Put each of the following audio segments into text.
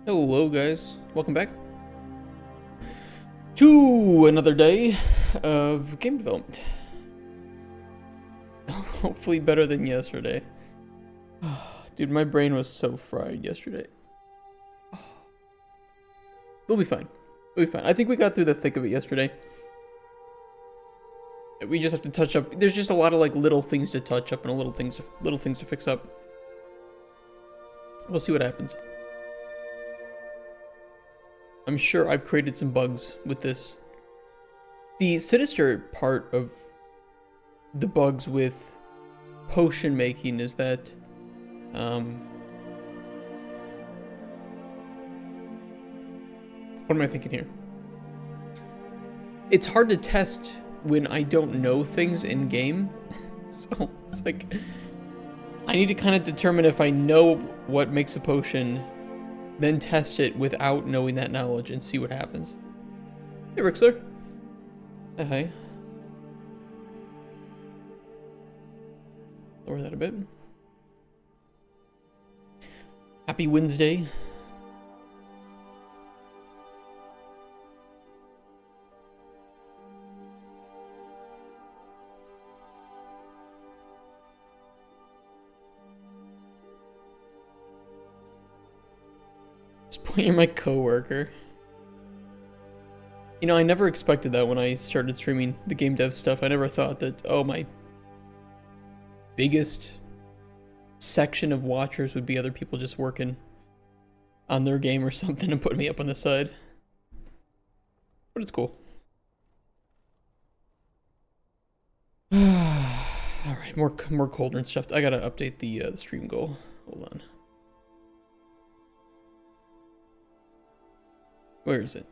Hello guys, welcome back to another day of game development. Hopefully better than yesterday. Dude, my brain was so fried yesterday. We'll be fine. We'll be fine. I think we got through the thick of it yesterday. We just have to touch up. There's just a lot of like little things to touch up and little things to fix up. We'll see what happens. I'm sure I've created some bugs with this. The sinister part of the bugs with potion making is that what am I thinking here? It's hard to test when I don't know things in game. So it's like I need to kind of determine if I know what makes a potion, then test it without knowing that knowledge and see what happens. Hey, Rixler. Hey. Lower that a bit. Happy Wednesday. You're my coworker. You know, I never expected that when I started streaming the game dev stuff. I never thought that, oh, my biggest section of watchers would be other people just working on their game or something and putting me up on the side. But it's cool. Alright, more Cauldron stuff. I gotta update the stream goal. Hold on. Where is it?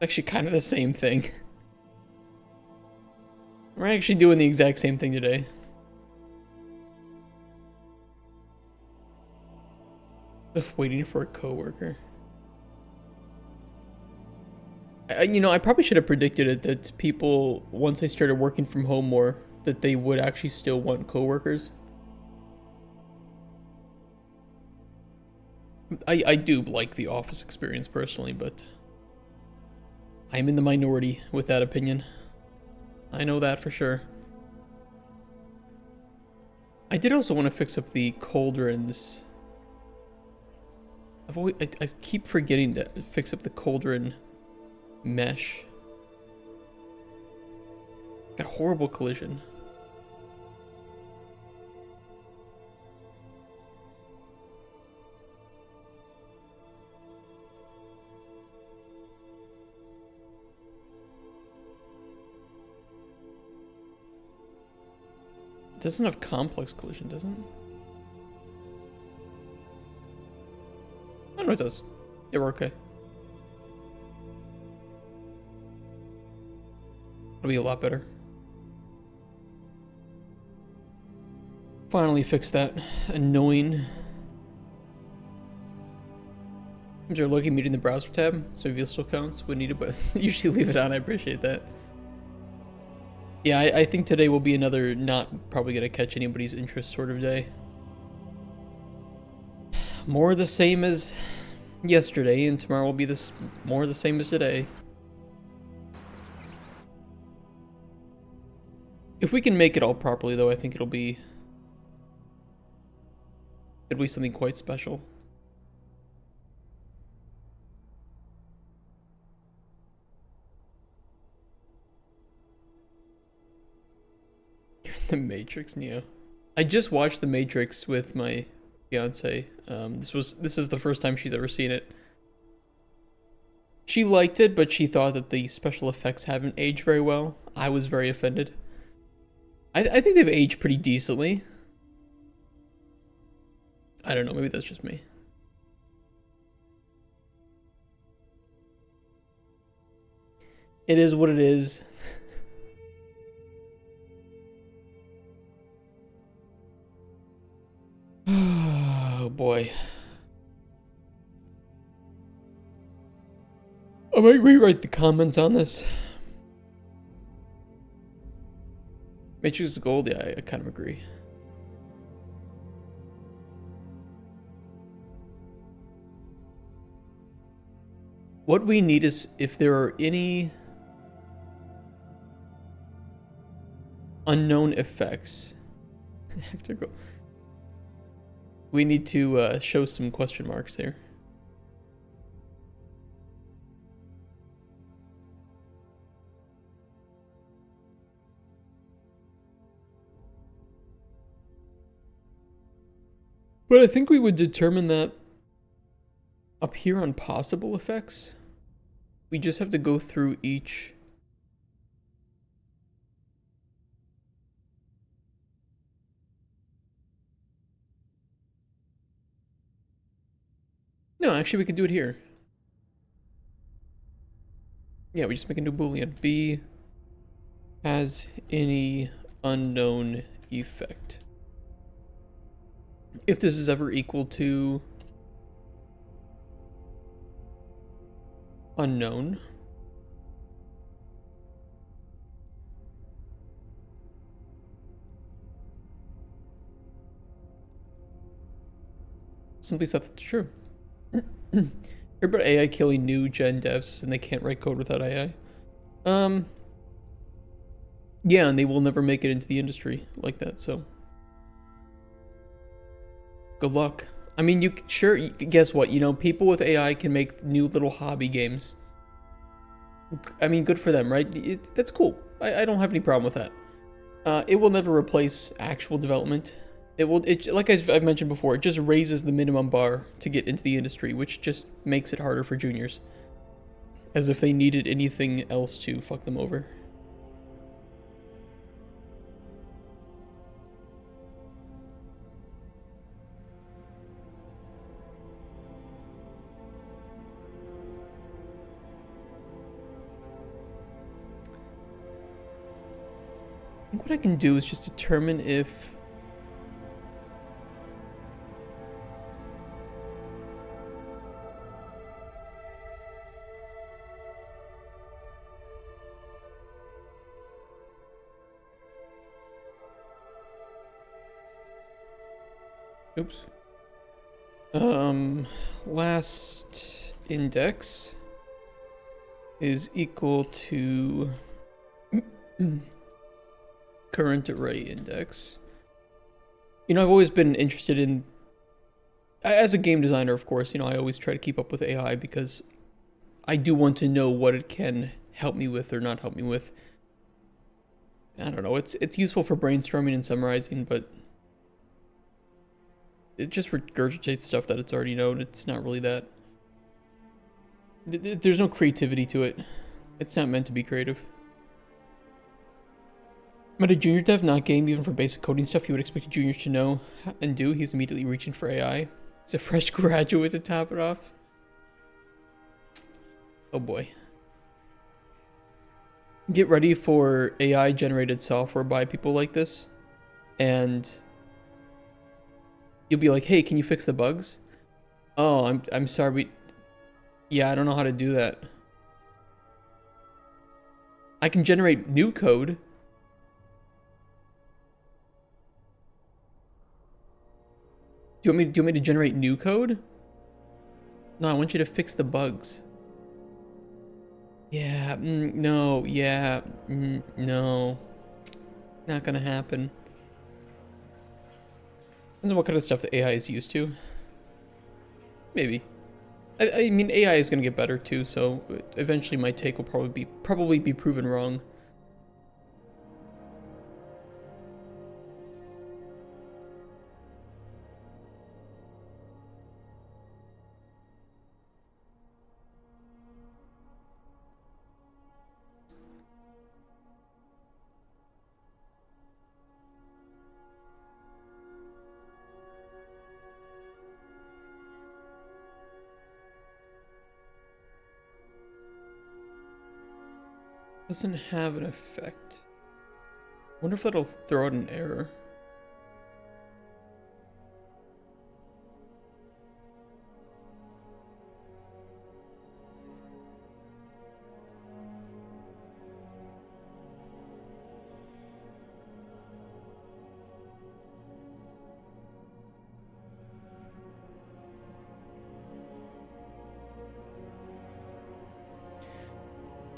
Actually kind of the same thing. We're actually doing the exact same thing today. Just waiting for a coworker. You know, I probably should have predicted it that people, once I started working from home more, that they would actually still want coworkers. I do like the office experience personally, but I'm in the minority with that opinion. I know that for sure. I did also want to fix up the cauldrons. I keep forgetting to fix up the cauldron mesh. Got a horrible collision. It doesn't have complex collision, does it? Oh no, it does. Yeah, we're okay. It'll be a lot better. Finally fixed that annoying. You're looking meeting the browser tab, so if it still counts, we need it, but usually leave it on. I appreciate that. Yeah, I think today will be another not probably gonna catch anybody's interest sort of day. More the same as yesterday, and tomorrow will be this more the same as today. If we can make it all properly, though, I think it'll be something quite special. The Matrix, Neo. I just watched The Matrix with my fiance. This is the first time she's ever seen it. She liked it, but she thought that the special effects haven't aged very well. I was very offended. I think they've aged pretty decently. I don't know, maybe that's just me. It is what it is. Oh boy. I might rewrite the comments on this. Matrix is gold, yeah, I kind of agree. What we need is if there are any unknown effects. We need to show some question marks there. But I think we would determine that up here on possible effects. We just have to go through each. No, actually we could do it here. Yeah, we just make a new boolean. B has any unknown effect. If this is ever equal to unknown, simply set that to true. Heard about AI killing new gen devs and they can't write code without AI. Yeah, and they will never make it into the industry like that, so good luck. I mean, guess what? You know, people with AI can make new little hobby games. I mean, good for them, right? That's cool. I don't have any problem with that. It will never replace actual development. Like I've mentioned before, it just raises the minimum bar to get into the industry, which just makes it harder for juniors. As if they needed anything else to fuck them over. I think what I can do is just determine if oops. Last index is equal to current array index. You know, I've always been interested in, as a game designer, of course, you know, I always try to keep up with AI because I do want to know what it can help me with or not help me with. I don't know, it's useful for brainstorming and summarizing, but it just regurgitates stuff that it's already known. It's not really that. There's no creativity to it. It's not meant to be creative. But a junior dev not game, even for basic coding stuff you would expect a junior to know and do. He's immediately reaching for AI. He's a fresh graduate to top it off. Oh boy. Get ready for AI generated software by people like this. And you'll be like, hey, can you fix the bugs? Oh, I'm sorry. Yeah, I don't know how to do that. I can generate new code. Do you want me to generate new code? No, I want you to fix the bugs. Yeah, no, yeah, no. Not gonna happen. Depends on what kind of stuff the AI is used to. Maybe. I mean, AI is gonna get better too, so eventually my take will probably be proven wrong. Doesn't have an effect. Wonder if that'll throw out an error.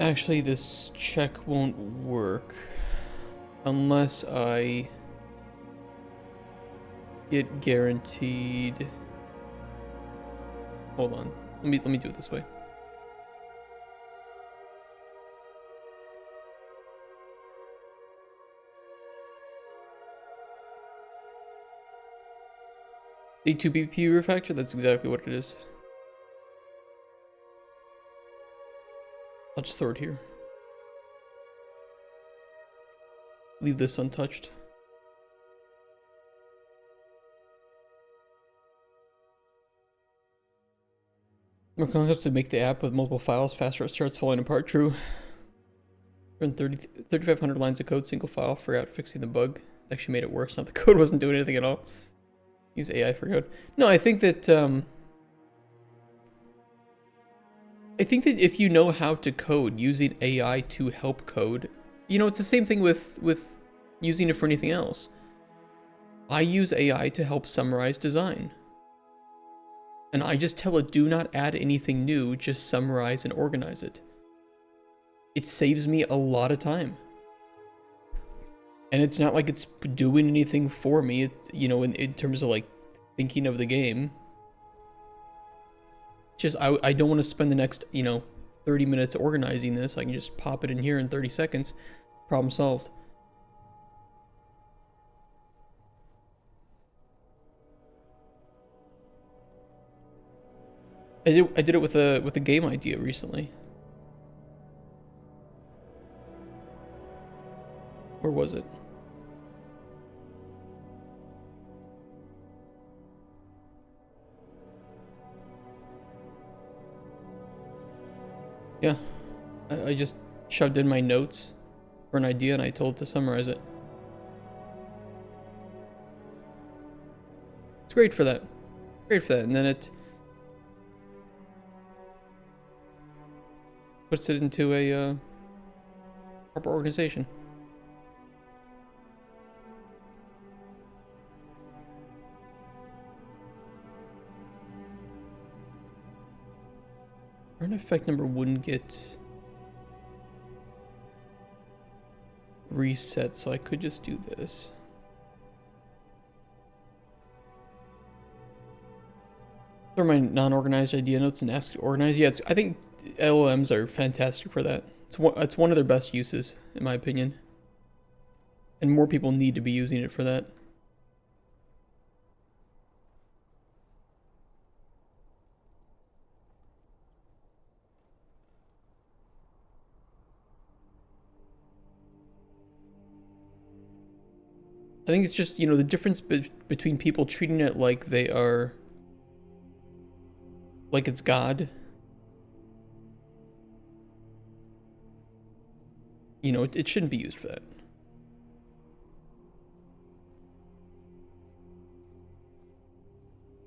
Actually, this check won't work unless I get guaranteed. Hold on. Let me do it this way. A 2 BPU refactor, that's exactly what it is. I'll just throw it here. Leave this untouched. More concepts to make the app with multiple files faster, it starts falling apart. True. Run 3,500 lines of code, single file, forgot fixing the bug. Actually made it worse. Now the code wasn't doing anything at all. Use AI for code. No, I think that if you know how to code, using AI to help code, you know, it's the same thing with using it for anything else. I use AI to help summarize design. And I just tell it, do not add anything new, just summarize and organize it. It saves me a lot of time. And it's not like it's doing anything for me, it's, you know, in terms of like thinking of the game. Just, I don't want to spend the next, you know, 30 minutes organizing this. I can just pop it in here in 30 seconds. Problem solved. I did it with a game idea recently. Where was it? Yeah, I just shoved in my notes for an idea and I told it to summarize it. It's great for that. Great for that. And then it puts it into a proper organization. Run effect number wouldn't get reset, so I could just do this. Throw my non-organized idea notes and ask to organize. Yeah, I think LLMs are fantastic for that. It's one of their best uses, in my opinion. And more people need to be using it for that. I think it's just, you know, the difference between people treating it like they are, like it's God. You know, it shouldn't be used for that.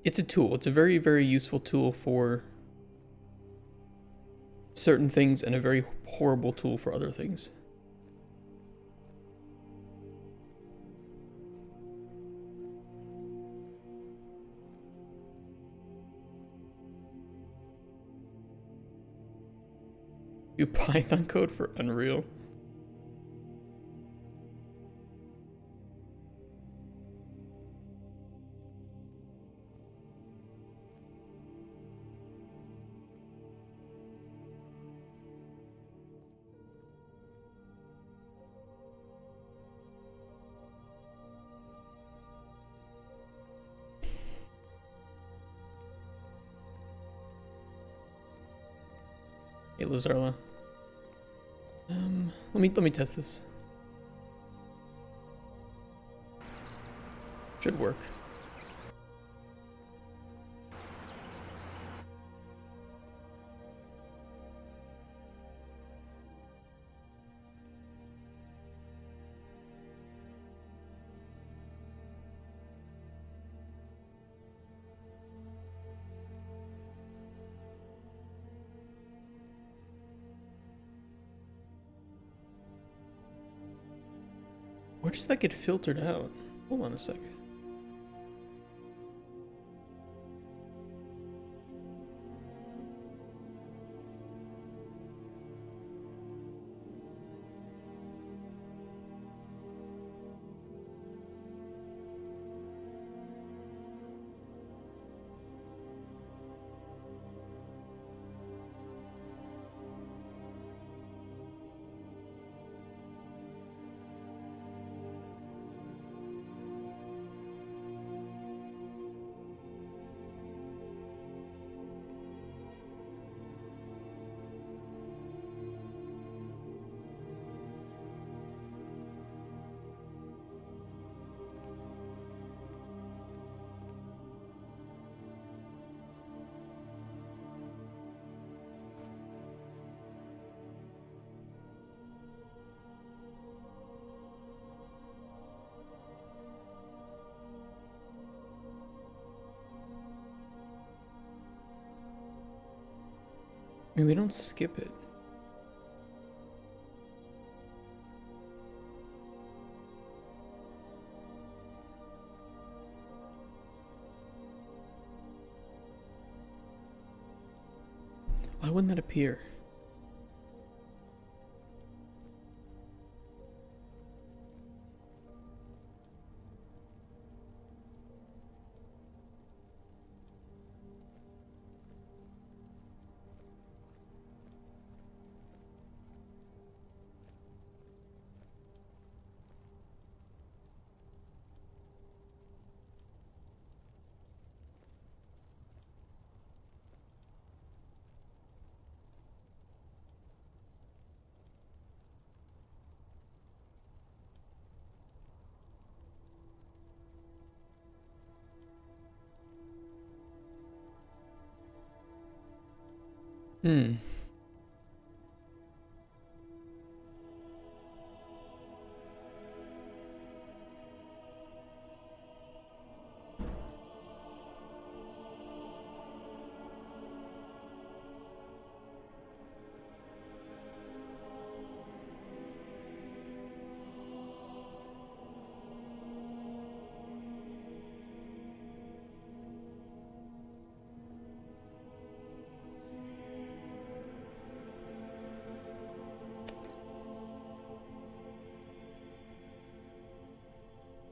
It's a tool. It's a very, very useful tool for certain things and a very horrible tool for other things. Do Python code for Unreal. Hey, Lazarla. Let me test this. Should work. Where does that get filtered out? Hold on a sec. I mean, we don't skip it. Why wouldn't that appear? Hmm.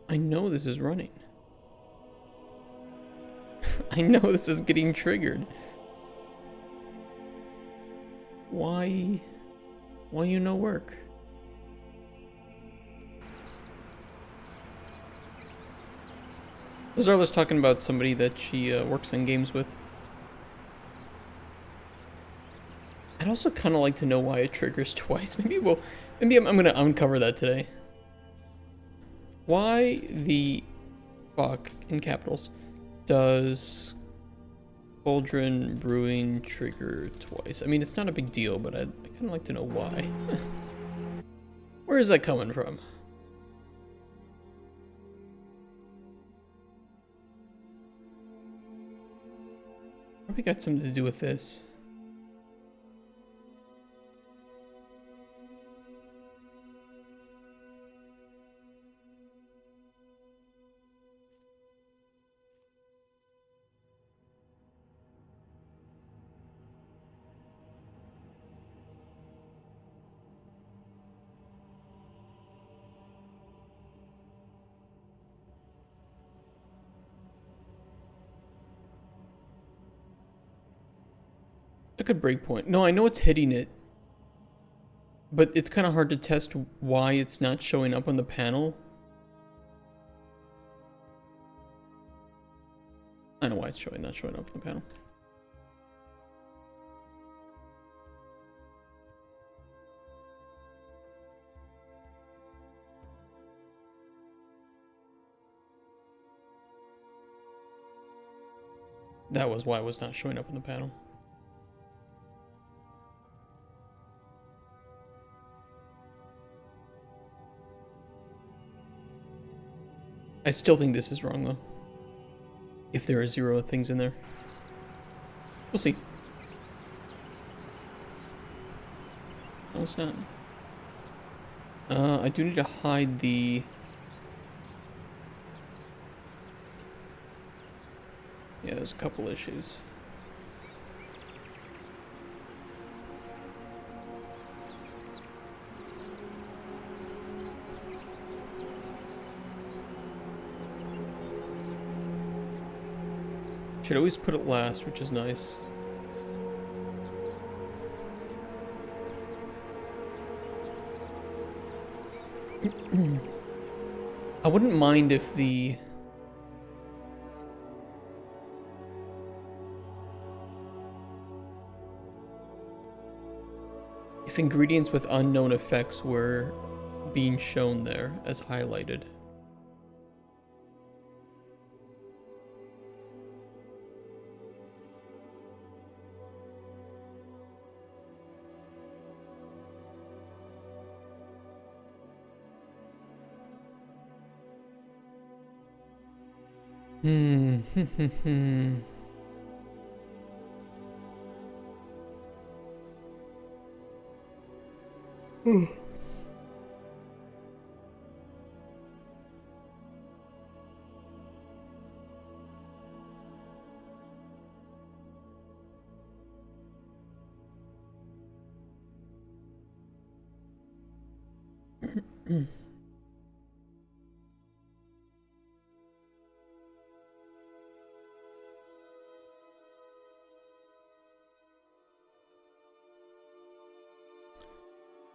I know this is running. I know this is getting triggered. Why you no work? Lazar was talking about somebody that she works in games with. I'd also kind of like to know why it triggers twice. Maybe I'm gonna uncover that today. Why the fuck, in capitals, does Cauldron Brewing trigger twice? I mean, it's not a big deal, but I kind of like to know why. Where is that coming from? Probably got something to do with this. A good breakpoint. No, I know it's hitting it, but it's kind of hard to test why it's not showing up on the panel. I know why it's not showing up on the panel. That was why it was not showing up on the panel. I still think this is wrong, though. If there are 0 things in there. We'll see. No, it's not. I do need to hide the... Yeah, there's a couple issues. Should always put it last, which is nice. I wouldn't mind if the... if ingredients with unknown effects were being shown there as highlighted.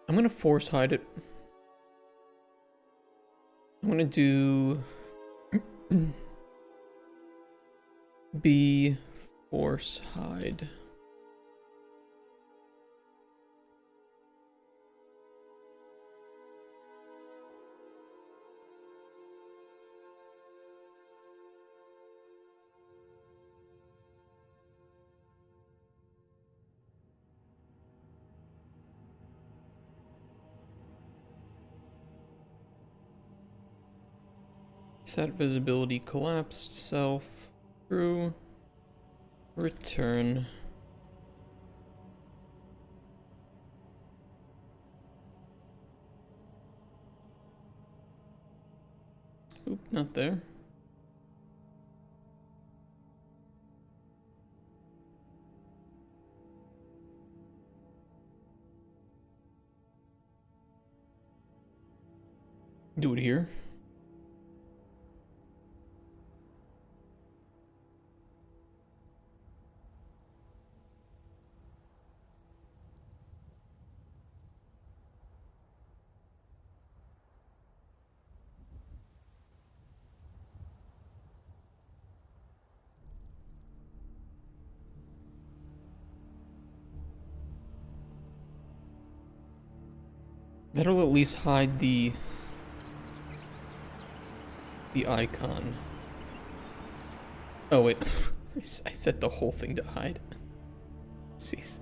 I'm gonna force hide it. I'm gonna do B force hide. Set visibility collapsed self true return. Oop, not there. Do it here. That'll at least hide the icon. Oh wait, I set the whole thing to hide. Jeez,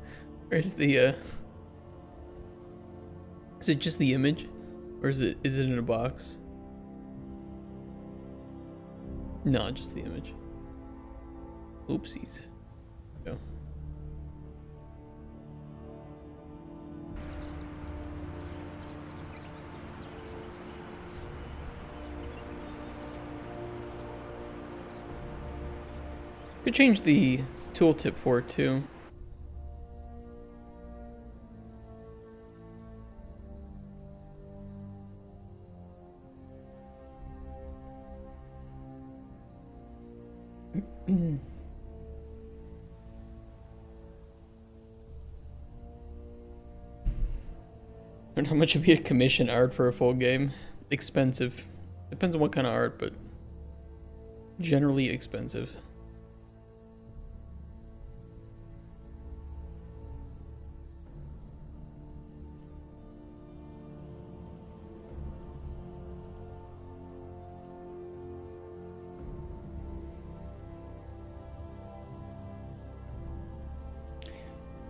where's the Is it just the image, or is it in a box? No, just the image. Oopsies. Go. Could change the tooltip for it too. And how much would be to commission art for a full game? Expensive. Depends on what kind of art, but generally expensive.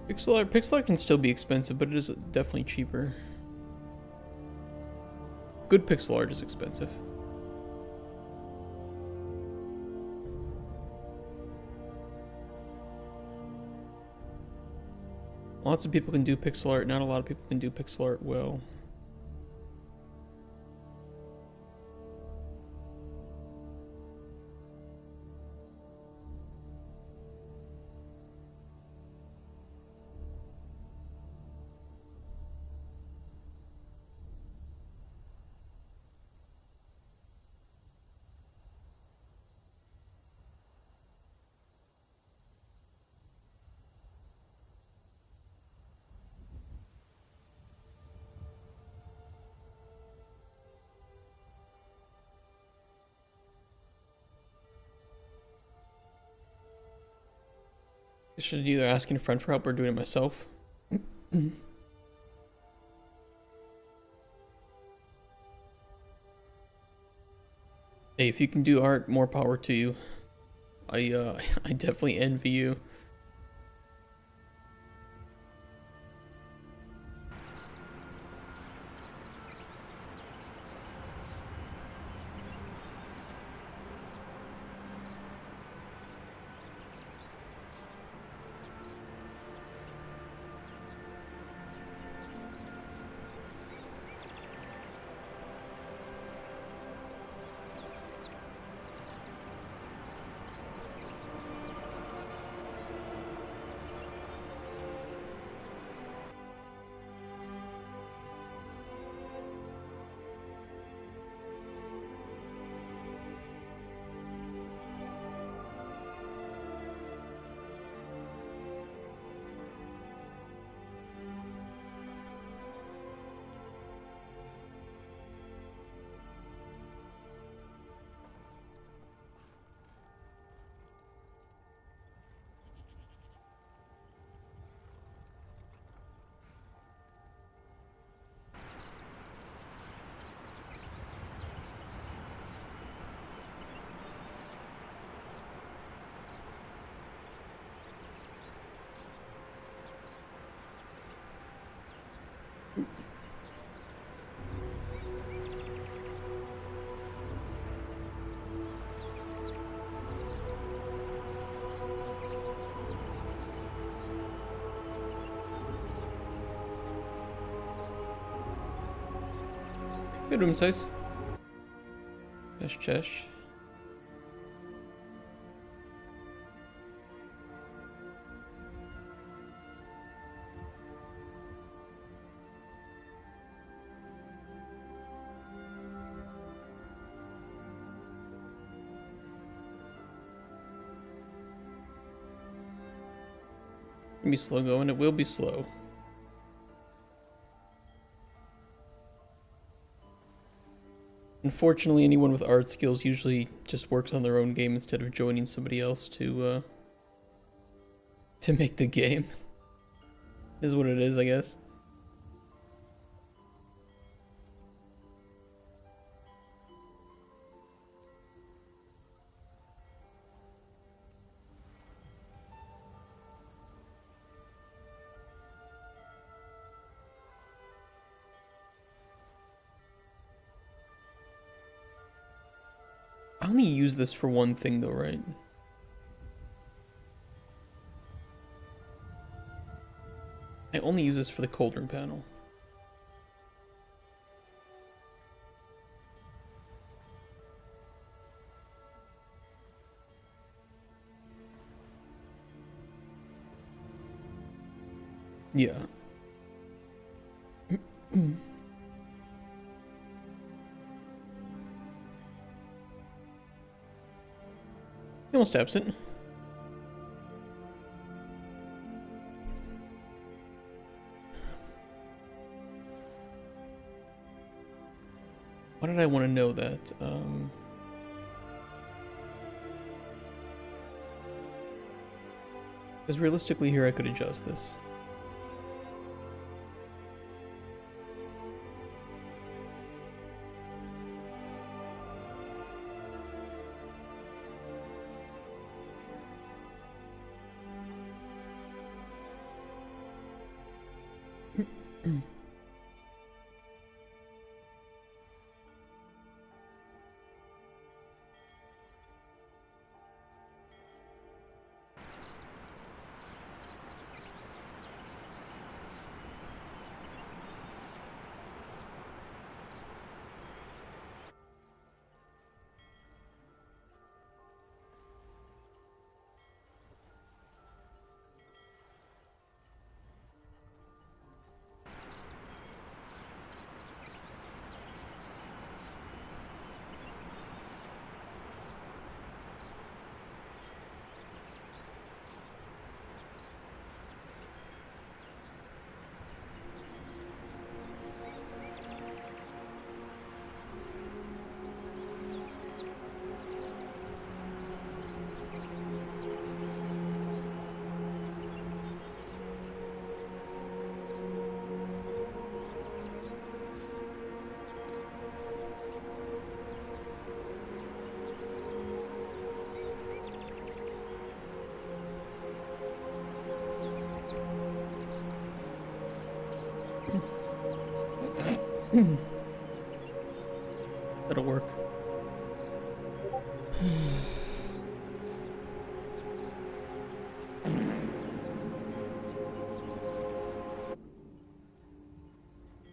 Pixel art can still be expensive, but it is definitely cheaper. Good pixel art is expensive. Lots of people can do pixel art, not a lot of people can do pixel art well. I should either asking a friend for help or doing it myself. Hey, if you can do art, more power to you. I definitely envy you. Good room size. Chesh, chesh. It'll be slow going, it will be slow. Unfortunately, anyone with art skills usually just works on their own game instead of joining somebody else to make the game. Is what it is, I guess. I only use this for one thing though, right? I only use this for the Cauldron panel. Yeah. Almost absent. Why did I want to know that? Because realistically here I could adjust this. That'll work.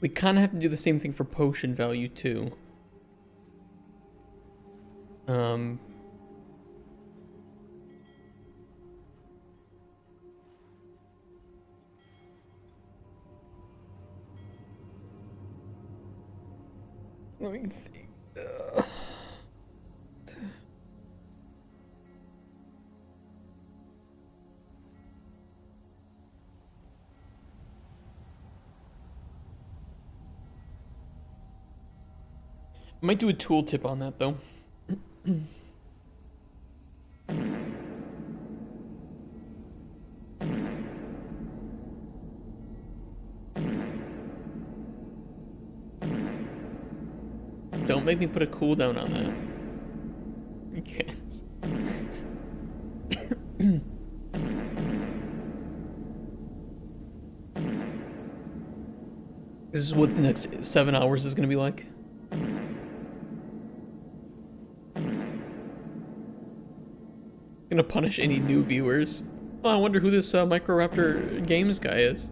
We kind of have to do the same thing for potion value too. Let me think. I might do a tooltip on that though. Don't make me put a cooldown on that. Okay. This is what the next 7 hours is going to be like. Gonna punish any new viewers. Oh, I wonder who this Microraptor Games guy is.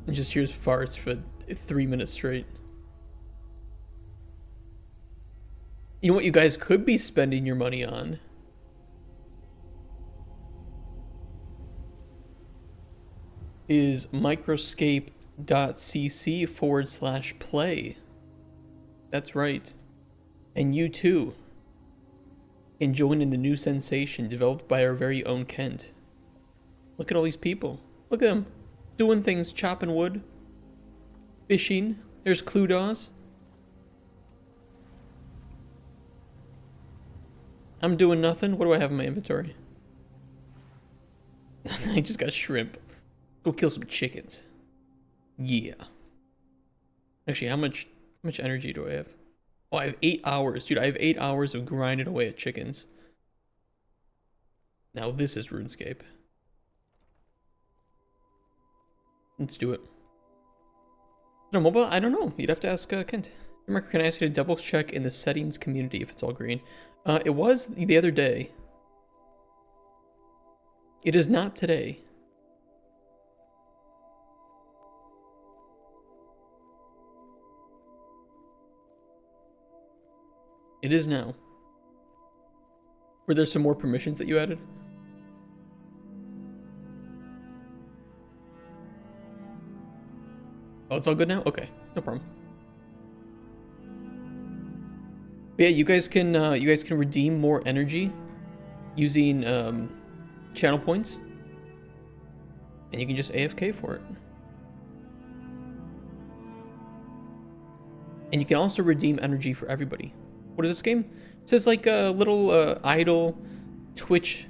And just hears farts for 3 minutes straight. You know what you guys could be spending your money on? Is microscape.cc/play. That's right. And you too can join in the new sensation developed by our very own Kent. Look at all these people. Look at them. Doing things, chopping wood, fishing. There's Cludaws. I'm doing nothing. What do I have in my inventory? I just got shrimp. Go kill some chickens. Yeah. Actually, how much energy do I have? Oh, I have 8 hours. Dude, I have 8 hours of grinding away at chickens. Now this is RuneScape. Let's do it. No, mobile? I don't know. You'd have to ask Kent. Mark, can I ask you to double check in the settings community if it's all green? It was the other day. It is not today. It is now. Were there some more permissions that you added? Oh, it's all good now? Okay, no problem. But yeah, you guys can redeem more energy using channel points, and you can just AFK for it. And you can also redeem energy for everybody. What is this game? It says like a little idle Twitch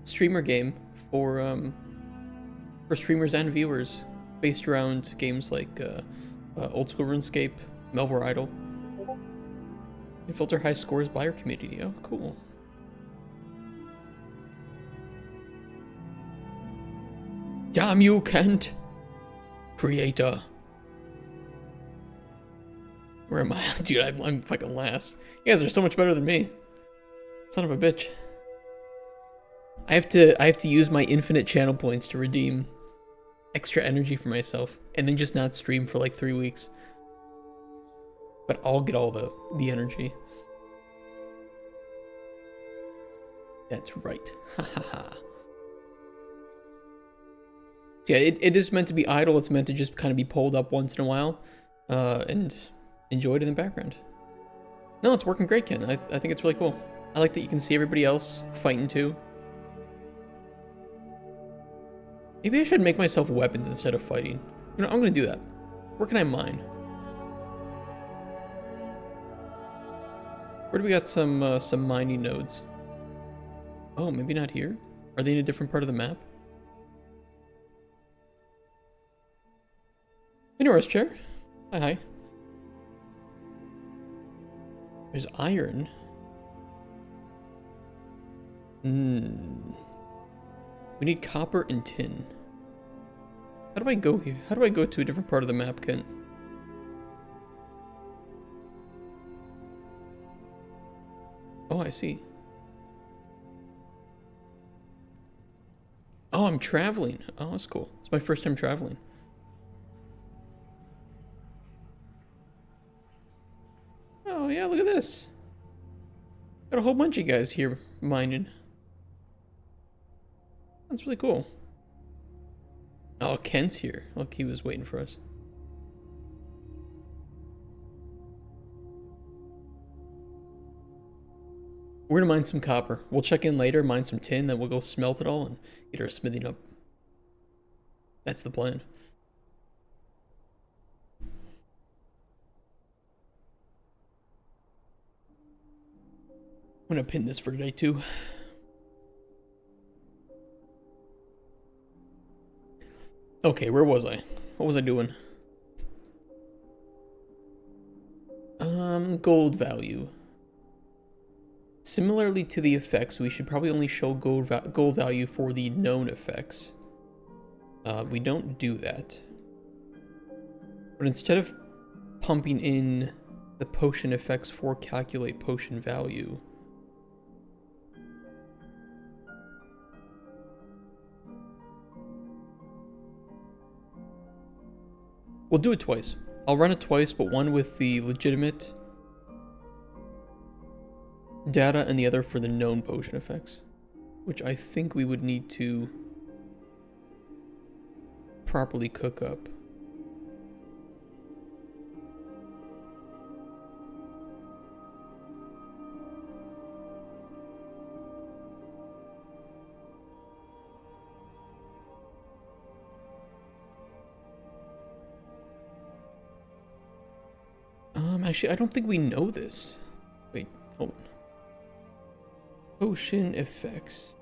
streamer game for streamers and viewers, based around games like Old School RuneScape, Melvor Idol. You filter high scores by your community. Oh, cool. Damn you, Kent! Creator. Where am I? Dude, I'm fucking last. You guys are so much better than me. Son of a bitch. I have to use my infinite channel points to redeem extra energy for myself, and then just not stream for like 3 weeks. But I'll get all the energy. That's right. Ha ha ha. Yeah, it is meant to be idle. It's meant to just kind of be pulled up once in a while, and enjoyed in the background. No, it's working great, Ken. I think it's really cool. I like that you can see everybody else fighting too. Maybe I should make myself weapons instead of fighting. You know, I'm gonna do that. Where can I mine? Where do we got some mining nodes? Oh, maybe not here? Are they in a different part of the map? Hey, Norris Chair. Hi, hi. There's iron. We need copper and tin. How do I go here? How do I go to a different part of the map, Kent? Oh, I see. Oh, I'm traveling. Oh, that's cool. It's my first time traveling. Oh, yeah, look at this. Got a whole bunch of guys here mining. That's really cool. Oh, Kent's here. Look, he was waiting for us. We're gonna mine some copper. We'll check in later, mine some tin, then we'll go smelt it all and get our smithing up. That's the plan. I'm gonna pin this for today too. Okay, where was I? What was I doing? Gold value. Similarly to the effects, we should probably only show gold value for the known effects. We don't do that. But instead of pumping in the potion effects for calculate potion value, we'll do it twice. I'll run it twice, but one with the legitimate data and the other for the known potion effects, which I think we would need to properly cook up. Actually, I don't think we know this. Wait, hold on. Potion effects.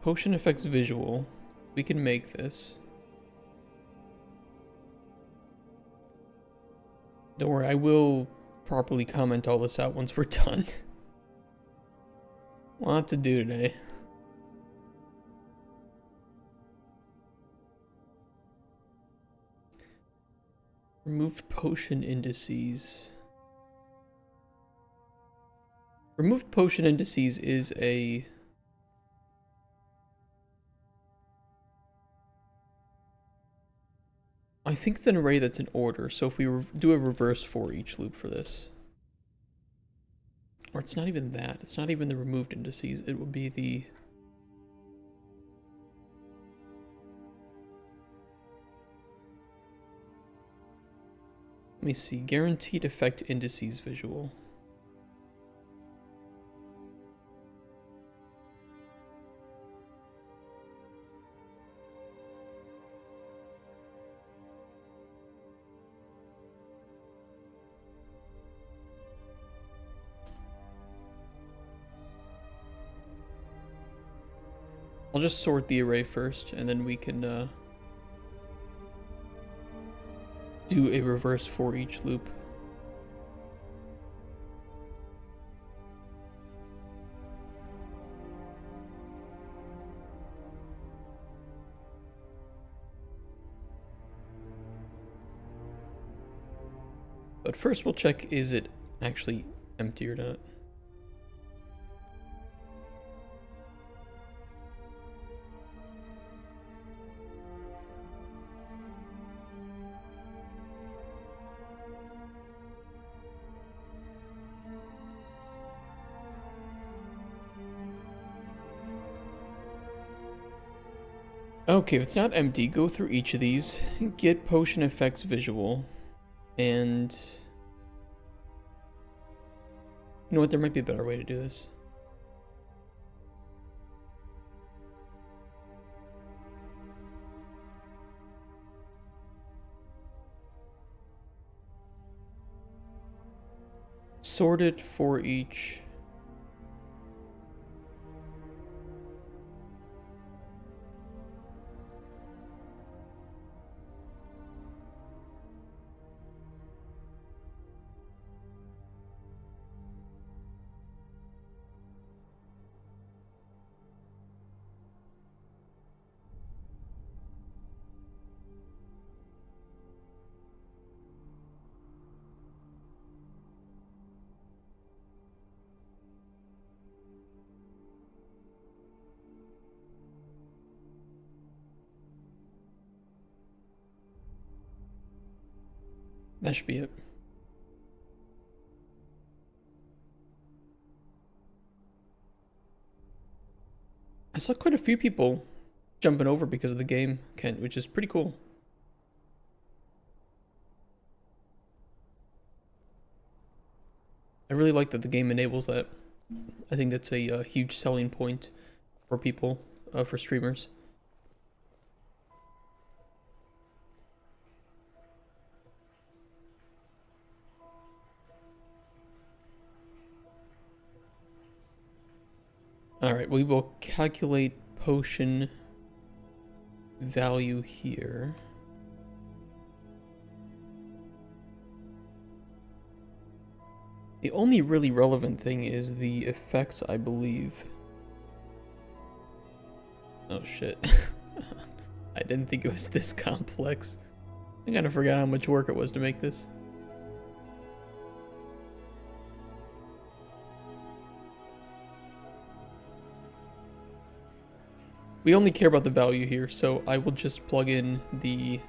Potion effects visual. We can make this. Don't worry, I will properly comment all this out once we're done. A lot to do today. Removed potion indices. Removed potion indices is a... I think it's an array that's in order, so if we do a reverse for each loop for this. Or it's not even that, it's not even the removed indices, it would be the... Let me see, guaranteed effect indices visual. I'll just sort the array first, and then we can do a reverse for each loop. But first we'll check, is it actually empty or not? Okay, if it's not empty, go through each of these, get potion effects visual, and you know what, there might be a better way to do this. Sort it for each. That should be it. I saw quite a few people jumping over because of the game, Kent, which is pretty cool. I really like that the game enables that. I think that's a huge selling point for people, for streamers. Alright, we will calculate potion value here. The only really relevant thing is the effects, I believe. Oh shit. I didn't think it was this complex. I kind of forgot how much work it was to make this. We only care about the value here, so I will just plug in the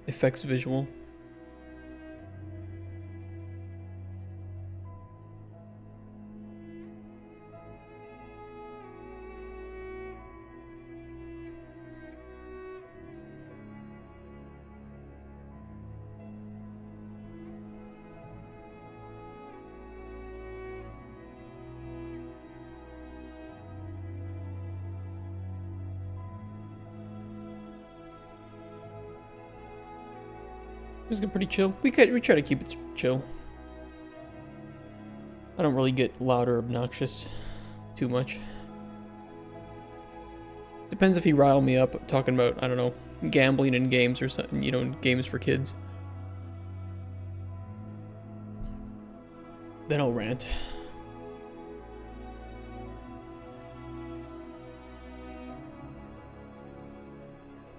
effects visual. Just get pretty chill. We try to keep it chill. I don't really get loud or obnoxious too much. Depends if he rile me up talking about, I don't know, gambling in games or something, you know, games for kids. Then I'll rant.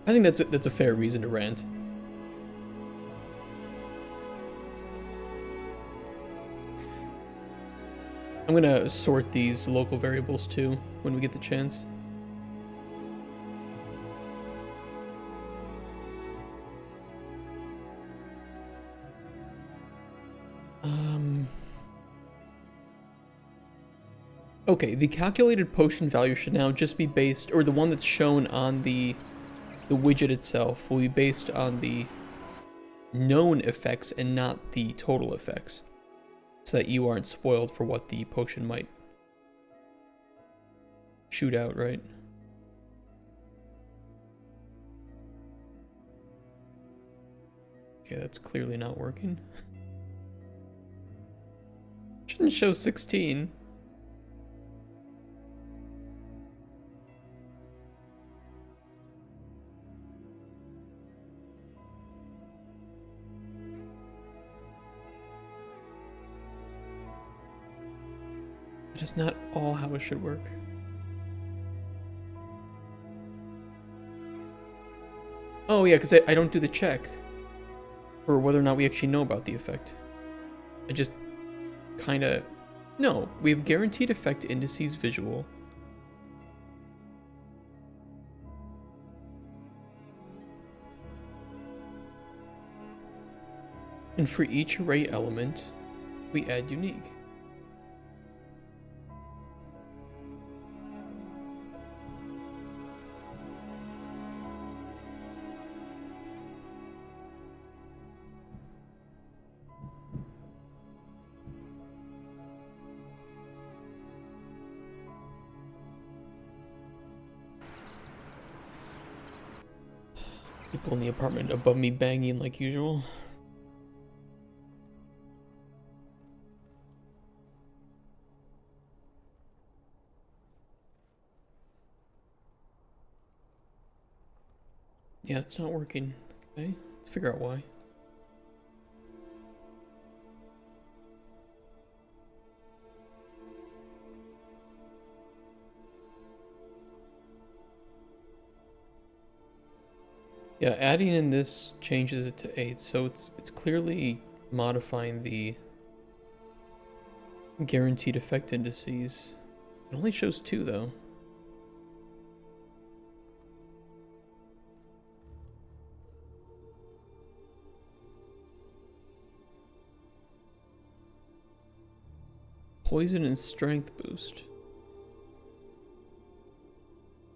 I think that's a fair reason to rant. I'm gonna sort these local variables too when we get the chance. Okay, the calculated potion value should now just be based, or the one that's shown on the widget itself will be based on the known effects and not the total effects, so that you aren't spoiled for what the potion might shoot out, right? Okay, that's clearly not working. Shouldn't show 16. That is not all how it should work. Oh yeah, because I don't do the check for whether or not we actually know about the effect. I just kind of... No, we have guaranteed effect indices visual. And for each array element, we add unique. People in the apartment above me banging like usual. Yeah, it's not working. Okay, let's figure out why. Yeah, adding in this changes it to 8, so it's clearly modifying the guaranteed effect indices. It only shows 2 though. Poison and strength boost.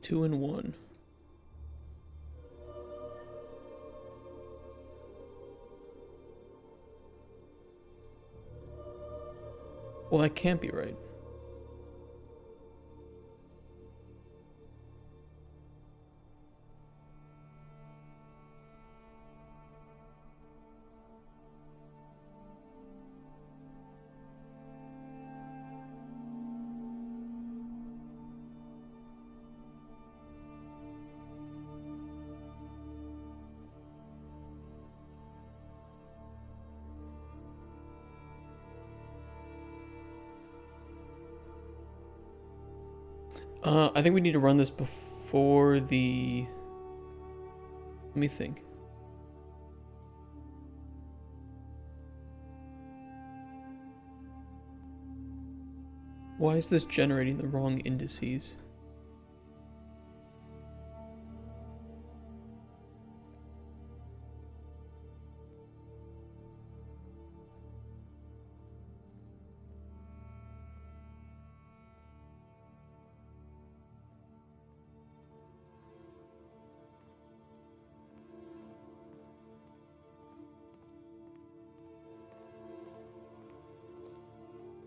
2 and 1. Well, that can't be right. I think we need to run this before the... Let me think. Why is this generating the wrong indices?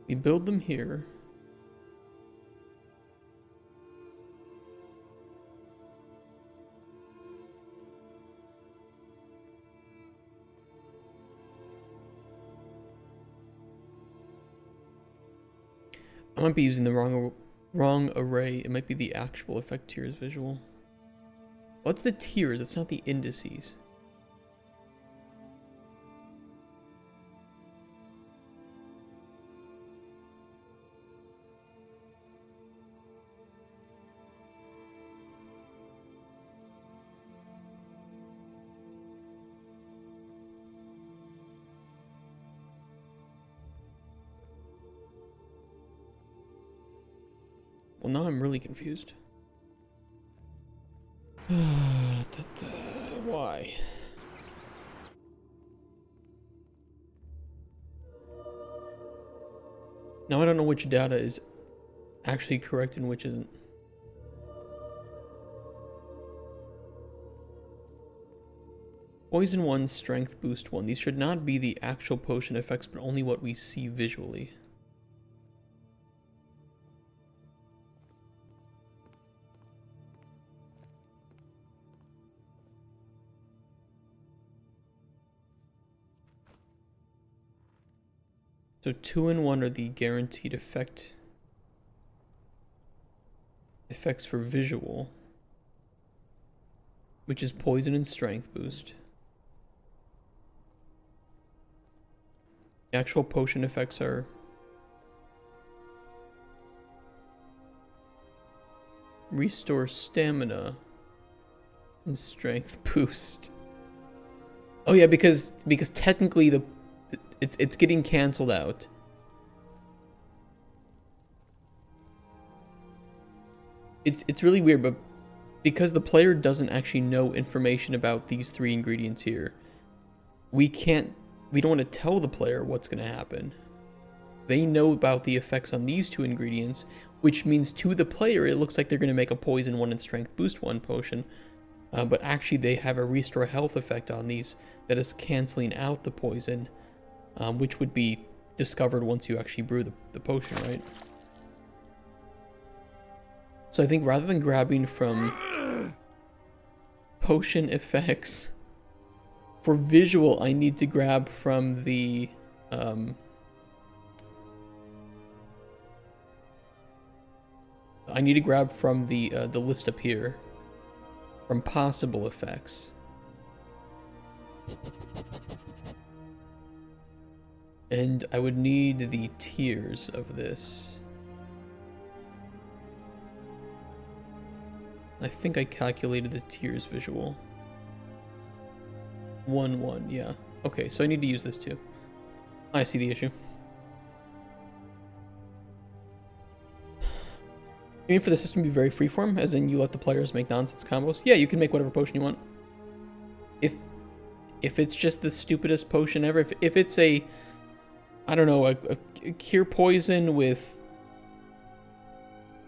We build them here. I might be using the wrong array. It might be the actual effect tiers visual. What's the tiers? It's not the indices. Well, now I'm really confused. Why? Now I don't know which data is actually correct and which isn't. Poison 1, Strength Boost 1. These should not be the actual potion effects, but only what we see visually. So 2 and 1 are the guaranteed effects for visual, which is poison and strength boost. The actual potion effects are restore stamina and strength boost. Oh yeah, because technically it's getting canceled out. It's really weird, but because the player doesn't actually know information about these 3 ingredients here, we don't want to tell the player what's going to happen. They know about the effects on these 2 ingredients, which means to the player it looks like they're going to make a poison 1 and strength boost 1 potion, but actually they have a restore health effect on these that is canceling out the poison, which would be discovered once you actually brew the potion, right? So I think rather than grabbing from potion effects for visual, I need to grab from the the list up here, from possible effects. And I would need the tiers of this. I think I calculated the tiers visual. 1, 1, yeah. Okay, so I need to use this too. I see the issue. You mean for the system to be very freeform, as in you let the players make nonsense combos? Yeah, you can make whatever potion you want. If it's just the stupidest potion ever, if it's a, I don't know, a cure poison with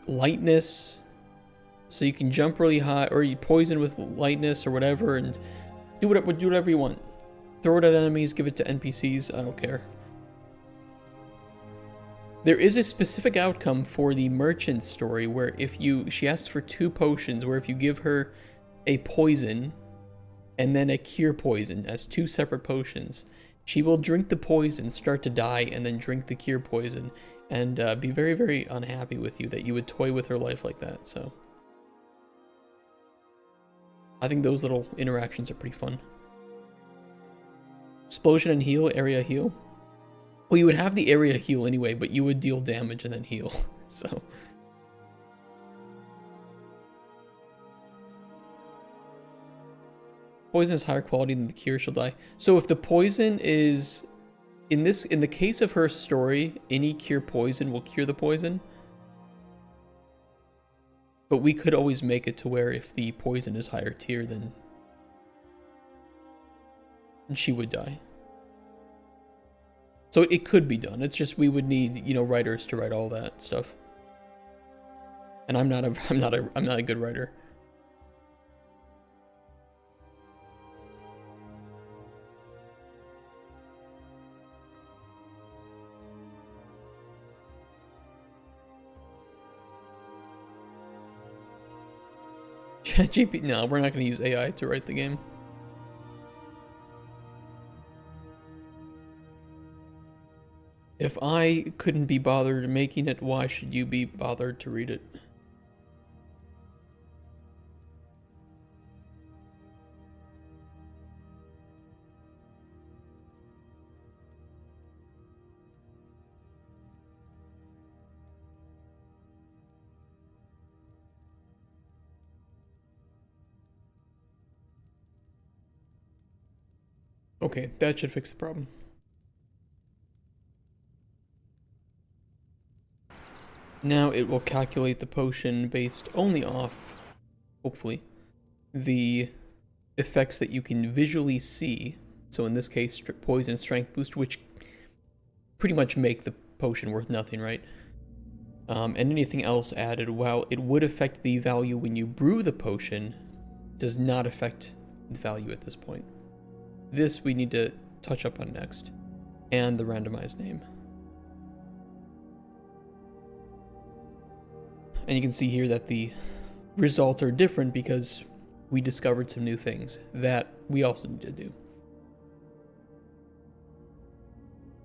lightness, so you can jump really high, or you poison with lightness or whatever, and do whatever you want. Throw it at enemies, give it to NPCs, I don't care. There is a specific outcome for the merchant story where she asks for 2 potions, where if you give her a poison and then a cure poison as 2 separate potions, she will drink the poison, start to die, and then drink the cure poison, and be very, very unhappy with you that you would toy with her life like that. So I think those little interactions are pretty fun. Explosion and heal, area heal. Well, you would have the area heal anyway, but you would deal damage and then heal. So poison is higher quality than the cure, she'll die. So if the poison is in the case of her story, any cure poison will cure the poison. But we could always make it to where if the poison is higher tier, then she would die. So it could be done. It's just we would need, writers to write all that stuff. And I'm not a good writer. ChatGPT, no, we're not going to use AI to write the game. If I couldn't be bothered making it, why should you be bothered to read it? Okay, that should fix the problem. Now it will calculate the potion based only off, hopefully, the effects that you can visually see. So in this case, poison strength boost, which pretty much make the potion worth nothing, right? And anything else added, while it would affect the value when you brew the potion, does not affect the value at this point. This we need to touch up on next, and the randomized name. And you can see here that the results are different because we discovered some new things that we also need to do.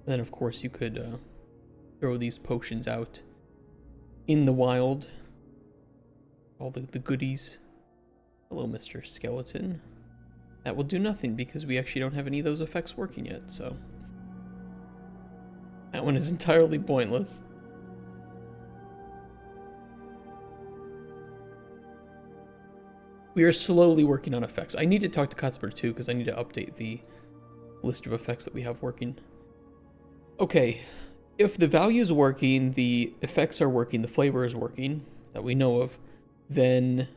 Then of course you could throw these potions out in the wild. All the goodies. Hello, Mr. Skeleton. That will do nothing because we actually don't have any of those effects working yet, so that one is entirely pointless. We are slowly working on effects. I need to talk to Cuthbert too because I need to update the list of effects that we have working. Okay, if the value is working, the effects are working, the flavor is working that we know of, then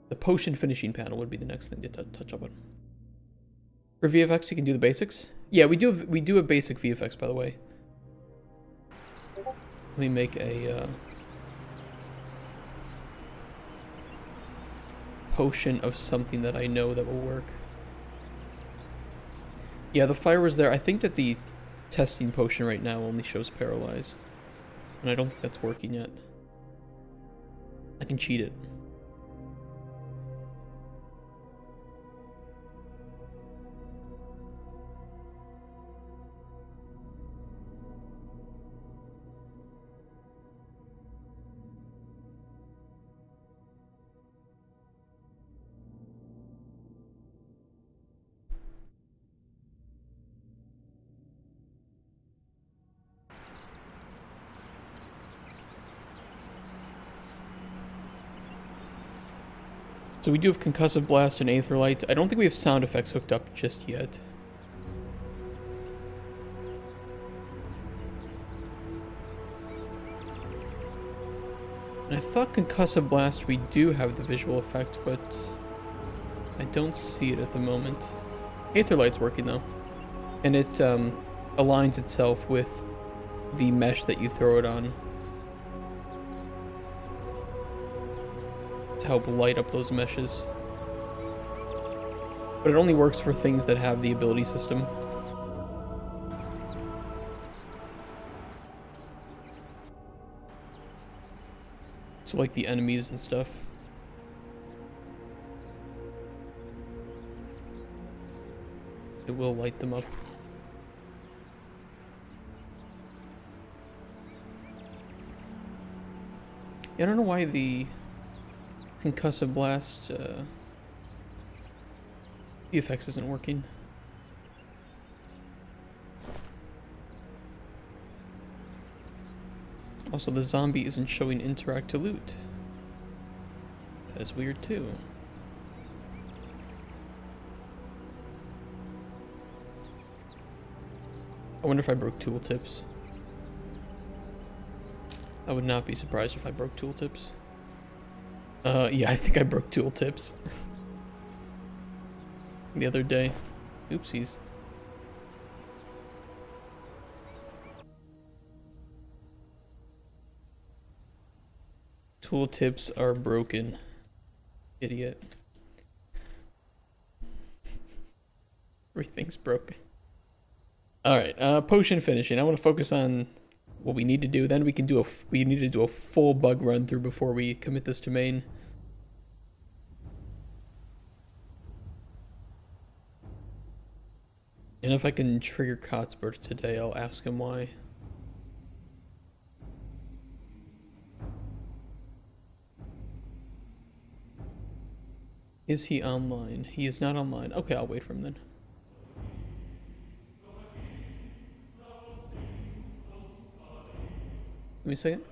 the potion finishing panel would be the next thing to touch up on. For VFX, you can do the basics. Yeah, we do have basic VFX, by the way. Let me make a potion of something that I know that will work. Yeah, the fire was there. I think that the testing potion right now only shows paralyze, and I don't think that's working yet. I can cheat it. So we do have Concussive Blast and Aetherlight. I don't think we have sound effects hooked up just yet. And I thought Concussive Blast we do have the visual effect, but I don't see it at the moment. Aetherlight's working though. And it aligns itself with the mesh that you throw it on to help light up those meshes. But it only works for things that have the ability system. So like the enemies and stuff. It will light them up. Yeah, I don't know why the Concussive Blast VFX isn't working. Also, the zombie isn't showing interact to loot. That is weird too. I wonder if I broke tooltips. I would not be surprised if I broke tooltips. Yeah, I think I broke tooltips the other day. Oopsies. Tooltips are broken. Idiot. Everything's broken. Alright, potion finishing. I want to focus on what we need to do. Then we can do we need to do a full bug run through before we commit this to main. And if I can trigger Cotsbert today, I'll ask him why. Is he online? He is not online. Okay, I'll wait for him then. Give me a second.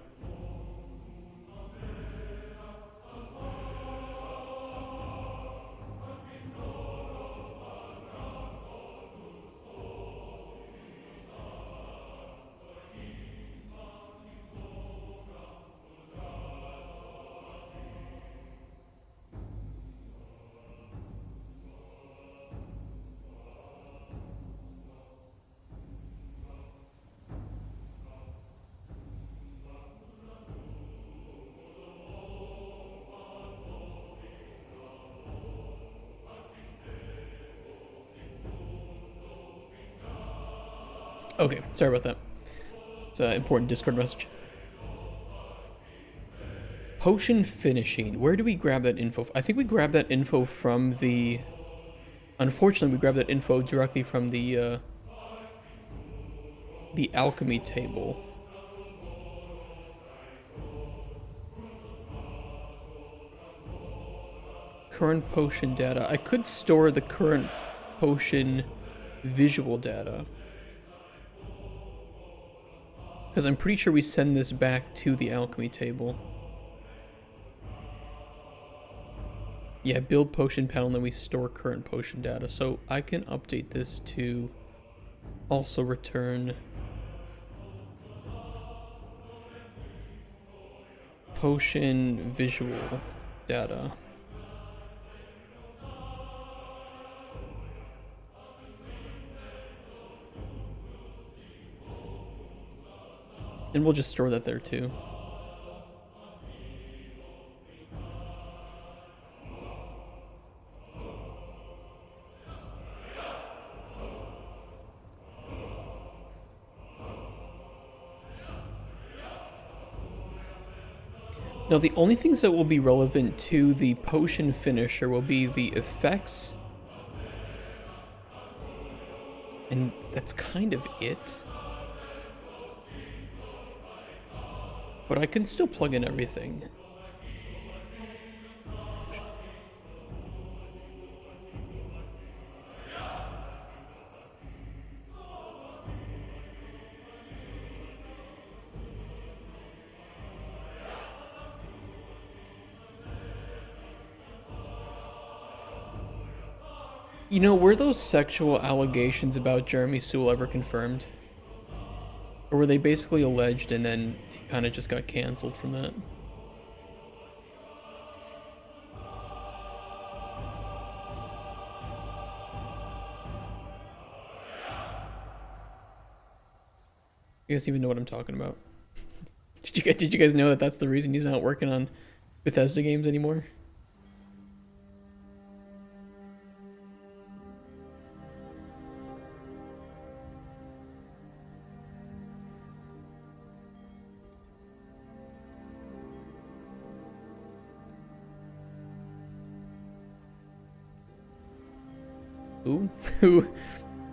Okay, sorry about that. It's an important Discord message. Potion finishing. Where do we grab that info? I think we grabbed that info from the... Unfortunately, we grabbed that info directly from the alchemy table. Current potion data. I could store the current potion visual data. Because I'm pretty sure we send this back to the alchemy table. Yeah, build potion panel, and then we store current potion data. So I can update this to also return potion visual data. And we'll just store that there too. Now, the only things that will be relevant to the potion finisher will be the effects. And that's kind of it. But I can still plug in everything. You know, were those sexual allegations about Jeremy Sewell ever confirmed? Or were they basically alleged and then he kind of just got canceled from that? You guys even know what I'm talking about? Did you guys know that that's the reason he's not working on Bethesda games anymore? Who?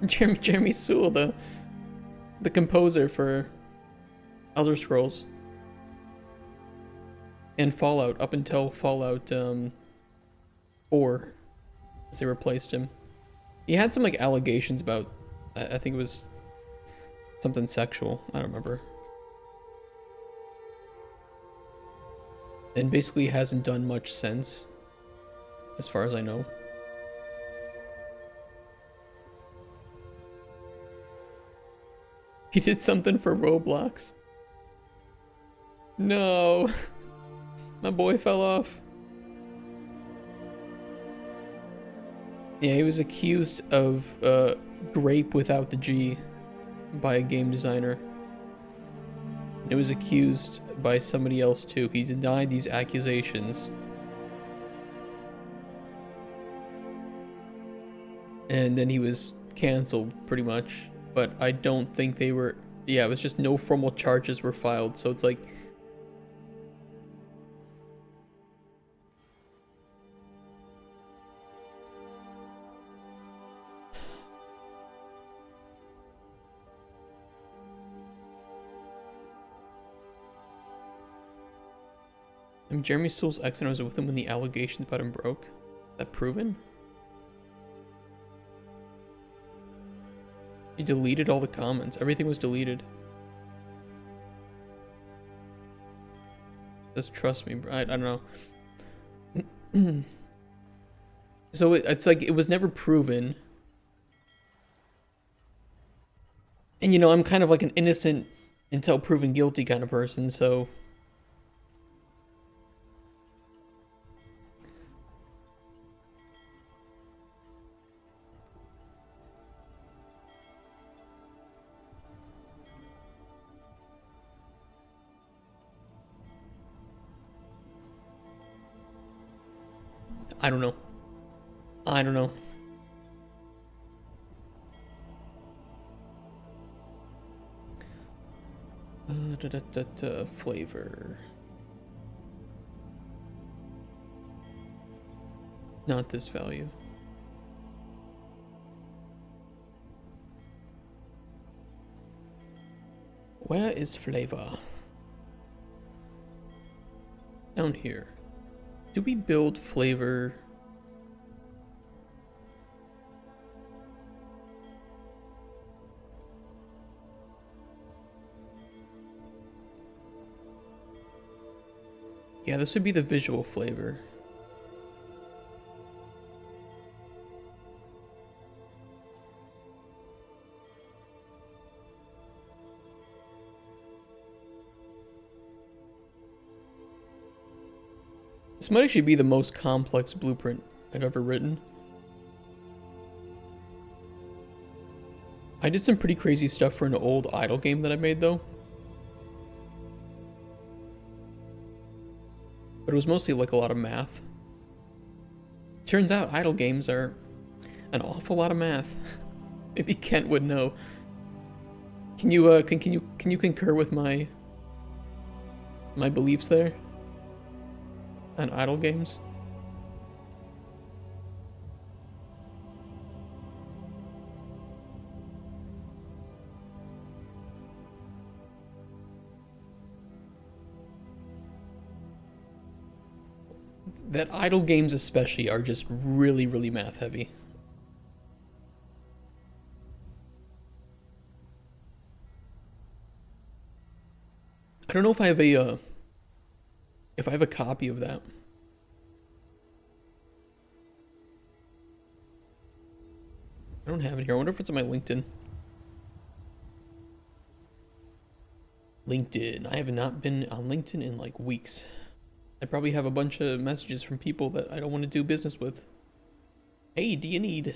Jeremy Sewell, the composer for Elder Scrolls and Fallout, up until Fallout 4, as they replaced him. He had some like allegations about, I think it was something sexual, I don't remember. And basically hasn't done much since, as far as I know. He did something for Roblox. No. My boy fell off. Yeah, he was accused of grape without the G by a game designer. It was accused by somebody else too. He denied these accusations. And then he was canceled pretty much. But I don't think they were... Yeah, it was just no formal charges were filed, so it's like... Jeremy Sewell's ex and I was with him when the allegations about him broke. That proven? You deleted all the comments. Everything was deleted. Just trust me, bro. I don't know. So it's like, it was never proven. And you know, I'm kind of like an innocent until proven guilty kind of person, so... I don't know. I don't know. Flavor. Not this value. Where is flavor? Down here. Do we build flavor? Yeah, this would be the visual flavor. This might actually be the most complex blueprint I've ever written. I did some pretty crazy stuff for an old idle game that I made though. But it was mostly like a lot of math. Turns out idle games are an awful lot of math. Maybe Kent would know. Can you concur with my beliefs there? On idle games? That idle games especially are just really, really math heavy. I don't know if I have a copy of that. I don't have it here. I wonder if it's on my LinkedIn. LinkedIn. I have not been on LinkedIn in like weeks. I probably have a bunch of messages from people that I don't want to do business with. Hey, do you need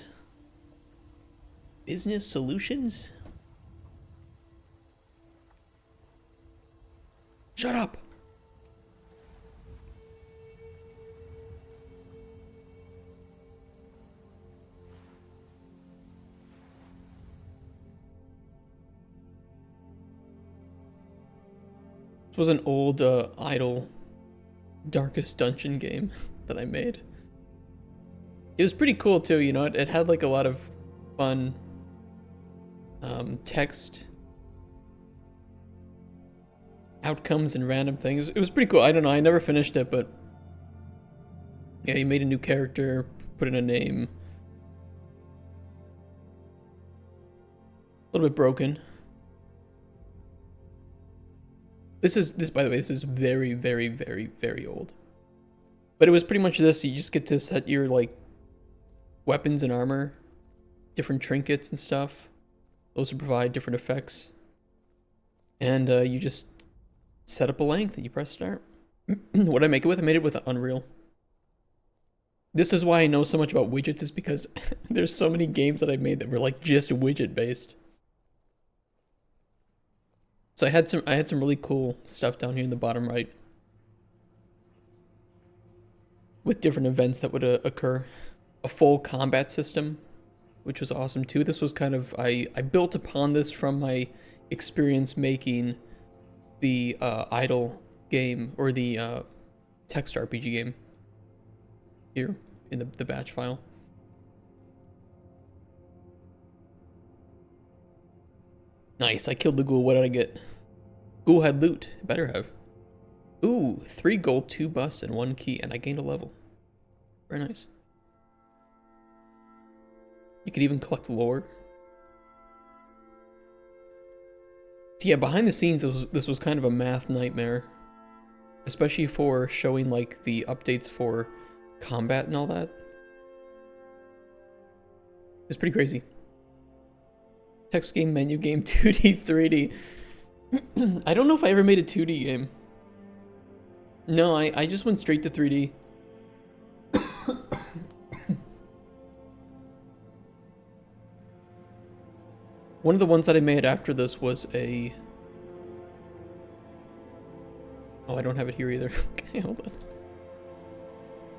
business solutions? Shut up! This was an old idle Darkest Dungeon game that I made. It was pretty cool too, you know, it had like a lot of fun text outcomes and random things. It was pretty cool. I don't know, I never finished it, but yeah, you made a new character, put in a name. A little bit broken. This by the way, this is very, very, very, very old. But it was pretty much this. You just get to set your like weapons and armor, different trinkets and stuff. Those will provide different effects. And you just set up a length and you press start. What did I make it with? I made it with Unreal. This is why I know so much about widgets, is because there's so many games that I made that were like just widget based. So I had some really cool stuff down here in the bottom right with different events that would occur. A full combat system, which was awesome too. This was kind of, I built upon this from my experience making the idle game, or the text RPG game here in the batch file. Nice, I killed the ghoul. What did I get? Ghoul had loot. Better have. Ooh, 3 gold, 2 busts, and 1 key, and I gained a level. Very nice. You could even collect lore. So yeah, behind the scenes, this was kind of a math nightmare. Especially for showing, like, the updates for combat and all that. It's pretty crazy. Text game, menu game, 2D, 3D. I don't know if I ever made a 2D game. No, I just went straight to 3D. One of the ones that I made after this was a... Oh, I don't have it here either. Okay, hold on.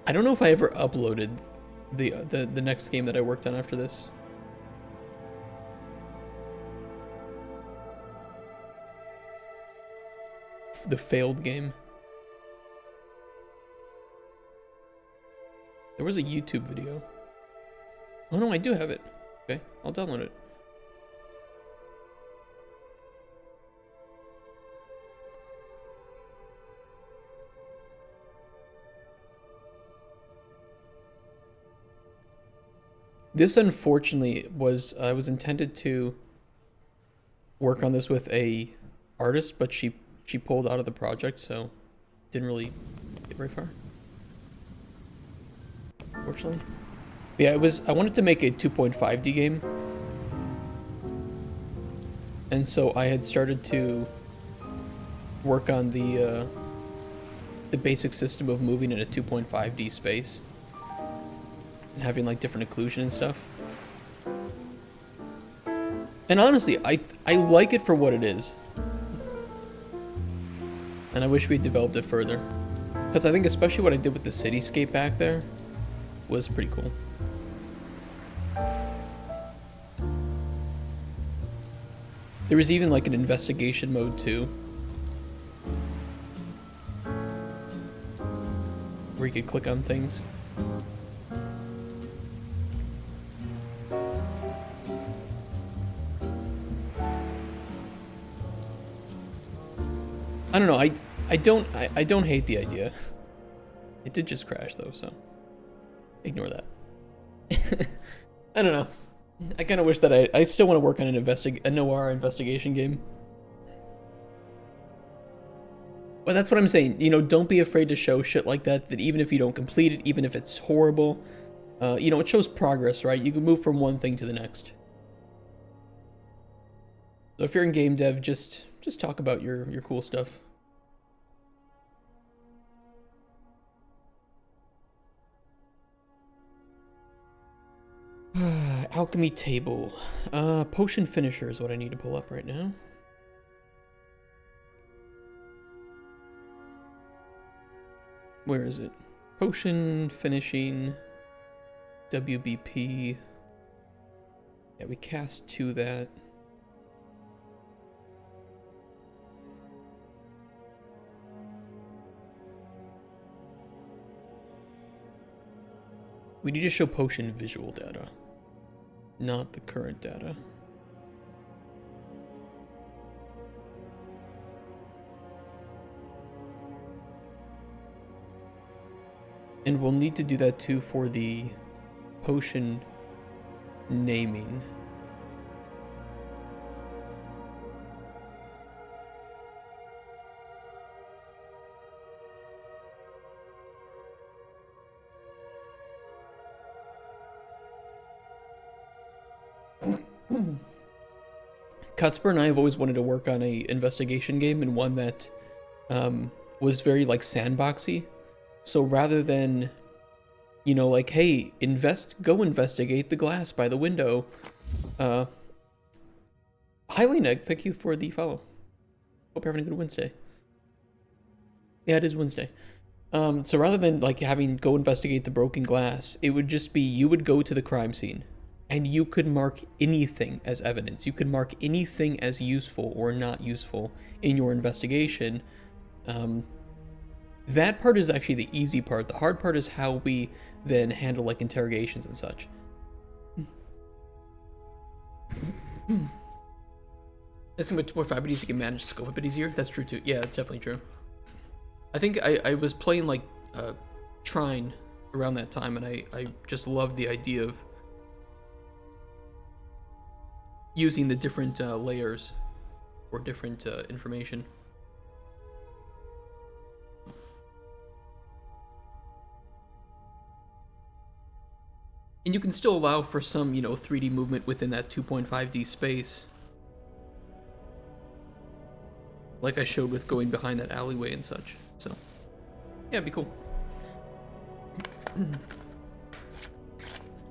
I don't know if I ever uploaded the next game that I worked on after this. The failed game. There was a YouTube video. Oh no, I do have it. Okay, I'll download it. This unfortunately was intended to work on this with a artist, but she pulled out of the project, so didn't really get very far. Unfortunately. But yeah, I wanted to make a 2.5D game. And so I had started to work on the basic system of moving in a 2.5D space. And having like different occlusion and stuff. And honestly, I like it for what it is. And I wish we had developed it further. Because I think especially what I did with the cityscape back there was pretty cool. There was even like an investigation mode too. Where you could click on things. I don't know, I don't hate the idea. It did just crash though, so ignore that. I don't know. I kind of wish that I still want to work on a noir investigation game. But that's what I'm saying, you know, don't be afraid to show shit like that, that even if you don't complete it, even if it's horrible, you know, it shows progress, right? You can move from one thing to the next. So if you're in game dev, just talk about your cool stuff. Alchemy table. Potion finisher is what I need to pull up right now. Where is it? Potion finishing. WBP. Yeah, we cast to that. We need to show potion visual data, not the current data. And we'll need to do that too for the potion naming. Cutsper and I have always wanted to work on a investigation game, and one that was very like sandboxy. So rather than, you know, like, hey, go investigate the glass by the window. Hi, Neg, thank you for the follow. Hope you're having a good Wednesday. Yeah, it is Wednesday. So rather than like having go investigate the broken glass, it would just be you would go to the crime scene. And you could mark anything as evidence. You could mark anything as useful or not useful in your investigation. That part is actually the easy part. The hard part is how we then handle like interrogations and such. I think with 2.5 you can manage scope a bit easier. That's true too. Yeah, it's definitely true. I think I was playing like Trine around that time, and I just loved the idea of using the different layers or different information. And you can still allow for some, 3D movement within that 2.5D space. Like I showed with going behind that alleyway and such. So, yeah, it'd be cool.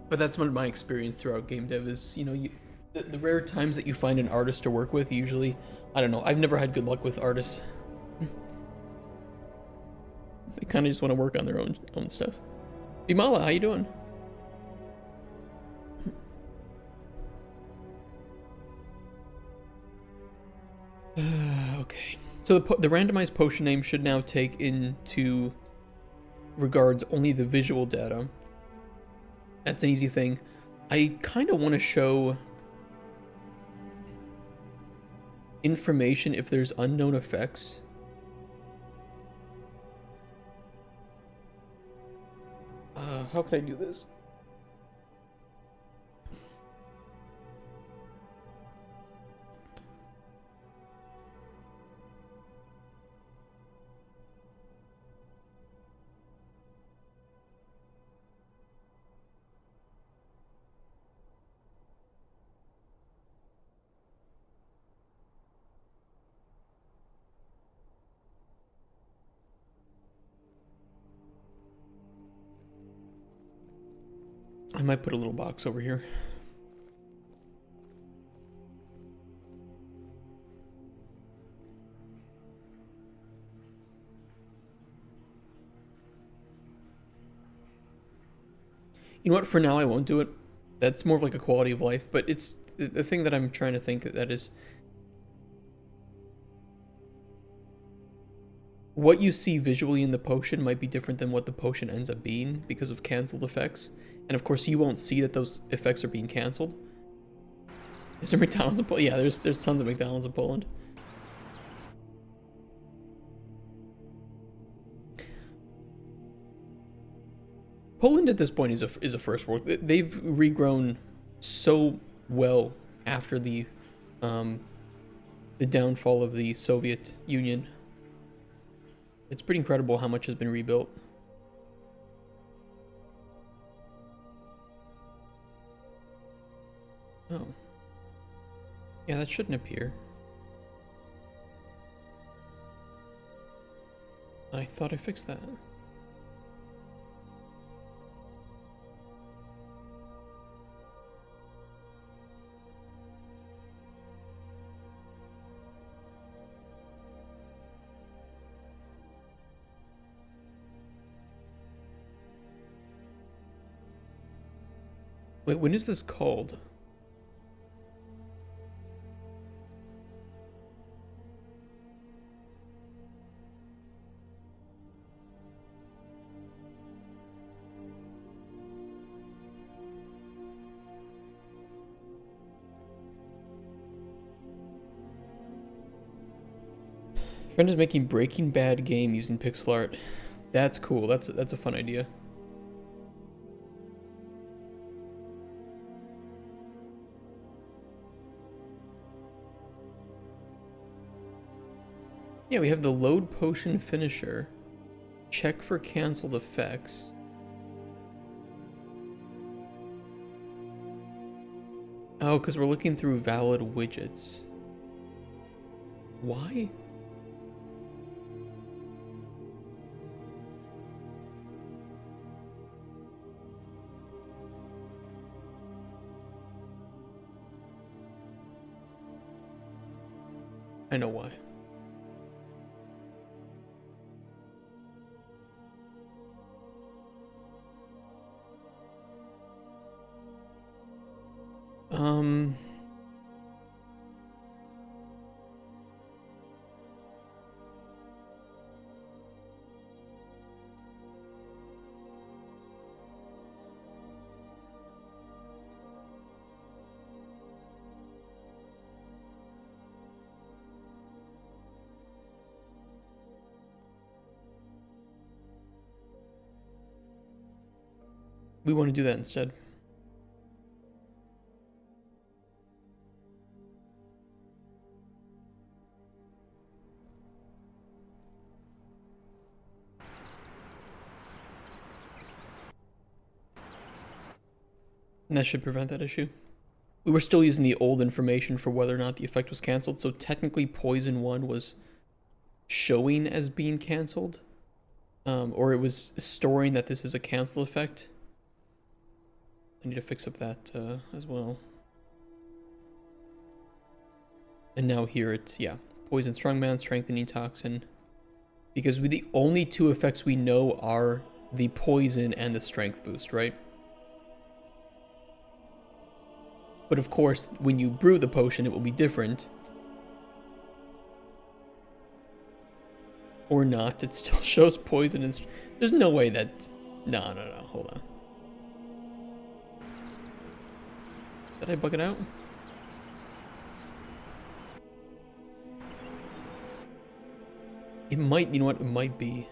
But that's my experience throughout game dev is, the rare times that you find an artist to work with, usually, I don't know, I've never had good luck with artists. They kind of just want to work on their own stuff. Bimala, how you doing? Okay. So the randomized potion name should now take into regards only the visual data. That's an easy thing. I kind of want to show information if there's unknown effects. How can I do this? I might put a little box over here. You know what? For now, I won't do it. That's more of like a quality of life, but it's the thing that I'm trying to think that is what you see visually in the potion might be different than what the potion ends up being because of canceled effects. And of course, you won't see that those effects are being canceled. Is there McDonald's in Poland? Yeah, there's tons of McDonald's in Poland. Poland at this point is a first world. They've regrown so well after the downfall of the Soviet Union. It's pretty incredible how much has been rebuilt. Oh. Yeah, that shouldn't appear. I thought I fixed that. Wait, when is this called? Friend is making Breaking Bad game using pixel art. That's cool. That's a fun idea. Yeah, we have the load potion finisher. Check for canceled effects. Oh, because we're looking through valid widgets. Why? I know why. We want to do that instead. And that should prevent that issue. We were still using the old information for whether or not the effect was cancelled, so technically Poison 1 was showing as being cancelled. Or it was storing that this is a cancel effect. I need to fix up that as well. And now here it's, yeah, Poison Strongman, Strengthening Toxin. Because the only two effects we know are the Poison and the Strength boost, right? But of course, when you brew the potion, it will be different. Or not, it still shows Poison and... There's no way that... No, hold on. Did I bug it out? It might, you know what, it might be.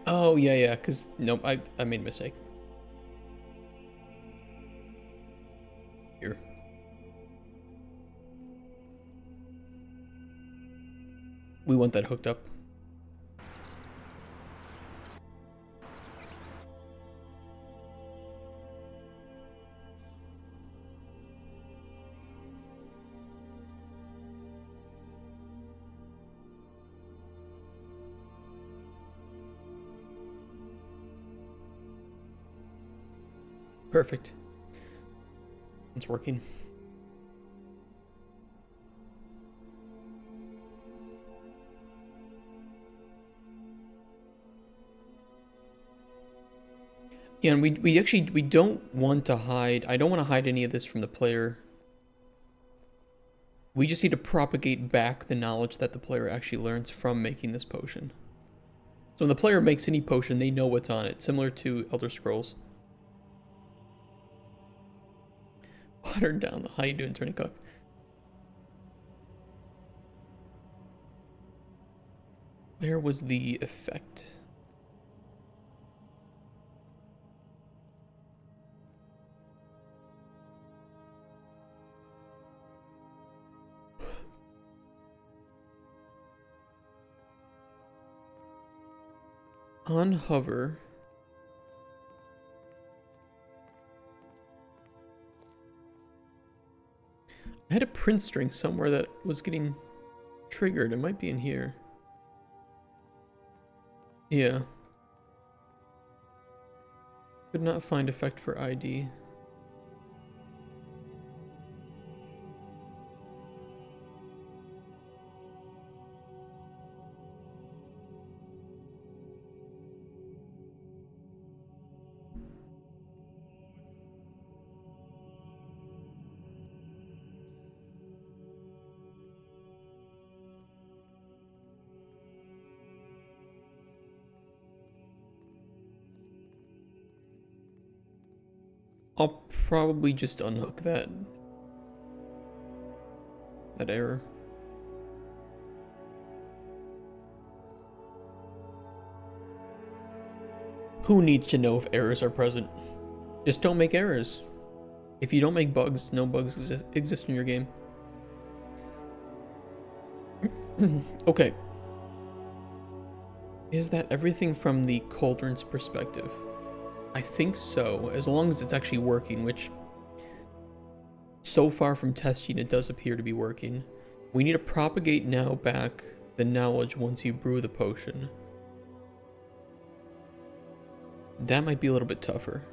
Oh, yeah, because, nope, I made a mistake. Here. We want that hooked up. Perfect. It's working. Yeah, and we actually don't want to hide. I don't want to hide any of this from the player. We just need to propagate back the knowledge that the player actually learns from making this potion. So when the player makes any potion, they know what's on it, similar to Elder Scrolls. Watered down. How you doing, Turney Cook? Where was the effect? On hover. I had a print string somewhere that was getting triggered. It might be in here. Yeah. Could not find effect for ID. I'll probably just unhook that error. Who needs to know if errors are present? Just don't make errors. If you don't make bugs, no bugs exist in your game. Okay. Is that everything from the Cauldron's perspective? I think so, as long as it's actually working, which so far from testing it does appear to be working. We need to propagate now back the knowledge once you brew the potion. That might be a little bit tougher.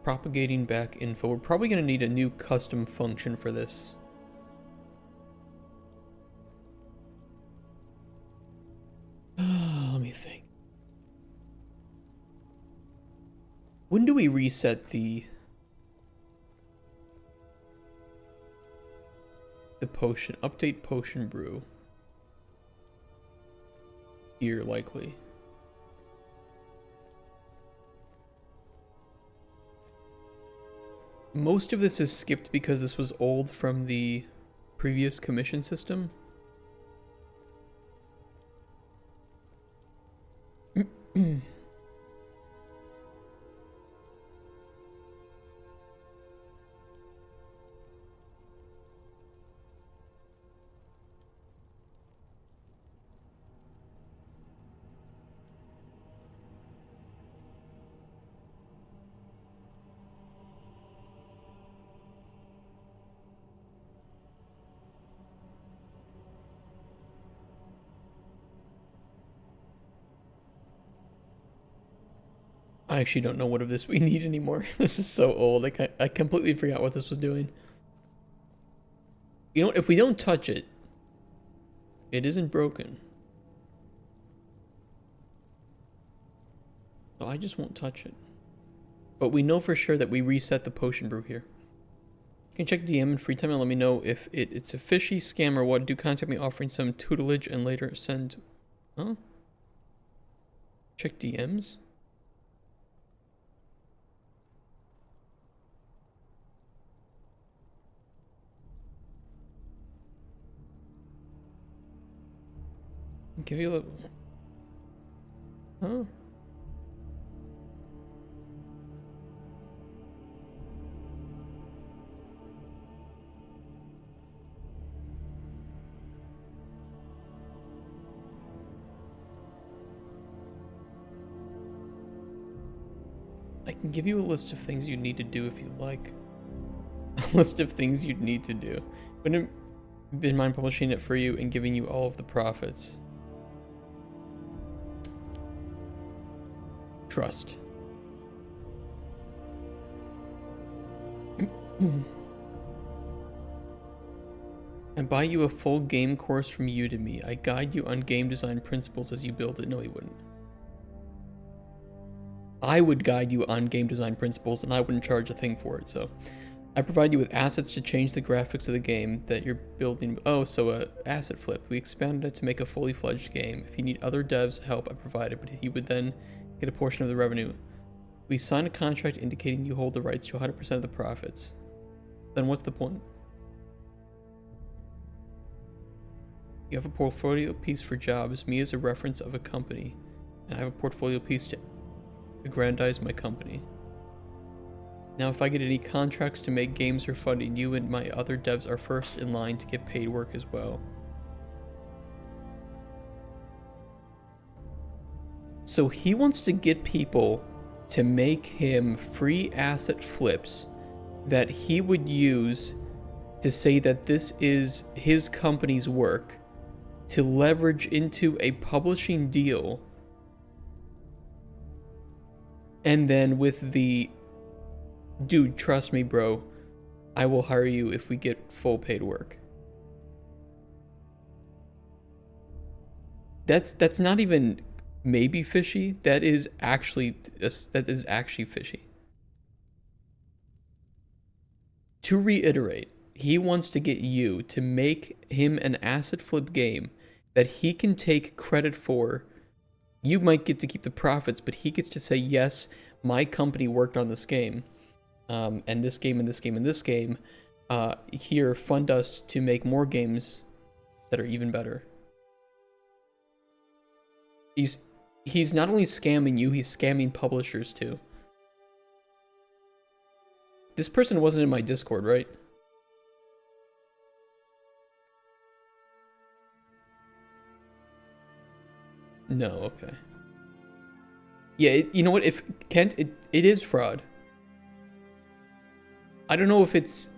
Propagating back info. We're probably going to need a new custom function for this. Let me think. When do we reset the potion? Update potion brew. Here, likely. most of this is skipped because this was old from the previous commission system. I actually don't know what of this we need anymore. This is so old. I completely forgot what this was doing. You know what? If we don't touch it, it isn't broken. So I just won't touch it. But we know for sure that we reset the potion brew here. You can check DM in free time and let me know if it's a fishy scam or what. Do contact me offering some tutelage and later send... Huh? Check DMs? Give you a little... Huh? I can give you a list of things you need to do if you like. A list of things you'd need to do. Wouldn't been mind publishing it for you and giving you all of the profits. Trust. And buy you a full game course from Udemy. I guide you on game design principles as you build it. No, he wouldn't. I would guide you on game design principles and I wouldn't charge a thing for it, so. I provide you with assets to change the graphics of the game that you're building. Oh, so a asset flip. We expanded it to make a fully fledged game. If you need other devs' help, I provide it, but he would then get a portion of the revenue. We signed a contract indicating you hold the rights to 100% of the profits. Then what's the point? You have a portfolio piece for jobs, me as a reference of a company, and I have a portfolio piece to aggrandize my company. Now if I get any contracts to make games or funding, you and my other devs are first in line to get paid work as well. So he wants to get people to make him free asset flips that he would use to say that this is his company's work, to leverage into a publishing deal, and then with the, dude, trust me, bro, I will hire you if we get full paid work. That's not even maybe fishy. That is actually fishy. To reiterate, he wants to get you to make him an asset flip game that he can take credit for. You might get to keep the profits, but he gets to say, yes, my company worked on this game, and this game, and this game, and this game. Here, fund us to make more games that are even better. He's not only scamming you, he's scamming publishers too. This person wasn't in my Discord, right? No, okay. Yeah, you know what? If Kent, it is fraud. I don't know if it's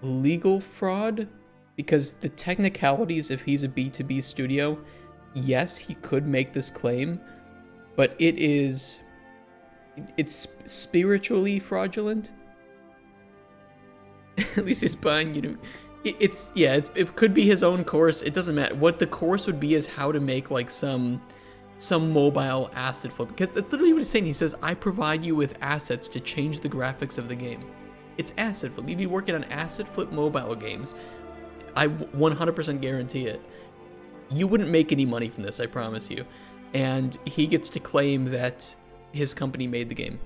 legal fraud, because the technicalities, if he's a B2B studio, yes, he could make this claim, but it's spiritually fraudulent. At least he's buying, you know, it could be his own course. It doesn't matter. What the course would be is how to make like some mobile asset flip, because that's literally what he's saying. He says, I provide you with assets to change the graphics of the game. It's asset flip. You'd be working on asset flip mobile games. I 100% guarantee it. You wouldn't make any money from this, I promise you. And he gets to claim that his company made the game.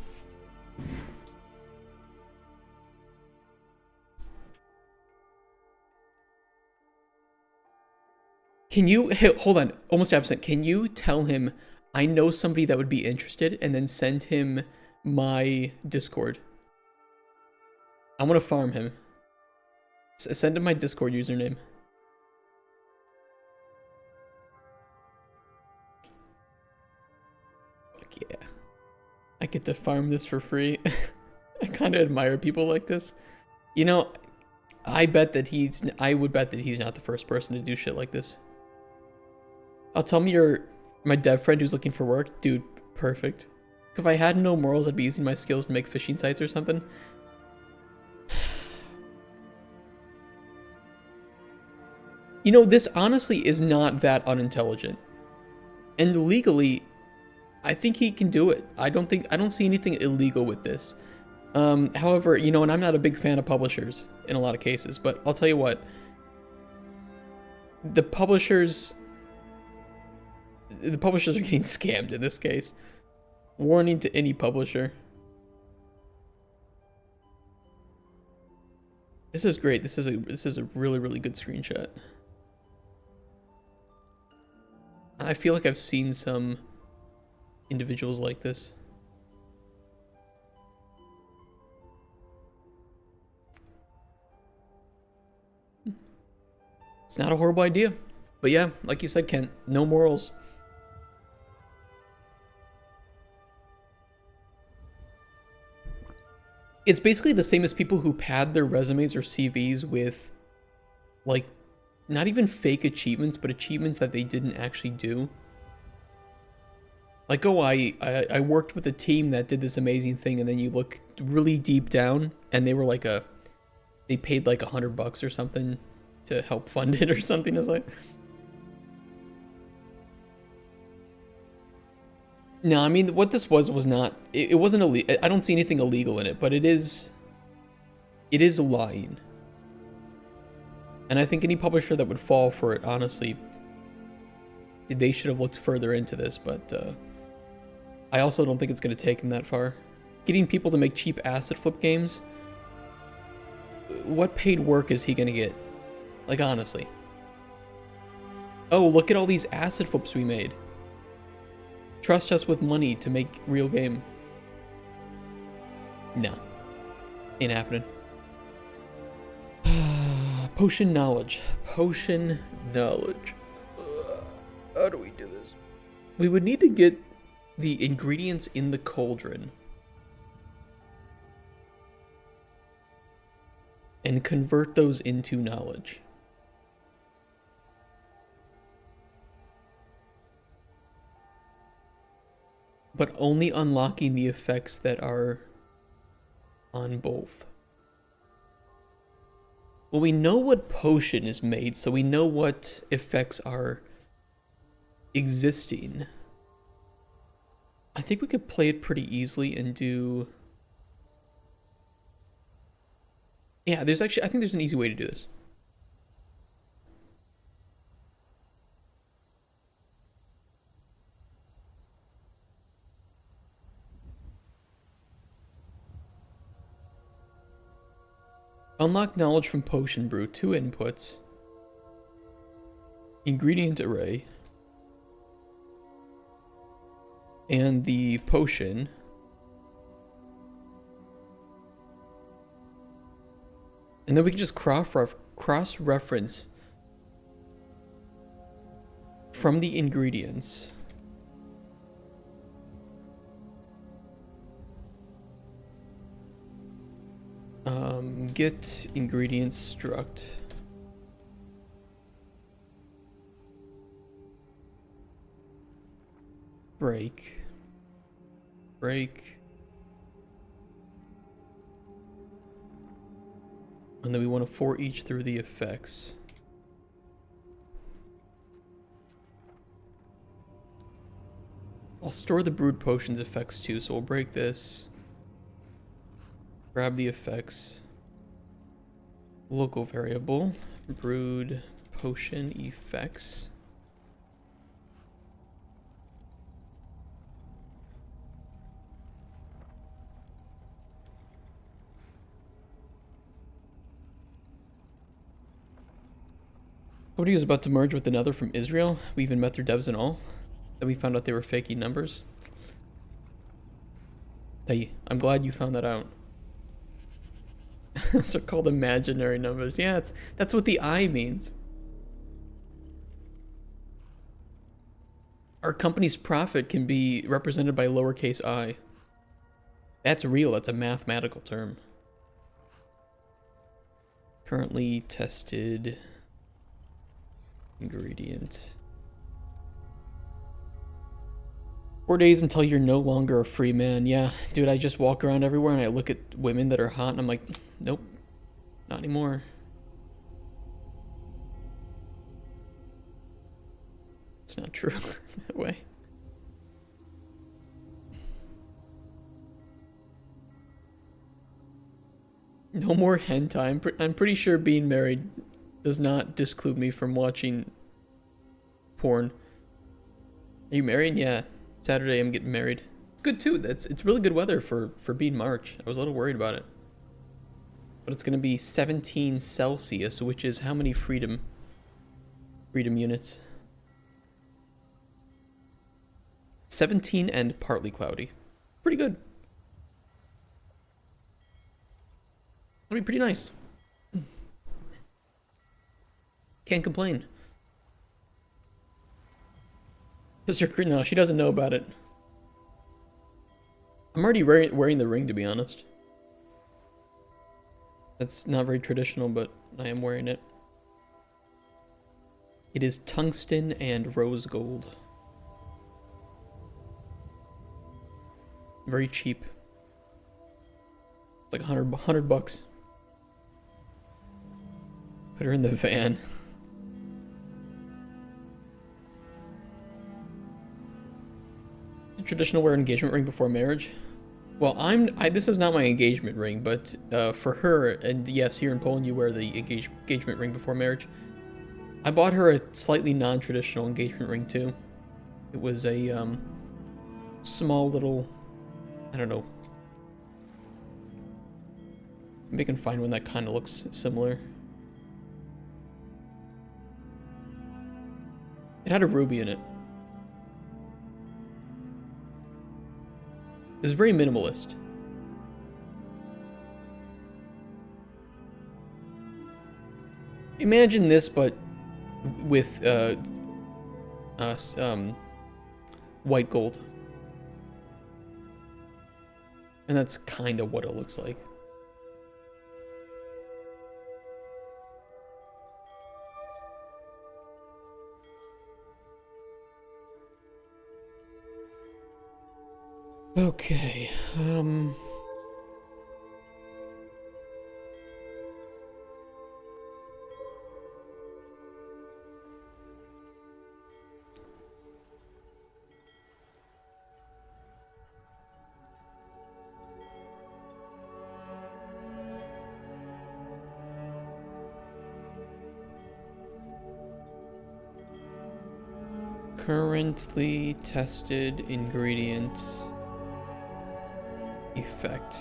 Can you, hey, hold on, almost absent. Can you tell him I know somebody that would be interested and then send him my Discord? I want to farm him. Send him my Discord username. Fuck yeah. I get to farm this for free. I kind of admire people like this. You know, I would bet that he's not the first person to do shit like this. I'll tell me my dev friend who's looking for work. Dude, perfect. If I had no morals, I'd be using my skills to make phishing sites or something. You know, this honestly is not that unintelligent. And legally, I think he can do it. I don't see anything illegal with this. However, you know, and I'm not a big fan of publishers in a lot of cases, but I'll tell you what. The publishers are getting scammed in this case. Warning to any publisher. This is great. This is a really, really good screenshot. And I feel like I've seen some individuals like this. It's not a horrible idea. But yeah, like you said, Kent, no morals. It's basically the same as people who pad their resumes or CVs with, like, not even fake achievements, but achievements that they didn't actually do. Like, oh, I worked with a team that did this amazing thing, and then you look really deep down, and they were like they paid like $100 or something to help fund it or something. It's like, no, I mean, what this was not, it wasn't illegal. I don't see anything illegal in it, but it is lying. And I think any publisher that would fall for it, honestly, they should have looked further into this, but I also don't think it's going to take them that far. Getting people to make cheap asset flip games, what paid work is he going to get? Like, honestly. Oh, look at all these asset flips we made. Trust us with money to make real game. No. Ain't happening. Potion knowledge. Potion knowledge. How do we do this? We would need to get the ingredients in the cauldron and convert those into knowledge. But only unlocking the effects that are on both. Well, we know what potion is made, so we know what effects are existing. I think we could play it pretty easily and do... Yeah, I think there's an easy way to do this. Unlock knowledge from potion brew, 2 inputs. Ingredient array. And the potion. And then we can just cross-reference from the ingredients. Get ingredients struct. Break. And then we want to for each through the effects. I'll store the brewed potions effects too, so we'll break this. Grab the effects. Local variable. Brewed potion effects. Somebody was about to merge with another from Israel. We even met their devs and all. Then we found out they were faking numbers. Hey, I'm glad you found that out. Those are called imaginary numbers. Yeah, that's what the I means. Our company's profit can be represented by lowercase I. That's real. That's a mathematical term. Currently tested ingredient. 4 days until you're no longer a free man. Yeah, dude, I just walk around everywhere and I look at women that are hot and I'm like, nope, not anymore. It's not true that way. No more hentai. I'm pretty sure being married does not disclude me from watching porn. Are you married? Yeah. Saturday I'm getting married. It's good too. It's really good weather for being March. I was a little worried about it. But it's gonna be 17 Celsius, which is how many freedom units? 17 and partly cloudy. Pretty good. That'll be pretty nice. Can't complain. No, she doesn't know about it. I'm already wearing the ring, to be honest. That's not very traditional, but I am wearing it. It is tungsten and rose gold. Very cheap. It's like 100 bucks. Put her in the van. Traditional wear engagement ring before marriage. Well, this is not my engagement ring, but for her, and yes, here in Poland you wear the engagement ring before marriage. I bought her a slightly non-traditional engagement ring too. It was a small little, I don't know. Maybe I can find one that kind of looks similar. It had a ruby in it. It was very minimalist. Imagine this, but with white gold. And that's kind of what it looks like. Okay, currently tested ingredient effect.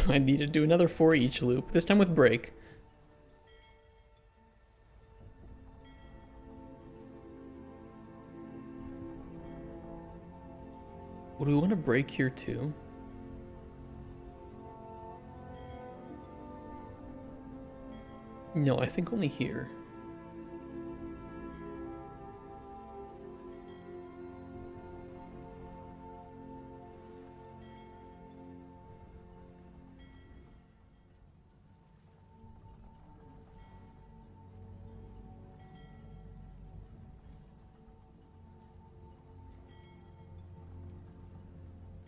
I need to do another for each loop, this time with break. Would we want to break here too? No, I think only here.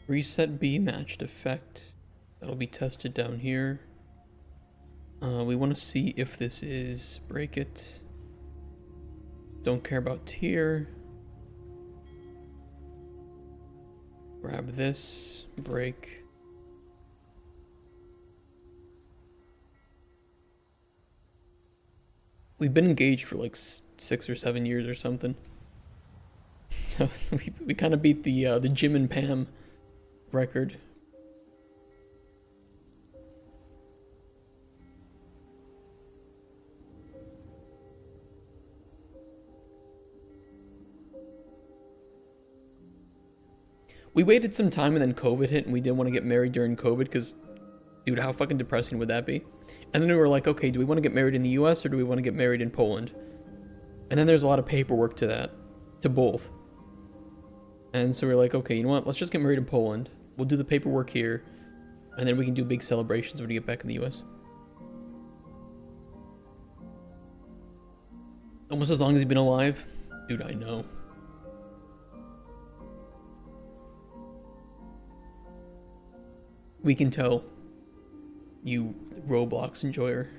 Reset B matched effect. That'll be tested down here. We want to see if this is break it. Don't care about tier. Grab this, break. We've been engaged for like 6 or 7 years or something. So we kind of beat the Jim and Pam record. We waited some time and then COVID hit and we didn't want to get married during COVID because, dude, how fucking depressing would that be? And then we were like, okay, do we want to get married in the US or do we want to get married in Poland? And then there's a lot of paperwork to that, to both. And so we're like, okay, you know what? Let's just get married in Poland. We'll do the paperwork here, and then we can do big celebrations when we get back in the US. Almost as long as he's been alive. Dude, I know. We can tell. You Roblox enjoyer.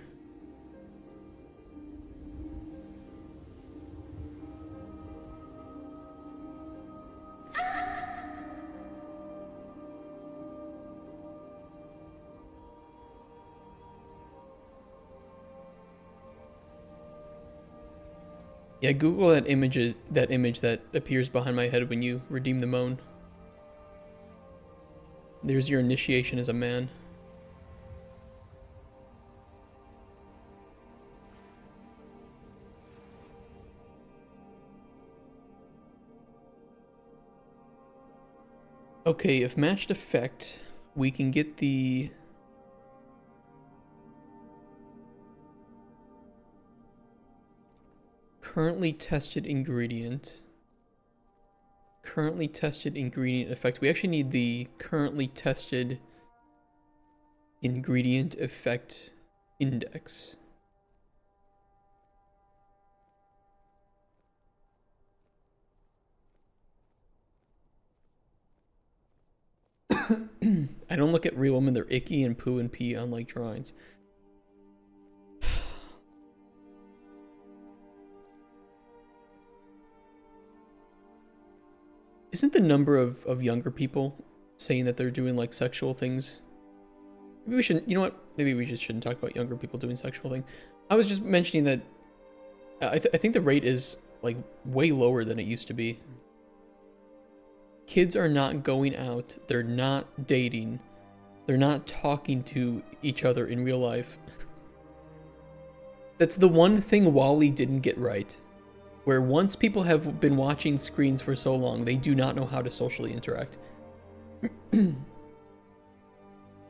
Yeah, Google that image that appears behind my head when you redeem the moan. There's your initiation as a man. Okay, if matched effect, we can get the currently tested ingredient. Currently tested ingredient effect. We actually need the currently tested ingredient effect index. I don't look at real women, they're icky and poo and pee unlike drawings. Isn't the number of younger people saying that they're doing like sexual things? Maybe we shouldn't, you know what? Maybe we just shouldn't talk about younger people doing sexual things. I was just mentioning that I think the rate is like way lower than it used to be. Kids are not going out, they're not dating, they're not talking to each other in real life. That's the one thing WALL-E didn't get right. Where once people have been watching screens for so long, they do not know how to socially interact. But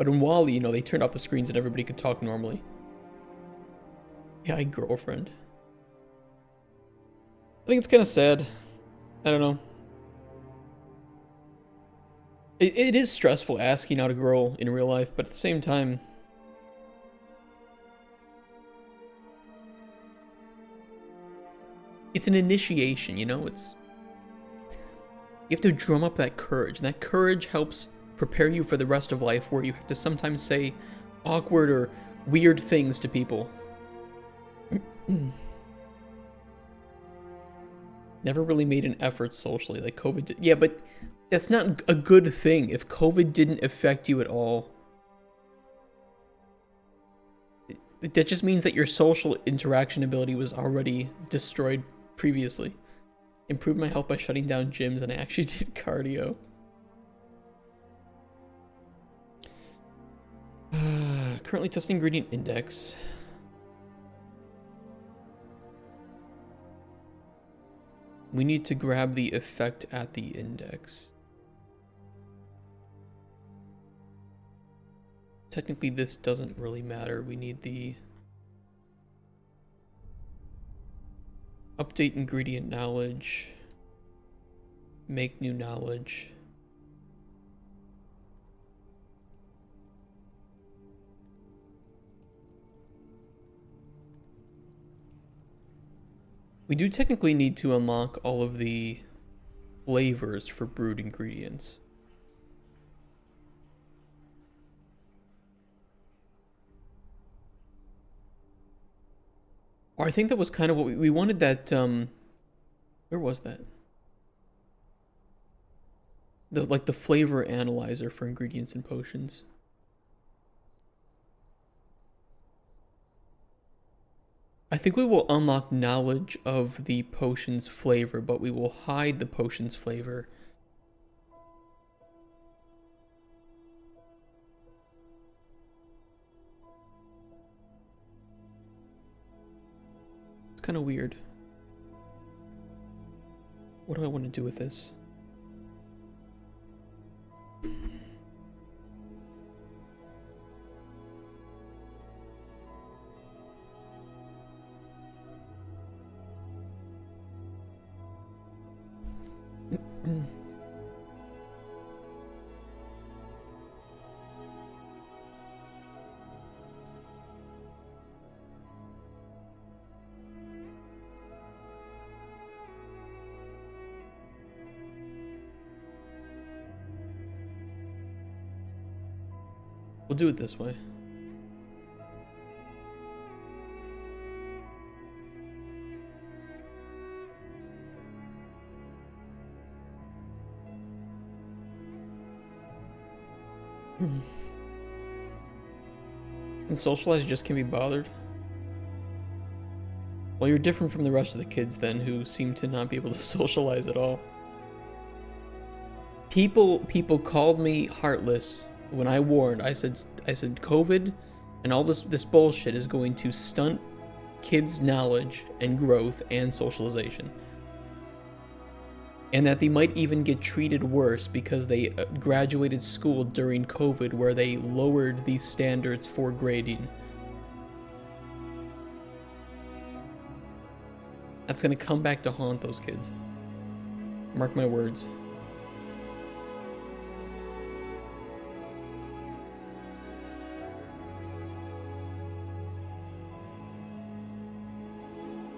in WALL-E, you know, they turned off the screens and everybody could talk normally. Yeah, girlfriend. I think it's kind of sad. I don't know. It is stressful asking out a girl in real life, but at the same time, it's an initiation, you know? You have to drum up that courage, and that courage helps prepare you for the rest of life where you have to sometimes say awkward or weird things to people. Never really made an effort socially like COVID did. Yeah, but that's not a good thing. If COVID didn't affect you at all, that just means that your social interaction ability was already destroyed previously. Improved my health by shutting down gyms, and I actually did cardio. Currently testing ingredient index. We need to grab the effect at the index. Technically, this doesn't really matter. We need the update ingredient knowledge, make new knowledge. We do technically need to unlock all of the flavors for brewed ingredients. Or I think that was kind of what we wanted that, where was that? The flavor analyzer for ingredients and potions. I think we will unlock knowledge of the potion's flavor, but we will hide the potion's flavor. It's kind of weird. What do I want to do with this? We'll do it this way. And socialize just can't be bothered. Well, you're different from the rest of the kids then, who seem to not be able to socialize at all. People called me heartless when I warned. I said COVID and all this bullshit is going to stunt kids' knowledge and growth and socialization. And that they might even get treated worse because they graduated school during COVID, where they lowered these standards for grading. That's gonna come back to haunt those kids. Mark my words.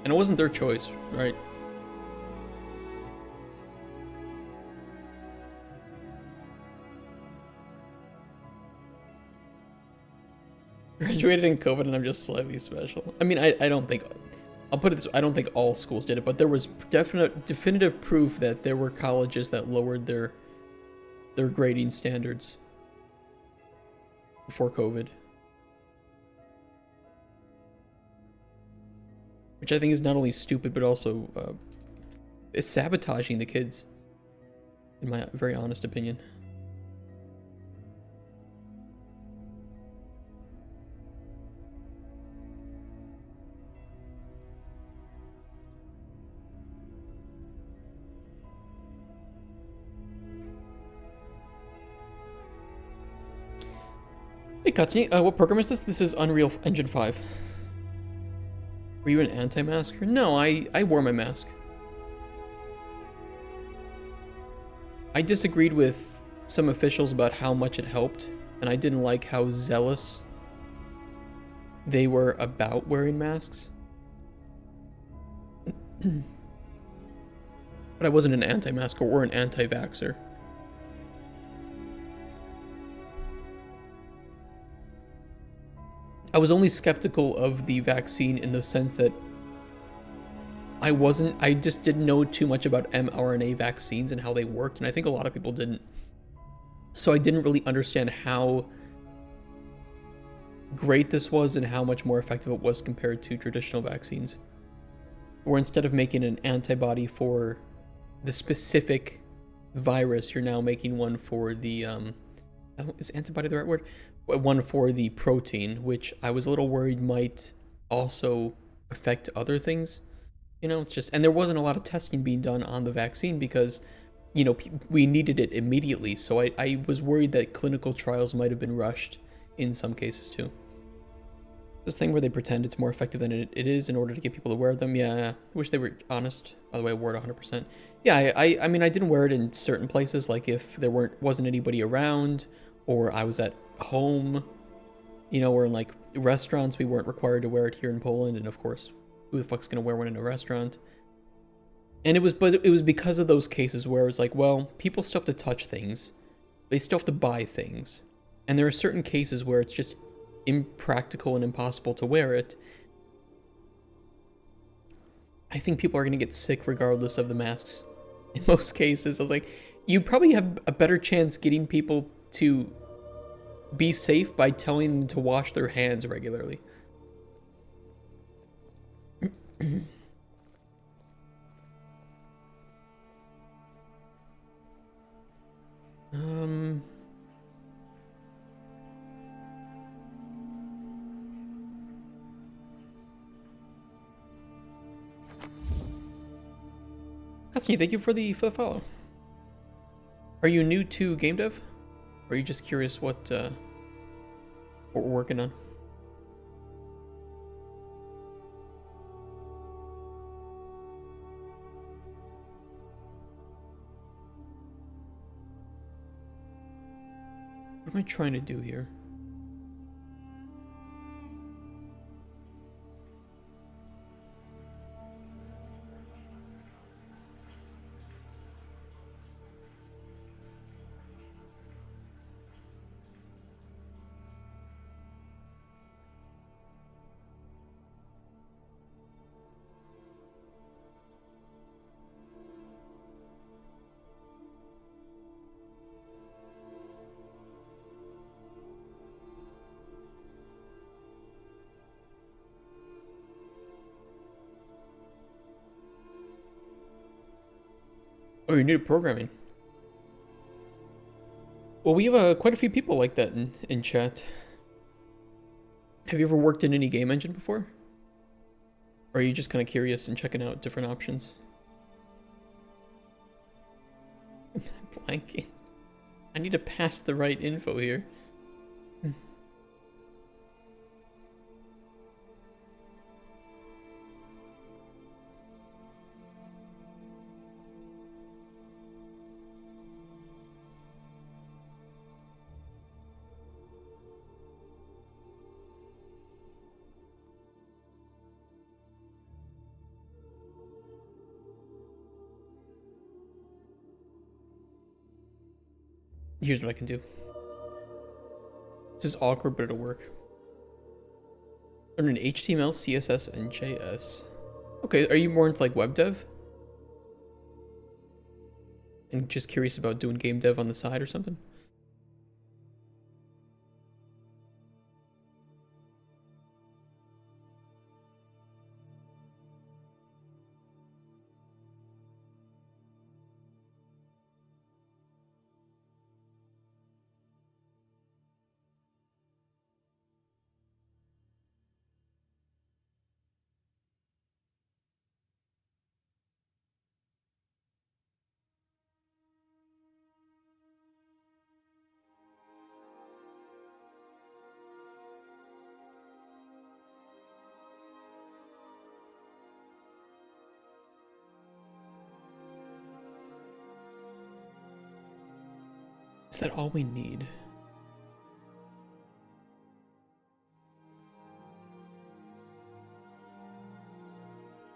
And it wasn't their choice, right? Graduated in COVID and I'm just slightly special. I mean, I don't think, I'll put it this way, I don't think all schools did it, but there was definitive proof that there were colleges that lowered their grading standards before COVID. Which I think is not only stupid, but also is sabotaging the kids, in my very honest opinion. Hey Katsuni, what program is this? This is Unreal Engine 5. Were you an anti-masker? No, I wore my mask. I disagreed with some officials about how much it helped, and I didn't like how zealous they were about wearing masks. But I wasn't an anti-masker or an anti-vaxxer. I was only skeptical of the vaccine in the sense that I just didn't know too much about mRNA vaccines and how they worked, and I think a lot of people didn't. So I didn't really understand how great this was and how much more effective it was compared to traditional vaccines. Where instead of making an antibody for the specific virus, you're now making one for the, is antibody the right word? One for the protein, which I was a little worried might also affect other things. You know, it's just, and there wasn't a lot of testing being done on the vaccine because, you know, we needed it immediately. So I was worried that clinical trials might have been rushed in some cases too. This thing where they pretend it's more effective than it is in order to get people to wear them. Yeah, I wish they were honest. By the way, I wore it 100%. Yeah, I mean, I didn't wear it in certain places, like if there wasn't anybody around, or I was at home, you know, or in like restaurants, we weren't required to wear it here in Poland, and of course, who the fuck's gonna wear one in a restaurant? And it was because of those cases where it was like, well, people still have to touch things, they still have to buy things, and there are certain cases where it's just impractical and impossible to wear it. I think people are gonna get sick regardless of the masks. In most cases, I was like, you probably have a better chance getting people to be safe by telling them to wash their hands regularly. Katsuni, thank you for the follow. Are you new to game dev? Or are you just curious what we're working on? am I trying to do here? Oh, you're new to programming. Well, we have quite a few people like that in chat. Have you ever worked in any game engine before? Or are you just kind of curious and checking out different options? Blanking. I need to pass the right info here. Here's what I can do. This is awkward, but it'll work. Learn an HTML, CSS, and JS. Okay, are you more into like web dev? And just curious about doing game dev on the side or something? Is that all we need?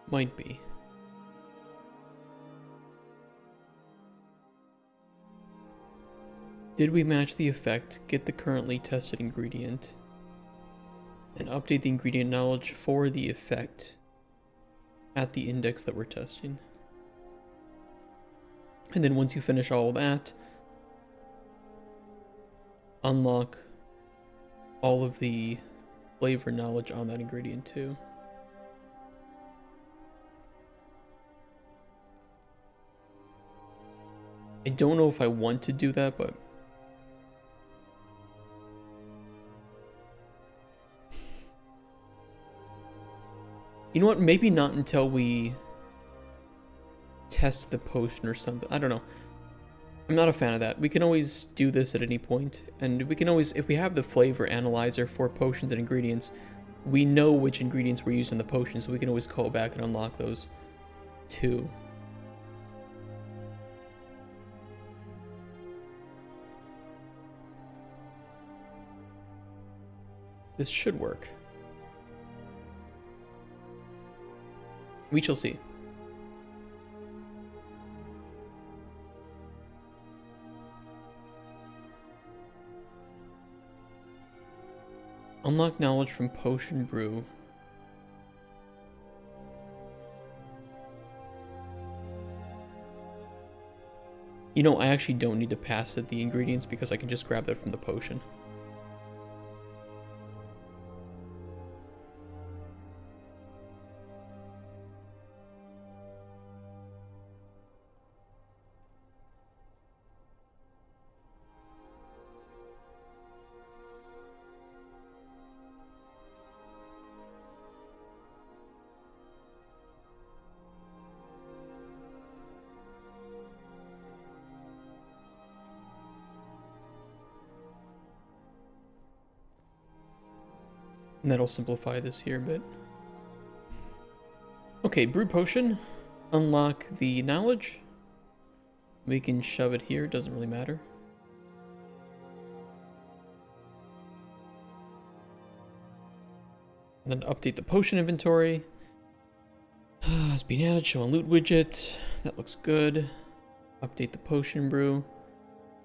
Might be. Did we match the effect, get the currently tested ingredient, and update the ingredient knowledge for the effect at the index that we're testing? And then once you finish all that, unlock all of the flavor knowledge on that ingredient too. I don't know if I want to do that, but you know what? Maybe not until we test the potion or something. I don't know. I'm not a fan of that. We can always do this at any point, and we can always, if we have the flavor analyzer for potions and ingredients, we know which ingredients we're using in the potion, so we can always call back and unlock those too. This should work. We shall see. Unlock knowledge from potion brew. You know, I actually don't need to pass it the ingredients because I can just grab that from the potion. And that'll simplify this here a bit. Okay, brew potion. Unlock the knowledge. We can shove it here, doesn't really matter. Then update the potion inventory. It's being added, show on loot widget. That looks good. Update the potion brew.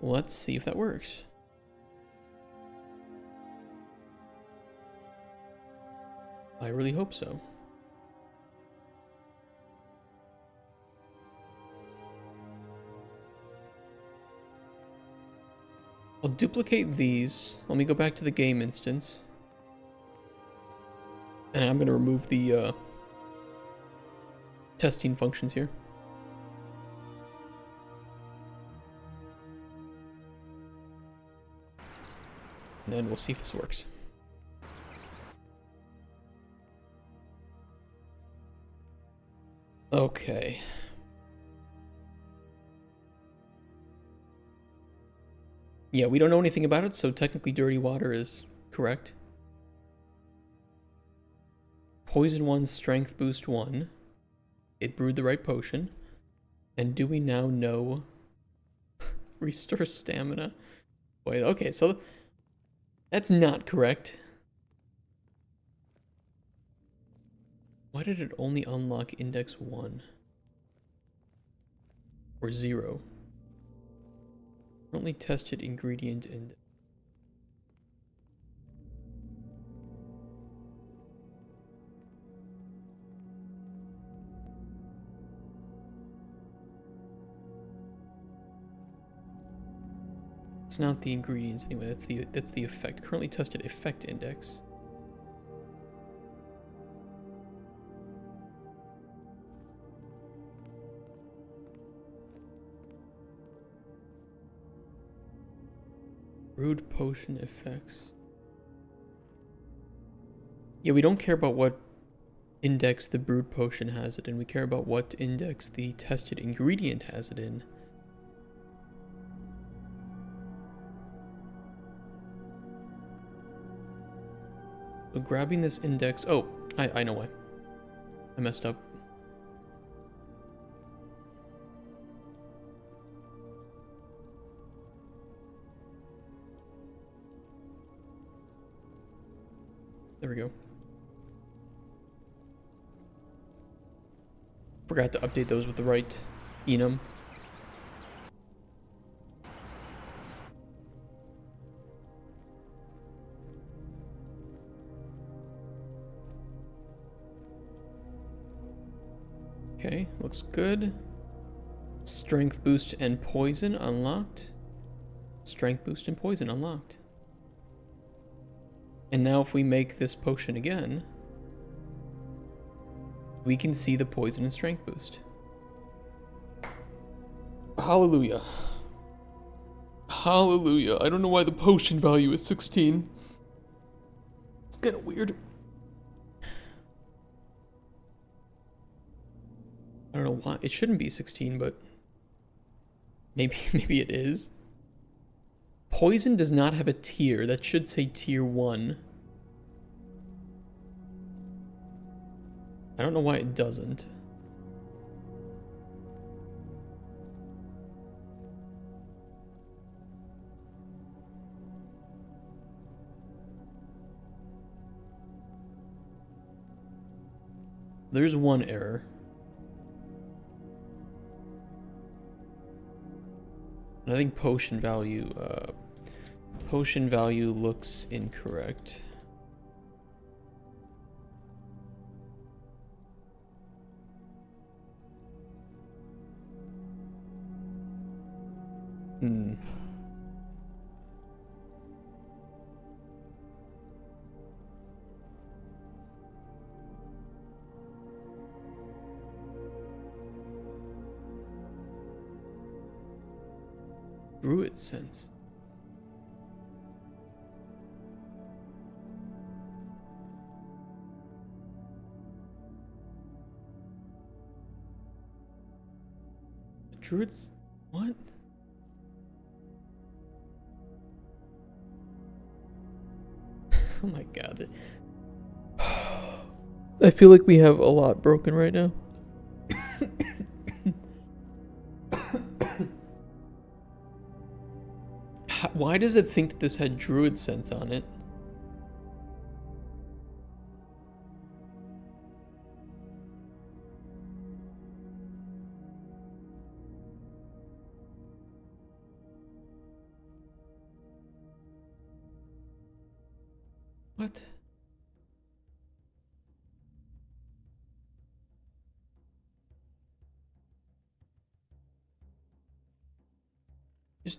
Let's see if that works. I really hope so. I'll duplicate these. Let me go back to the game instance. And I'm going to remove the testing functions here. And then we'll see if this works. Okay. Yeah, we don't know anything about it, so technically dirty water is correct. Poison 1, strength boost 1. It brewed the right potion. And do we now know... Restore stamina? Wait, okay, so... That's not correct. Why did it only unlock index 1? Or 0? Only tested ingredient index. It's not the ingredients anyway, that's the effect. Currently tested effect index. Brewed potion effects. Yeah, we don't care about what index the brewed potion has it in. We care about what index the tested ingredient has it in. So grabbing this index... Oh, I know why. I messed up. There we go. Forgot to update those with the right enum. Okay, looks good. Strength boost and poison unlocked. Strength boost and poison unlocked. And now if we make this potion again, we can see the poison and strength boost. Hallelujah. Hallelujah. I don't know why the potion value is 16. It's kind of weird. I don't know why. It shouldn't be 16, but maybe it is. Poison does not have a tier. That should say tier 1. I don't know why it doesn't. There's one error. And I think potion value looks incorrect. Druid sense. Druids? What? Oh my god. I feel like we have a lot broken right now. Why does it think that this had druid sense on it? What?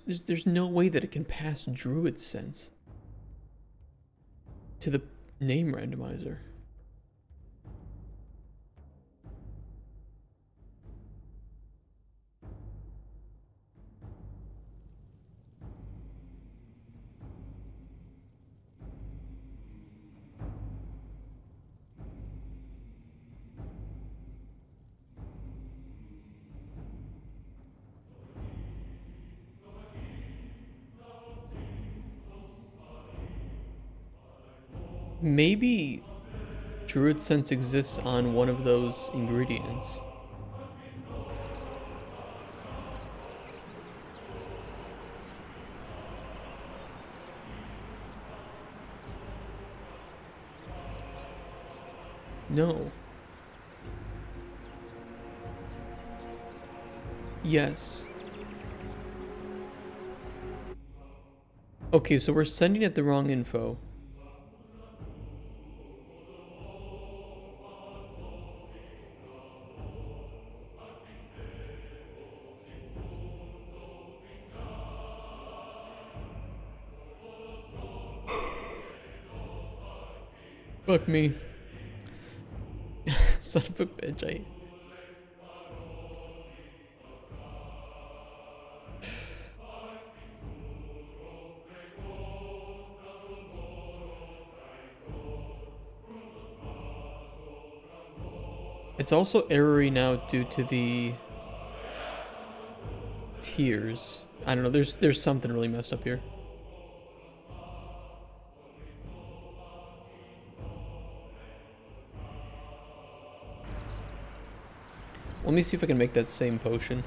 There's no way that it can pass Druid Sense to the name randomizer. Maybe Druid Sense exists on one of those ingredients. No. Yes. Okay, so we're sending it the wrong info. Fuck me. Son of a bitch, It's also errory now due to the tiers. I don't know, there's something really messed up here. Let me see if I can make that same potion.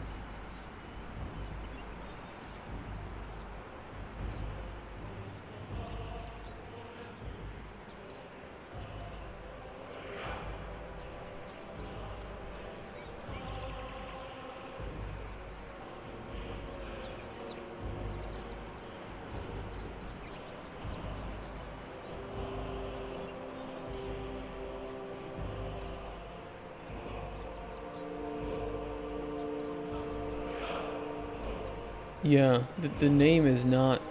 Yeah, the name is not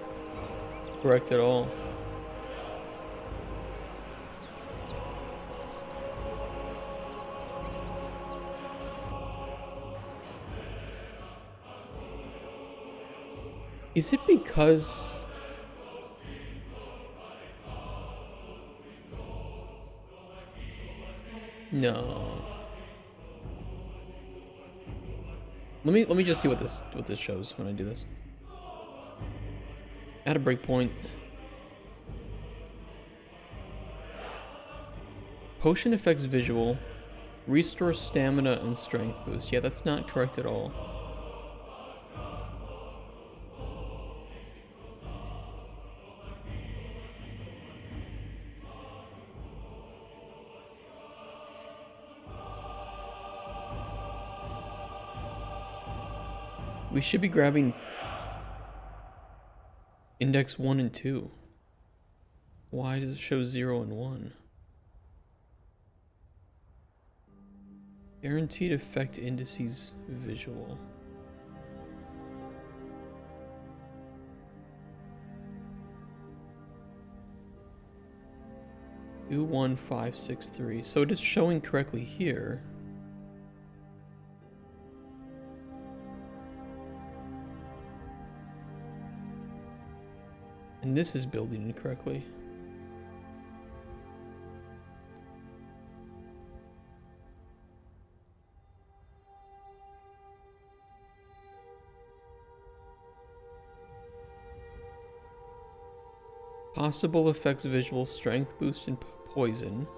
correct at all. Is it because... No. Let me just see what this shows when I do this. Add a breakpoint. Potion affects visual. Restore stamina and strength boost. Yeah, that's not correct at all. We should be grabbing index 1 and 2. Why does it show 0 and 1? Guaranteed effect indices visual. Two, 1, 5, 6, 3. So it is showing correctly here. And this is building incorrectly. Possible effects visual, strength boost, and poison.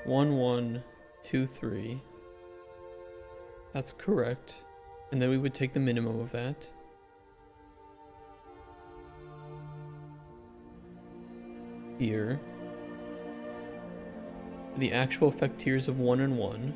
One, 1, 2, 3. That's correct. And then we would take the minimum of that. Here. The actual effect tiers of 1 and 1.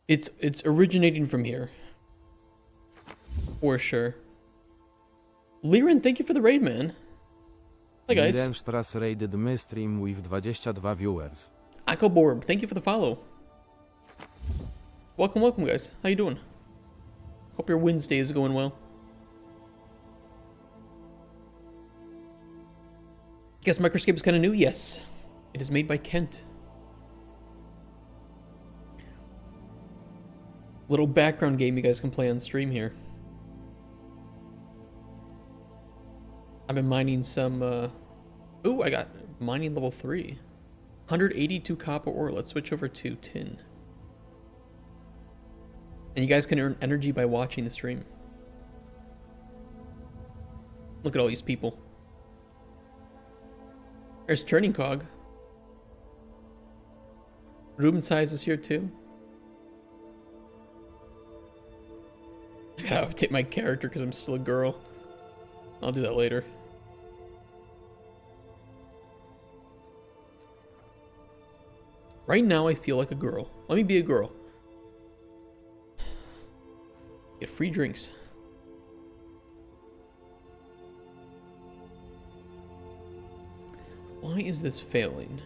It's originating from here. For sure. Liren, thank you for the raid, man. Hi guys. Mirenstras raided my stream with 22 viewers. Echo Borb, thank you for the follow. Welcome, welcome guys. How you doing? Hope your Wednesday is going well. Guess Microscape is kind of new? Yes. It is made by Kent. Little background game you guys can play on stream here. I've been mining some, ooh, I got mining level 3. 182 copper ore. Let's switch over to tin. And you guys can earn energy by watching the stream. Look at all these people. There's Turning Cog. Ruben Size is here too. I gotta update my character because I'm still a girl. I'll do that later. Right now I feel like a girl. Let me be a girl. Get free drinks. Why is this failing?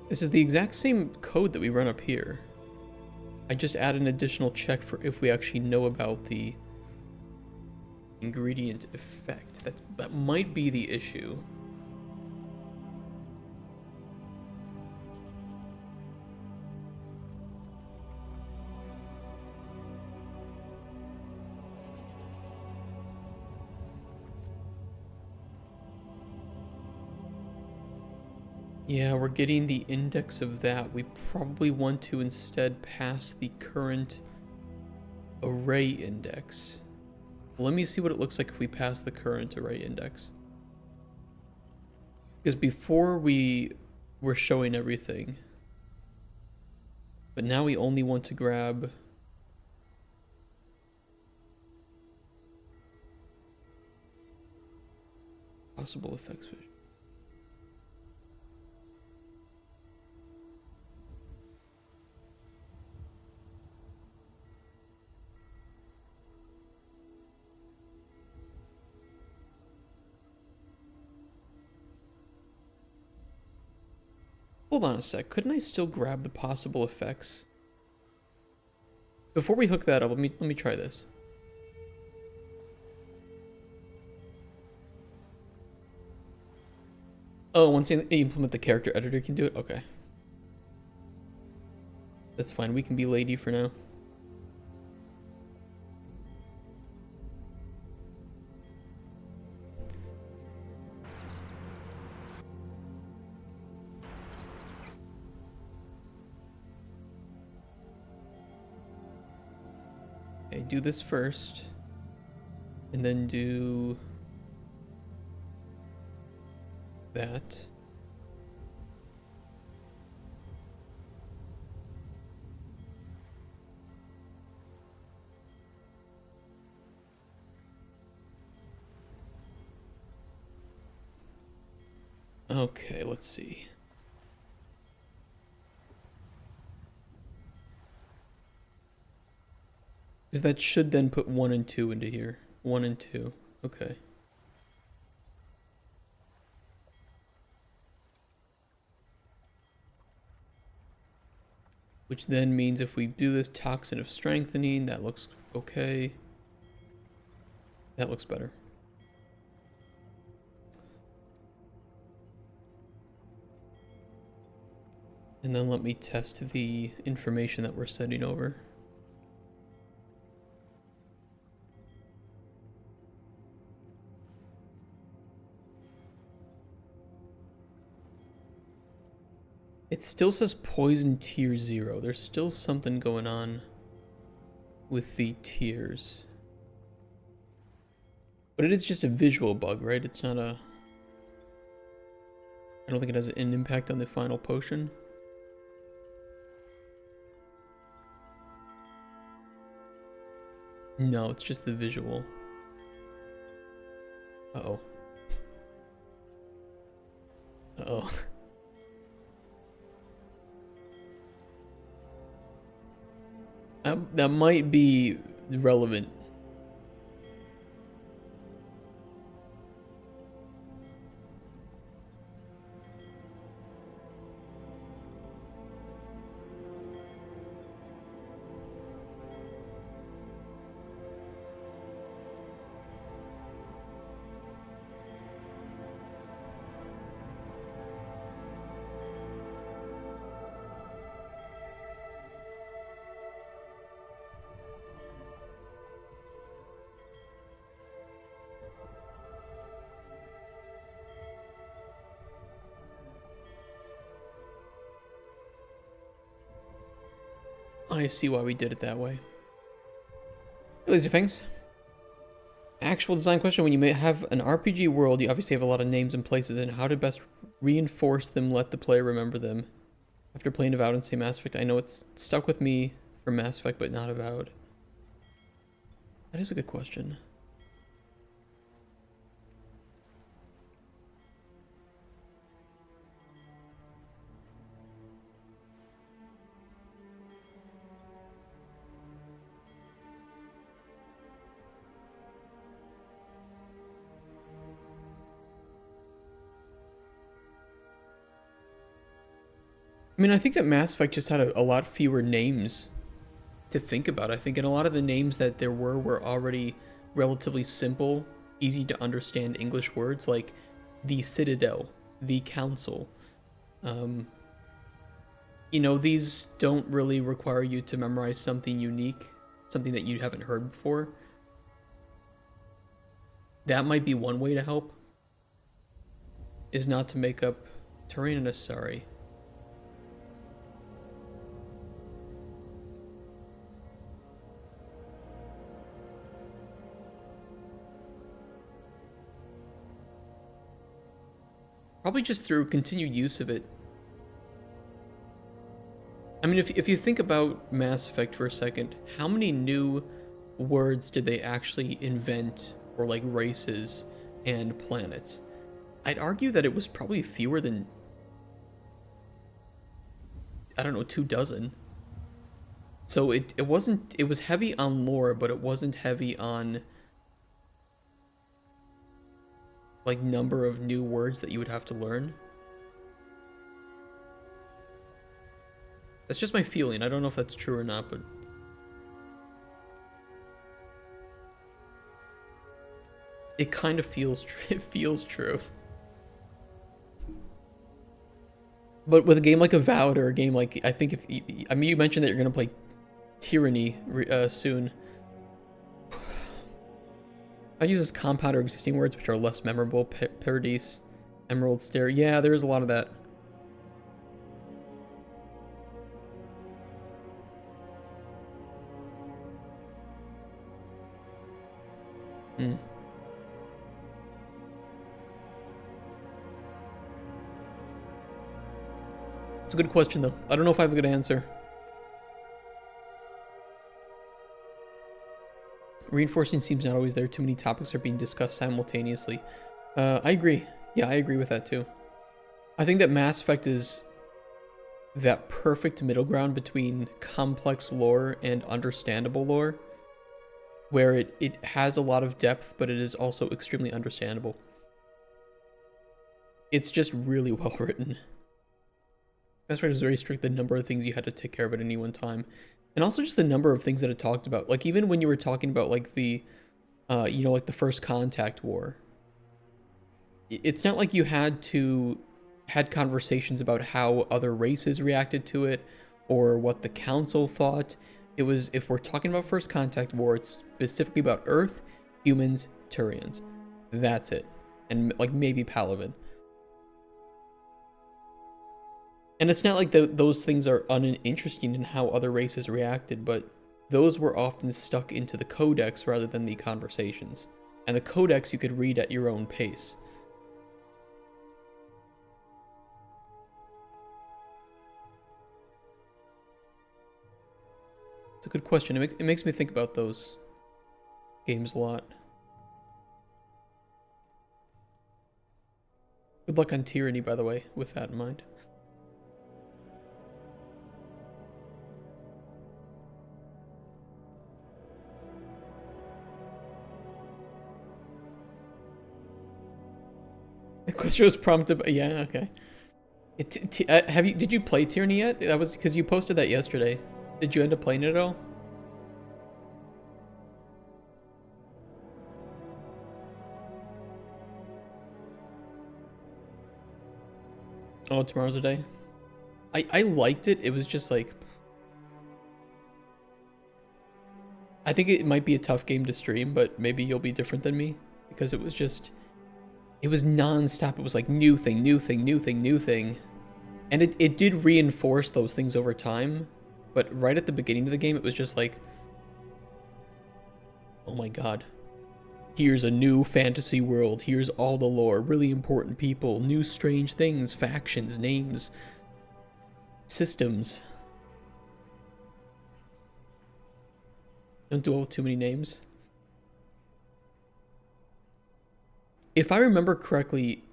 This is the exact same code that we run up here. I just add an additional check for if we actually know about the ingredient effect. That might be the issue. Yeah, we're getting the index of that. We probably want to instead pass the current array index. Let me see what it looks like if we pass the current array index. Because before we were showing everything, but now we only want to grab possible effects. Hold on a sec, couldn't I still grab the possible effects? Before we hook that up, let me try this. Oh, once you implement the character editor, you can do it? Okay. That's fine, we can be lady for now. Okay, do this first. And then do that. Okay, let's see. Because that should then put 1 and 2 into here. 1 and 2. Okay. Which then means if we do this toxin of strengthening, that looks okay. That looks better. And then let me test the information that we're sending over. It still says poison tier 0. There's still something going on with the tiers. But it is just a visual bug, right? It's not a... I don't think it has an impact on the final potion. No, it's just the visual. Uh-oh. Uh-oh. That might be relevant. I see why we did it that way. Lazy Fangs. Actual design question. When you may have an RPG world, you obviously have a lot of names and places, and how to best reinforce them, let the player remember them. After playing Avowed and say Mass Effect, I know it's stuck with me for Mass Effect, but not Avowed. That is a good question. I mean, I think that Mass Effect just had a lot fewer names to think about. I think, and a lot of the names that there were already relatively simple, easy to understand English words, like the Citadel, the Council. You know, these don't really require you to memorize something unique, something that you haven't heard before. That might be one way to help, is not to make up Tyrannus, sorry. Probably just through continued use of it. I mean, if you think about Mass Effect for a second, how many new words did they actually invent, or like races and planets? I'd argue that it was probably fewer than, I don't know, 24. So it wasn't, it was heavy on lore, but it wasn't heavy on like number of new words that you would have to learn. That's just my feeling. I don't know if that's true or not, but it kind of feels it feels true. But with a game like Avowed, or a game like, I think if I mean, you mentioned that you're gonna play Tyranny soon. I use this compound or existing words which are less memorable. Paradise, Emerald Stare. Yeah, there is a lot of that. Hmm. It's a good question though. I don't know if I have a good answer. Reinforcing seems not always there. Too many topics are being discussed simultaneously. I agree. Yeah, I agree with that too. I think that Mass Effect is that perfect middle ground between complex lore and understandable lore, where it has a lot of depth, but it is also extremely understandable. It's just really well written. Mass Effect is very strict, the number of things you had to take care of at any one time. And also just the number of things that it talked about. Like, even when you were talking about, like, the, you know, like the First Contact War, it's not like you had conversations about how other races reacted to it or what the council thought. It was, if we're talking about First Contact War, it's specifically about Earth, humans, Turians. That's it. And, like, maybe Palaven. And it's not like those things are uninteresting in how other races reacted, but those were often stuck into the codex rather than the conversations. And the codex you could read at your own pace. It's a good question. It makes me think about those games a lot. Good luck on Tyranny, by the way, with that in mind. The question was prompted by, yeah, okay. Did you play Tyranny yet? That was because you posted that yesterday. Did you end up playing it at all? Oh, tomorrow's the day. I liked it. It was just like, I think it might be a tough game to stream, but maybe you'll be different than me because it was just, it was non-stop. It was like new thing, new thing, new thing, new thing. And it did reinforce those things over time, but right at the beginning of the game, it was just like, oh my god. Here's a new fantasy world. Here's all the lore, really important people, new strange things, factions, names, systems. Don't dwell with too many names. If I remember correctly,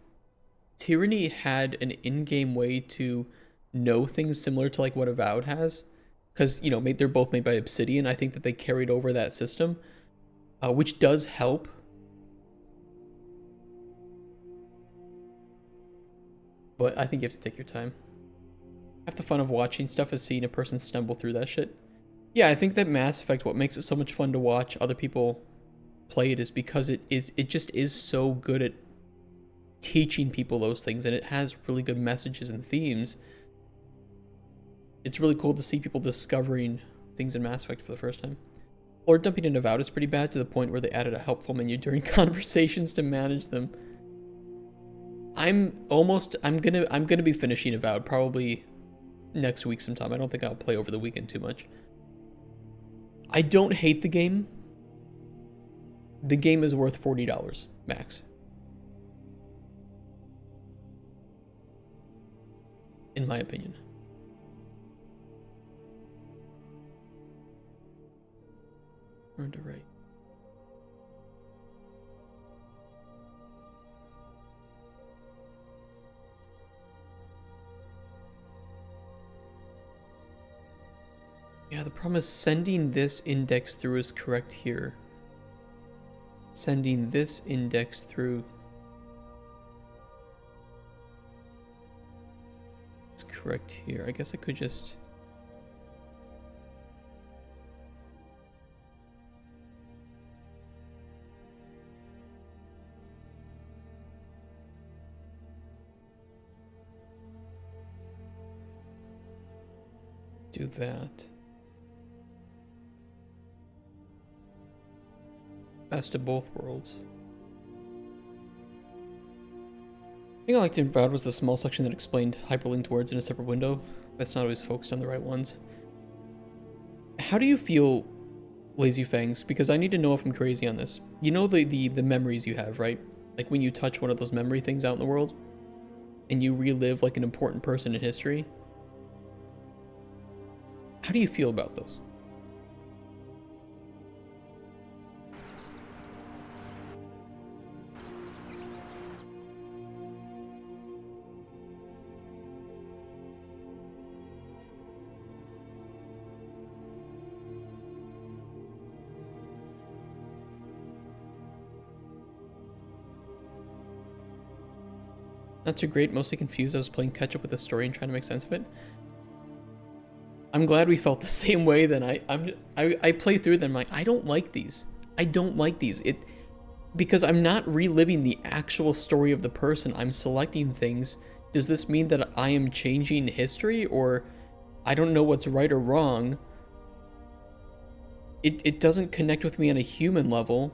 Tyranny had an in-game way to know things similar to like what Avowed has. Because, you know, they're both made by Obsidian. I think that they carried over that system, which does help. But I think you have to take your time. Half the fun of watching stuff is seeing a person stumble through that shit. Yeah, I think that Mass Effect, what makes it so much fun to watch other people play it is because it just is so good at teaching people those things, and it has really good messages and themes. It's really cool to see people discovering things in Mass Effect for the first time. Or dumping in Avowed is pretty bad to the point where they added a helpful menu during conversations to manage them. I'm gonna be finishing Avowed probably next week sometime. I don't think I'll play over the weekend too much. I don't hate the game. The game is worth $40 max. In my opinion. Learn to write. Yeah, the problem is sending this index through is correct here. Sending this index through is correct here. I guess I could just... do that. Best of both worlds. I think I liked in Avowed was the small section that explained hyperlinked words in a separate window. That's not always focused on the right ones. How do you feel, Lazy Fangs? Because I need to know if I'm crazy on this. You know the memories you have, right? Like when you touch one of those memory things out in the world and you relive like an important person in history. How do you feel about those? Not too great, mostly confused. I was playing catch up with the story and trying to make sense of it. I'm glad we felt the same way. Then I play through them like I don't like these. I don't like these. Because I'm not reliving the actual story of the person. I'm selecting things. Does this mean that I am changing history, or I don't know what's right or wrong? It doesn't connect with me on a human level.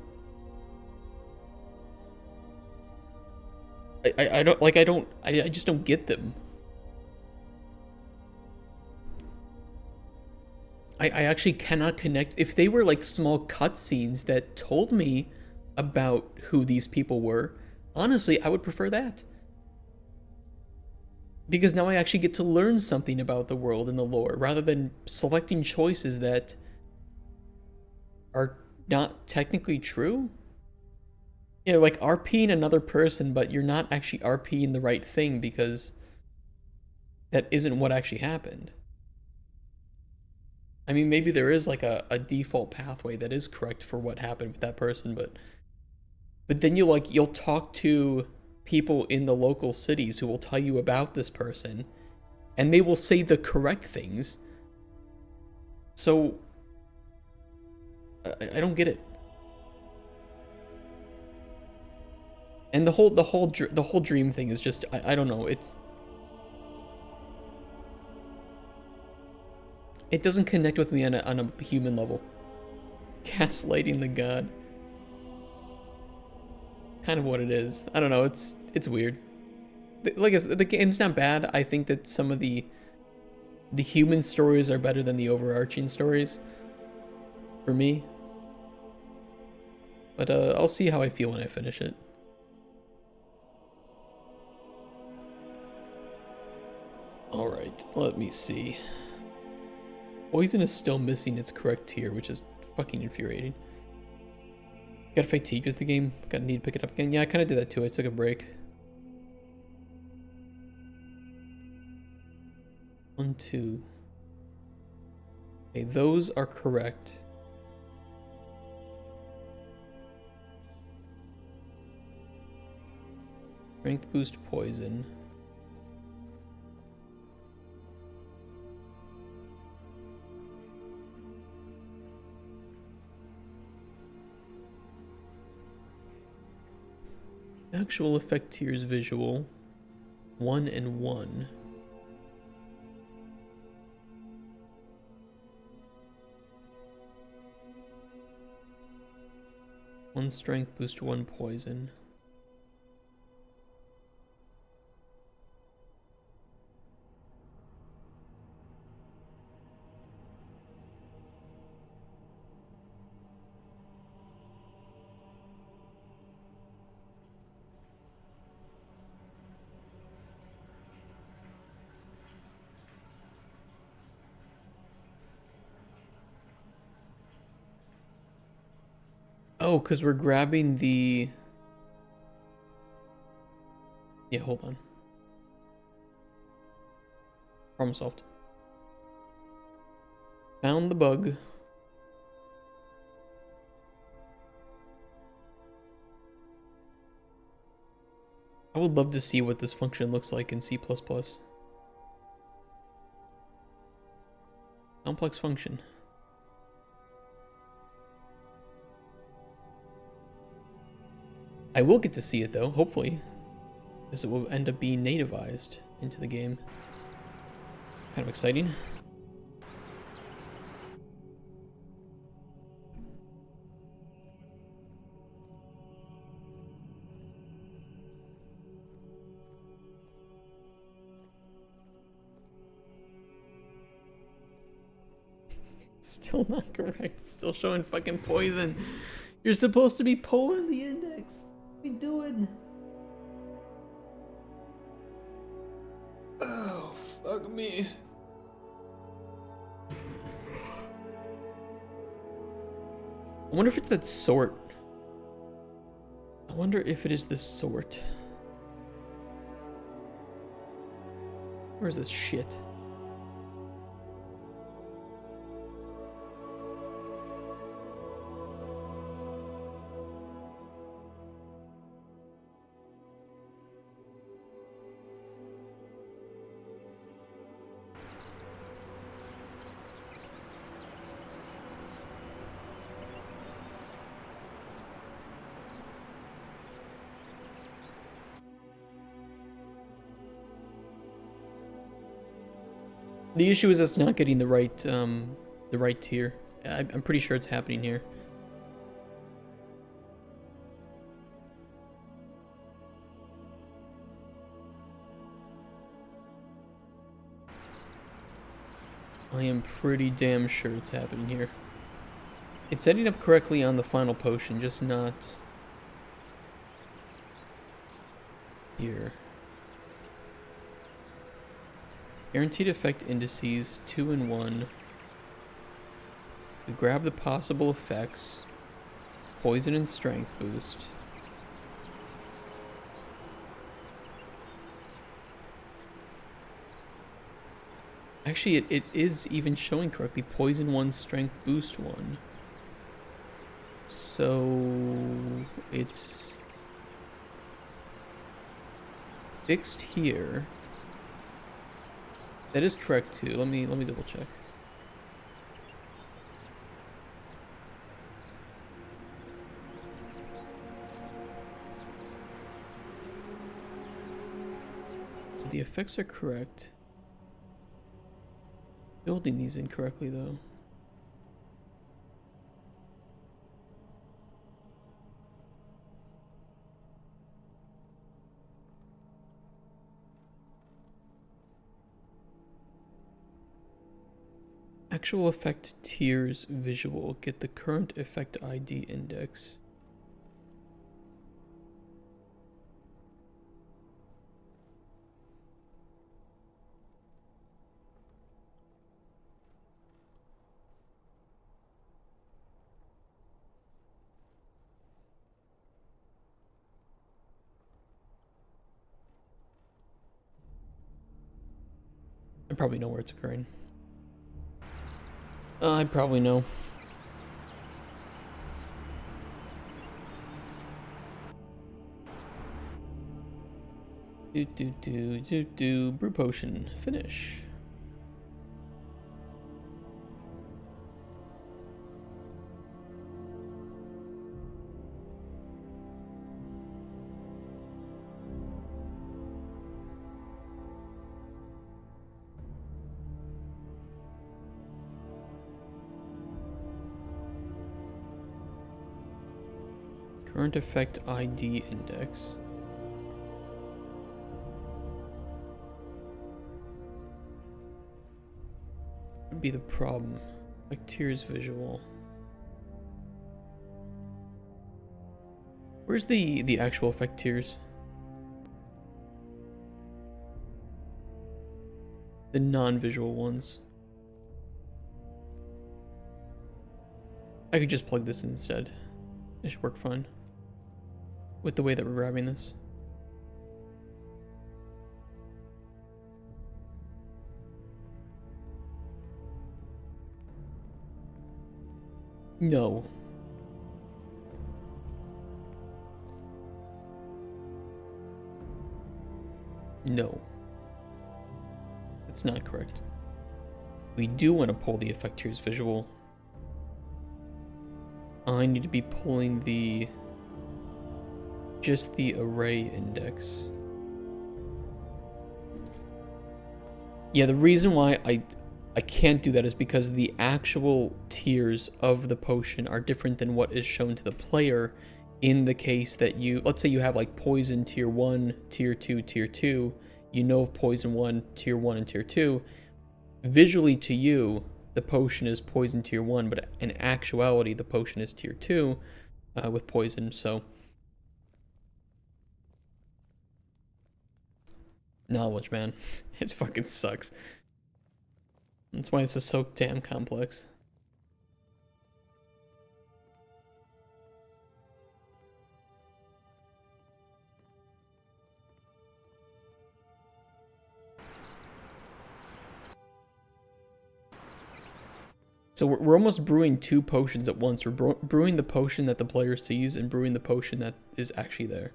I just don't get them. I actually cannot connect. If they were like small cutscenes that told me about who these people were, honestly, I would prefer that. Because now I actually get to learn something about the world and the lore, rather than selecting choices that are not technically true. Yeah, like RPing another person, but you're not actually RPing the right thing because that isn't what actually happened. I mean, maybe there is like a default pathway that is correct for what happened with that person, but then you'll talk to people in the local cities who will tell you about this person, and they will say the correct things. So I don't get it. And the whole dream thing is just I don't know. It doesn't connect with me on a human level. Gaslighting the god. Kind of what it is. I don't know. It's weird. Like I said, the game's not bad. I think that some of the human stories are better than the overarching stories for me. But I'll see how I feel when I finish it. All right, let me see. Poison is still missing its correct tier, which is fucking infuriating. Got fatigued with the game. Gotta need to pick it up again. Yeah, I kind of did that too. I took a break. 1, 2. Okay, those are correct. Strength boost poison. Actual effect tiers visual. 1 and 1. One strength boost, 1 poison. Oh, because we're grabbing the... Yeah, hold on. Problem solved. Found the bug. I would love to see what this function looks like in C++. Complex function. I will get to see it though, hopefully, because it will end up being nativized into the game. Kind of exciting. Still not correct. Still showing fucking poison. You're supposed to be pulling the index. What are you doing? Oh, fuck me. I wonder if it's that sort. I wonder if it is this sort. Where's this shit? The issue is it's not getting the right tier. I'm pretty sure it's happening here. I am pretty damn sure it's happening here. It's setting up correctly on the final potion, just not here. Guaranteed effect indices, 2 and 1. We grab the possible effects. Poison and strength boost. Actually, it is even showing correctly. Poison 1, strength boost 1. So it's fixed here. That is correct too. Let me double check. The effects are correct. Building these incorrectly though. Actual effect tiers visual. Get the current effect ID index. I probably know where it's occurring. I probably know. Brew potion. Finish. Current effect ID index. Would be the problem. Like tiers visual. Where's the actual effect tiers? The non-visual ones. I could just plug this in instead. It should work fine. With the way that we're grabbing this. No. No. That's not correct. We do want to pull the effect tiers visual. I need to be pulling just the array index. Yeah, the reason why I can't do that is because the actual tiers of the potion are different than what is shown to the player in the case that let's say you have like poison tier 1, tier 2, tier 2, you know of poison 1, tier 1, and tier 2. Visually to you, the potion is poison tier 1, but in actuality, the potion is tier 2 with poison, so. Knowledge, man. It fucking sucks. That's why this is so damn complex. So we're almost brewing two potions at once. We're brewing the potion that the player sees and brewing the potion that is actually there.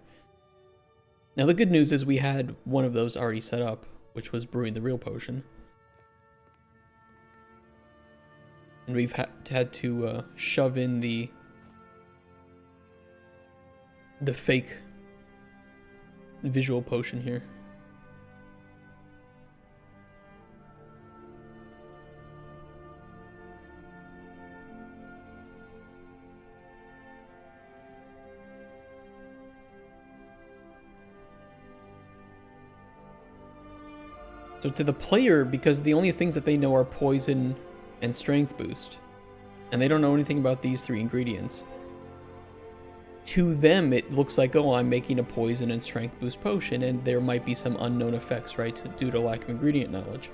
Now the good news is we had one of those already set up, which was brewing the real potion. And we've had to shove in the fake visual potion here. So to the player, because the only things that they know are poison and strength boost, and they don't know anything about these three ingredients, to them it looks like, oh, I'm making a poison and strength boost potion, and there might be some unknown effects, right, due to lack of ingredient knowledge.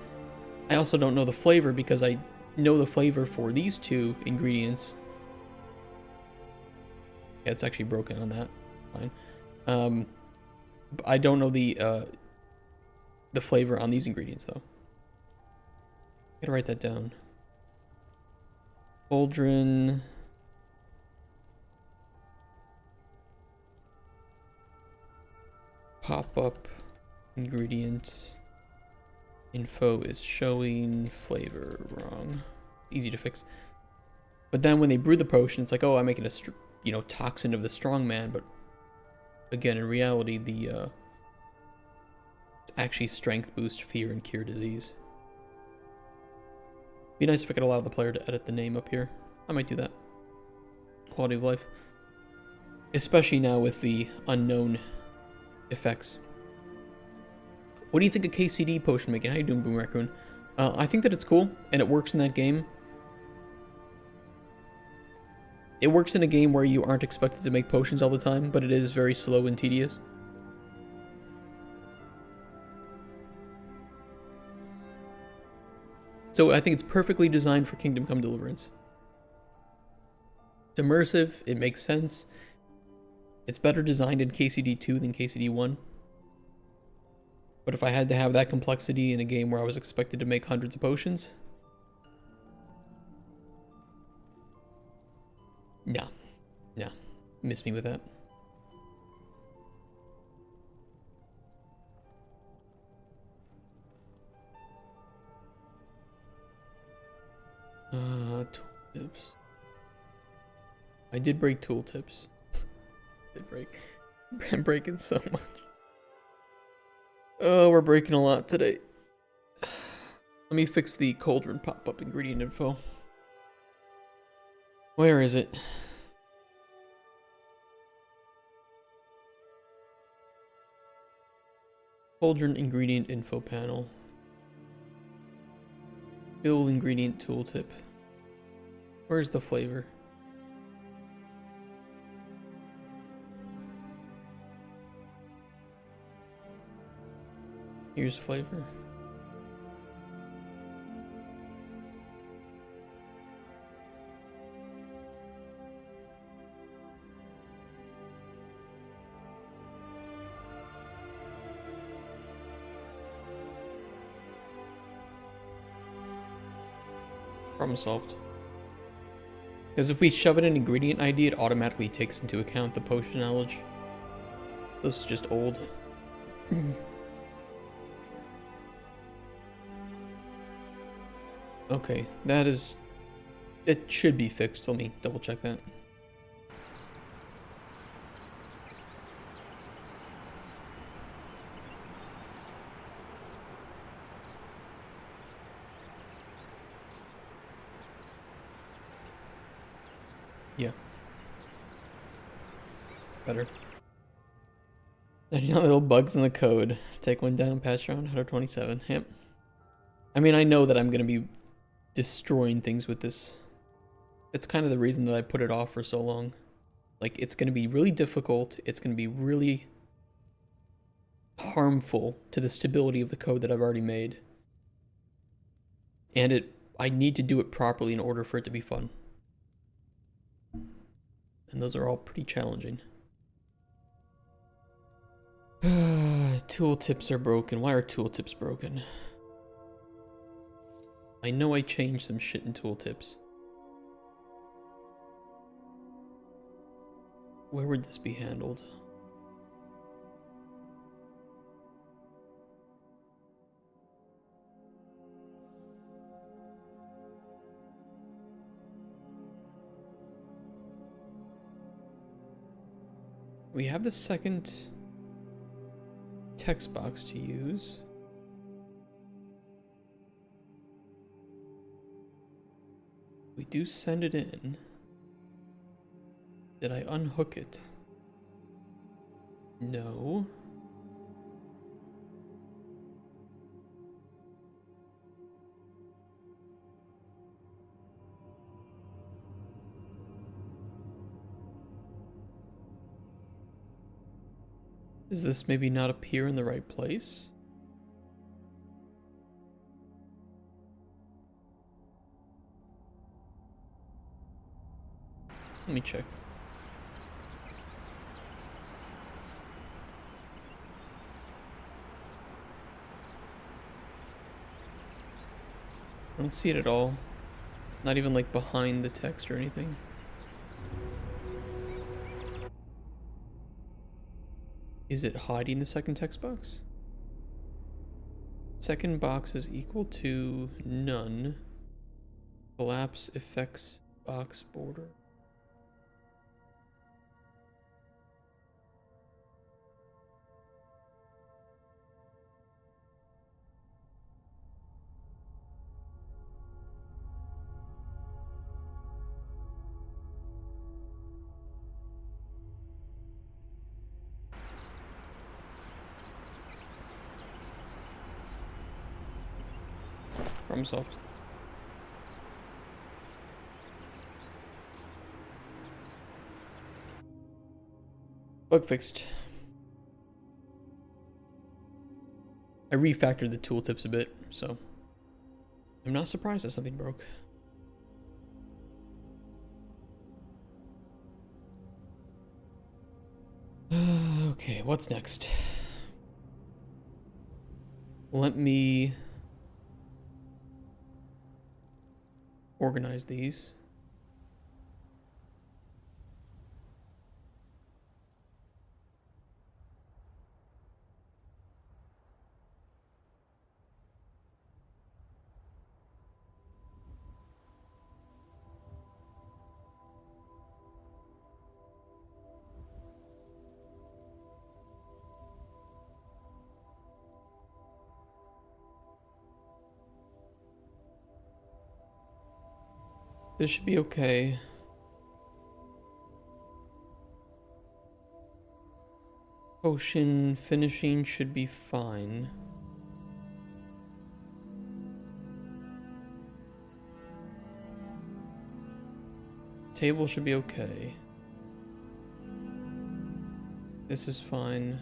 I also don't know the flavor because I know the flavor for these two ingredients. Yeah, it's actually broken on that. It's fine. I don't know the flavor on these ingredients though. Gotta write that down. Cauldron. Pop up Ingredient info is showing, flavor wrong. Easy to fix. But then when they brew the potion, it's like, oh, I'm making a toxin of the strong man. But again, in reality, it's actually strength boost, fear, and cure disease. Be nice if I could allow the player to edit the name up here. I might do that. Quality of life. Especially now with the unknown effects. What do you think of KCD potion making? How you doing, Boom Raccoon? I think that it's cool, and it works in that game. It works in a game where you aren't expected to make potions all the time, but it is very slow and tedious. So I think it's perfectly designed for Kingdom Come Deliverance. It's immersive, it makes sense. It's better designed in KCD 2 than KCD 1. But if I had to have that complexity in a game where I was expected to make hundreds of potions, nah, miss me with that. Tooltips. I did break tooltips. Did break. I'm breaking so much. Oh, we're breaking a lot today. Let me fix the cauldron pop-up ingredient info. Where is it? Cauldron ingredient info panel. Build ingredient tooltip. Where's the flavor? Here's flavor. Problem solved. Because if we shove in an ingredient ID, it automatically takes into account the potion knowledge. This is just old. Okay, that is... It should be fixed. Let me double check that. Yeah. Better. 99 little bugs in the code. Take one down, patch around 127. Yep. I mean, I know that I'm going to be destroying things with this. It's kind of the reason that I put it off for so long. Like, it's going to be really difficult. It's going to be really harmful to the stability of the code that I've already made. And I need to do it properly in order for it to be fun. And those are all pretty challenging. Tooltips are broken. Why are tooltips broken? I know I changed some shit in tooltips. Where would this be handled? We have the second text box to use. We do send it in. Did I unhook it? No. Does this maybe not appear in the right place? Let me check. I don't see it at all. Not even like behind the text or anything. Is it hiding the second text box? Second box is equal to none. Collapse affects box border. Problem solved. Bug fixed. I refactored the tooltips a bit, so I'm not surprised that something broke. Okay, what's next? Let me organize these. This should be okay. Potion finishing should be fine. Table should be okay. This is fine.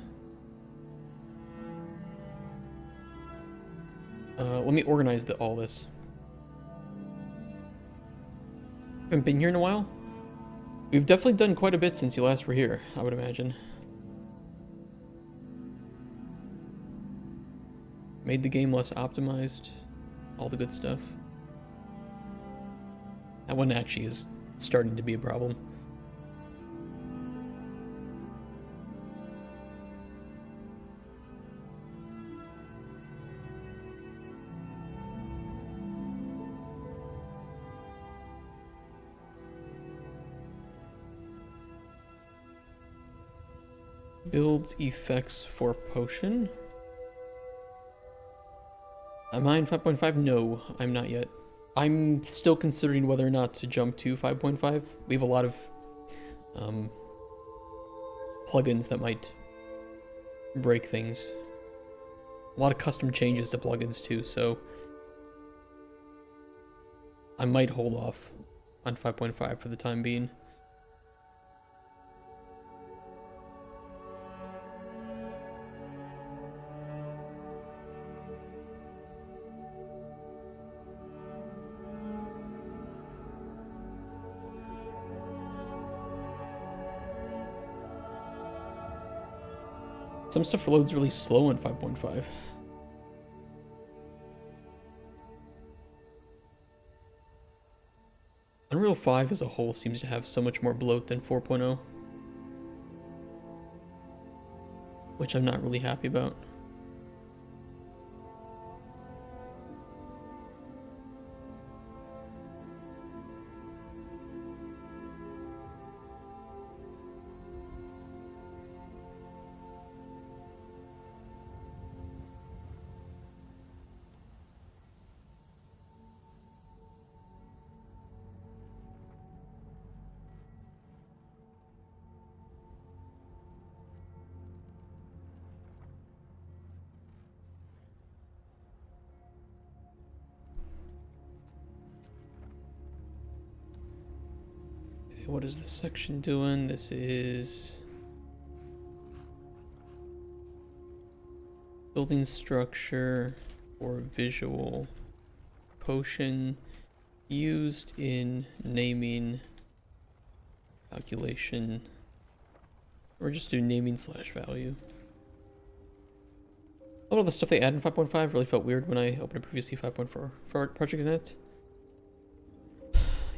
Let me organize all this. Haven't been here in a while. We've definitely done quite a bit since you last were here, I would imagine. Made the game less optimized. All the good stuff. That one actually is starting to be a problem. Builds effects for potion. Am I in 5.5? No, I'm not yet. I'm still considering whether or not to jump to 5.5. We have a lot of plugins that might break things. A lot of custom changes to plugins too, so I might hold off on 5.5 for the time being. Some stuff loads really slow in 5.5. Unreal 5 as a whole seems to have so much more bloat than 4.0, which I'm not really happy about. What is this section doing? This is building structure or visual potion used in naming calculation, or just do naming / value. A lot of the stuff they add in 5.5 really felt weird when I opened a previously 5.4 for Project Net.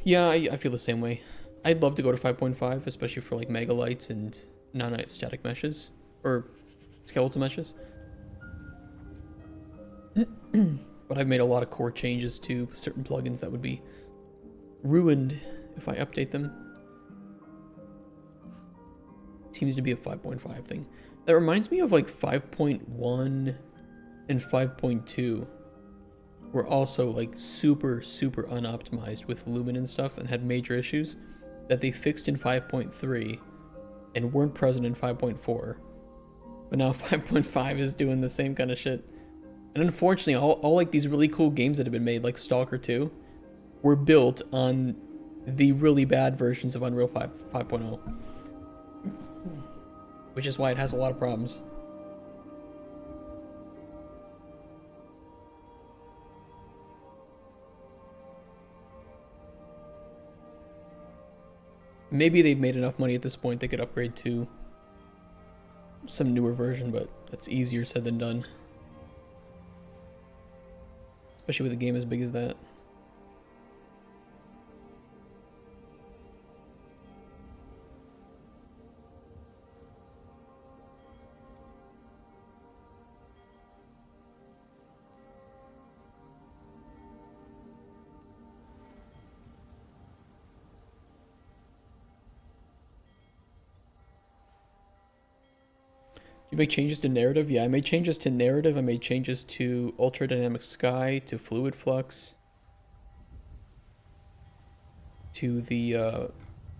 Yeah, I feel the same way. I'd love to go to 5.5, especially for like megalites and non-static meshes, or skeletal meshes. But I've made a lot of core changes to certain plugins that would be ruined if I update them. Seems to be a 5.5 thing. That reminds me of like 5.1 and 5.2 were also like super unoptimized with Lumen and stuff and had major issues that they fixed in 5.3 and weren't present in 5.4. But now 5.5 is doing the same kind of shit. And unfortunately, all like these really cool games that have been made, like Stalker 2, were built on the really bad versions of Unreal 5.0. Which is why it has a lot of problems. Maybe they've made enough money at this point they could upgrade to some newer version, but that's easier said than done. Especially with a game as big as that. You make changes to narrative? Yeah, I made changes to narrative. I made changes to ultra dynamic sky, to fluid flux, to the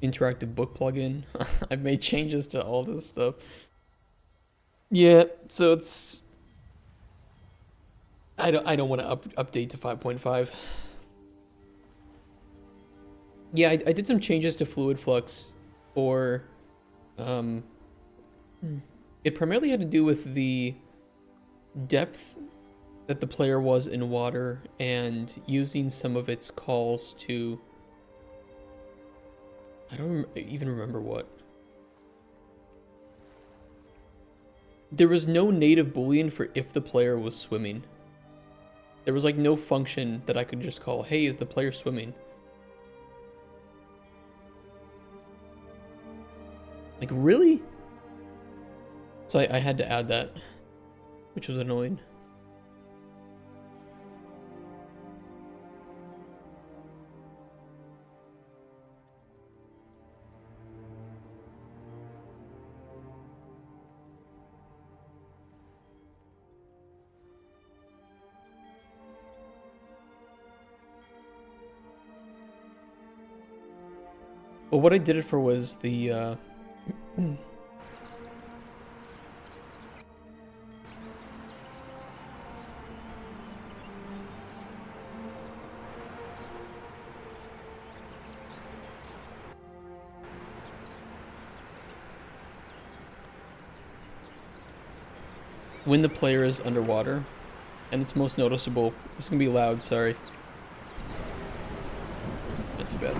interactive book plugin. I've made changes to all this stuff. Yeah, so it's I don't want to update to 5.5. Yeah, I did some changes to fluid flux for it primarily had to do with the depth that the player was in water and using some of its calls to... I don't even remember what. There was no native boolean for if the player was swimming. There was like no function that I could just call, hey, is the player swimming? Like, really? So I had to add that, which was annoying. Well, what I did it for was the when the player is underwater, and it's most noticeable. This is gonna be loud, sorry. Not too bad.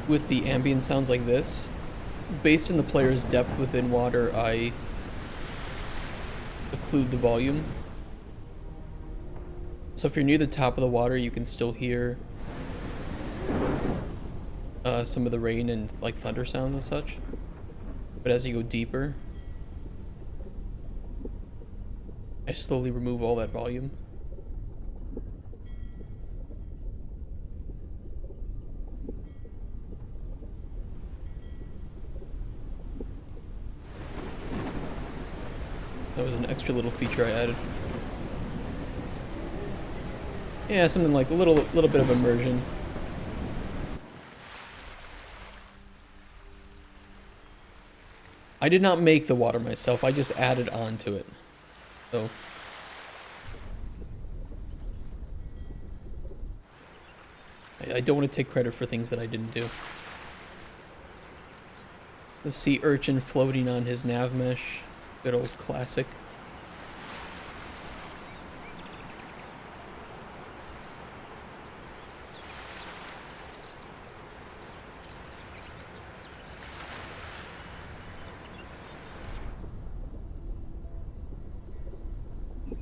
With the ambient sounds like this, based on the player's depth within water, I occlude the volume. So if you're near the top of the water, you can still hear some of the rain and like thunder sounds and such. But as you go deeper, I slowly remove all that volume. That was an extra little feature I added. Yeah, something like a little bit of immersion. I did not make the water myself, I just added on to it. So I don't want to take credit for things that I didn't do. The sea urchin floating on his nav mesh. Good old classic.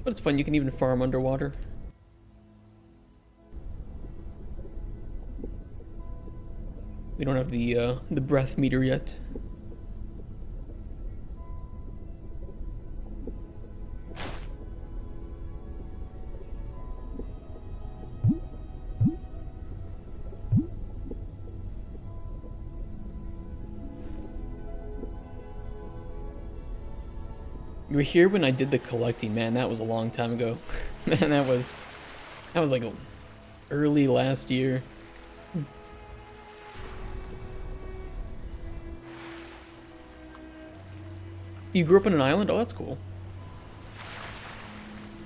But it's fun, you can even farm underwater. We don't have the breath meter yet. You were here when I did the collecting, man. That was a long time ago. Man, that was like early last year. You grew up on an island? Oh, that's cool.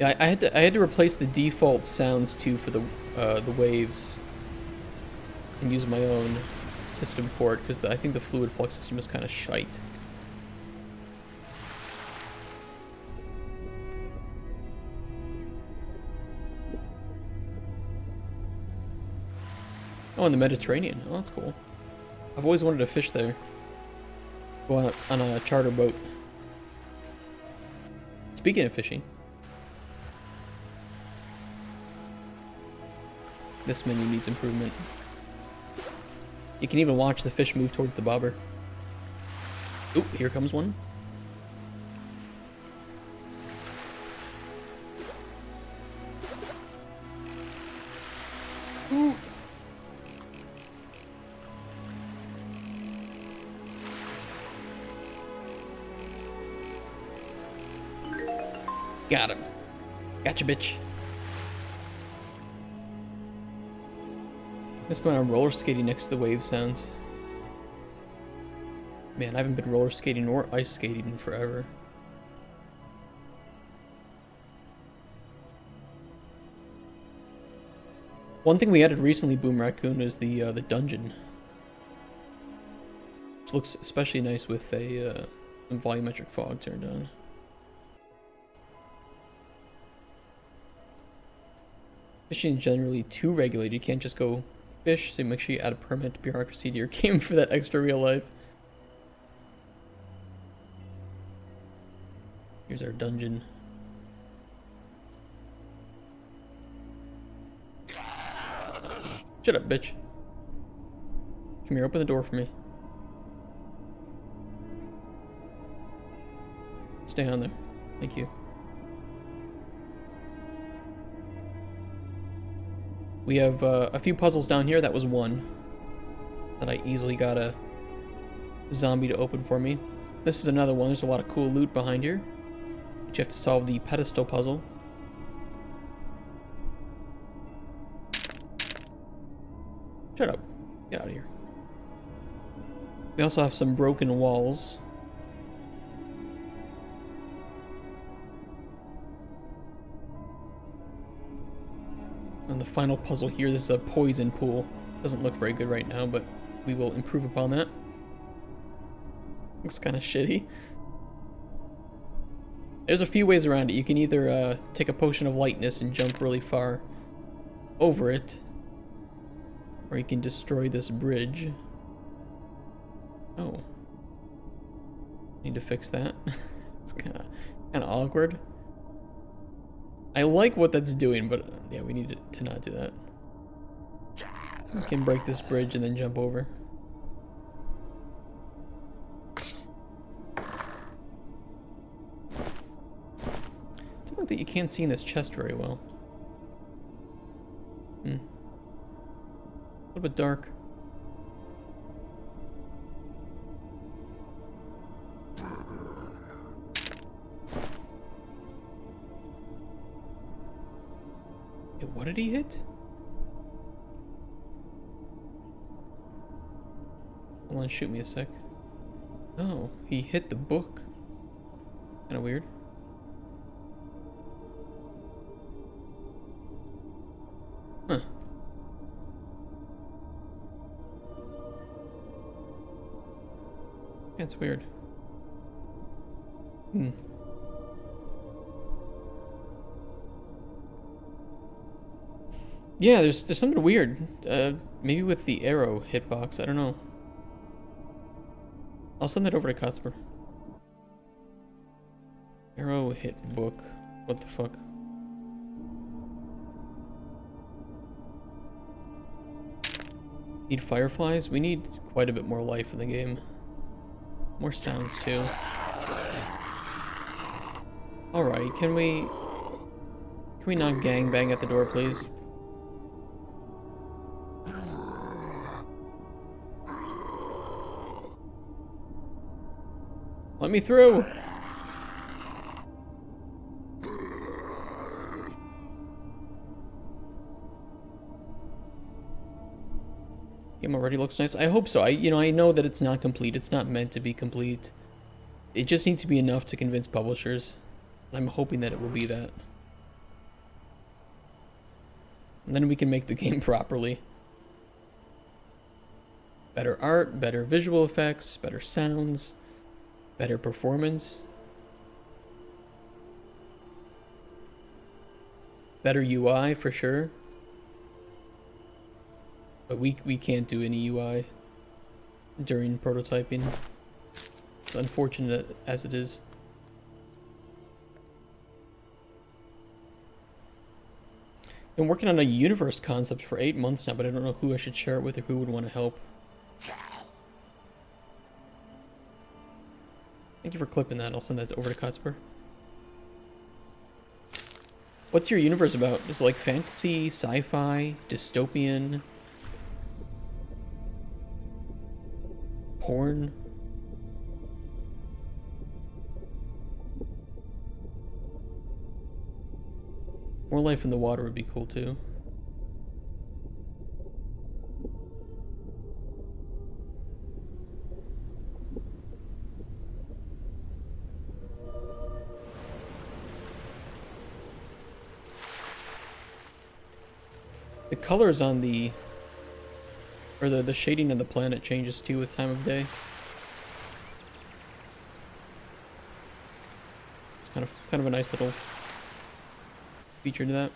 Yeah, I had to replace the default sounds too for the waves, and use my own system for it because I think the fluid flux system is kind of shite. Oh, in the Mediterranean. Oh, that's cool. I've always wanted to fish there. Go out on a charter boat. Speaking of fishing, this menu needs improvement. You can even watch the fish move towards the bobber. Oop, here comes one. Ooh. Got him. Gotcha, bitch. Let's go on roller skating next to the wave sounds. Man, I haven't been roller skating or ice skating in forever. One thing we added recently, Boom Raccoon, is the dungeon, which looks especially nice with a volumetric fog turned on. Fishing is generally too regulated. You can't just go fish, so make sure you add a permanent bureaucracy to your game for that extra real life. Here's our dungeon. Shut up, bitch. Come here, open the door for me. Stay on there. Thank you. We have a few puzzles down here. That was one that I easily got a zombie to open for me. This is another one. There's a lot of cool loot behind here. But you have to solve the pedestal puzzle. Shut up. Get out of here. We also have some broken walls. On the final puzzle here, this is a poison pool. Doesn't look very good right now, but we will improve upon that. Looks kind of shitty. There's a few ways around it. You can either take a potion of lightness and jump really far over it, or you can destroy this bridge. Oh. Need to fix that. It's kind of awkward. I like what that's doing, but yeah, we need to not do that. We can break this bridge and then jump over. Don't think that you can't see in this chest very well. A little bit dark. What did he hit? Hold on, shoot me a sec. Oh, he hit the book. Kinda weird. Huh. That's weird. Yeah, there's something weird. Maybe with the arrow hitbox, I don't know. I'll send that over to Cuthbert. Arrow hit book. What the fuck? Need fireflies? We need quite a bit more life in the game. More sounds too. Alright, can we not gangbang at the door, please? Let me through! Game already looks nice. I hope so. I know that it's not complete. It's not meant to be complete. It just needs to be enough to convince publishers. I'm hoping that it will be that. And then we can make the game properly. Better art, better visual effects, better sounds, better performance. Better UI for sure. But we can't do any UI during prototyping. It's unfortunate as it is. Been working on a universe concept for 8 months now, but I don't know who I should share it with or who would want to help. Thank you for clipping that. I'll send that over to Cutsper. What's your universe about? Is it like fantasy, sci-fi, dystopian, porn? More life in the water would be cool too. The colors on the shading of the planet changes too with time of day. It's kind of a nice little feature to that.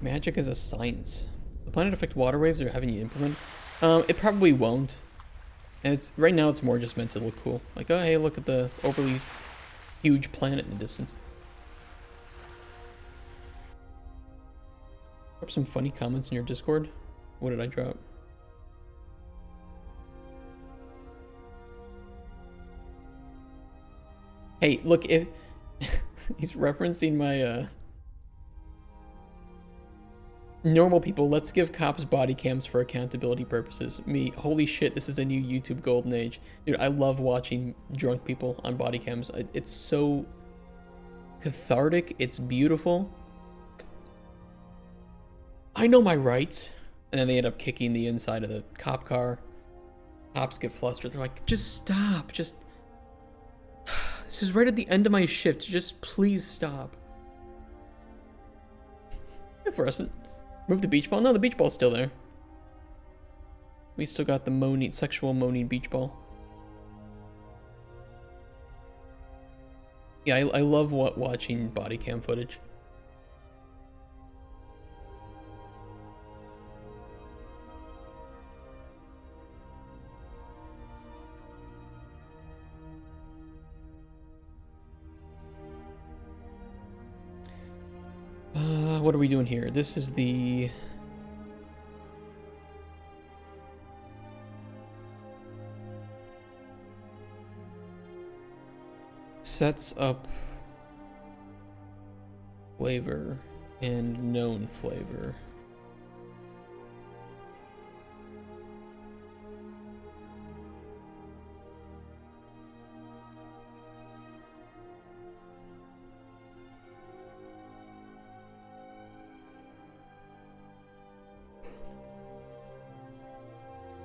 Magic is a science. The planet affect water waves or having you implement? It probably won't. And it's right now it's more just meant to look cool. Like, oh hey, look at the overly huge planet in the distance. Drop some funny comments in your Discord. What did I drop? Hey, look, if he's referencing my normal people, let's give cops body cams for accountability purposes. Me, holy shit, this is a new YouTube golden age. Dude, I love watching drunk people on body cams. It's so cathartic. It's beautiful. I know my rights. And then they end up kicking the inside of the cop car. Cops get flustered. They're like, just stop. Just... This is right at the end of my shift. Just please stop. Fluorescent. Move the beach ball? No, the beach ball's still there. We still got the moaning, sexual moaning beach ball. Yeah, I love watching body cam footage. What are we doing here? This is the... Sets up flavor and known flavor.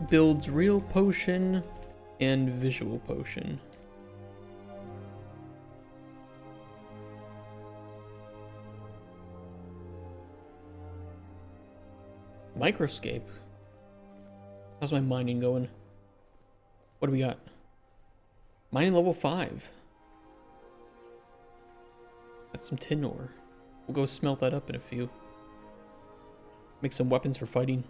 Builds real potion and visual potion. Microscape. How's my mining going? What do we got? Mining level 5. Got some tin ore. We'll go smelt that up in a few. Make some weapons for fighting.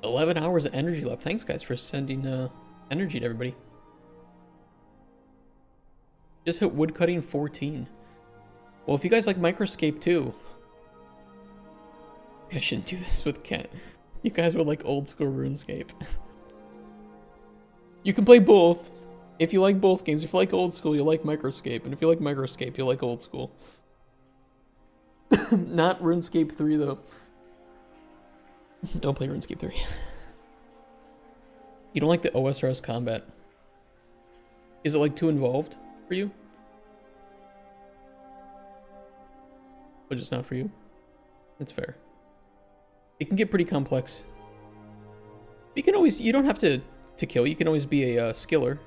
11 hours of energy left. Thanks, guys, for sending energy to everybody. Just hit woodcutting 14. Well, if you guys like Microscape too, I shouldn't do this with Kent. You guys would like old school RuneScape. You can play both. If you like both games, if you like old school, you like Microscape, and if you like Microscape, you like old school. Not RuneScape 3 though. Don't play RuneScape 3. You don't like the OSRS combat? Is it like too involved for you? But just not for you? That's fair. It can get pretty complex. You can always, you don't have to kill, you can always be a skiller.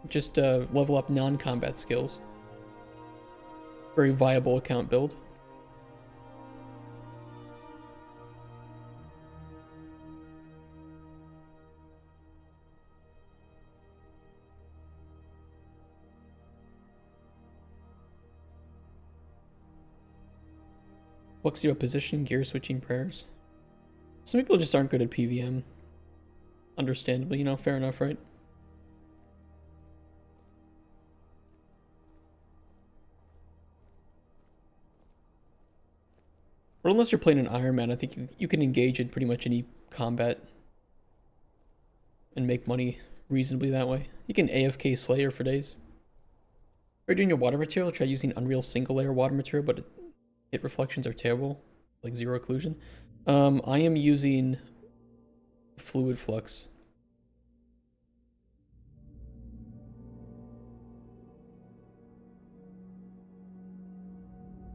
Just level up non-combat skills. Very viable account build. Flexi about position, gear switching prayers. Some people just aren't good at PVM. Understandably, you know, fair enough, right? Or unless you're playing an Iron Man, I think you can engage in pretty much any combat and make money reasonably that way. You can AFK Slayer for days. Are you doing your water material? Try using Unreal single layer water material, but hit reflections are terrible, like zero occlusion. I am using fluid flux.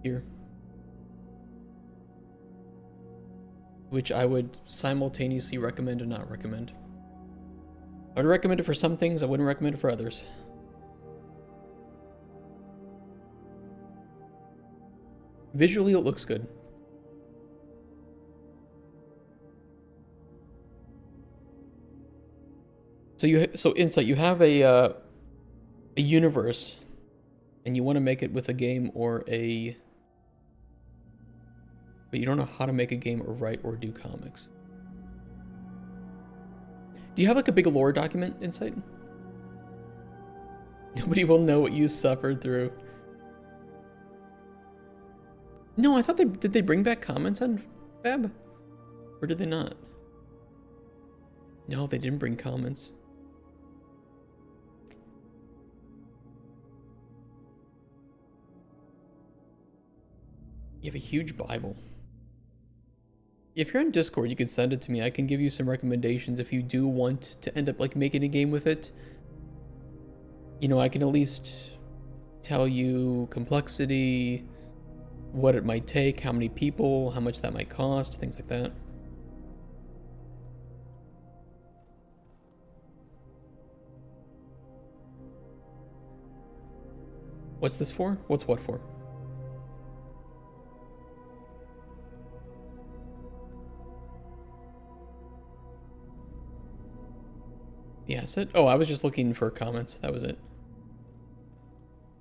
Here. Which I would simultaneously recommend and not recommend. I would recommend it for some things, I wouldn't recommend it for others. Visually, it looks good. So Insight, you have a universe, and you want to make it with a game or a, but you don't know how to make a game or write or do comics. Do you have like a big lore document, Insight? Nobody will know what you suffered through. No, I thought did they bring back comments on Fab? Or did they not? No, they didn't bring comments. You have a huge Bible. If you're on Discord, you can send it to me. I can give you some recommendations if you do want to end up like making a game with it. You know, I can at least tell you complexity, what it might take, how many people, how much that might cost, things like that. What's this for? What's what for? The asset? Oh, I was just looking for comments. That was it.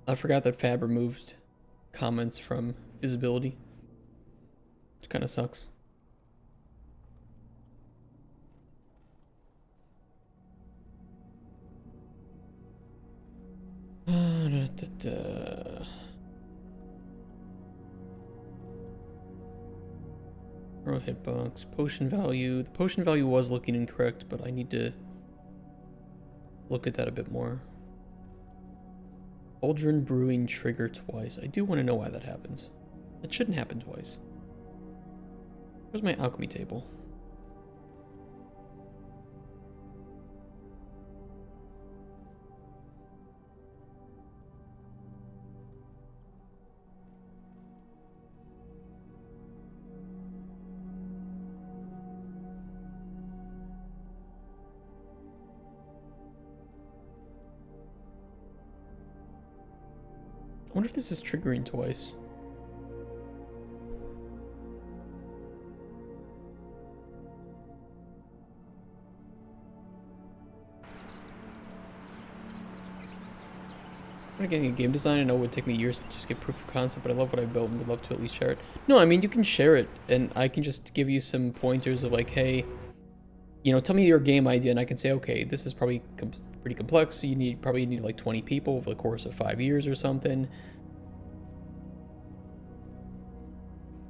I forgot that Fab removed comments from visibility. Which kind of sucks. Row hitbox, potion value. The potion value was looking incorrect, but I need to look at that a bit more. Cauldron brewing trigger twice. I do want to know why that happens. That shouldn't happen twice. Where's my alchemy table? I wonder if this is triggering twice. When getting a game design, I know it would take me years to just get proof of concept, but I love what I built and would love to at least share it. No, I mean, you can share it, and I can just give you some pointers of like, hey, you know, tell me your game idea, and I can say, okay, this is probably pretty complex, so you probably need like 20 people over the course of 5 years or something.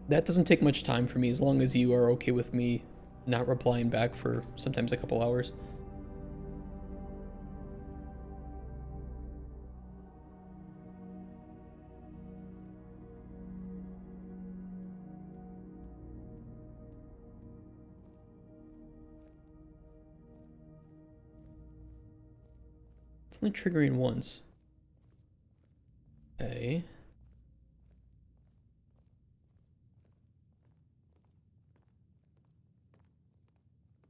That doesn't take much time for me, as long as you are okay with me not replying back for sometimes a couple hours. It's only triggering once. Okay.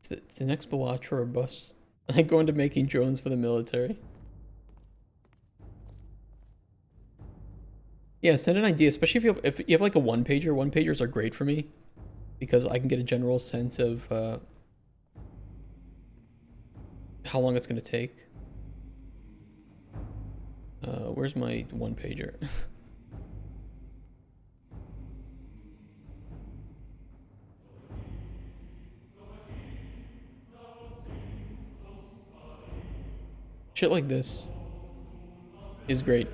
The next Bellatra or bust. I go into making drones for the military. Yeah, send an idea, especially if you have like a one pager. One pagers are great for me because I can get a general sense of how long it's gonna take. Where's my one pager? Shit like this is great.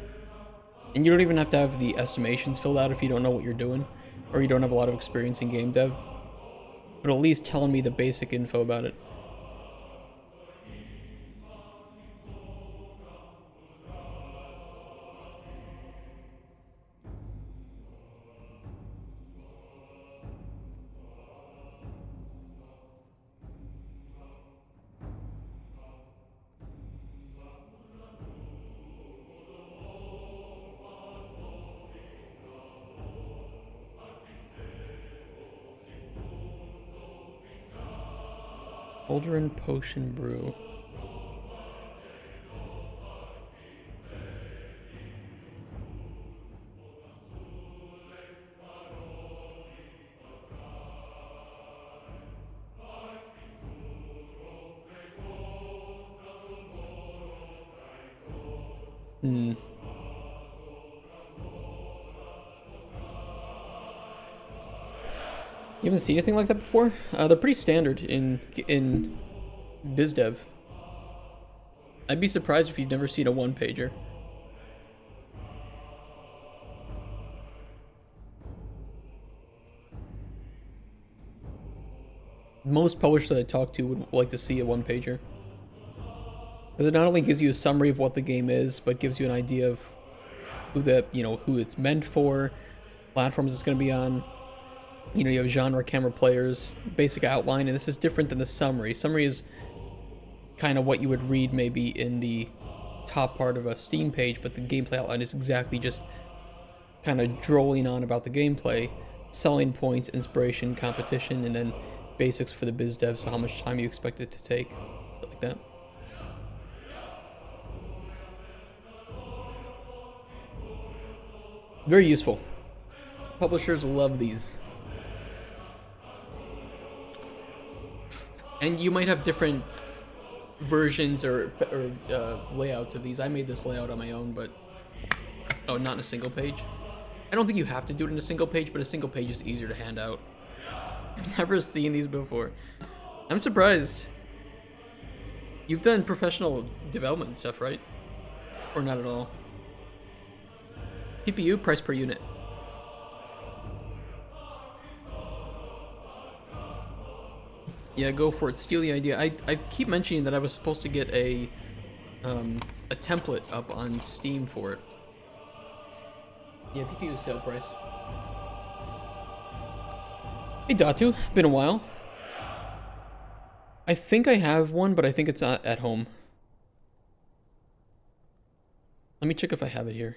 And you don't even have to have the estimations filled out if you don't know what you're doing or you don't have a lot of experience in game dev. But at least telling me the basic info about it. Cauldron Potion Brew. Hmm. You haven't seen anything like that before? They're pretty standard in BizDev. I'd be surprised if you've never seen a one pager. Most publishers that I talk to would like to see a one pager. Because it not only gives you a summary of what the game is, but gives you an idea of who it's meant for, platforms it's going to be on. You have genre camera players, basic outline, and this is different than the summary. Summary is kind of what you would read maybe in the top part of a Steam page, but the gameplay outline is exactly just kind of drolling on about the gameplay, selling points, inspiration, competition, and then basics for the biz dev, so how much time you expect it to take, like that. Very useful. Publishers love these. And you might have different versions or layouts of these. I made this layout on my own, but not in a single page. I don't think you have to do it in a single page, but a single page is easier to hand out. I've never seen these before. I'm surprised. You've done professional development stuff, right? Or not at all? PPU, price per unit. Yeah, go for it. Steal the idea. I keep mentioning that I was supposed to get a template up on Steam for it. Yeah, PPU is sale price. Hey Datu, been a while. I think I have one, but I think it's not at home. Let me check if I have it here.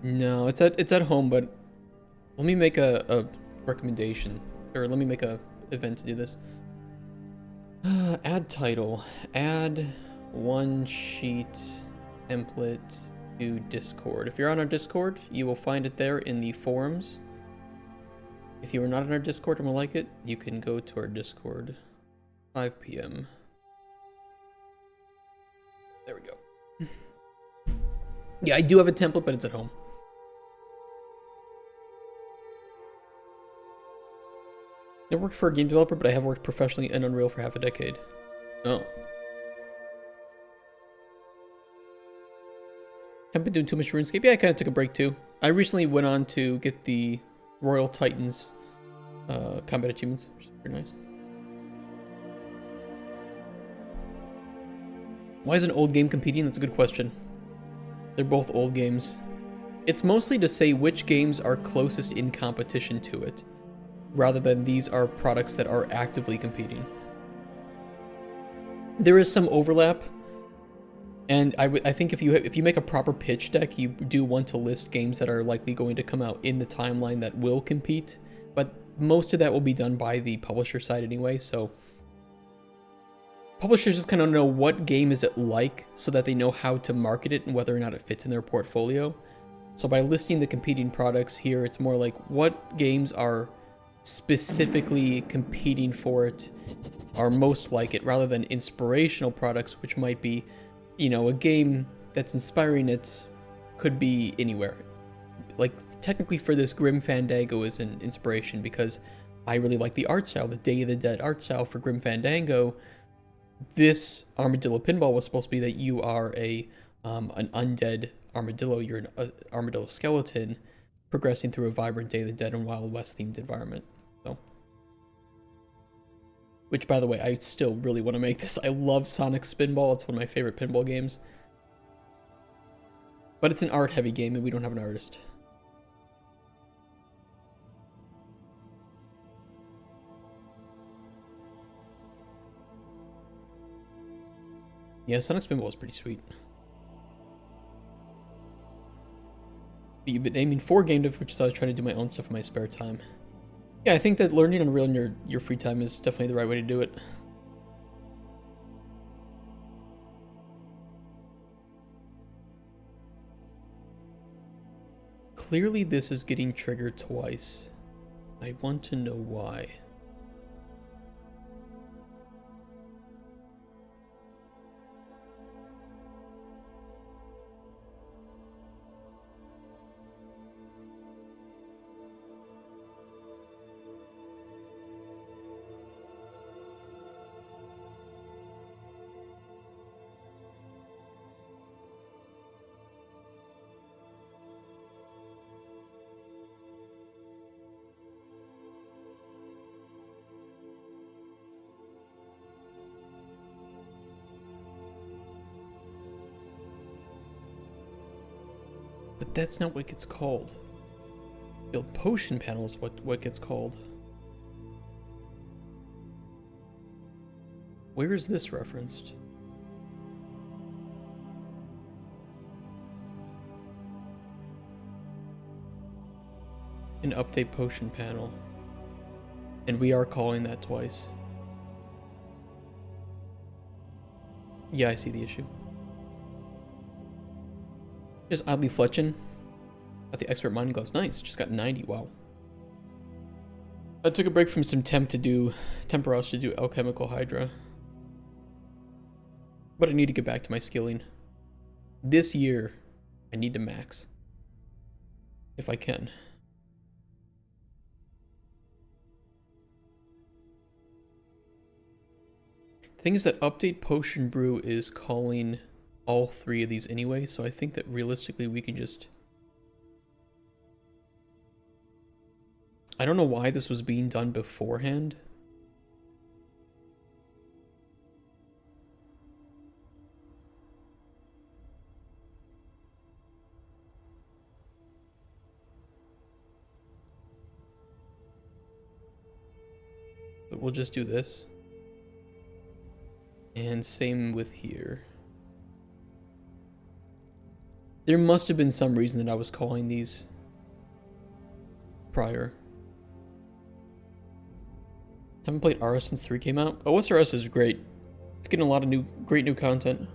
No, it's at home, but let me make a recommendation, or let me make a event to do this. Add title, add one sheet template to Discord. If you're on our Discord, you will find it there in the forums. If you are not on our Discord and will like it, you can go to our Discord. 5 p.m. There we go. Yeah, I do have a template, but it's at home. I worked for a game developer, but I have worked professionally in Unreal for half a decade. Oh. Haven't been doing too much RuneScape. Yeah, I kind of took a break too. I recently went on to get the Royal Titans combat achievements, which is pretty nice. Why is an old game competing? That's a good question. They're both old games. It's mostly to say which games are closest in competition to it, rather than these are products that are actively competing. There is some overlap, and I think if you make a proper pitch deck, you do want to list games that are likely going to come out in the timeline that will compete, but most of that will be done by the publisher side anyway, so publishers just kind of know what game is it like so that they know how to market it and whether or not it fits in their portfolio. So by listing the competing products here, it's more like what games are specifically competing for it, are most like it, rather than inspirational products, which might be, you know, a game that's inspiring it could be anywhere. Like, technically for this, Grim Fandango is an inspiration because I really like the art style, the Day of the Dead art style for Grim Fandango. This Armadillo Pinball was supposed to be that you are an undead armadillo, you're an armadillo skeleton progressing through a vibrant Day of the Dead and Wild West themed environment. So, which, by the way, I still really want to make this. I love Sonic Spinball. It's one of my favorite pinball games. But it's an art-heavy game, and we don't have an artist. Yeah, Sonic Spinball is pretty sweet. But you've been naming 4 game dev, which is I was trying to do my own stuff in my spare time. Yeah, I think that learning Unreal in your free time is definitely the right way to do it. Clearly this is getting triggered twice. I want to know why. But that's not what gets called. Build potion panel is what gets called. Where is this referenced? An update potion panel. And we are calling that twice. Yeah, I see the issue. Just oddly fletching. Got the expert mining gloves. Nice. Just got 90. Wow. I took a break from some Temporos to do alchemical hydra. But I need to get back to my skilling. This year, I need to max. If I can. The thing is that update potion brew is calling all 3 of these anyway, so I think that realistically we can just... I don't know why this was being done beforehand. But we'll just do this. And same with here. There must have been some reason that I was calling these prior. Haven't played RS since 3 came out. OSRS is great. It's getting a lot of great new content.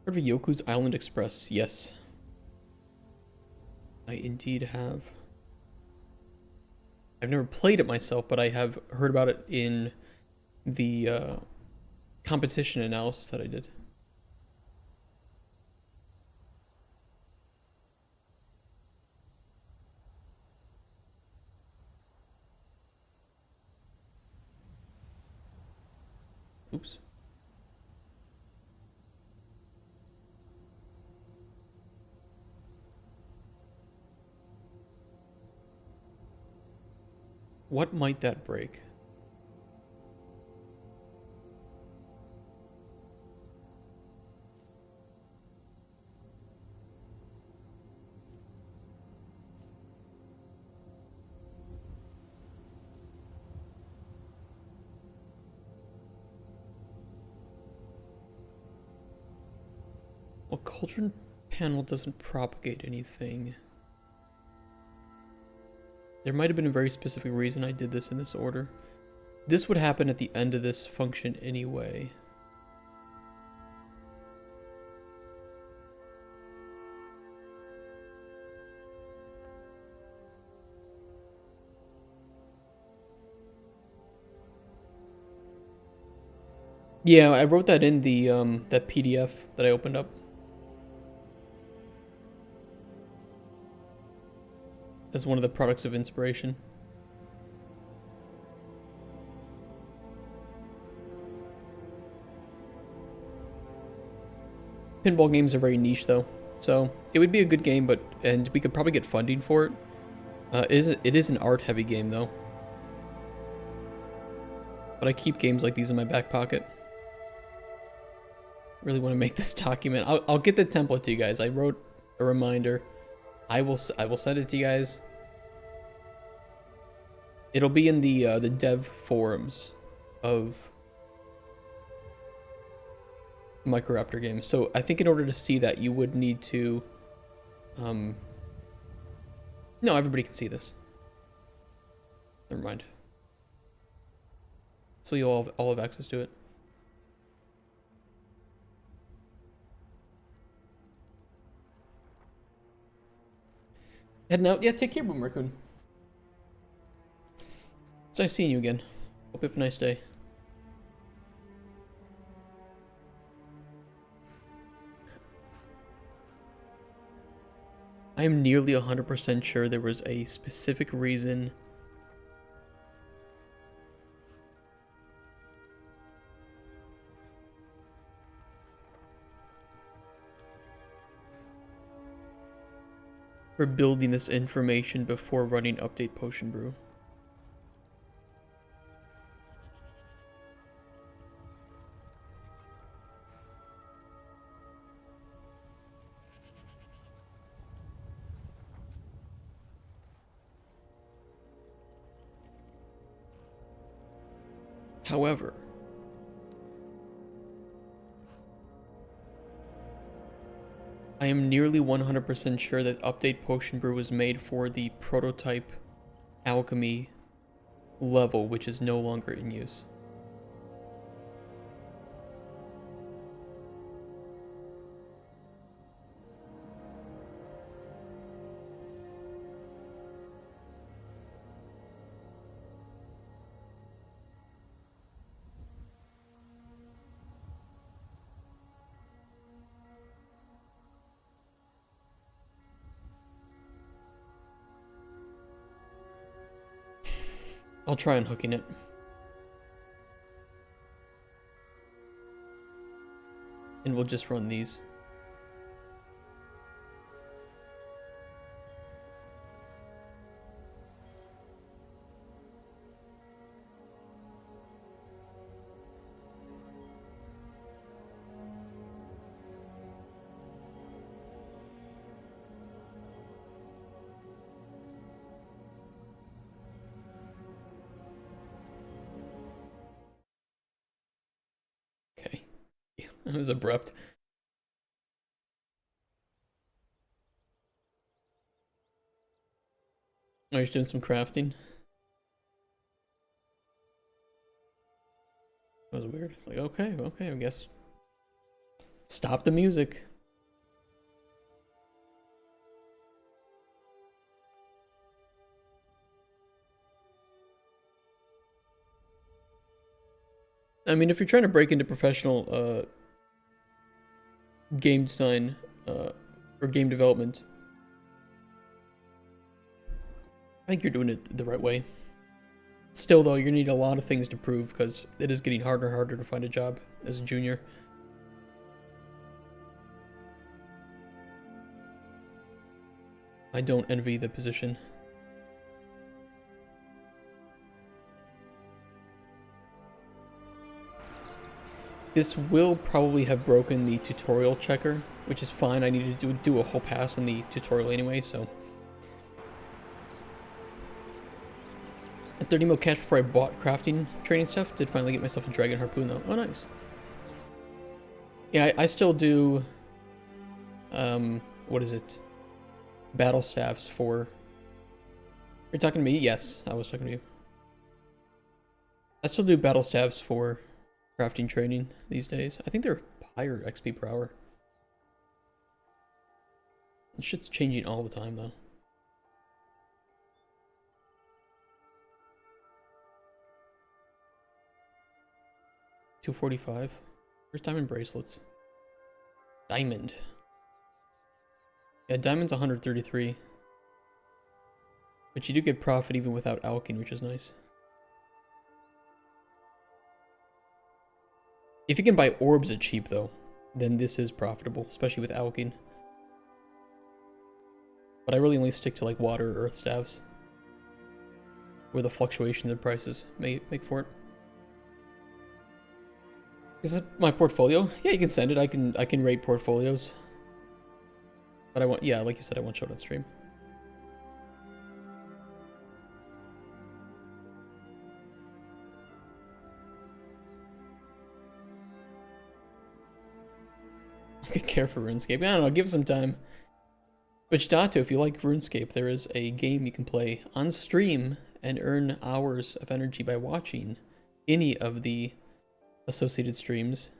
Heard of Yoku's Island Express? Yes. I indeed have. I've never played it myself, but I have heard about it in the competition analysis that I did. What might that break? Well, Cauldron panel doesn't propagate anything. There might have been a very specific reason I did this in this order. This would happen at the end of this function anyway. Yeah, I wrote that in the that PDF that I opened up. As one of the products of inspiration. Pinball games are very niche though, so it would be a good game, and we could probably get funding for it. It is an art heavy game though. But I keep games like these in my back pocket. Really want to make this document. I'll get the template to you guys. I wrote a reminder. I will send it to you guys. It'll be in the dev forums of Microraptor games. So I think in order to see that, you would need to no, everybody can see this. Never mind. So you'll all have access to it. Heading out. Yeah, take care, Boom Raccoon. It's nice seeing you again. Hope you have a nice day. I am nearly 100% sure there was a specific reason for building this information before running update potion brew. However, I am nearly 100% sure that update potion brew was made for the prototype alchemy level, which is no longer in use. I'll try unhooking it. And we'll just run these. Okay. Yeah, it was abrupt. Oh, you're doing some crafting? That was weird. It's like, okay, I guess. Stop the music. I mean, if you're trying to break into professional game design or game development, I think you're doing it the right way. Still, though, you're gonna need a lot of things to prove because it is getting harder and harder to find a job as a junior. I don't envy the position. This will probably have broken the tutorial checker, which is fine. I needed to do a whole pass on the tutorial anyway, so. At 30 mil cash before I bought crafting training stuff. Did finally get myself a dragon harpoon though. Oh, nice. Yeah, I still do, what is it? Battle staffs for... You're talking to me? Yes, I was talking to you. I still do battle staffs for crafting training these days. I think they're higher XP per hour. This shit's changing all the time though. $245. Where's diamond bracelets? Diamond. Yeah, diamond's 133. But you do get profit even without alking, which is nice. If you can buy orbs at cheap though, then this is profitable, especially with alking. But I really only stick to like water or earth staves, where the fluctuations in prices make for it. Is this my portfolio? Yeah, you can send it. I can rate portfolios. But I want, yeah, like you said, I won't show it on stream. I could care for RuneScape. I don't know, give it some time. Which Dato, if you like RuneScape, there is a game you can play on stream and earn hours of energy by watching any of the associated streams.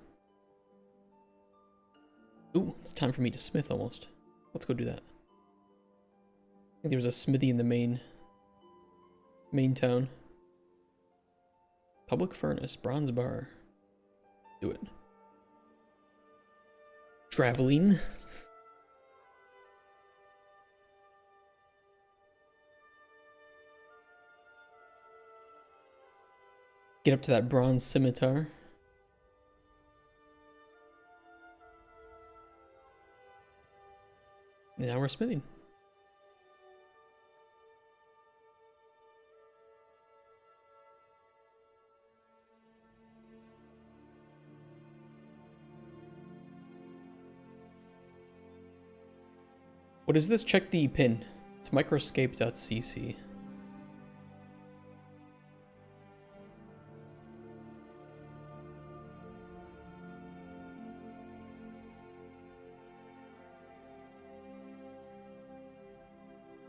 Ooh, it's time for me to smith almost. Let's go do that. I think there was a smithy in the main town. Public furnace, bronze bar. Do it. Traveling. Get up to that bronze scimitar. Now we're smithing. What is this? Check the pin. It's microscape.cc.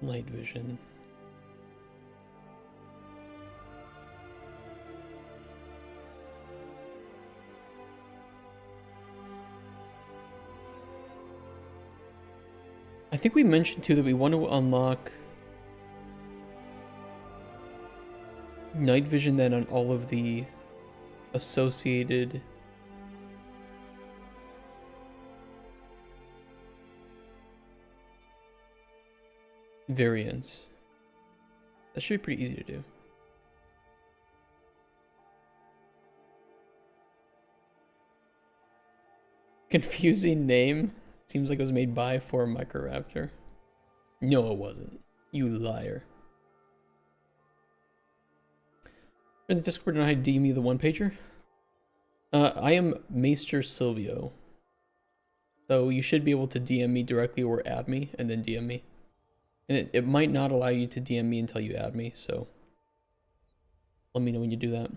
Night vision. I think we mentioned too that we want to unlock night vision then on all of the associated variants. That should be pretty easy to do. Confusing name. Seems like it was made by for Microraptor. No, it wasn't. You liar. In the Discord, and I DM you the one pager. I am Maester Silvio. So you should be able to DM me directly or add me and then DM me. And it might not allow you to DM me until you add me, so let me know when you do that.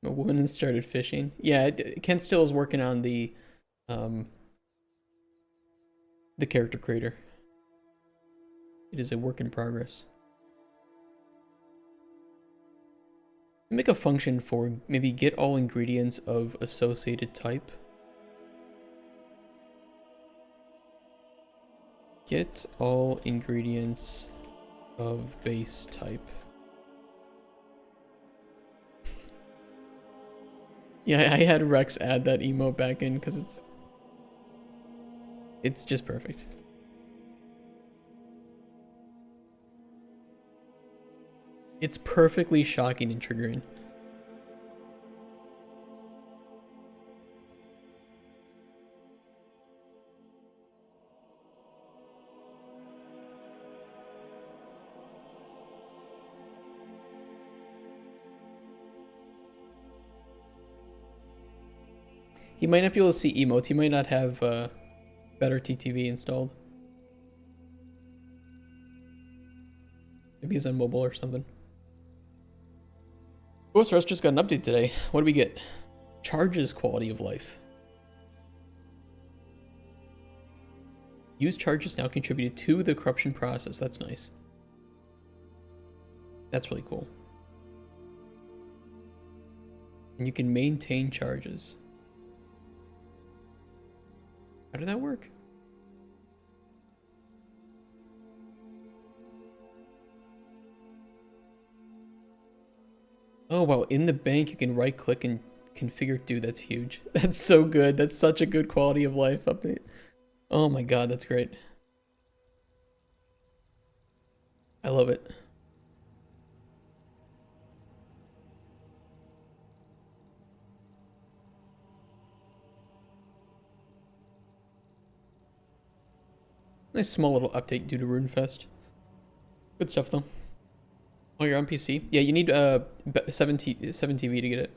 A woman started fishing. Yeah, Ken still is working on the character creator. It is a work in progress. Make a function for maybe get all ingredients of associated type. Get all ingredients of base type. Yeah, I had Rex add that emote back in because it's just perfect. It's perfectly shocking and triggering. He might not be able to see emotes. He might not have better TTV installed. Maybe he's on mobile or something. Ghost Rush just got an update today. What do we get? Charges quality of life. Use charges now contributed to the corruption process. That's nice. That's really cool. And you can maintain charges. How did that work? Oh, wow. In the bank, you can right click and configure. Dude, that's huge. That's so good. That's such a good quality of life update. Oh my god, that's great. I love it. Nice small little update due to RuneFest. Good stuff though. Oh, you're on PC? Yeah, you need 7 TV to get it.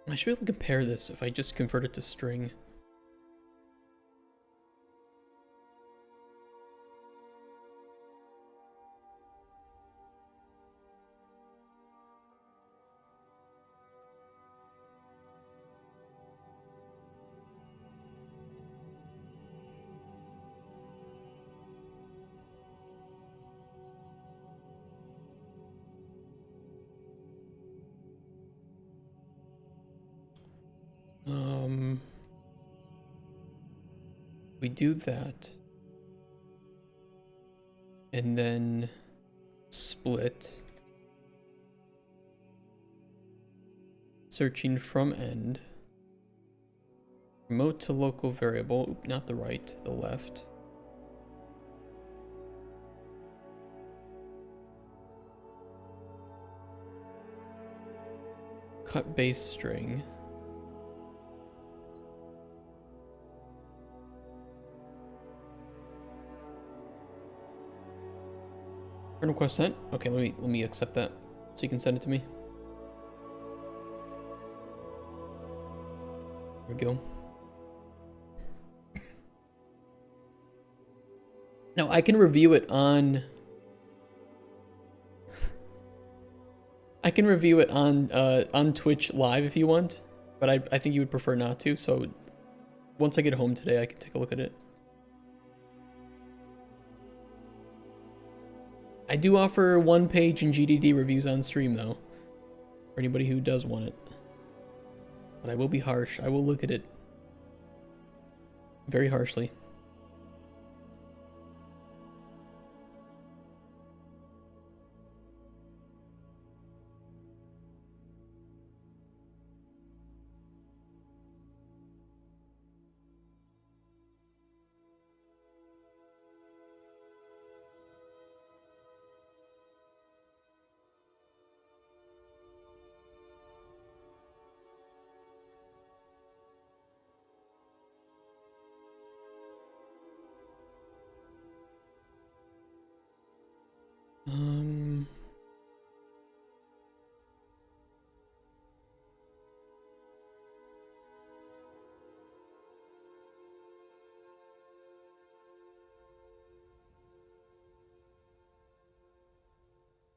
I should be able to compare this if I just convert it to string. We do that. And then split. Searching from end. Remote to local variable. Oop, not the right, the left. Cut base string. Friend request sent. Okay, let me accept that so you can send it to me. There we go. Now I can review it on. I can review it on Twitch live if you want, but I think you would prefer not to. So once I get home today, I can take a look at it. I do offer 1-page and GDD reviews on stream though, for anybody who does want it. But I will be harsh. I will look at it very harshly.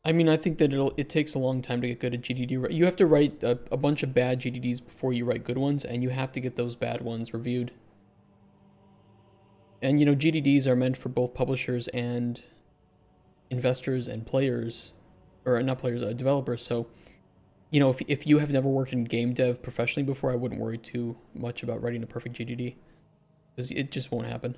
I mean, I think that it takes a long time to get good at GDD. You have to write a bunch of bad GDDs before you write good ones, and you have to get those bad ones reviewed. And you know, GDDs are meant for both publishers and investors and players, or not players, developers. So, you know, if you have never worked in game dev professionally before, I wouldn't worry too much about writing a perfect GDD, because it just won't happen.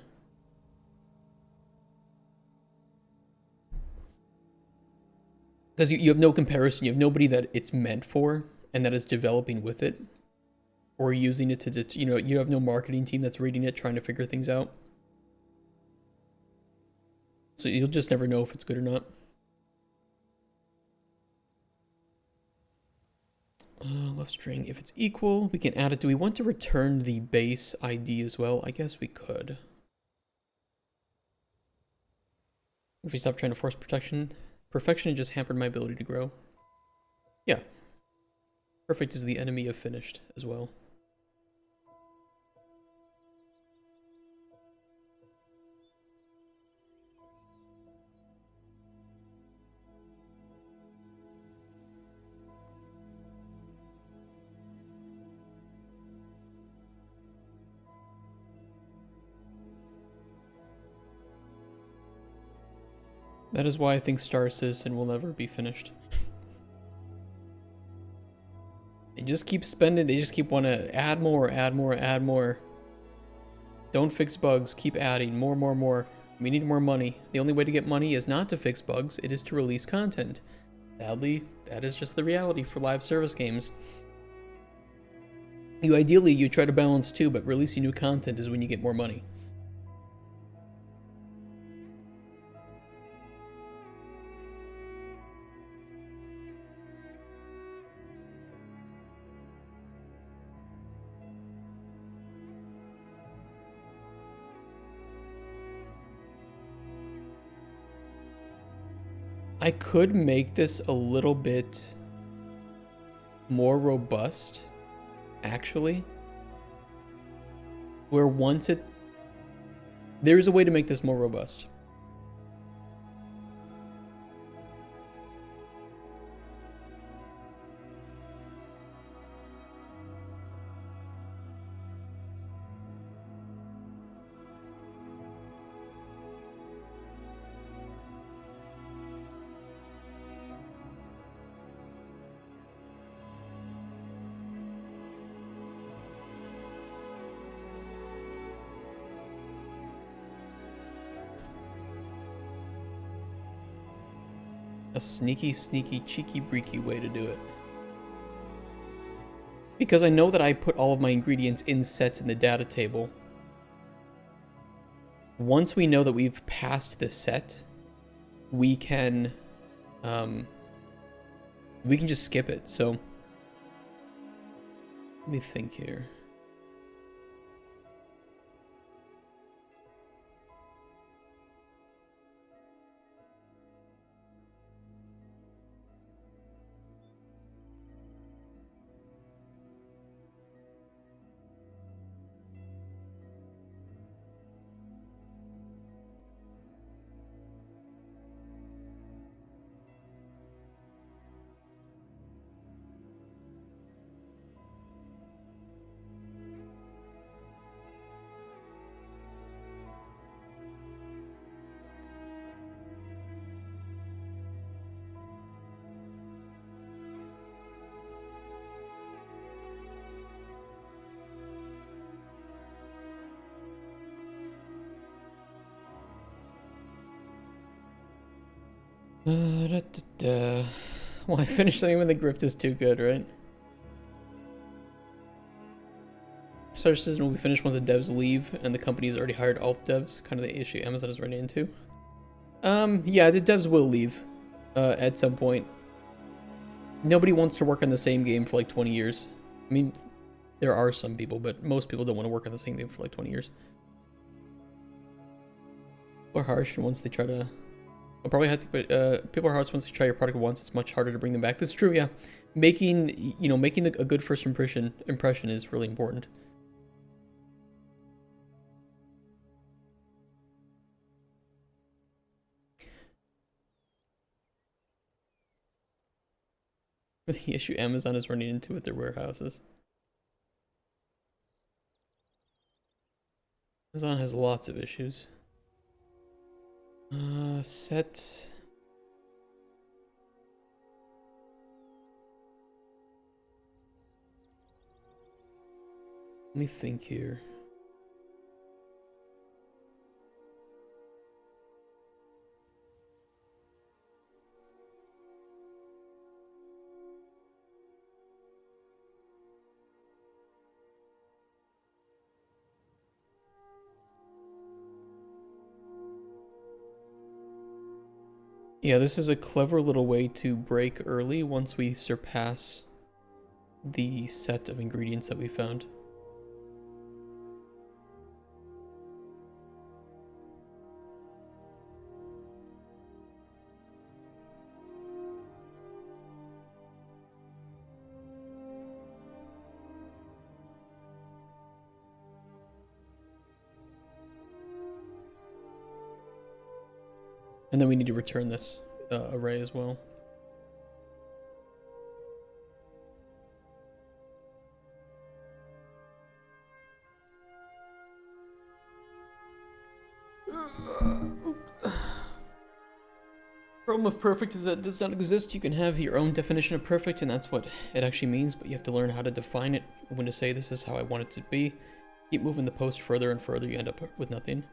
Because you have no comparison, you have nobody that it's meant for and that is developing with it or using it to, you know, you have no marketing team that's reading it, trying to figure things out. So you'll just never know if it's good or not. Left string, if it's equal, we can add it. Do we want to return the base ID as well? I guess we could. If we stop trying to force perfection, it just hampered my ability to grow. Yeah. Perfect is the enemy of finished as well. That is why I think Star Citizen will never be finished. They just keep spending, they just keep want to add more, add more, add more. Don't fix bugs, keep adding more, more, more. We need more money. The only way to get money is not to fix bugs, it is to release content. Sadly, that is just the reality for live service games. Ideally, you try to balance two, but releasing new content is when you get more money. I could make this a little bit more robust, actually. Where once it... There's a way to make this more robust. A sneaky, sneaky, cheeky, breaky way to do it. Because I know that I put all of my ingredients in sets in the data table. Once we know that we've passed the set, we can just skip it. So let me think here. Well, I finished something when the grift is too good, right? Star Citizen will be finished once the devs leave and the company's already hired all the devs. Kind of the issue Amazon is running into. Yeah, the devs will leave at some point. Nobody wants to work on the same game for like 20 years. I mean, there are some people, but most people don't want to work on the same game for like 20 years. People are harsh, and once they try to... I'll probably have to put... people are harsh once they try your product once. It's much harder to bring them back. That's true, yeah. Making a good first impression is really important. The issue Amazon is running into with their warehouses. Amazon has lots of issues. Set. Let me think here. Yeah, this is a clever little way to break early once we surpass the set of ingredients that we found. And then we need to return this array as well. Problem with perfect is that it does not exist. You can have your own definition of perfect, and that's what it actually means, but you have to learn how to define it, when to say this is how I want it to be. Keep moving the post further and further, you end up with nothing.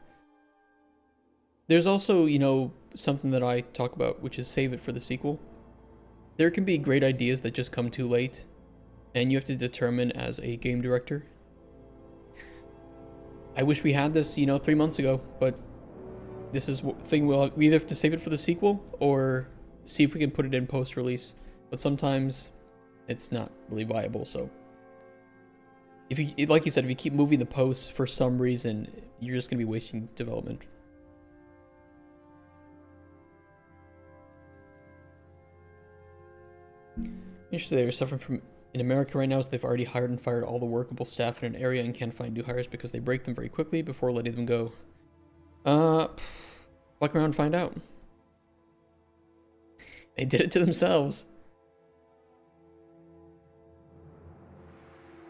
There's also, you know, something that I talk about, which is save it for the sequel. There can be great ideas that just come too late, and you have to determine as a game director. I wish we had this, you know, 3 months ago, but this is thing we either have to save it for the sequel or see if we can put it in post-release. But sometimes it's not really viable, so if you, like you said, if you keep moving the posts for some reason, you're just gonna be wasting development. Interesting, they're suffering from in America right now is they've already hired and fired all the workable staff in an area and can't find new hires because they break them very quickly before letting them go. Look around and find out. They did it to themselves.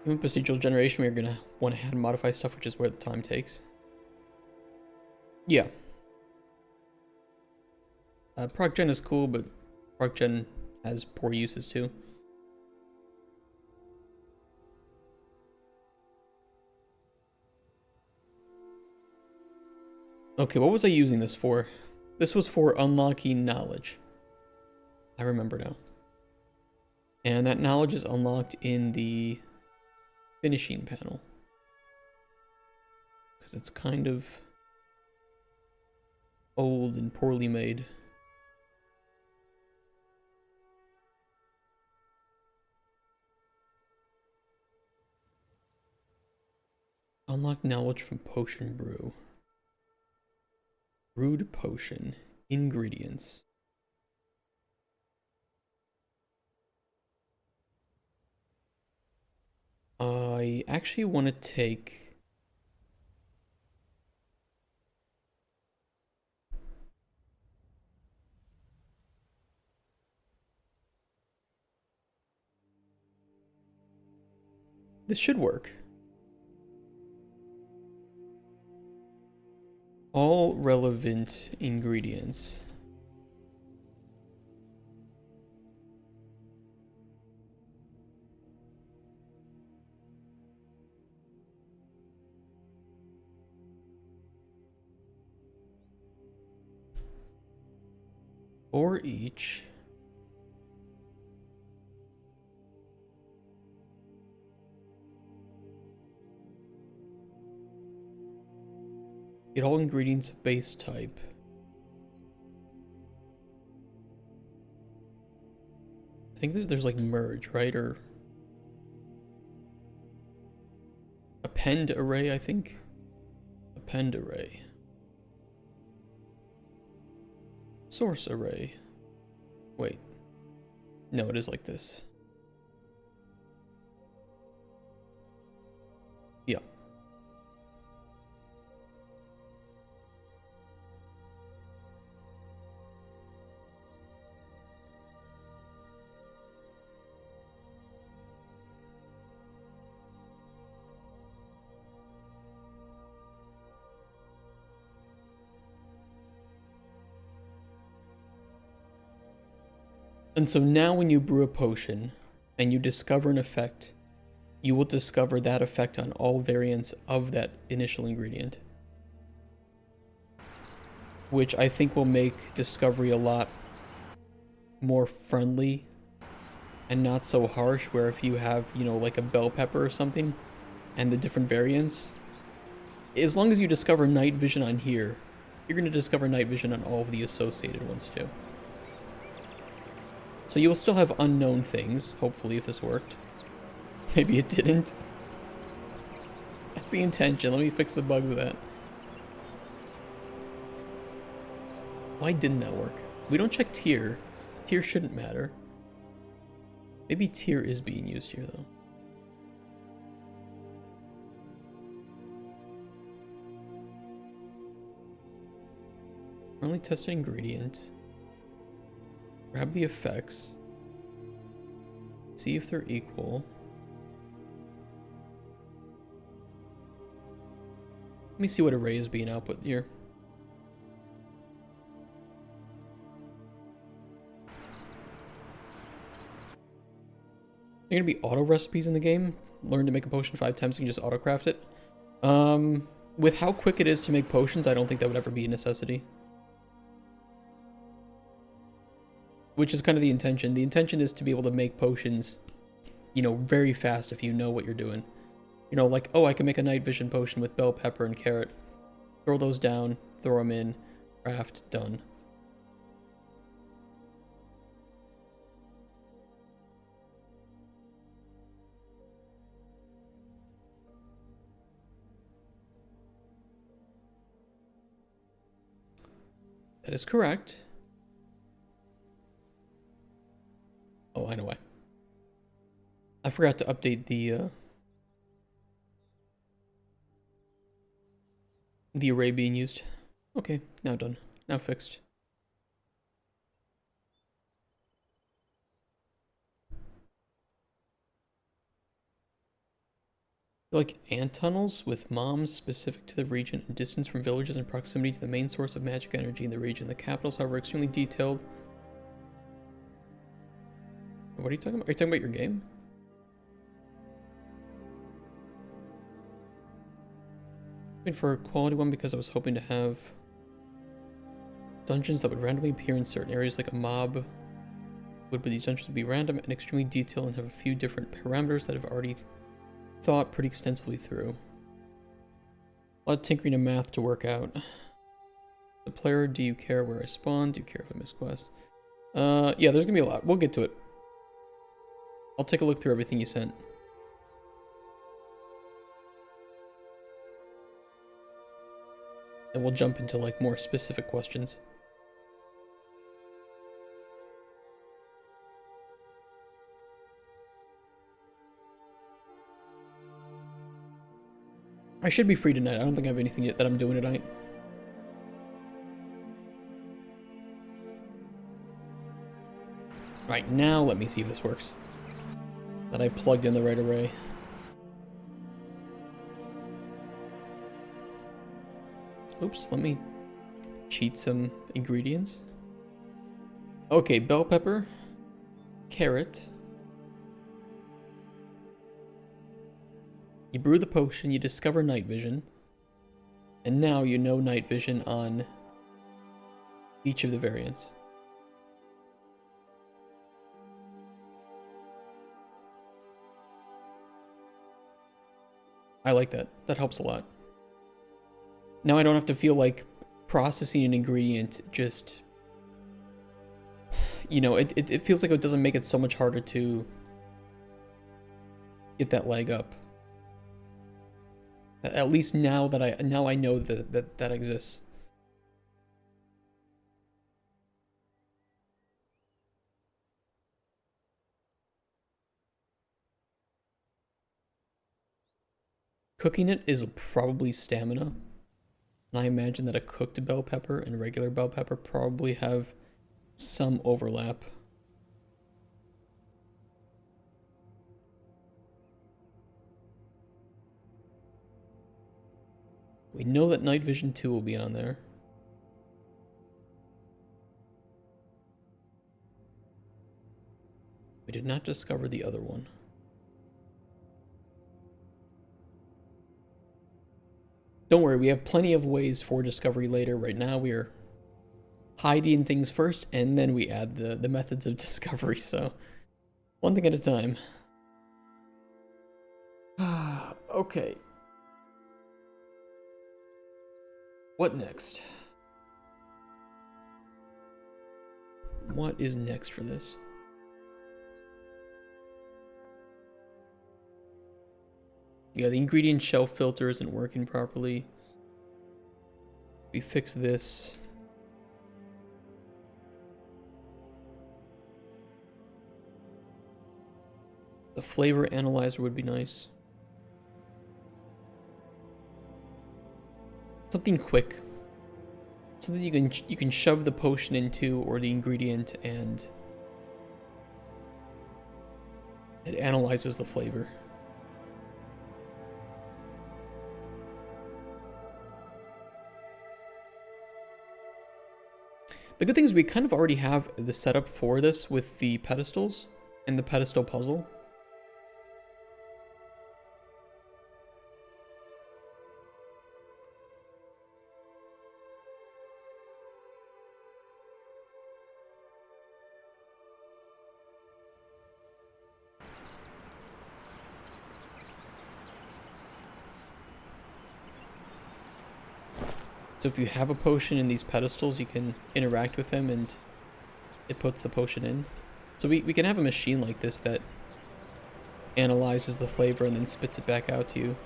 In procedural generation, we're gonna want to add and modify stuff, which is where the time takes. Yeah. Proc gen is cool, but proc gen has poor uses too. Okay, what was I using this for? This was for unlocking knowledge. I remember now. And that knowledge is unlocked in the finishing panel. Because it's kind of old and poorly made. Unlock knowledge from potion brew. Brewed potion. Ingredients. I actually want to take... This should work. All relevant ingredients. For each. Get all ingredients of base type. I think there's like merge, right? Or append array, I think. Append array. Source array. Wait. No, it is like this. Yeah. And so now when you brew a potion and you discover an effect, you will discover that effect on all variants of that initial ingredient. Which I think will make discovery a lot more friendly and not so harsh, where if you have, you know, like a bell pepper or something and the different variants, as long as you discover night vision on here, you're going to discover night vision on all of the associated ones too. So you will still have unknown things, hopefully, if this worked. Maybe it didn't. That's the intention. Let me fix the bug with that. Why didn't that work? We don't check tier. Tier shouldn't matter. Maybe tier is being used here, though. Only test an ingredient. Grab the effects. See if they're equal. Let me see what array is being output here. There are gonna be auto recipes in the game. Learn to make a potion 5 times, you can just auto craft it. With how quick it is to make potions, I don't think that would ever be a necessity. Which is kind of the intention. The intention is to be able to make potions, you know, very fast if you know what you're doing. You know, like, oh, I can make a night vision potion with bell pepper and carrot. Throw those down, throw them in, craft, done. That is correct. Oh, I know why. I forgot to update the array being used. Okay, now done. Now fixed. Like ant tunnels with moms specific to the region and distance from villages and proximity to the main source of magic energy in the region. The capitals, however, extremely detailed. What are you talking about? Are you talking about your game? Looking for a quality one because I was hoping to have dungeons that would randomly appear in certain areas like a mob would, but these dungeons would be random and extremely detailed and have a few different parameters that I've already thought pretty extensively through. A lot of tinkering and math to work out. The player, do you care where I spawn? Do you care if I miss quests? Yeah, there's gonna be a lot. We'll get to it. I'll take a look through everything you sent. And we'll jump into like more specific questions. I should be free tonight. I don't think I have anything yet that I'm doing tonight. Right, now let me see if this works. That I plugged in the right array. Oops, let me cheat some ingredients. Okay, bell pepper, carrot. You brew the potion, you discover night vision. And now you know night vision on each of the variants. I like that. That helps a lot. Now I don't have to feel like processing an ingredient just... You know, it feels like it doesn't make it so much harder to get that leg up. At least now that I know that exists. Cooking it is probably stamina. And I imagine that a cooked bell pepper and regular bell pepper probably have some overlap. We know that night vision 2 will be on there. We did not discover the other one. Don't worry, we have plenty of ways for discovery later. Right now we are hiding things first, and then we add the methods of discovery, so one thing at a time. Okay. What next? What is next for this? Yeah, the ingredient shelf filter isn't working properly. We fix this. The flavor analyzer would be nice. Something quick. Something you can shove the potion into or the ingredient and it analyzes the flavor. The good thing is we kind of already have the setup for this with the pedestals and the pedestal puzzle. So if you have a potion in these pedestals, you can interact with them and it puts the potion in. So we can have a machine like this that analyzes the flavor and then spits it back out to you.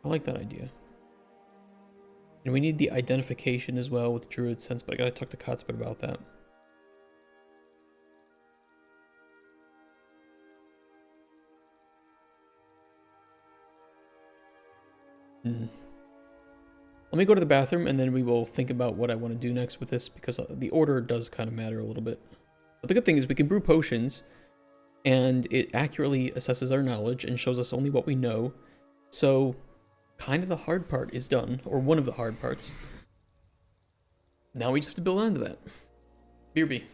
I like that idea. And we need the identification as well with Druid Sense, but I gotta talk to Cuthbert about that. Let me go to the bathroom and then we will think about what I want to do next with this because the order does kind of matter a little bit. But the good thing is we can brew potions and it accurately assesses our knowledge and shows us only what we know. So kind of the hard part is done, or one of the hard parts. Now we just have to build onto that. BRB.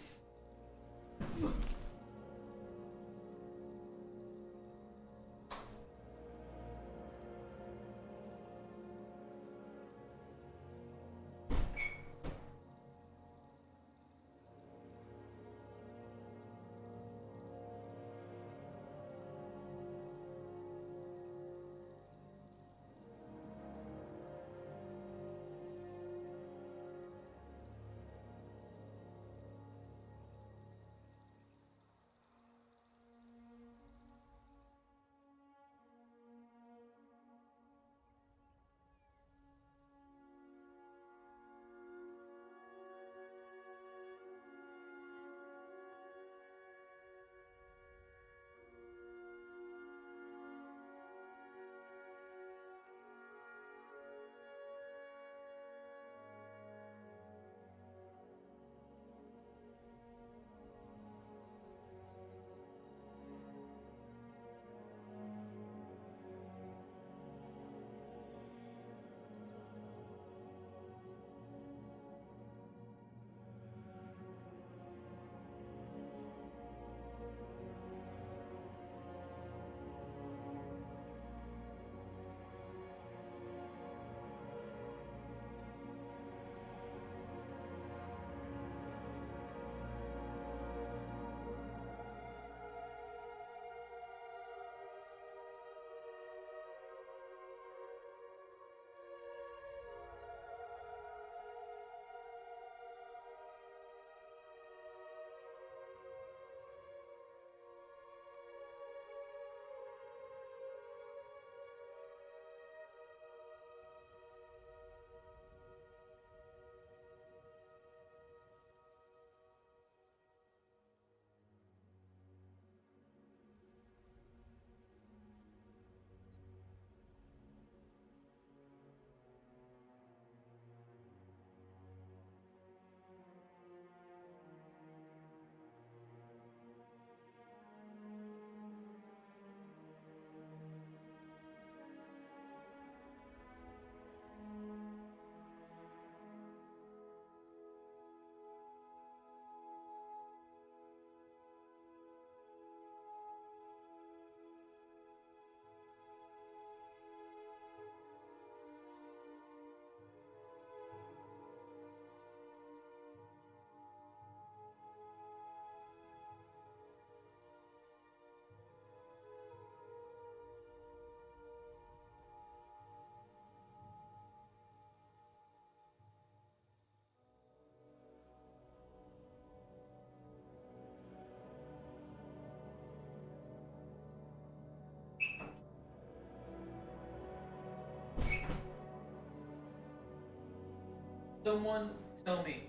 Someone tell me.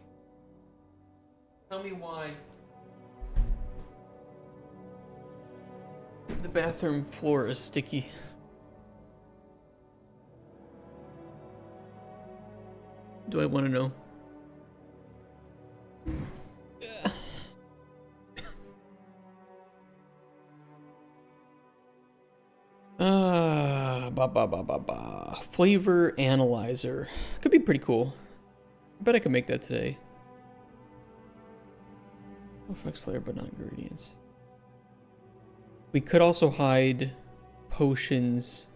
Tell me why the bathroom floor is sticky. Do I want to know? Flavor analyzer. Could be pretty cool. I bet I could make that today. Affects flavor but not ingredients. We could also hide potions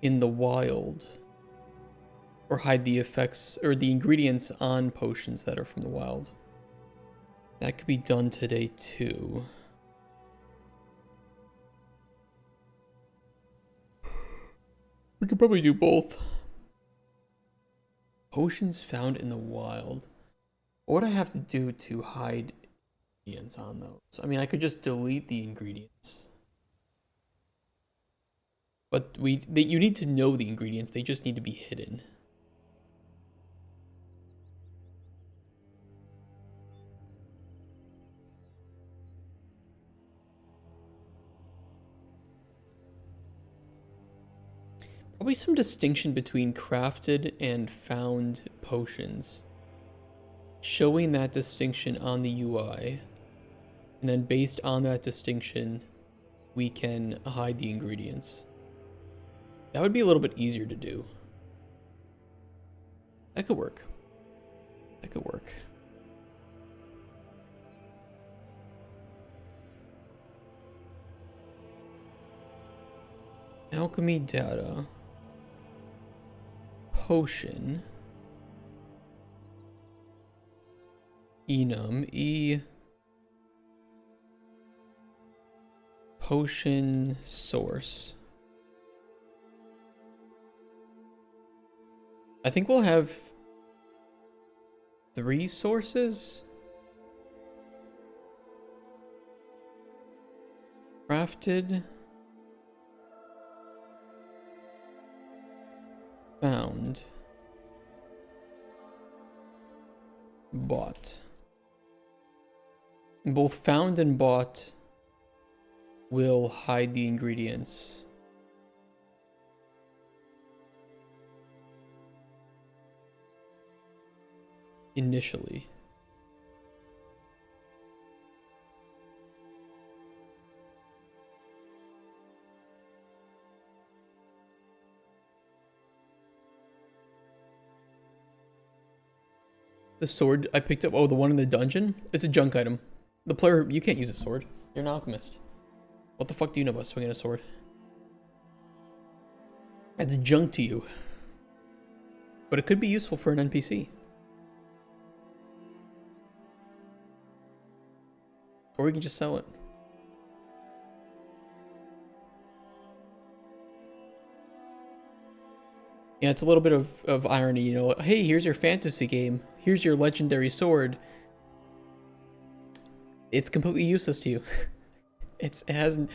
in the wild. Or hide the effects or the ingredients on potions that are from the wild. That could be done today too. We could probably do both. Potions found in the wild. What would I have to do to hide ingredients on those? I mean, I could just delete the ingredients. But you need to know the ingredients. They just need to be hidden. Probably some distinction between crafted and found potions. Showing that distinction on the UI. And then based on that distinction, we can hide the ingredients. That would be a little bit easier to do. That could work. That could work. Alchemy data. Potion. Enum. Potion source. I think we'll have 3 sources. Crafted. Found. Bought. Both found and bought will hide the ingredients. Initially. The sword I picked up, oh, the one in the dungeon? It's a junk item. The player, you can't use a sword. You're an alchemist. What the fuck do you know about swinging a sword? That's junk to you. But it could be useful for an NPC. Or we can just sell it. Yeah, it's a little bit of irony, you know. Hey, here's your fantasy game. Here's your legendary sword. It's completely useless to you. It hasn't.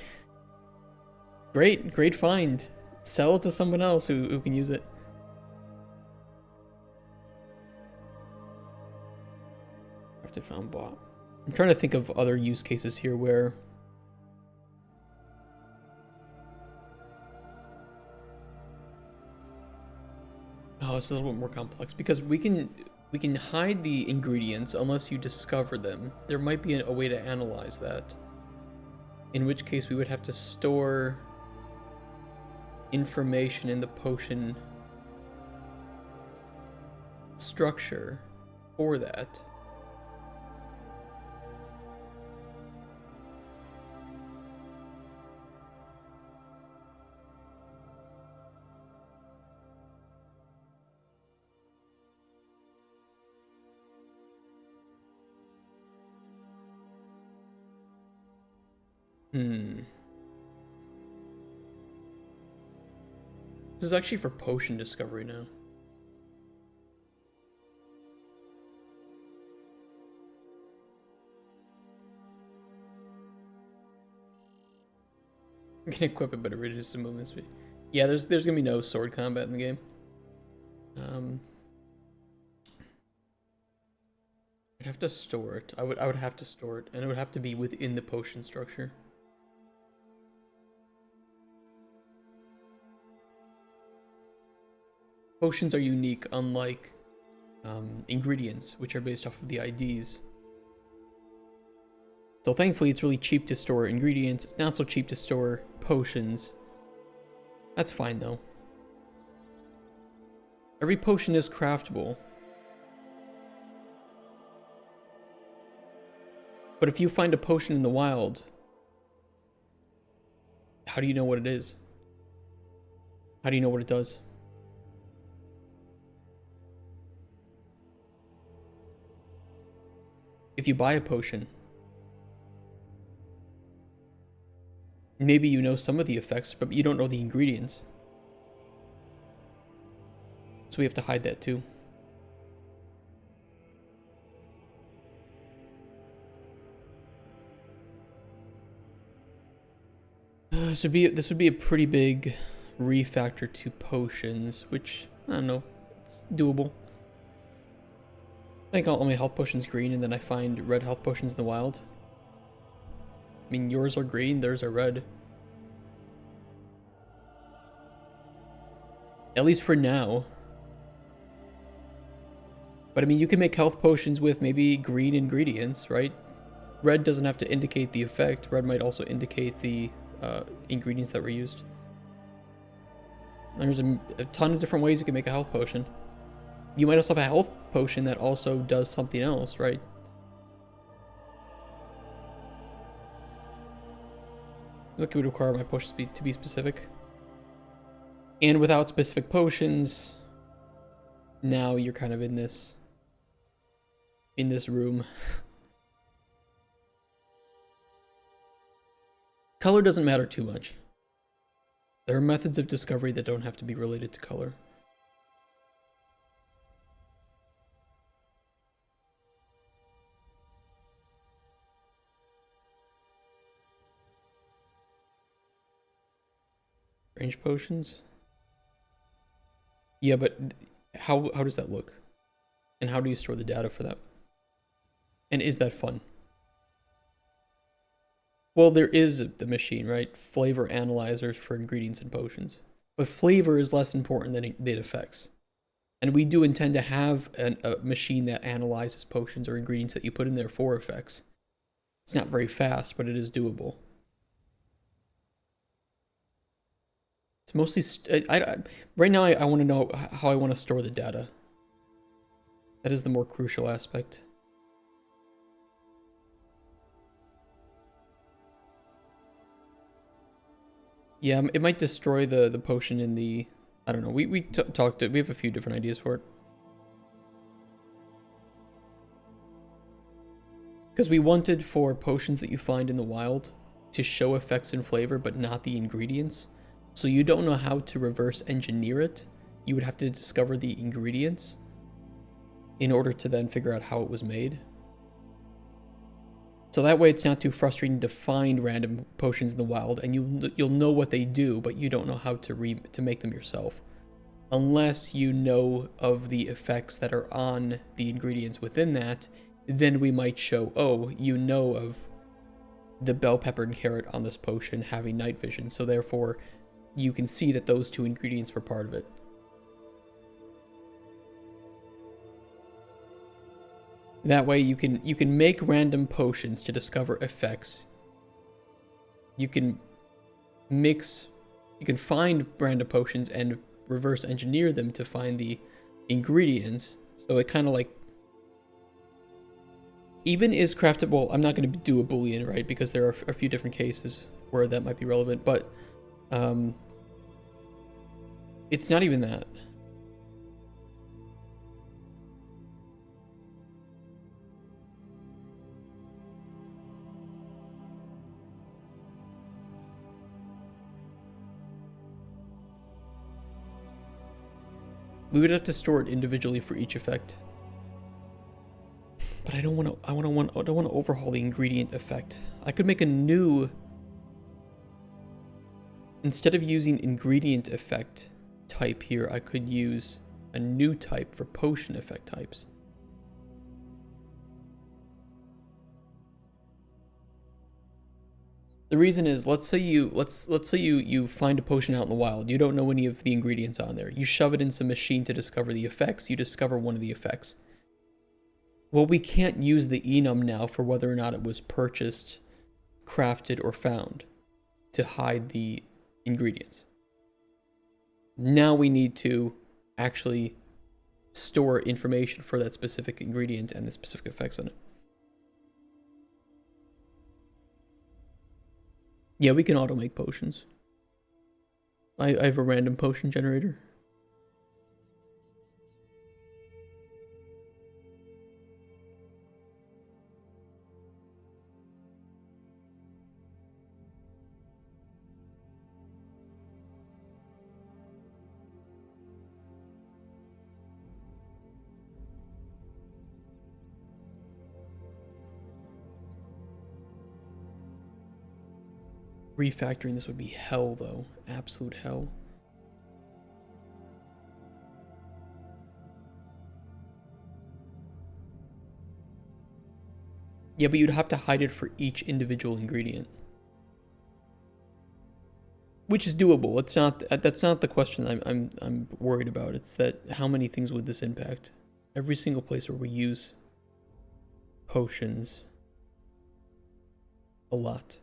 Great find. Sell it to someone else who can use it. Crafted, found, bought. I'm trying to think of other use cases here where it's a little bit more complex because we can hide the ingredients unless you discover them. There might be a way to analyze that. In which case we would have to store information in the potion structure for that. This is actually for potion discovery now. You can equip it, but it reduces the movement speed. Yeah, there's gonna be no sword combat in the game. I'd have to store it. I would have to store it, and it would have to be within the potion structure. Potions are unique, unlike ingredients, which are based off of the IDs. So thankfully, it's really cheap to store ingredients. It's not so cheap to store potions. That's fine, though. Every potion is craftable. But if you find a potion in the wild, how do you know what it is? How do you know what it does? If you buy a potion, maybe you know some of the effects, but you don't know the ingredients. So we have to hide that too. This would be a pretty big refactor to potions, which, I don't know, it's doable. I think all my health potions green, and then I find red health potions in the wild. I mean, yours are green, theirs are red. At least for now. But I mean, you can make health potions with maybe green ingredients, right? Red doesn't have to indicate the effect. Red might also indicate the ingredients that were used. There's a ton of different ways you can make a health potion. You might also have a health potion that also does something else, right? That would require my potions to be specific. And without specific potions, now you're kind of in this room. Color doesn't matter too much. There are methods of discovery that don't have to be related to color. Range potions? Yeah, but how does that look? And how do you store the data for that? And is that fun? Well, there is the machine, right? Flavor analyzers for ingredients and potions. But flavor is less important than effects. And we do intend to have a machine that analyzes potions or ingredients that you put in there for effects. It's not very fast, but it is doable. It's mostly... right now, I want to know how I want to store the data. That is the more crucial aspect. Yeah, it might destroy the potion in the... I don't know. We talked... We have a few different ideas for it. Because we wanted for potions that you find in the wild to show effects and flavor, but not the ingredients. So you don't know how to reverse engineer it. You would have to discover the ingredients in order to then figure out how it was made. So that way it's not too frustrating to find random potions in the wild, and you'll know what they do, but you don't know how to make them yourself. Unless you know of the effects that are on the ingredients within that, then we might show, oh, you know of the bell pepper and carrot on this potion having night vision, so therefore you can see that those two ingredients were part of it. That way you can make random potions to discover effects. You can find random potions and reverse engineer them to find the ingredients. So it kind of like even is craftable. I'm not going to do a Boolean, right? Because there are a few different cases where that might be relevant, but it's not even that. We would have to store it individually for each effect. But I don't want to overhaul the ingredient effect. I could make a new, instead of using ingredient effect type here, I could use a new type for potion effect types. The reason is, let's say you find a potion out in the wild. You don't know any of the ingredients on there. You shove it into a machine to discover the effects. You discover one of the effects. Well, we can't use the enum now for whether or not it was purchased, crafted, or found to hide the ingredients. Now we need to actually store information for that specific ingredient and the specific effects on it. Yeah, we can auto make potions. I have a random potion generator. Refactoring this would be hell, though. Absolute hell. Yeah, but you'd have to hide it for each individual ingredient. Which is doable. It's not. That's not the question I'm worried about. It's that how many things would this impact? Every single place where we use potions. A lot.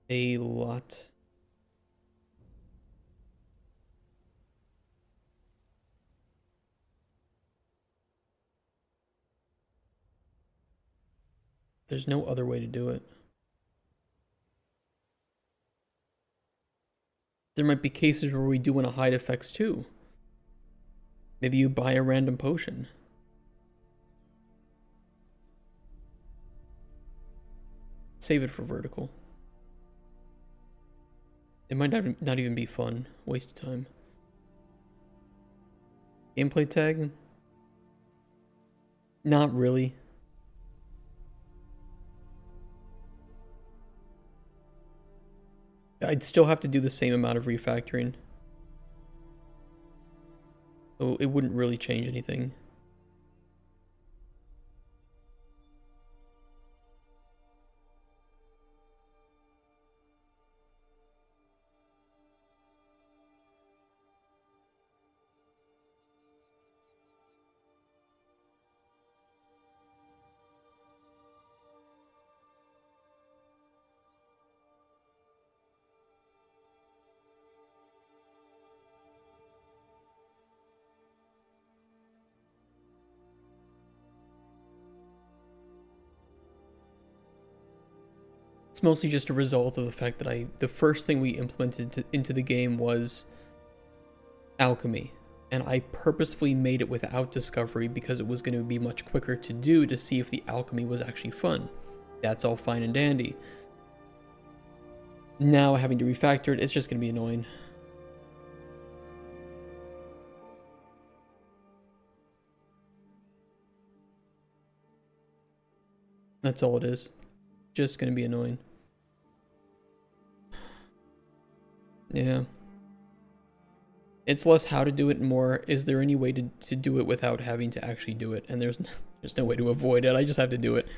A lot. There's no other way to do it. There might be cases where we do want to hide effects too. Maybe you buy a random potion. Save it for vertical. It might not even be fun. Waste of time. Gameplay tag? Not really. I'd still have to do the same amount of refactoring. So it wouldn't really change anything. It's mostly just a result of the fact that the first thing we implemented into the game was alchemy. And I purposefully made it without discovery because it was going to be much quicker to do to see if the alchemy was actually fun. That's all fine and dandy. Now having to refactor it, it's just going to be annoying. That's all it is. Just going to be annoying. Yeah. It's less how to do it and more, is there any way to do it without having to actually do it? And there's no way to avoid it. I just have to do it.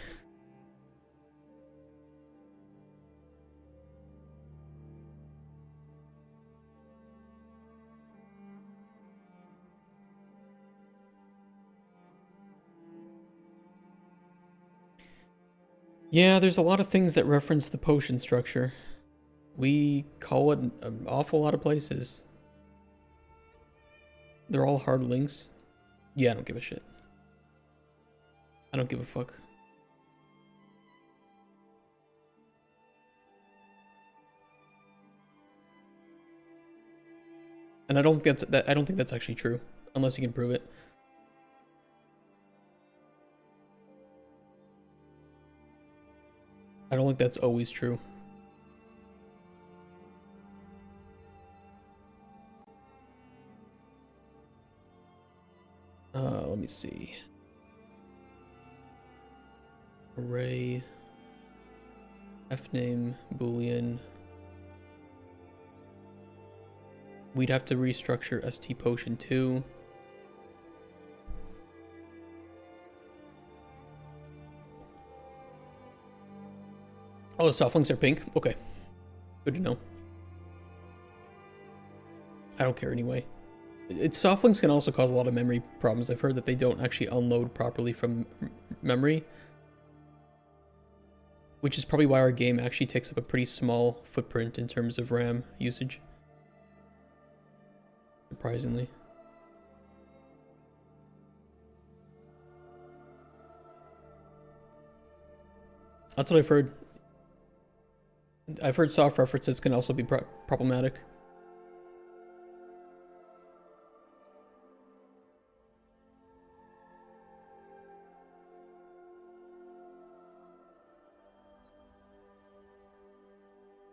Yeah, there's a lot of things that reference the potion structure. We call it an awful lot of places. They're all hard links. Yeah, I don't give a shit. I don't give a fuck. And I don't think that's actually true, unless you can prove it. I don't think that's always true. Let me see. Array. Fname, Boolean. We'd have to restructure st potion 2. Oh, the soft links are pink? Okay. Good to know. I don't care anyway. Soft links can also cause a lot of memory problems. I've heard that they don't actually unload properly from memory. Which is probably why our game actually takes up a pretty small footprint in terms of RAM usage. Surprisingly. That's what I've heard. I've heard soft references can also be problematic.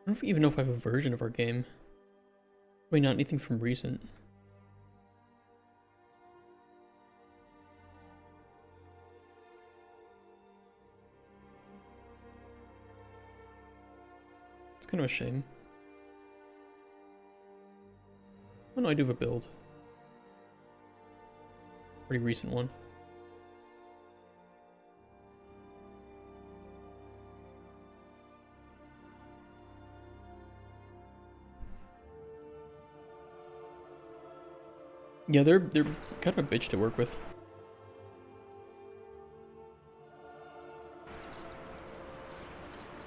I don't even know if I have a version of our game. I mean, not anything from recent. It's kind of a shame. Oh no, I do have a build. Pretty recent one. Yeah, they're kind of a bitch to work with.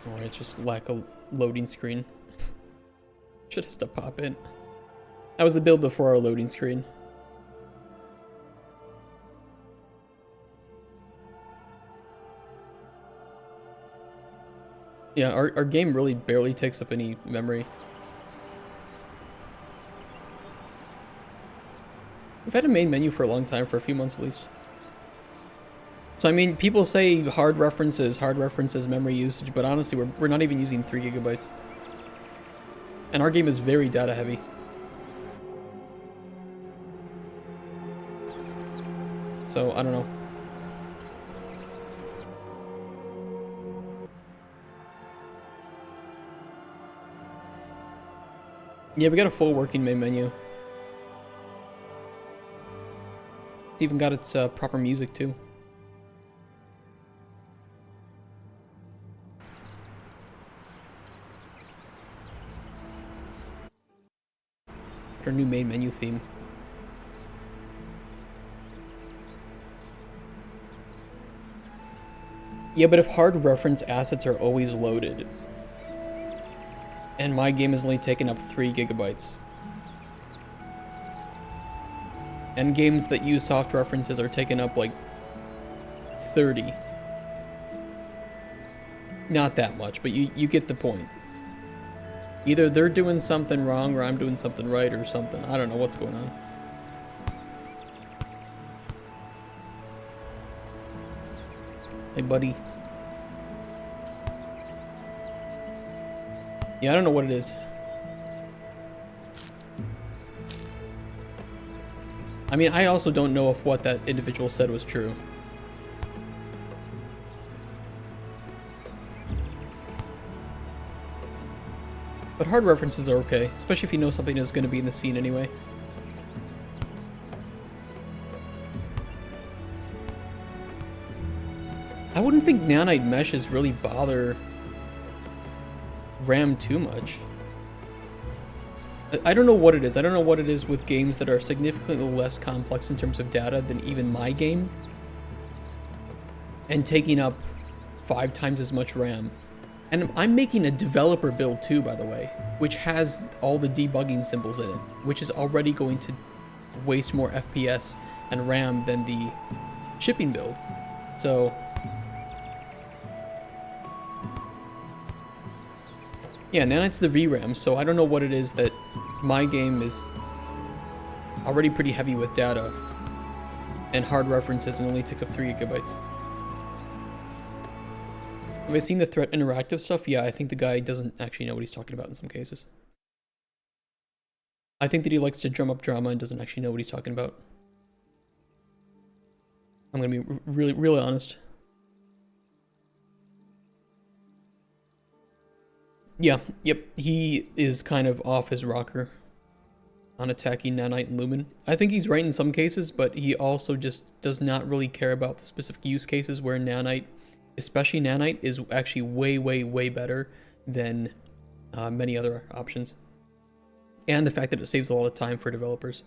Alright, it's just lack of loading screen. Should have to pop in. That was the build before our loading screen. Yeah, our game really barely takes up any memory. We've had a main menu for a long time, for a few months at least. So I mean, people say hard references memory usage, but honestly, we're not even using 3 gigabytes. And our game is very data heavy. So, I don't know. Yeah, we got a full working main menu. It's even got its proper music too. Our new main menu theme. Yeah, but if hard reference assets are always loaded, and my game is only taking up 3 gigabytes, and games that use soft references are taking up like 30. Not that much, but you get the point. Either they're doing something wrong or I'm doing something right or something. I don't know what's going on. Hey, buddy. Yeah, I don't know what it is. I mean, I also don't know if what that individual said was true. But hard references are okay, especially if you know something is going to be in the scene anyway. I wouldn't think nanite meshes really bother RAM too much. I don't know what it is. I don't know what it is with games that are significantly less complex in terms of data than even my game, and taking up 5 times as much RAM. And I'm making a developer build too, by the way, which has all the debugging symbols in it, which is already going to waste more FPS and RAM than the shipping build. So yeah, nanite's the VRAM, so I don't know what it is that my game is already pretty heavy with data and hard references and only takes up 3 gigabytes. Have I seen the threat interactive stuff? Yeah, I think the guy doesn't actually know what he's talking about in some cases. I think that he likes to drum up drama and doesn't actually know what he's talking about. I'm gonna be really honest. Yeah, yep, he is kind of off his rocker on attacking nanite and lumen. I think he's right in some cases, but he also just does not really care about the specific use cases where nanite especially nanite, is actually way better than many other options. And the fact that it saves a lot of time for developers.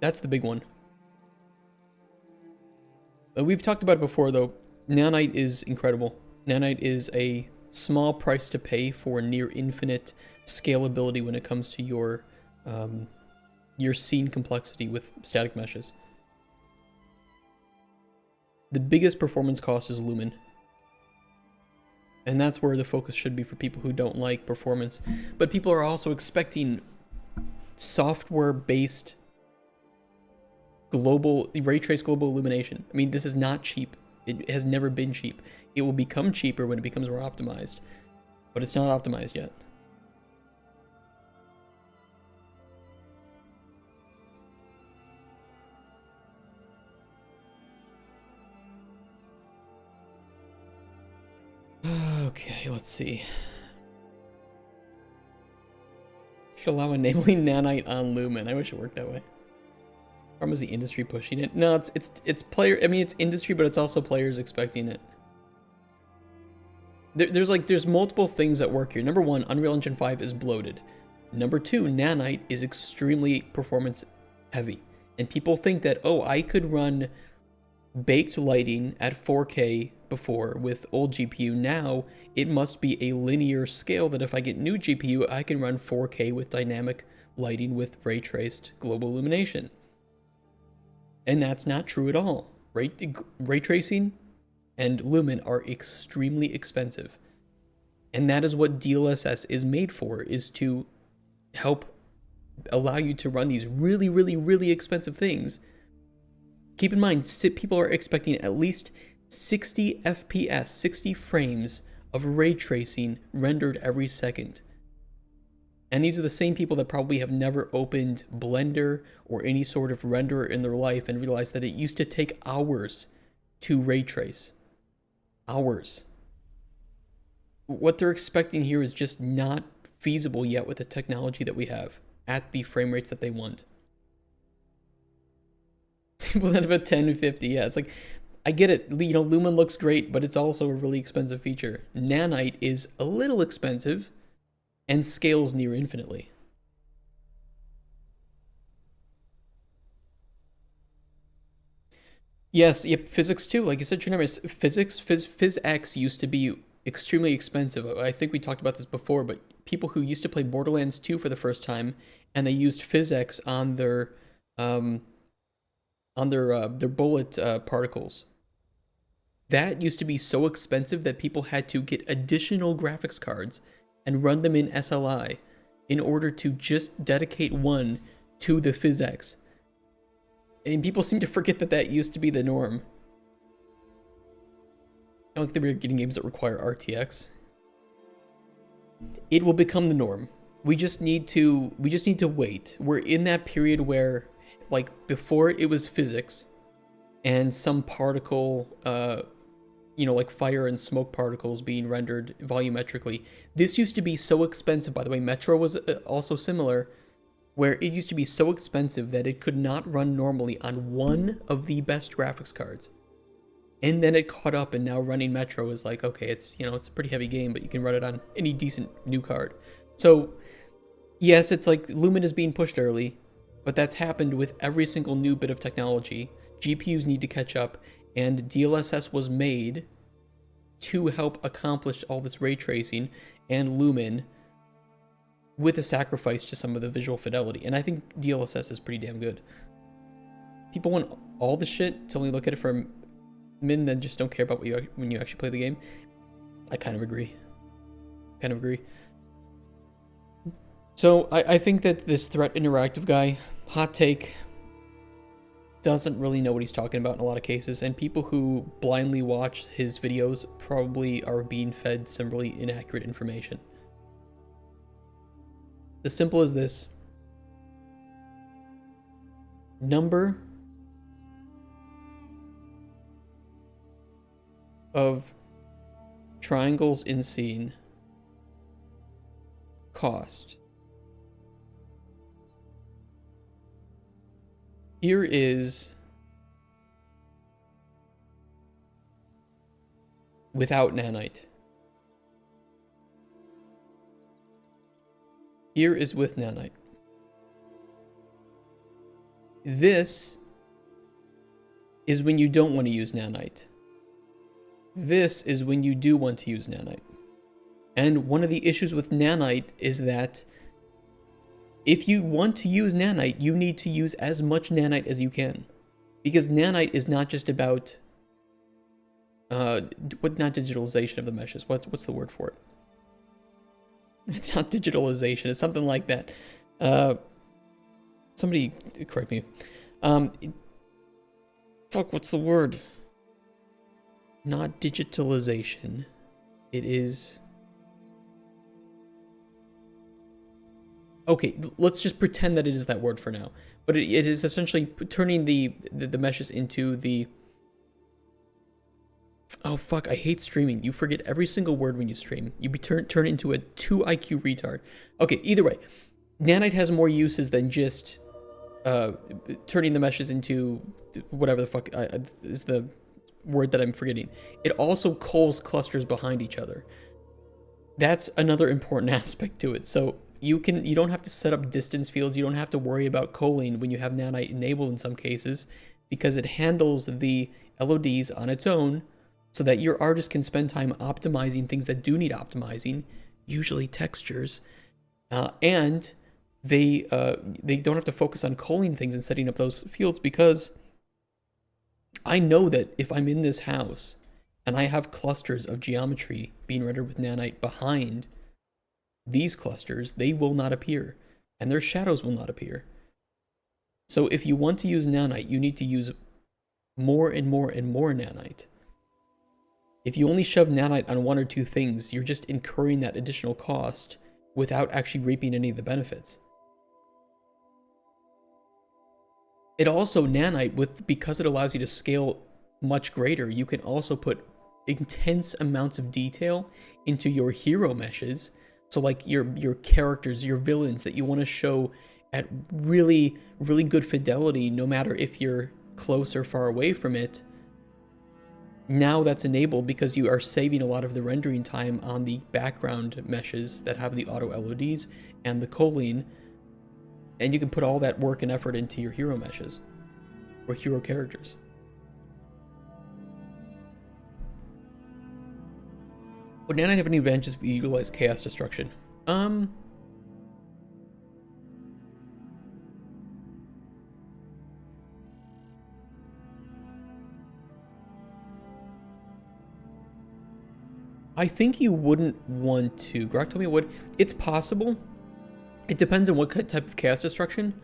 That's the big one. We've talked about it before, though. Nanite is incredible. Nanite is a small price to pay for near infinite scalability when it comes to your scene complexity with static meshes. The biggest performance cost is Lumen. And that's where the focus should be for people who don't like performance. But people are also expecting software-based global, ray trace global illumination. I mean, this is not cheap. It has never been cheap. It will become cheaper when it becomes more optimized. But it's not optimized yet. Okay, let's see. Should allow enabling nanite on Lumen. I wish it worked that way. Problem is the industry pushing it. No, it's player. I mean, it's industry, but it's also players expecting it. There's multiple things that work here. Number one, Unreal Engine 5 is bloated. Number two, nanite is extremely performance heavy, and people think that, oh, I could run baked lighting at 4K before with old GPU. Now it must be a linear scale that if I get new GPU, I can run 4K with dynamic lighting with ray traced global illumination. And that's not true at all. Ray tracing and Lumen are extremely expensive. And that is what DLSS is made for, is to help allow you to run these really expensive things. Keep in mind, people are expecting at least 60 FPS, 60 frames of ray tracing rendered every second. And these are the same people that probably have never opened Blender or any sort of renderer in their life and realized that it used to take hours to ray trace. Hours. What they're expecting here is just not feasible yet with the technology that we have at the frame rates that they want. People end up at 1050. Yeah, it's like, I get it. You know, Lumen looks great, but it's also a really expensive feature. Nanite is a little expensive and scales near infinitely. Yes, yep, physics too. Like you said, your name is physics. PhysX used to be extremely expensive. I think we talked about this before, but people who used to play Borderlands 2 for the first time and they used PhysX on their bullet particles. That used to be so expensive that people had to get additional graphics cards and run them in SLI in order to just dedicate one to the PhysX. And people seem to forget that that used to be the norm. I don't think that we're getting games that require RTX. It will become the norm. We just need to wait. We're in that period where, like, before it was physics and some particle, like fire and smoke particles being rendered volumetrically. This used to be so expensive, by the way. Metro was also similar, where it used to be so expensive that it could not run normally on one of the best graphics cards. And then it caught up, and now running Metro is like, okay, it's a pretty heavy game, but you can run it on any decent new card. So yes, it's like Lumen is being pushed early, but that's happened with every single new bit of technology. GPUs need to catch up, and DLSS was made to help accomplish all this ray tracing and Lumen with a sacrifice to some of the visual fidelity. And I think DLSS is pretty damn good. People want all the shit to only look at it from min, then just don't care about when you actually play the game. I kind of agree. So I think that this Threat Interactive guy, hot take, doesn't really know what he's talking about in a lot of cases, and people who blindly watch his videos probably are being fed some really inaccurate information. As simple as this. Number of triangles in scene, cost. Here is without nanite. Here is with nanite. This is when you don't want to use nanite. This is when you do want to use nanite. And one of the issues with nanite is that if you want to use nanite, you need to use as much nanite as you can. Because nanite is not just about not digitalization of the meshes. What's the word for it? It's not digitalization. It's something like that. Somebody correct me. What's the word? Not digitalization. It is. Okay, let's just pretend that it is that word for now. But it is essentially turning the meshes into the. Oh fuck! I hate streaming. You forget every single word when you stream. You turn into a 2 IQ retard. Okay, either way, nanite has more uses than just turning the meshes into whatever the fuck is the word that I'm forgetting. It also culls clusters behind each other. That's another important aspect to it. So you don't have to set up distance fields. You don't have to worry about culling when you have nanite enabled in some cases, because it handles the LODs on its own, so that your artist can spend time optimizing things that do need optimizing, usually textures, and they don't have to focus on culling things and setting up those fields, because I know that if I'm in this house and I have clusters of geometry being rendered with nanite behind these clusters, they will not appear, and their shadows will not appear. So if you want to use nanite, you need to use more and more and more nanite. If you only shove nanite on one or two things, you're just incurring that additional cost without actually reaping any of the benefits. It also, nanite, because it allows you to scale much greater, you can also put intense amounts of detail into your hero meshes. So like your characters, your villains that you want to show at really, really good fidelity, no matter if you're close or far away from it. Now that's enabled because you are saving a lot of the rendering time on the background meshes that have the auto LODs and the culling, and you can put all that work and effort into your hero meshes or hero characters. Would nanite have any advantages if you utilize chaos destruction? I think you wouldn't want to. Grok told me it would. It's possible. It depends on what type of chaos destruction.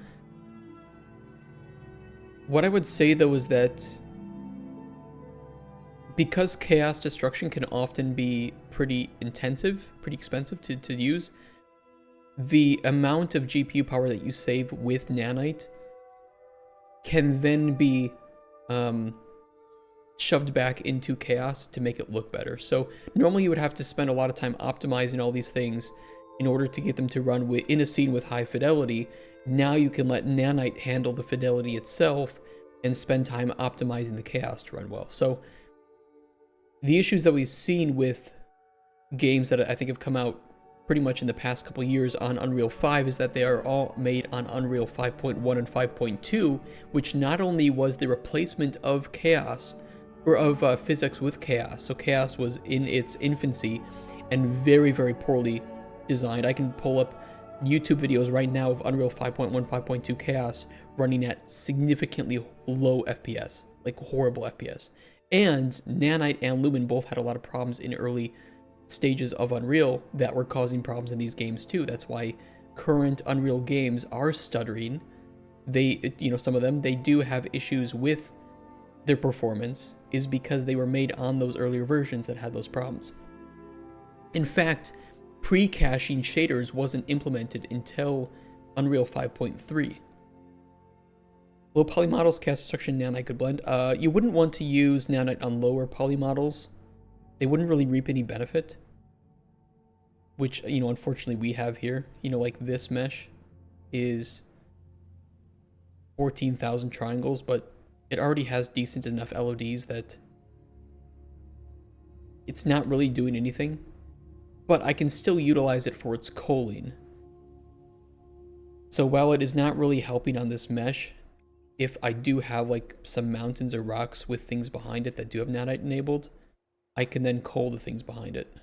What I would say though is that because chaos destruction can often be pretty intensive, pretty expensive to use, the amount of GPU power that you save with nanite can then be shoved back into chaos to make it look better. So normally you would have to spend a lot of time optimizing all these things in order to get them to run in a scene with high fidelity. Now you can let nanite handle the fidelity itself and spend time optimizing the chaos to run well. So the issues that we've seen with games that I think have come out pretty much in the past couple years on Unreal 5 is that they are all made on Unreal 5.1 and 5.2, which not only was the replacement of chaos, or of physics with chaos. So chaos was in its infancy and very, very poorly designed. I can pull up YouTube videos right now of Unreal 5.1, 5.2 chaos running at significantly low FPS, like horrible FPS. And nanite and lumen both had a lot of problems in early stages of Unreal that were causing problems in these games too. That's why current Unreal games are stuttering. They, some of them, they do have issues with their performance, is because they were made on those earlier versions that had those problems. In fact, pre-caching shaders wasn't implemented until Unreal 5.3. Low poly models, chaos destruction, nanite could blend. You wouldn't want to use nanite on lower poly models. They wouldn't really reap any benefit, which, unfortunately we have here. Like this mesh is 14,000 triangles, but it already has decent enough LODs that it's not really doing anything, but I can still utilize it for its choline. So while it is not really helping on this mesh, if I do have like some mountains or rocks with things behind it that do have nanite enabled, I can then coal the things behind it.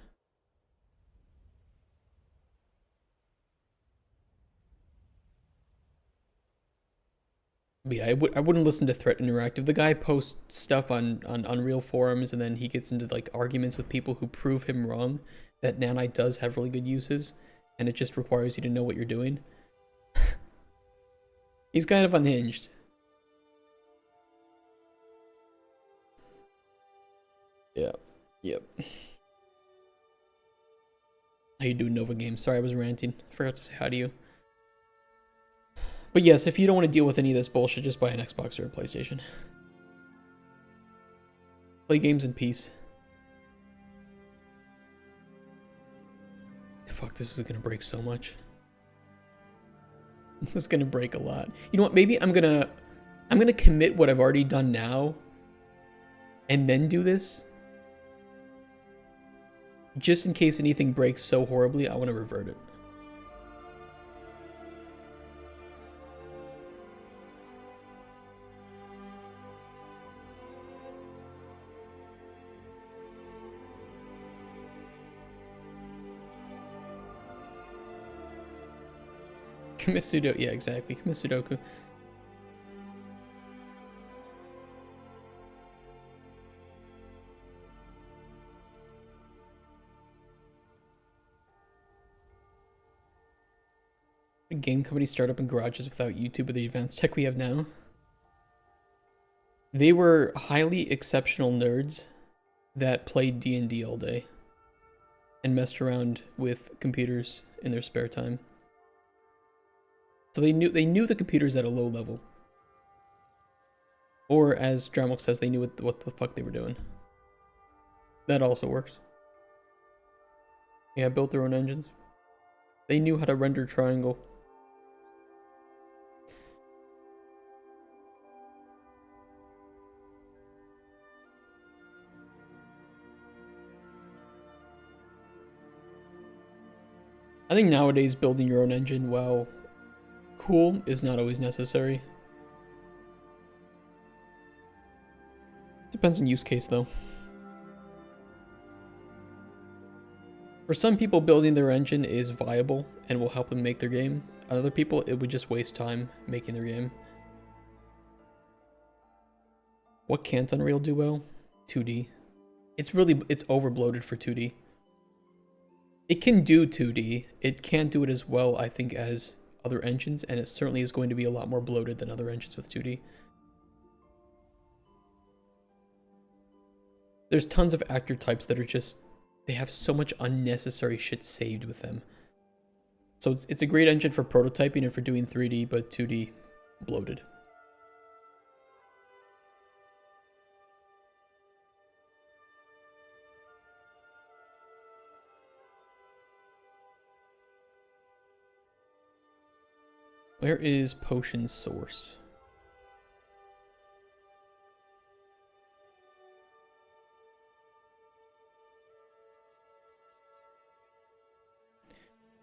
But yeah, I wouldn't listen to Threat Interactive. The guy posts stuff on Unreal forums, and then he gets into like arguments with people who prove him wrong that nanite does have really good uses, and it just requires you to know what you're doing. He's kind of unhinged. Yeah. Yep. How you doing, Nova Games? Sorry, I was ranting. I forgot to say hi to you. But yes, if you don't want to deal with any of this bullshit, just buy an Xbox or a PlayStation. Play games in peace. Fuck, this is gonna break so much. This is gonna break a lot. You know what? Maybe I'm gonna commit what I've already done now, and then do this. Just in case anything breaks so horribly, I want to revert it. Commit Sudoku. Yeah, exactly. Commit Sudoku. A game company startup in garages without YouTube with the advanced tech we have now. They were highly exceptional nerds that played D&D all day and messed around with computers in their spare time. So they knew the computers at a low level. Or as Dramok says, they knew what the fuck they were doing. That also works. Yeah, built their own engines. They knew how to render triangle. I think nowadays building your own engine, while cool, is not always necessary. Depends on use case though. For some people, building their engine is viable and will help them make their game. Other people, it would just waste time making their game. What can't Unreal do well? 2D. It's overbloated for 2D. It can do 2D. It can't do it as well, I think, as other engines, and it certainly is going to be a lot more bloated than other engines with 2D. There's tons of actor types that are just, they have so much unnecessary shit saved with them. So it's a great engine for prototyping and for doing 3D, but 2D bloated. Where is potion source?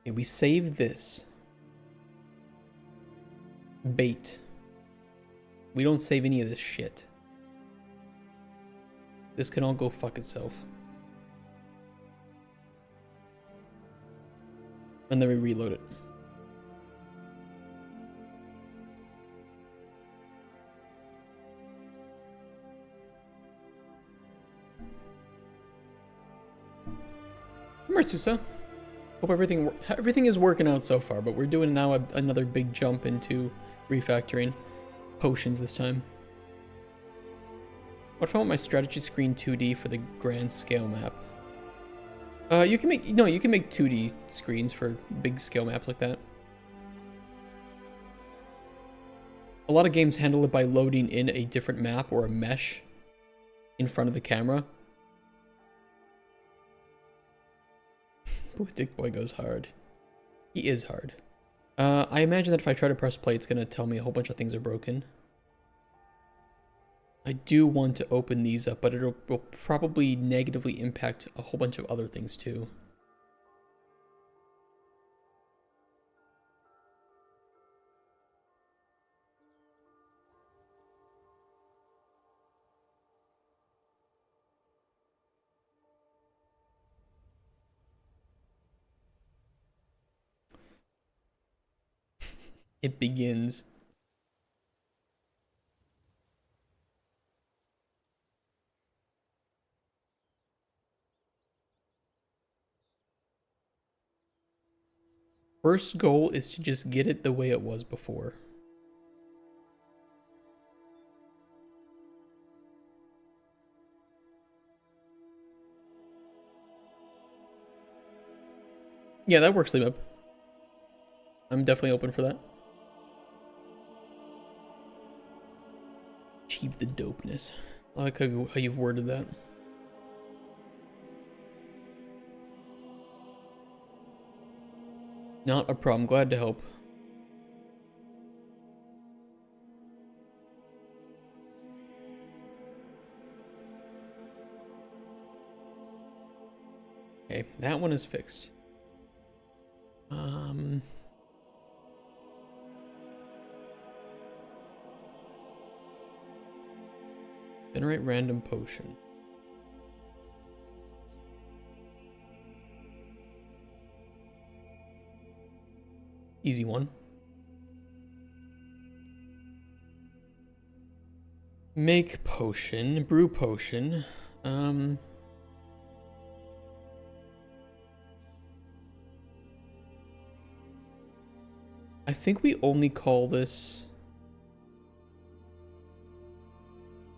Okay, we save this. Bait. We don't save any of this shit. This can all go fuck itself. And then we reload it. Mertsusa. Hope everything is working out so far, but we're doing now another big jump into refactoring potions this time. What if I want my strategy screen 2D for the grand scale map? You can make 2D screens for big scale map like that. A lot of games handle it by loading in a different map or a mesh in front of the camera. Dick Boy goes hard. He is hard. I imagine that if I try to press play, it's gonna tell me a whole bunch of things are broken. I do want to open these up, but will probably negatively impact a whole bunch of other things too. It begins. First goal is to just get it the way it was before. Yeah, that works, Liebeb. I'm definitely open for that. Achieve the dopeness. I like how you've worded that. Not a problem. Glad to help. Okay, that one is fixed. Generate random potion. Easy one. Make potion, brew potion. I think we only call this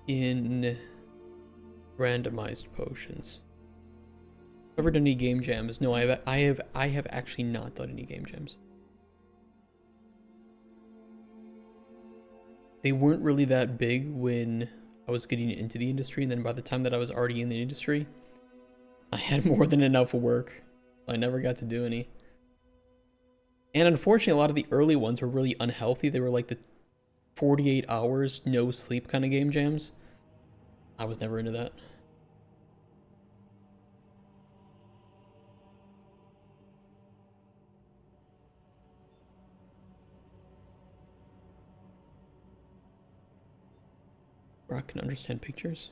in randomized potions. Ever done any game jams? No, I have actually not done any game jams. They weren't really that big when I was getting into the industry, and then by the time that I was already in the industry, I had more than enough work. I never got to do any. And unfortunately, a lot of the early ones were really unhealthy. They were like the 48 hours, no sleep kind of game jams. I was never into that. Rock can understand pictures.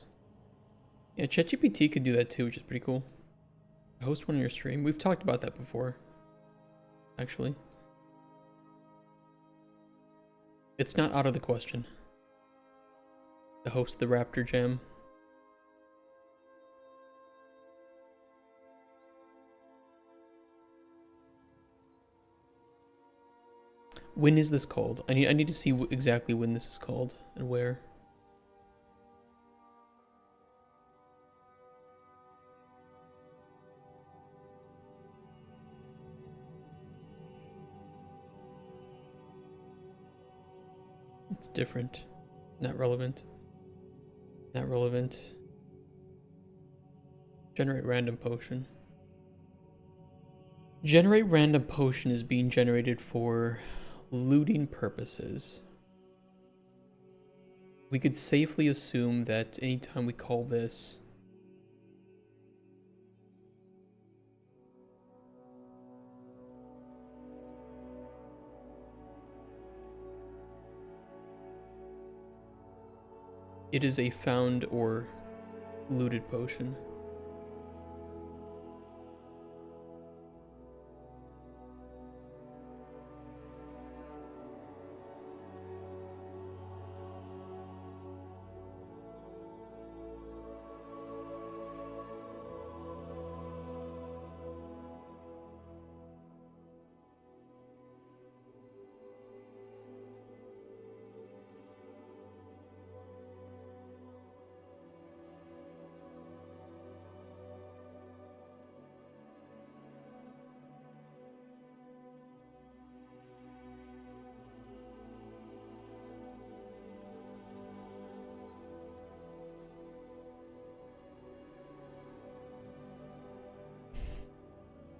Yeah, ChatGPT could do that too, which is pretty cool. Host one on your stream. We've talked about that before, actually. It's not out of the question to host the Raptor Jam. When is this called? I need to see exactly when this is called and where. It's different. Not relevant. Not relevant. Generate random potion. Generate random potion is being generated for looting purposes. We could safely assume that anytime we call this it is a found or looted potion.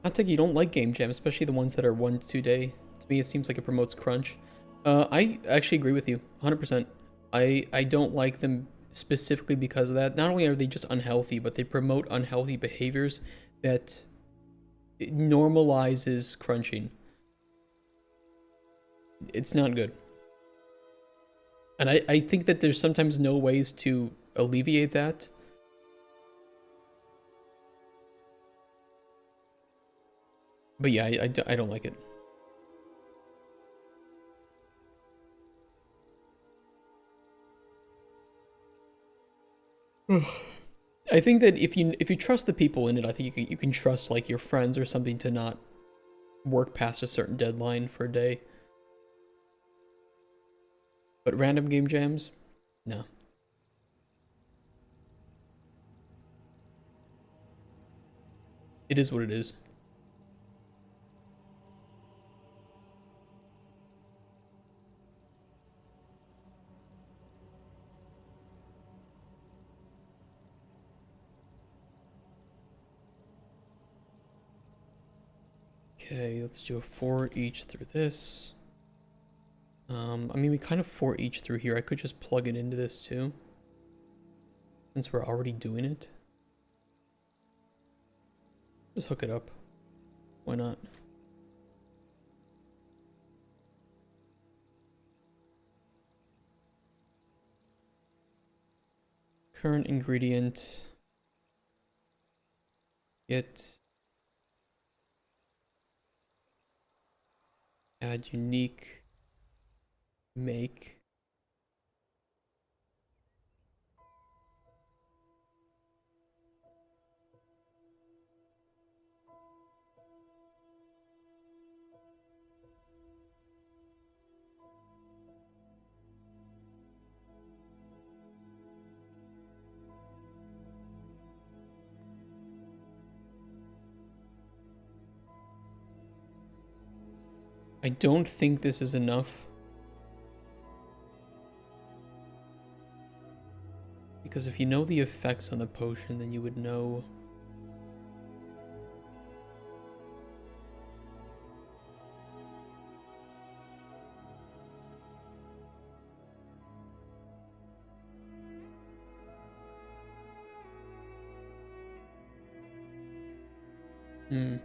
I take you don't like game jams, especially the ones that are 1-2 day. To me, it seems like it promotes crunch. I actually agree with you, 100%. I don't like them specifically because of that. Not only are they just unhealthy, but they promote unhealthy behaviors that it normalizes crunching. It's not good. And I think that there's sometimes no ways to alleviate that. But yeah, I don't like it. I think that if you trust the people in it, I think you can trust like your friends or something to not work past a certain deadline for a day. But random game jams, no. It is what it is. Okay, let's do a 4 each through this. I mean, we kind of 4 each through here. I could just plug it into this too, since we're already doing it. Just hook it up. Why not? Current ingredient. Get. Add unique. Make. I don't think this is enough. Because if you know the effects on the potion, then you would know. Hmm.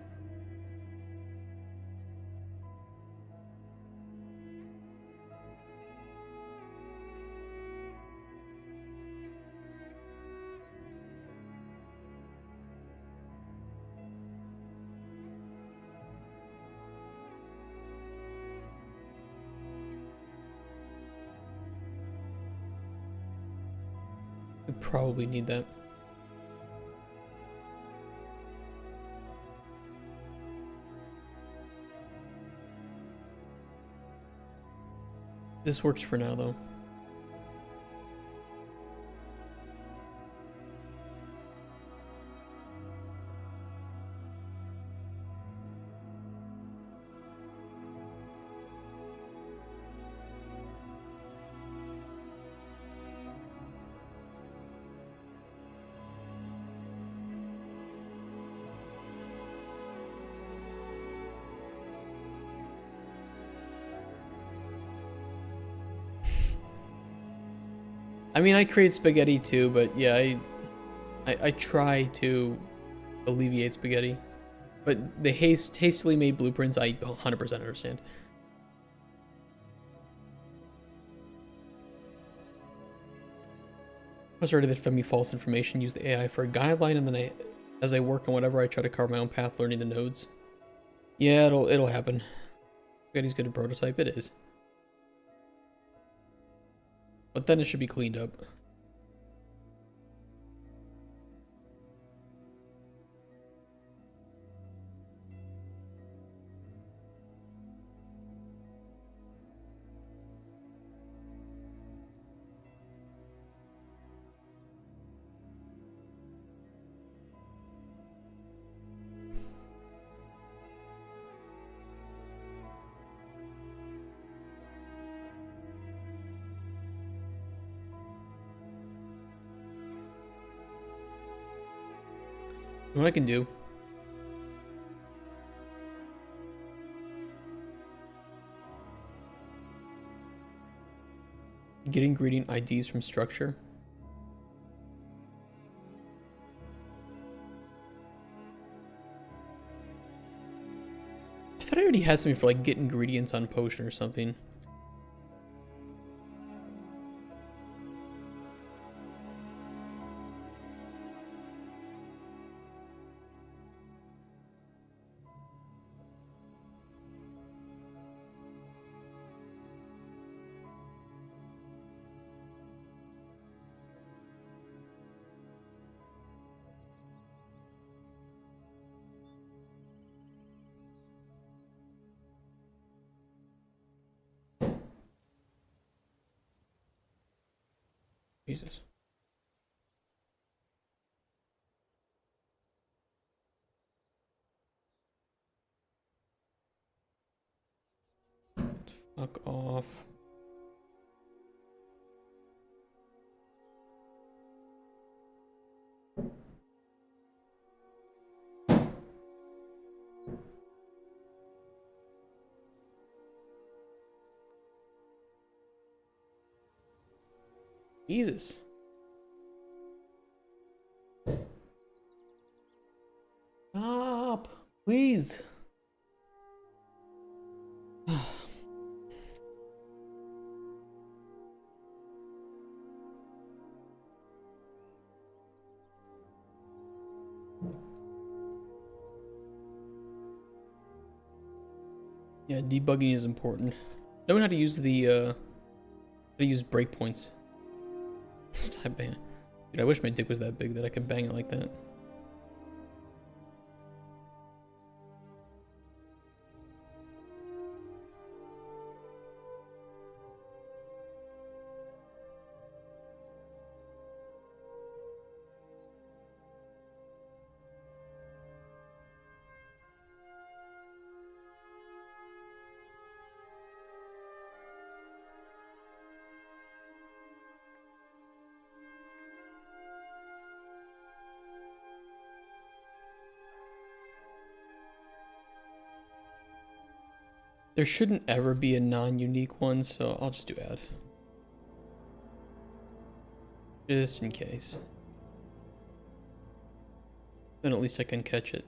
We probably need that. This works for now, though. I mean, I create spaghetti too, but yeah, I try to alleviate spaghetti. But the hastily made blueprints, I 100% understand. I was already that fed me false information, use the AI for a guideline, and then as I work on whatever, I try to carve my own path, learning the nodes. Yeah, it'll happen. Spaghetti's good to prototype, it is. But then it should be cleaned up. What I can do. Get ingredient IDs from structure. already had something for like get ingredients on potion or something. Jesus. Fuck off. Jesus. Stop, please. Yeah, debugging is important. Knowing how to use the how to use breakpoints. Stop banging. Dude, I wish my dick was that big that I could bang it like that. There shouldn't ever be a non-unique one, so I'll just do add. Just in case. Then at least I can catch it.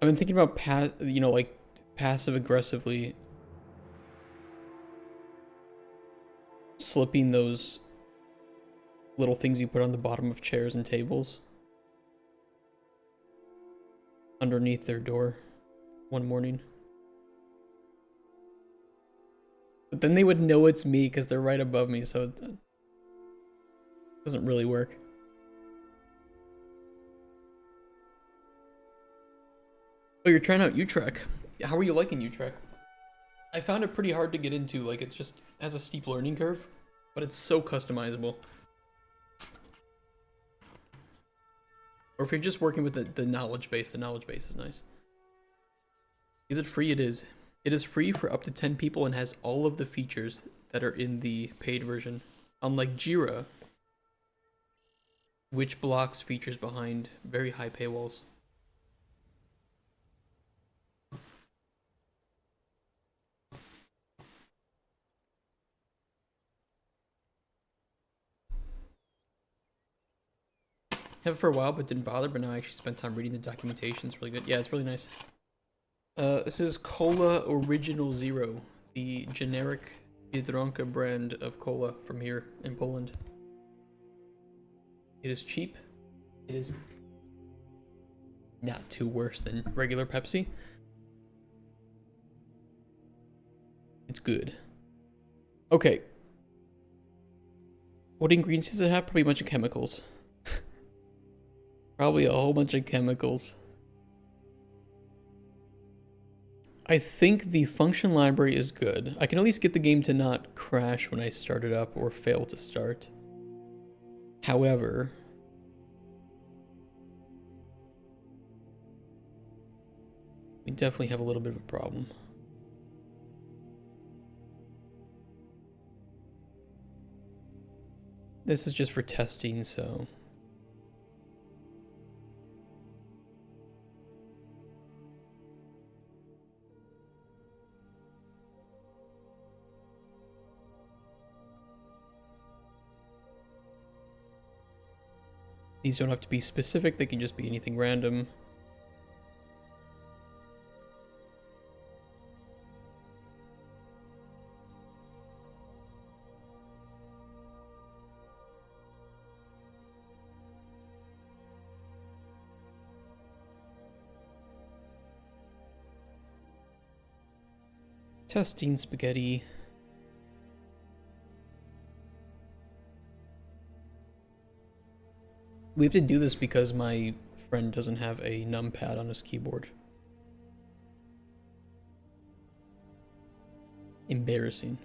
I've been thinking about like passive aggressively slipping those little things you put on the bottom of chairs and tables underneath their door one morning. But then they would know it's me because they're right above me, so it doesn't really work. Oh, you're trying out Utrecht. How are you liking Utrecht? I found it pretty hard to get into. Like, it just has a steep learning curve, but it's so customizable. Or if you're just working with the knowledge base is nice. Is it free? It is. It is free for up to 10 people and has all of the features that are in the paid version. Unlike Jira, which blocks features behind very high paywalls. Have it for a while, but didn't bother. But now I actually spent time reading the documentation. It's really good. Yeah, it's really nice. This is Cola Original Zero, the generic Biedronka brand of cola from here in Poland. It is cheap. It is not too worse than regular Pepsi. It's good. Okay. What ingredients does it have? Probably a bunch of chemicals. Probably a whole bunch of chemicals. I think the function library is good. I can at least get the game to not crash when I start it up or fail to start. However, we definitely have a little bit of a problem. This is just for testing, so... These don't have to be specific, they can just be anything random. Testing spaghetti. We have to do this because my friend doesn't have a numpad on his keyboard. Embarrassing.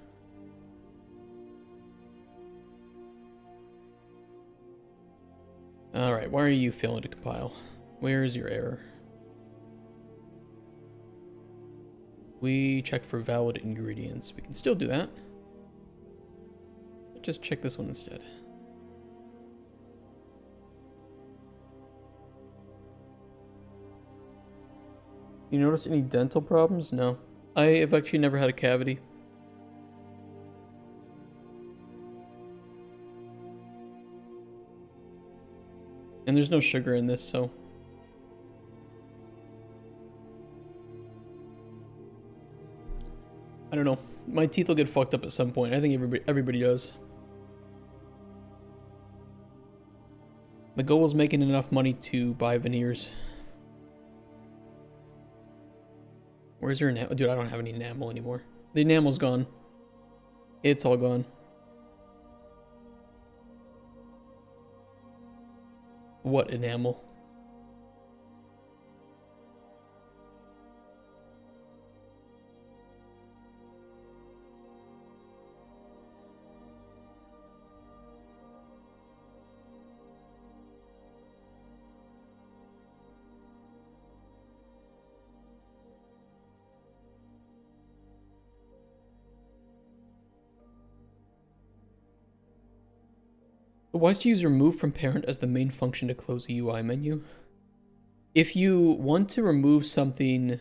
Alright, why are you failing to compile? Where is your error? We check for valid ingredients. We can still do that. Just check this one instead. You notice any dental problems? No. I have actually never had a cavity. And there's no sugar in this, so... I don't know. My teeth will get fucked up at some point. I think everybody does. The goal is making enough money to buy veneers. Where's your enamel? Dude, I don't have any enamel anymore. The enamel's gone. It's all gone. What enamel? Why is to use remove from parent as the main function to close the UI menu? If you want to remove something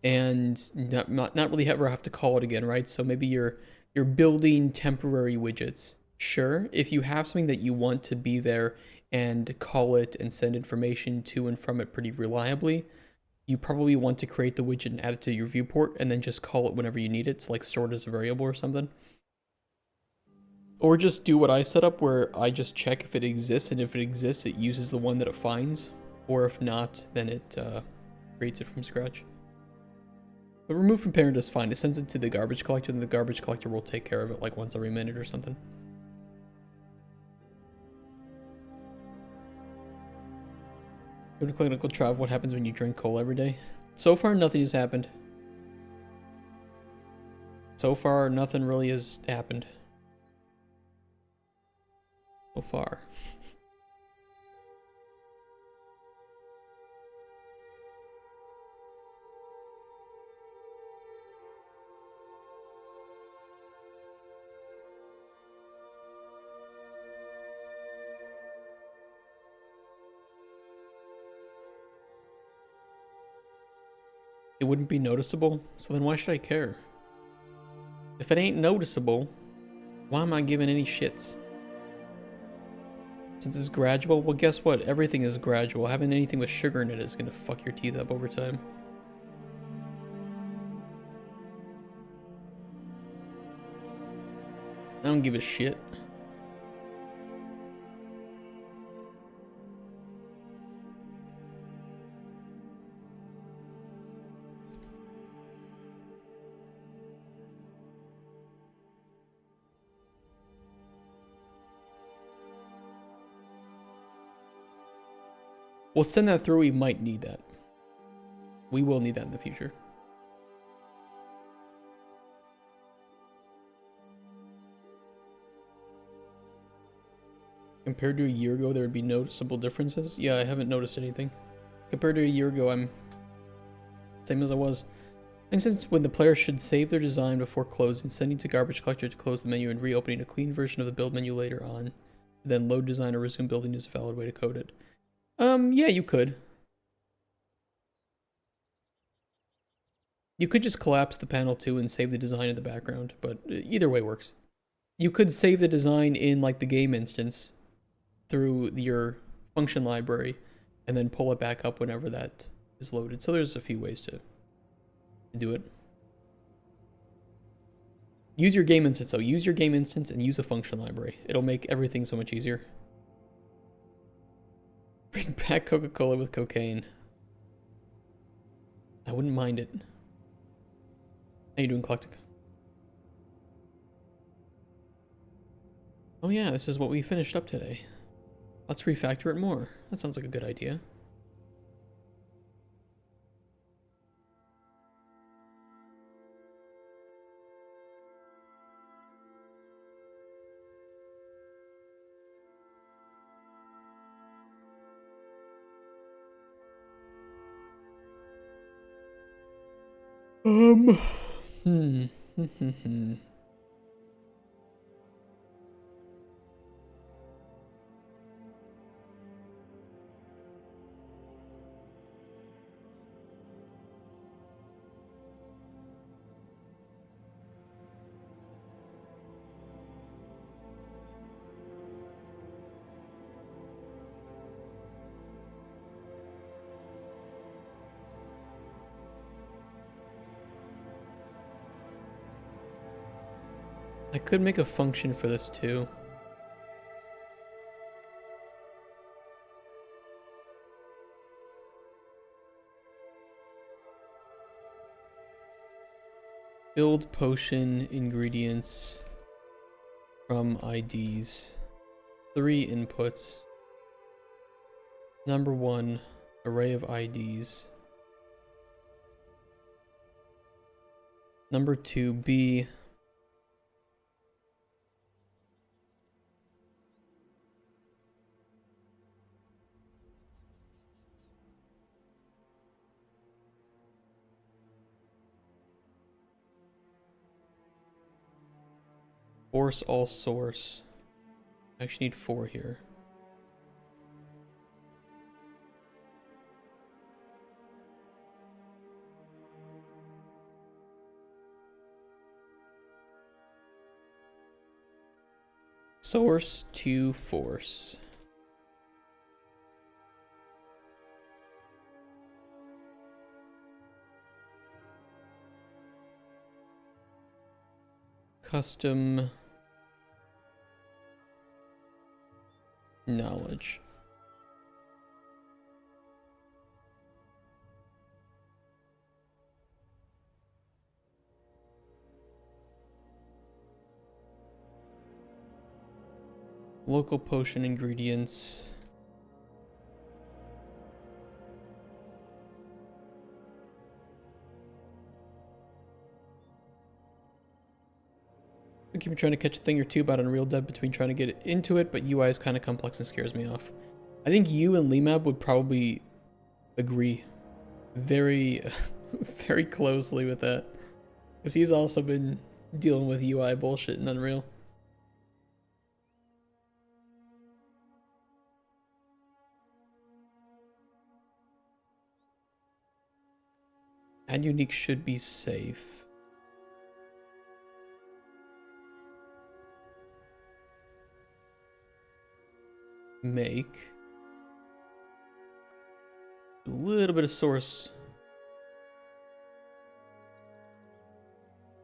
and not really ever have to call it again, right? So maybe you're building temporary widgets. Sure, if you have something that you want to be there and call it and send information to and from it pretty reliably, you probably want to create the widget and add it to your viewport and then just call it whenever you need it. So like store it as a variable or something. Or just do what I set up where I just check if it exists, and if it exists, it uses the one that it finds. Or if not, then it creates it from scratch. But remove from parent is fine. It sends it to the garbage collector, and the garbage collector will take care of it like once every minute or something. During clinical trial, what happens when you drink cola every day? So far, nothing has happened. So far, nothing really has happened. So far. It wouldn't be noticeable, so then why should I care? If it ain't noticeable, why am I giving any shits? Since it's gradual, well guess what? Everything is gradual. Having anything with sugar in it is gonna fuck your teeth up over time. I don't give a shit. We'll send that through. We might need that. We will need that in the future. Compared to a year ago, there would be noticeable differences. Yeah, I haven't noticed anything. Compared to a year ago, I'm same as I was. And since when the player should save their design before closing, sending to garbage collector to close the menu and reopening a clean version of the build menu later on, then load design or resume building is a valid way to code it. Yeah, you could. You could just collapse the panel too and save the design in the background, but either way works. You could save the design in like the game instance through your function library and then pull it back up whenever that is loaded. So there's a few ways to do it. Use your game instance though. Use your game instance and use a function library. It'll make everything so much easier. Bring back Coca-Cola with cocaine. I wouldn't mind it. How you doing, Collectic? Oh yeah, this is what we finished up today. Let's refactor it more. That sounds like a good idea. I could make a function for this too. Build potion ingredients from IDs. 3 inputs. Number 1, array of IDs. Number 2, B. Force all source. I actually need 4 here. Source to force. Custom knowledge. Local potion ingredients. I keep trying to catch a thing or two about Unreal Dev between trying to get into it, but UI is kind of complex and scares me off. I think you and Lemab would probably agree very, very closely with that. Because he's also been dealing with UI bullshit in Unreal. Add unique should be safe. Make. A little bit of source.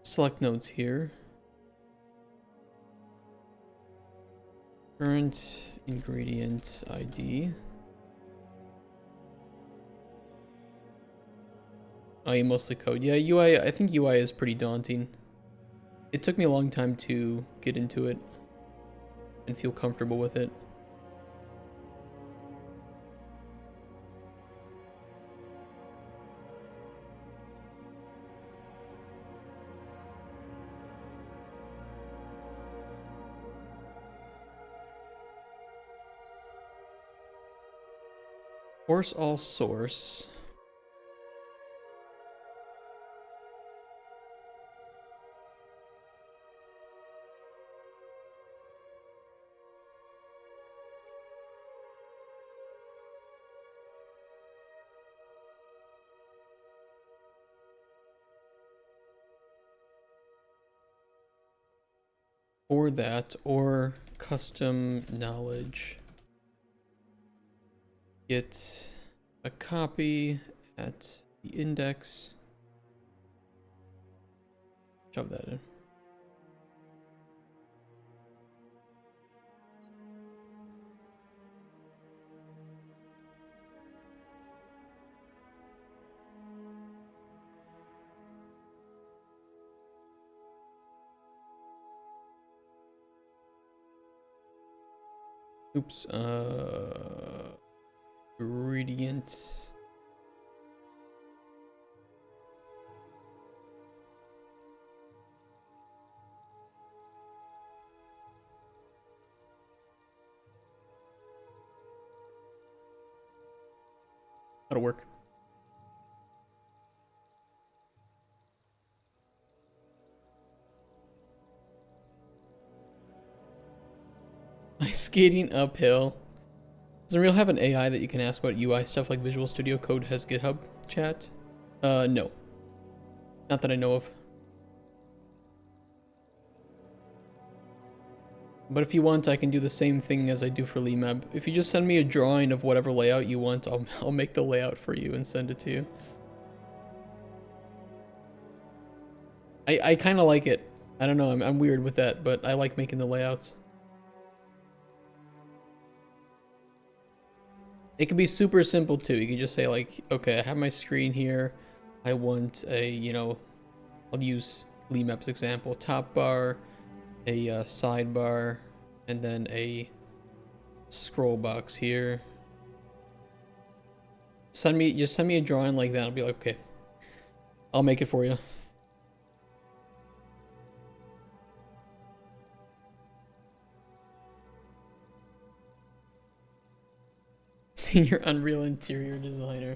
Select nodes here. Current ingredient ID. Oh, you mostly code. Yeah, UI, I think UI is pretty daunting. It took me a long time to get into it and feel comfortable with it. Force all source. Or that, or custom knowledge. Get a copy at the index. Shove that in. Oops, gradient. That'll work. My skating uphill. Does Unreal have an AI that you can ask about UI stuff like Visual Studio Code has GitHub chat? No. Not that I know of. But if you want, I can do the same thing as I do for Limab. If you just send me a drawing of whatever layout you want, I'll make the layout for you and send it to you. I kind of like it. I don't know, I'm weird with that, but I like making the layouts. It can be super simple too. You can just say like, okay, I have my screen here. I want a, you know, I'll use Limap's example, top bar, a sidebar, and then a scroll box here. Just send me a drawing like that. I'll be like, okay, I'll make it for you. Senior Unreal interior designer.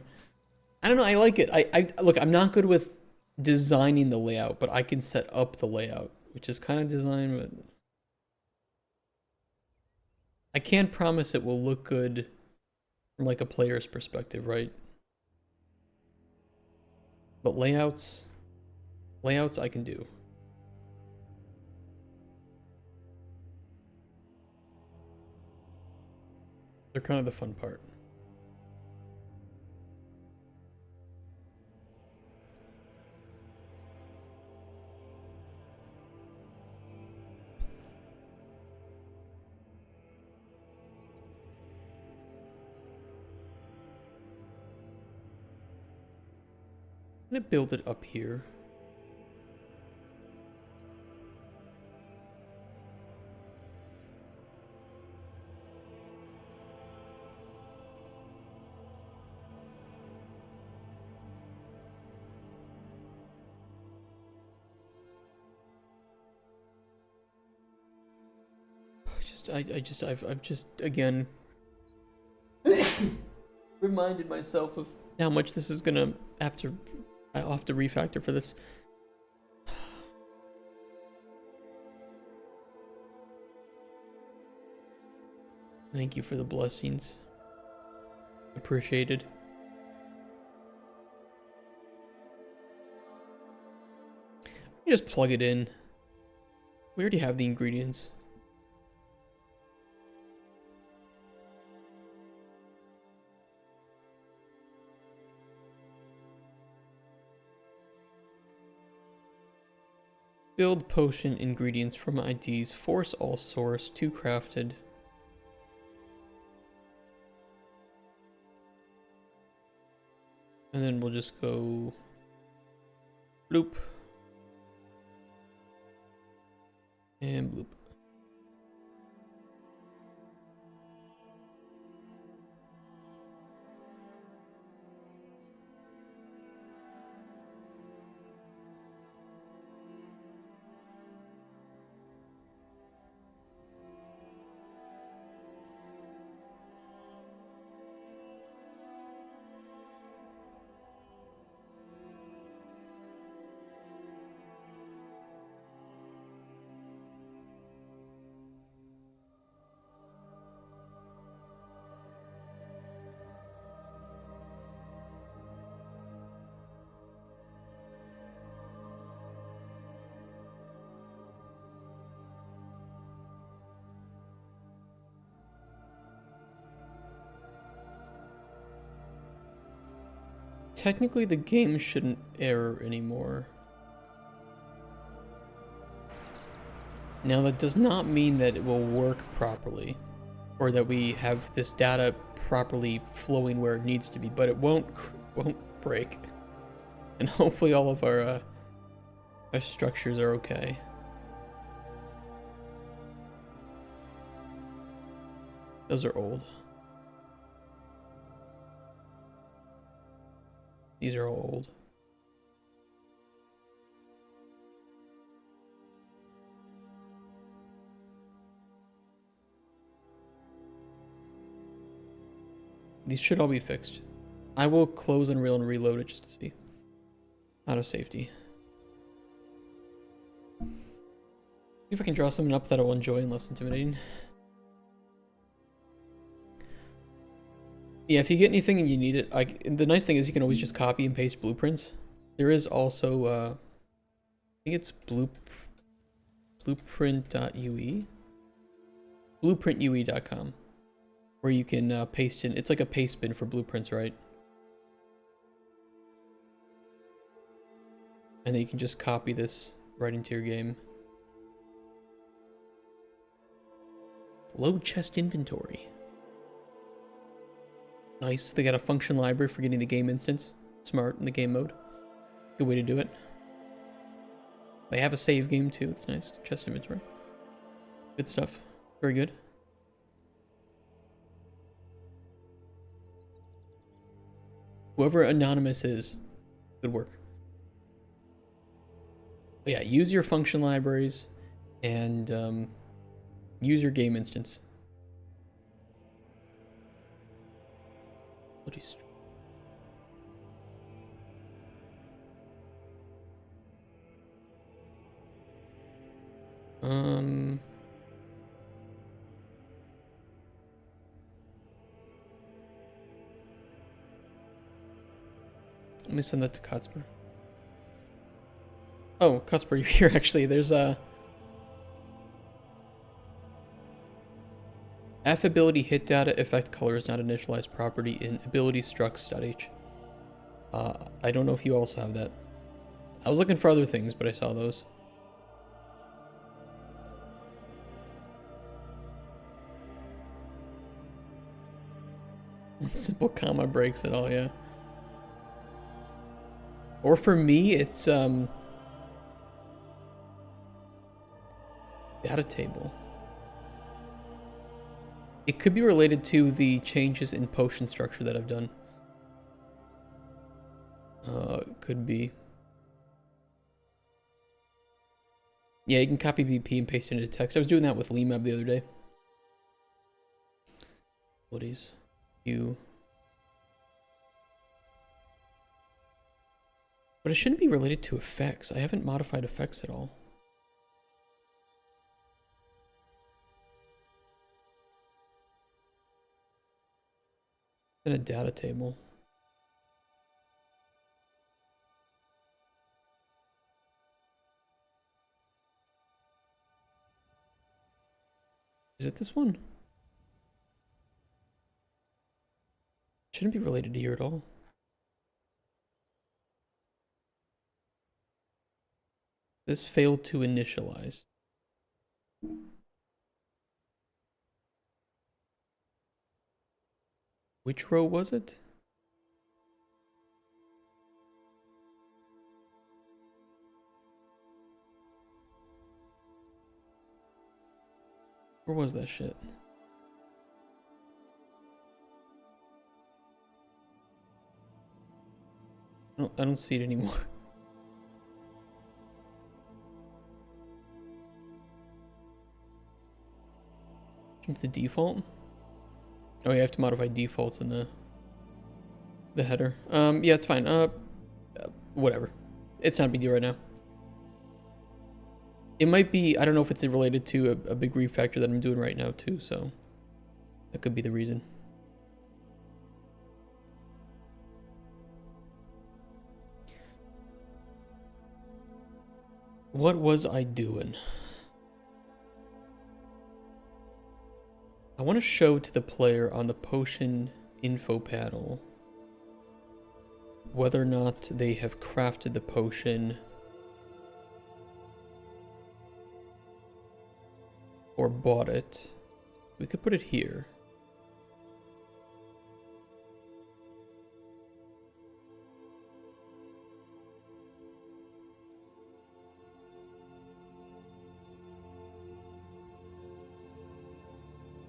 I don't know. I like it. I look. I'm not good with designing the layout, but I can set up the layout, which is kind of design, but I can't promise it will look good from like a player's perspective, right? But layouts I can do. They're kind of the fun part. I'm gonna build it up here. I've just again reminded myself of how much this is gonna I'll have to refactor for this. Thank you for the blessings. Appreciated. Just plug it in. We already have the ingredients. Build potion ingredients from IDs. Force all source. 2 crafted. And then we'll just go bloop. And bloop. technically the game shouldn't error anymore. Now that does not mean that it will work properly, or that we have this data properly flowing where it needs to be, but it won't break. And hopefully all of our structures are okay. Those are old. These are all old. These should all be fixed. I will close Unreal and reload it just to see. Out of safety. See if I can draw something up that I'll enjoy and less intimidating. Yeah, if you get anything and you need it, the nice thing is you can always just copy and paste blueprints. There is also, I think it's blueprint.ue? Blueprintue.com. Where you can paste in, it's like a paste bin for blueprints, right? And then you can just copy this right into your game. Load chest inventory. Nice. They got a function library for getting the game instance. Smart in the game mode. Good way to do it. They have a save game too. It's nice. Chest inventory. Good stuff. Very good. Whoever Anonymous is, good work. But yeah, use your function libraries and use your game instance. Let me send that to Cuthbert. Oh, Cuthbert, you're here actually. There's a affability hit data effect color is not initialized property in ability structs.h. I don't know if you also have that. I was looking for other things, but I saw those. Simple comma breaks it all, yeah. Or for me, it's data table. It could be related to the changes in potion structure that I've done. Could be. Yeah, you can copy BP and paste it into text. I was doing that with Lemab the other day. Abilities. You. But it shouldn't be related to effects. I haven't modified effects at all. In a data table. Is it this one? Shouldn't be related to here at all. This failed to initialize. Which row was it? Where was that shit? I don't see it anymore. Change the default? Oh, you have to modify defaults in the header. Yeah, it's fine. Whatever. It's not a big deal right now. It might be, I don't know if it's related to a big refactor that I'm doing right now too, so that could be the reason. What was I doing? I want to show to the player on the potion info panel whether or not they have crafted the potion or bought it. We could put it here.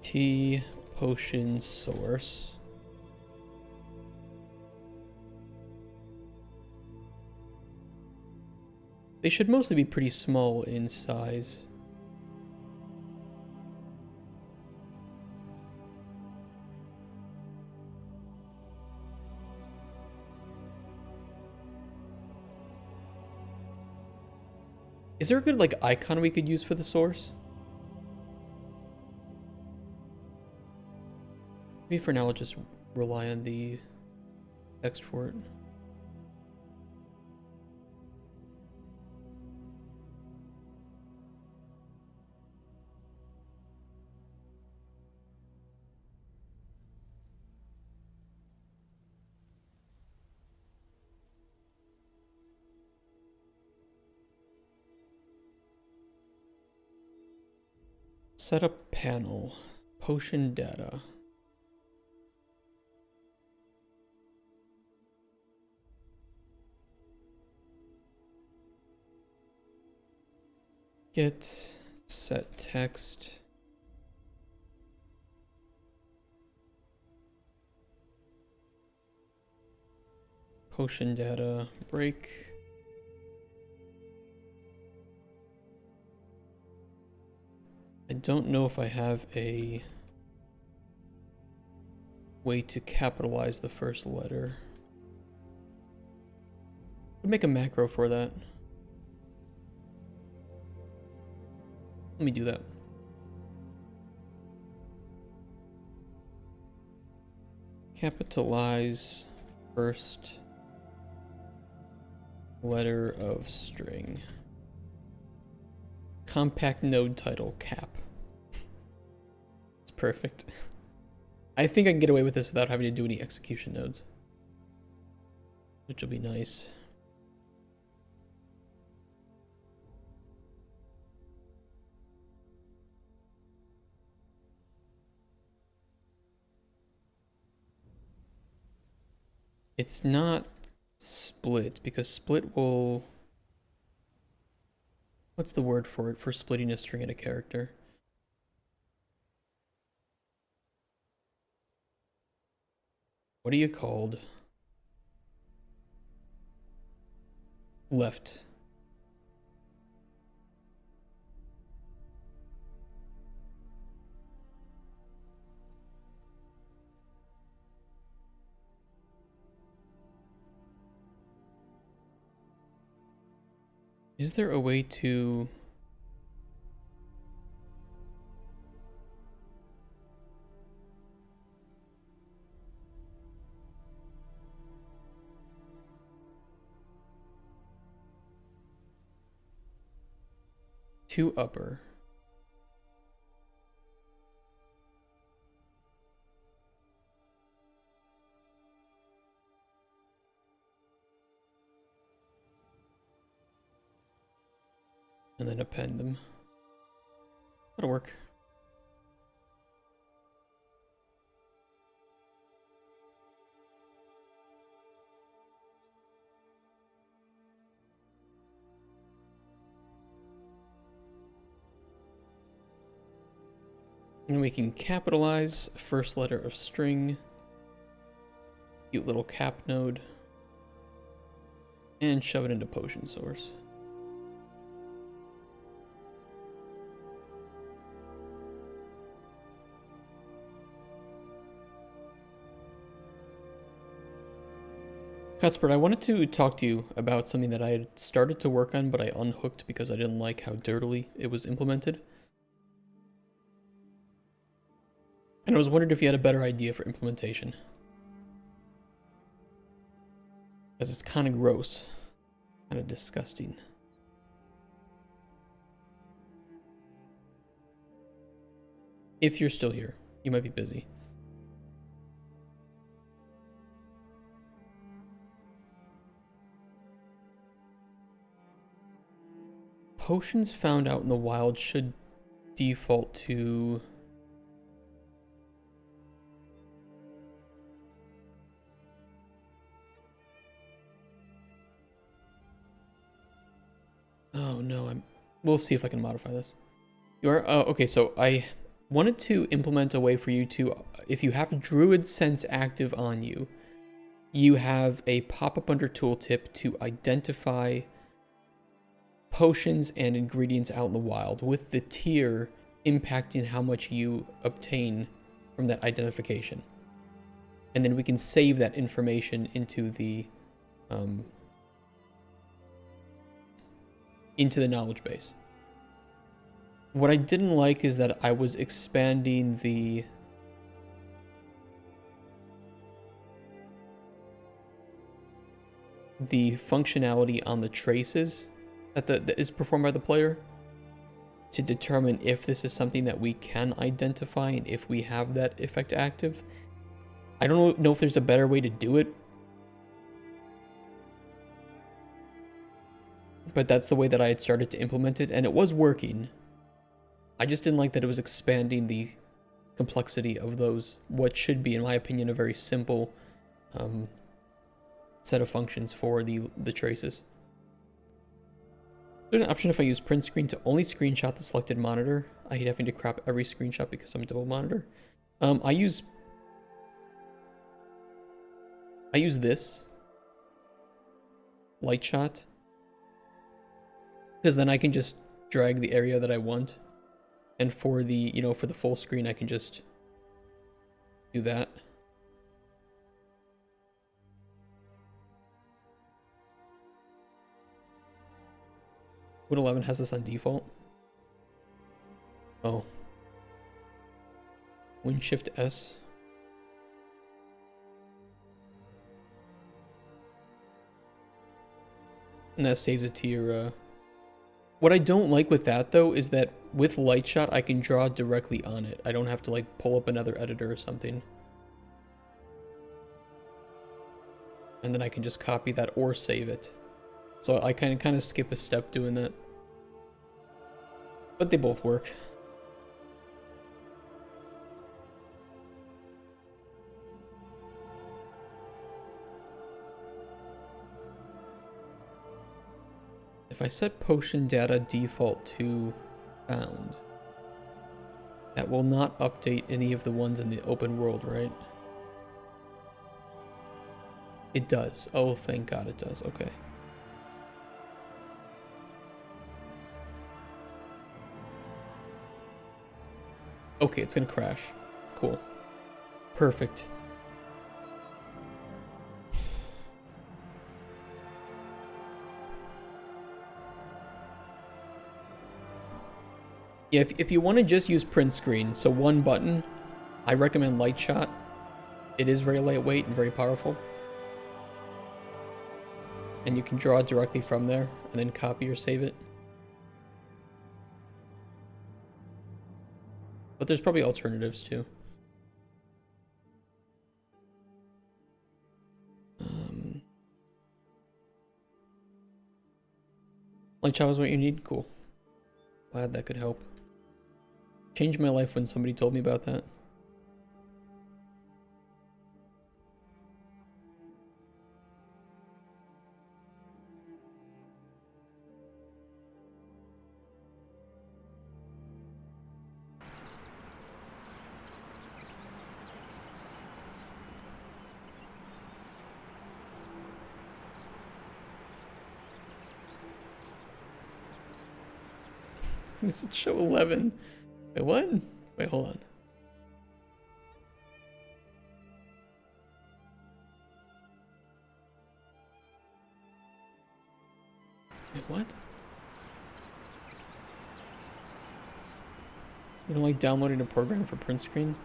Tea potion source. They should mostly be pretty small in size. Is there a good like icon we could use for the source? Maybe for now I'll just rely on the text for it. Setup panel, potion data. Get set text. Potion data, break. I don't know if I have a way to capitalize the first letter. I'll make a macro for that. Let me do that. Capitalize first letter of string. Compact node title cap. It's perfect. I think I can get away with this without having to do any execution nodes, which will be nice. It's not split because split will... What's the word for it for splitting a string and a character? What are you called? Left. Is there a way to... to upper? And then append them. That'll work. And we can capitalize first letter of string. Cute little cap node. And shove it into potion source. Cuthbert, I wanted to talk to you about something that I had started to work on, but I unhooked because I didn't like how dirtily it was implemented. And I was wondering if you had a better idea for implementation. Because it's kind of gross. Kind of disgusting. If you're still here, you might be busy. potions found out in the wild should default to... Oh no, we'll see if I can modify this. You are, okay, so I wanted to implement a way for you to, if you have Druid Sense active on you, you have a pop-up under tooltip to identify potions and ingredients out in the wild, with the tier impacting how much you obtain from that identification. And then we can save that information into the knowledge base. What I didn't like is that I was expanding the functionality on the traces that is performed by the player to determine if this is something that we can identify and if we have that effect active. I don't know if there's a better way to do it, but that's the way that I had started to implement it, and it was working. I just didn't like that it was expanding the complexity of those, what should be, in my opinion, a very simple set of functions for the traces. There's an option if I use print screen to only screenshot the selected monitor. I hate having to crop every screenshot because I'm a double monitor. I use this light shot, because then I can just drag the area that I want, and for the for the full screen I can just do that. Win 11 has this on default. Oh. Win Shift S. And that saves it to your... What I don't like with that, though, is that with Light Shot, I can draw directly on it. I don't have to, like, pull up another editor or something. And then I can just copy that or save it. So I kind of skip a step doing that. But they both work. If I set potion data default to found, that will not update any of the ones in the open world, right? It does. Oh, thank God it does. Okay. Okay, it's gonna crash. Cool. Perfect. Yeah, if you want to just use print screen, so one button, I recommend Light Shot. It is very lightweight and very powerful. And you can draw directly from there and then copy or save it. But there's probably alternatives too. Light Shot is what you need? Cool. Glad that could help. Changed my life when somebody told me about that. Is it show 11? Wait, what? Wait, hold on. Wait, what? You don't like downloading a program for print screen?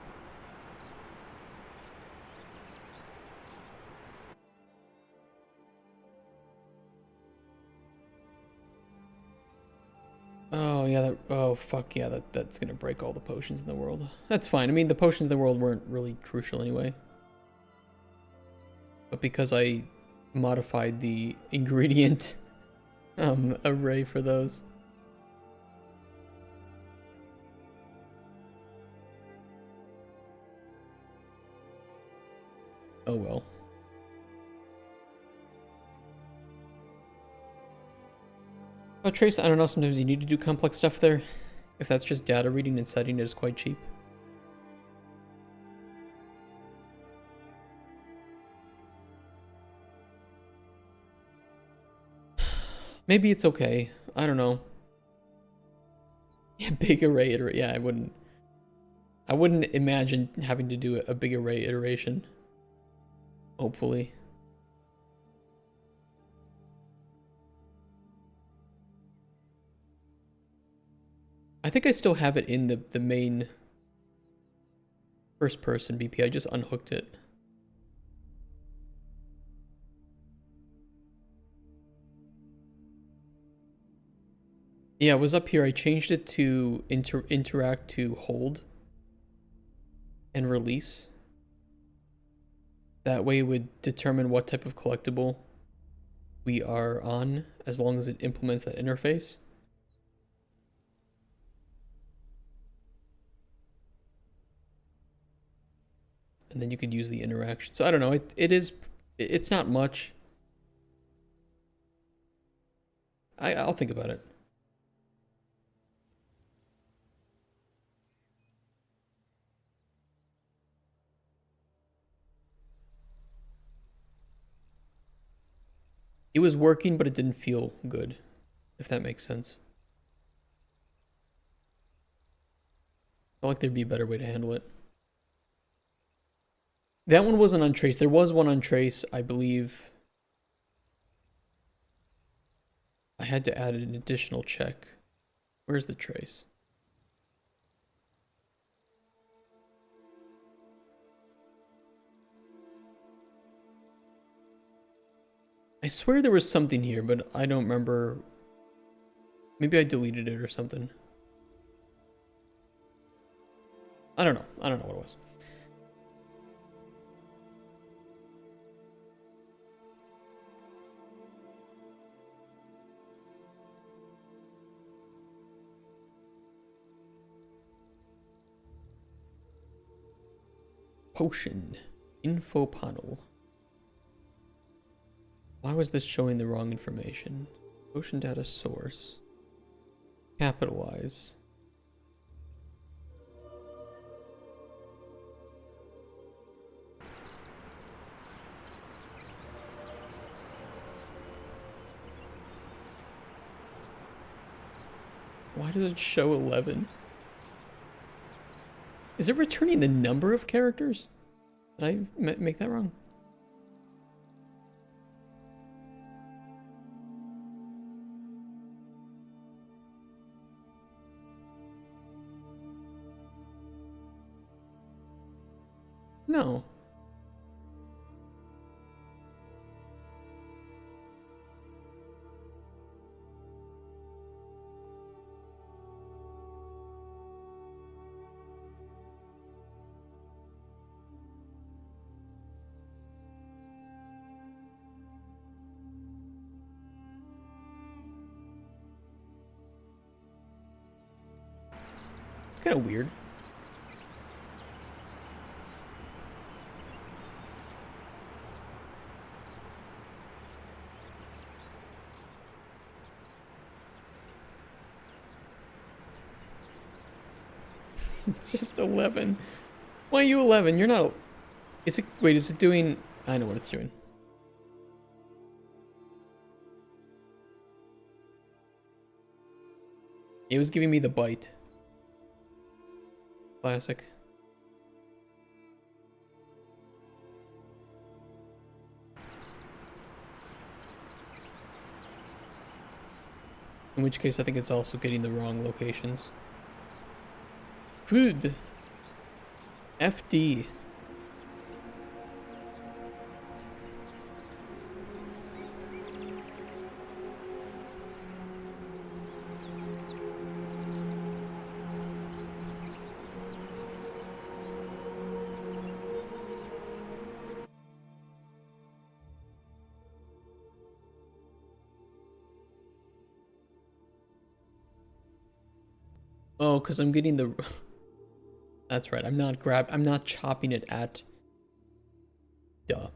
Oh yeah, oh fuck yeah, that's gonna break all the potions in the world. That's fine. I mean, the potions in the world weren't really crucial anyway. But because I modified the ingredient array for those, Oh well. But Trace, I don't know, sometimes you need to do complex stuff there. If that's just data reading and setting, it is quite cheap. Maybe it's okay. I don't know. Yeah, big array iteration. Yeah, I wouldn't imagine having to do a big array iteration. Hopefully. I think I still have it in the main first person BP. I just unhooked it. Yeah, it was up here. I changed it to interact to hold and release. That way it would determine what type of collectible we are on as long as it implements that interface. And then you could use the interaction. So I don't know, it's not much. I'll think about it. It was working, but it didn't feel good, if that makes sense. I feel like there'd be a better way to handle it. That one wasn't on trace. There was one on trace, I believe. I had to add an additional check. Where's the trace? I swear there was something here, but I don't remember. Maybe I deleted it or something. I don't know. I don't know what it was. Potion. Info panel. Why was this showing the wrong information? Potion data source. Capitalize. Why does it show 11? Is it returning the number of characters? Did I make that wrong? No. It's kind of weird. It's just 11. Why are you 11? You're not... Is it... Wait, is it doing... I know what it's doing. It was giving me the bite. Classic. In which case, I think it's also getting the wrong locations. Food. FD. Oh, because I'm getting the... That's right. I'm not chopping it at Duh.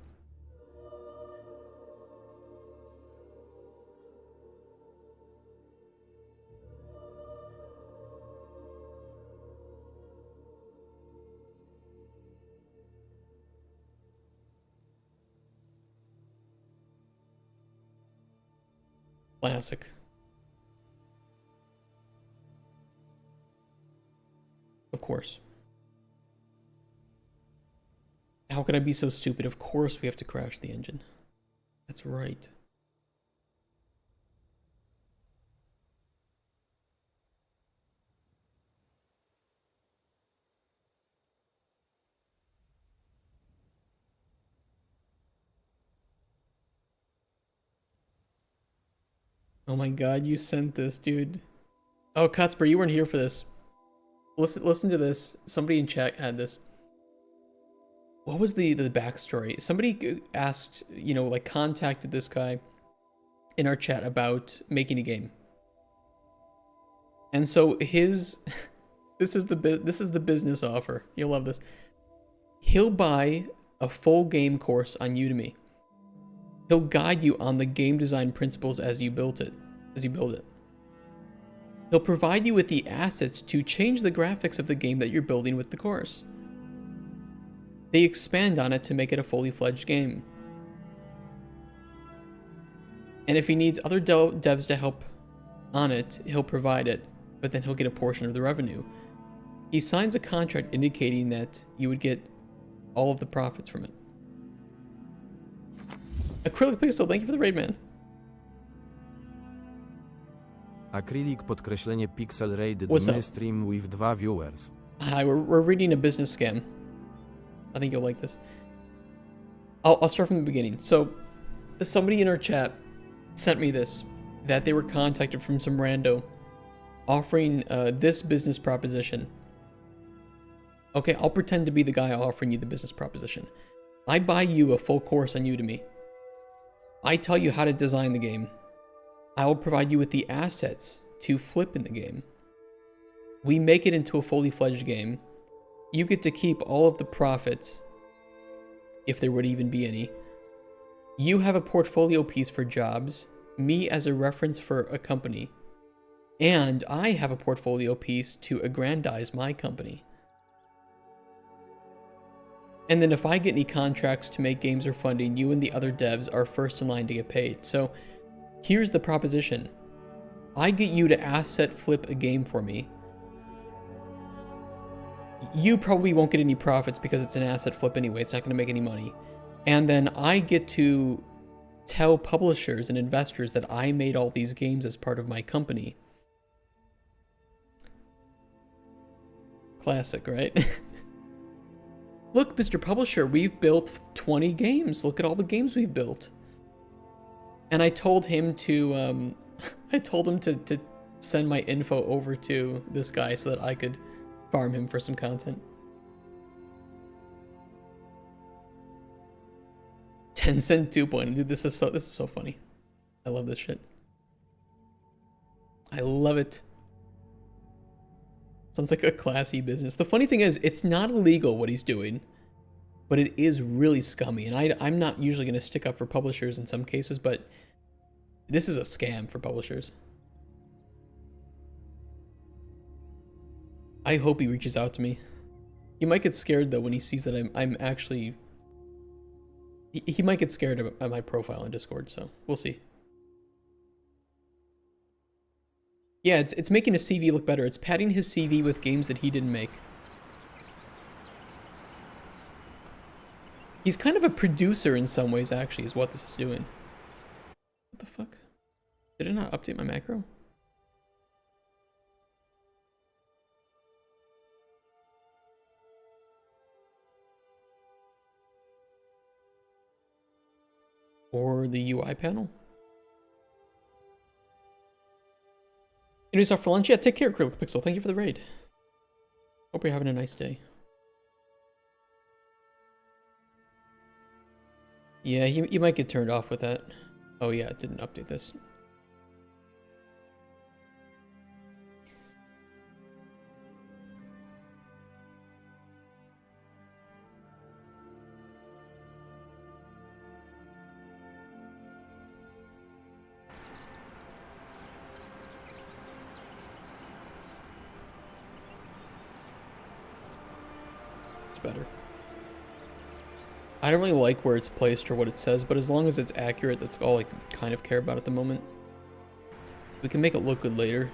Classic. Of course. How could I be so stupid? Of course we have to crash the engine. That's right. Oh my god, you sent this, dude. Oh, Cutsper, you weren't here for this. Listen to this. Somebody in chat had this. What was the backstory? Somebody asked, you know, like contacted this guy in our chat about making a game. And so his this is the business offer. You'll love this. He'll buy a full game course on Udemy. He'll guide you on the game design principles as you build it. He'll provide you with the assets to change the graphics of the game that you're building with the course. They expand on it to make it a fully fledged game. And if he needs other devs to help on it, he'll provide it, but then he'll get a portion of the revenue. He signs a contract indicating that you would get all of the profits from it. Acrylic Pixel, thank you for the raid, man. Acrylic podkreślenie pixel rated What's up? my stream with 2 viewers. Hi, we're reading a business scam. I think you'll like this. I'll start from the beginning. So, somebody in our chat sent me this, that they were contacted from some rando offering this business proposition. Okay, I'll pretend to be the guy offering you the business proposition. I buy you a full course on Udemy. I tell you how to design the game. I will provide you with the assets to flip in the game. We make it into a fully fledged game. You get to keep all of the profits, if there would even be any. You have a portfolio piece for jobs, me as a reference for a company, and I have a portfolio piece to aggrandize my company. And then if I get any contracts to make games or funding, you and the other devs are first in line to get paid. So here's the proposition. I get you to asset flip a game for me. You probably won't get any profits because it's an asset flip anyway. It's not going to make any money. And then I get to tell publishers and investors that I made all these games as part of my company. Classic, right? Look, Mr. Publisher, we've built 20 games. Look at all the games we've built. And I told him to, to send my info over to this guy so that I could farm him for some content. 10 cent 2.0. Dude, this is so funny. I love this shit. I love it. Sounds like a classy business. The funny thing is, it's not illegal what he's doing, but it is really scummy. And I'm not usually going to stick up for publishers in some cases, but this is a scam for publishers. I hope he reaches out to me. He might get scared though when he sees that I'm actually... He might get scared at my profile in Discord, so we'll see. Yeah, it's making his CV look better. It's padding his CV with games that he didn't make. He's kind of a producer in some ways, actually, is what this is doing. What the fuck? Did it not update my macro? Or the UI panel? Anyways, off for lunch? Yeah, take care, Acrylic Pixel. Thank you for the raid. Hope you're having a nice day. Yeah, you might get turned off with that. Oh yeah, it didn't update this. better. I don't really like where it's placed or what it says, but as long as it's accurate, that's all I kind of care about at the moment. We can make it look good later.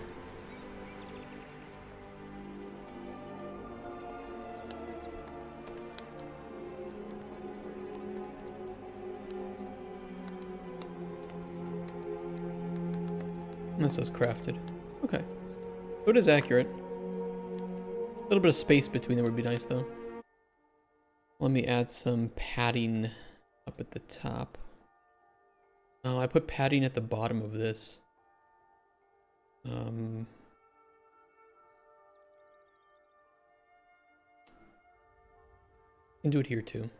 This is crafted. Okay. So it is accurate. A little bit of space between them would be nice, though. Let me add some padding up at the top. Oh, I put padding at the bottom of this. Can do it here too.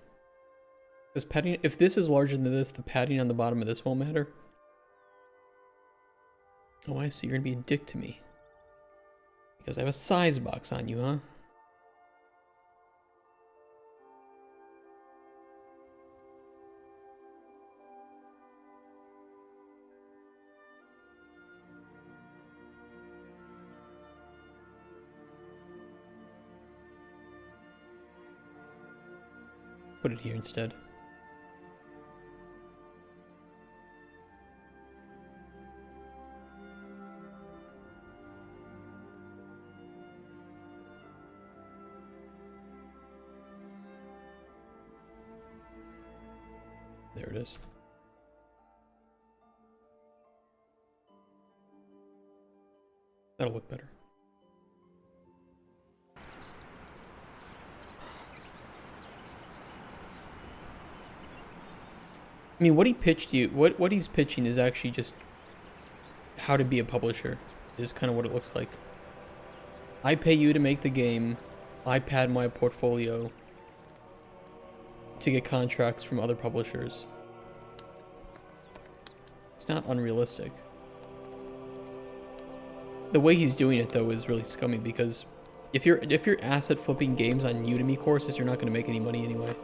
Because padding, if this is larger than this, the padding on the bottom of this won't matter. Oh, I see. You're gonna be a dick to me. Because I have a size box on you, huh? Put it here instead. There it is. That'll look better. I mean, what he pitched you, what he's pitching is actually just how to be a publisher, is kind of what it looks like. I pay you to make the game, I pad my portfolio to get contracts from other publishers. It's not unrealistic. The way he's doing it though is really scummy because if you're asset flipping games on Udemy courses, you're not going to make any money anyway.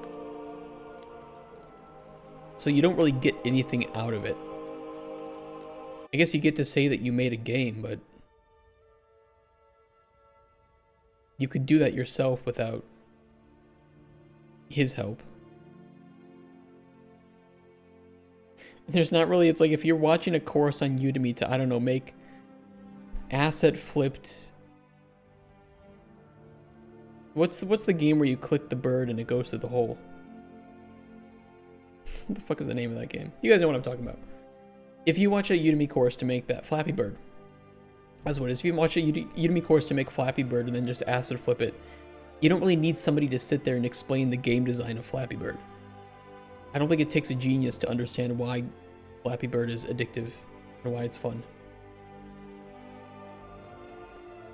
So you don't really get anything out of it. I guess you get to say that you made a game, but you could do that yourself without his help. There's not really, it's like if you're watching a course on Udemy to, I don't know, make asset flipped. What's the game where you click the bird and it goes through the hole? What the fuck is the name of that game? You guys know what I'm talking about. If you watch a Udemy course to make that Flappy Bird, that's what it is. If you watch a Udemy course to make Flappy Bird and then just asset flip it, you don't really need somebody to sit there and explain the game design of Flappy Bird. I don't think it takes a genius to understand why Flappy Bird is addictive and why it's fun.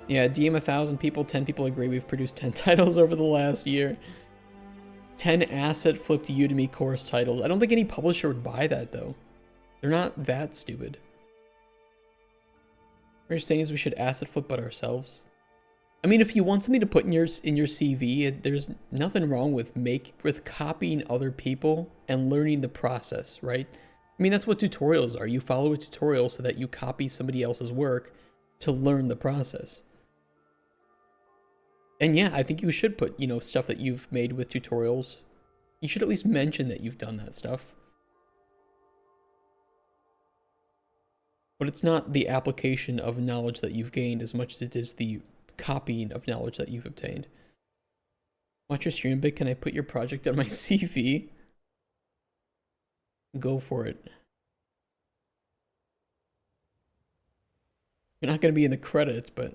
Yeah, DM 1,000 people, 10 people agree we've produced 10 titles over the last year. 10 asset flipped Udemy course titles. I don't think any publisher would buy that though. They're not that stupid. What you're saying is we should asset flip but ourselves. I mean, if you want something to put in your CV, there's nothing wrong with copying other people and learning the process, right? I mean, that's what tutorials are. You follow a tutorial so that you copy somebody else's work to learn the process. And yeah, I think you should put, you know, stuff that you've made with tutorials. You should at least mention that you've done that stuff. But it's not the application of knowledge that you've gained as much as it is the copying of knowledge that you've obtained. Watch your stream, but can I put your project on my CV? Go for it. You're not going to be in the credits, but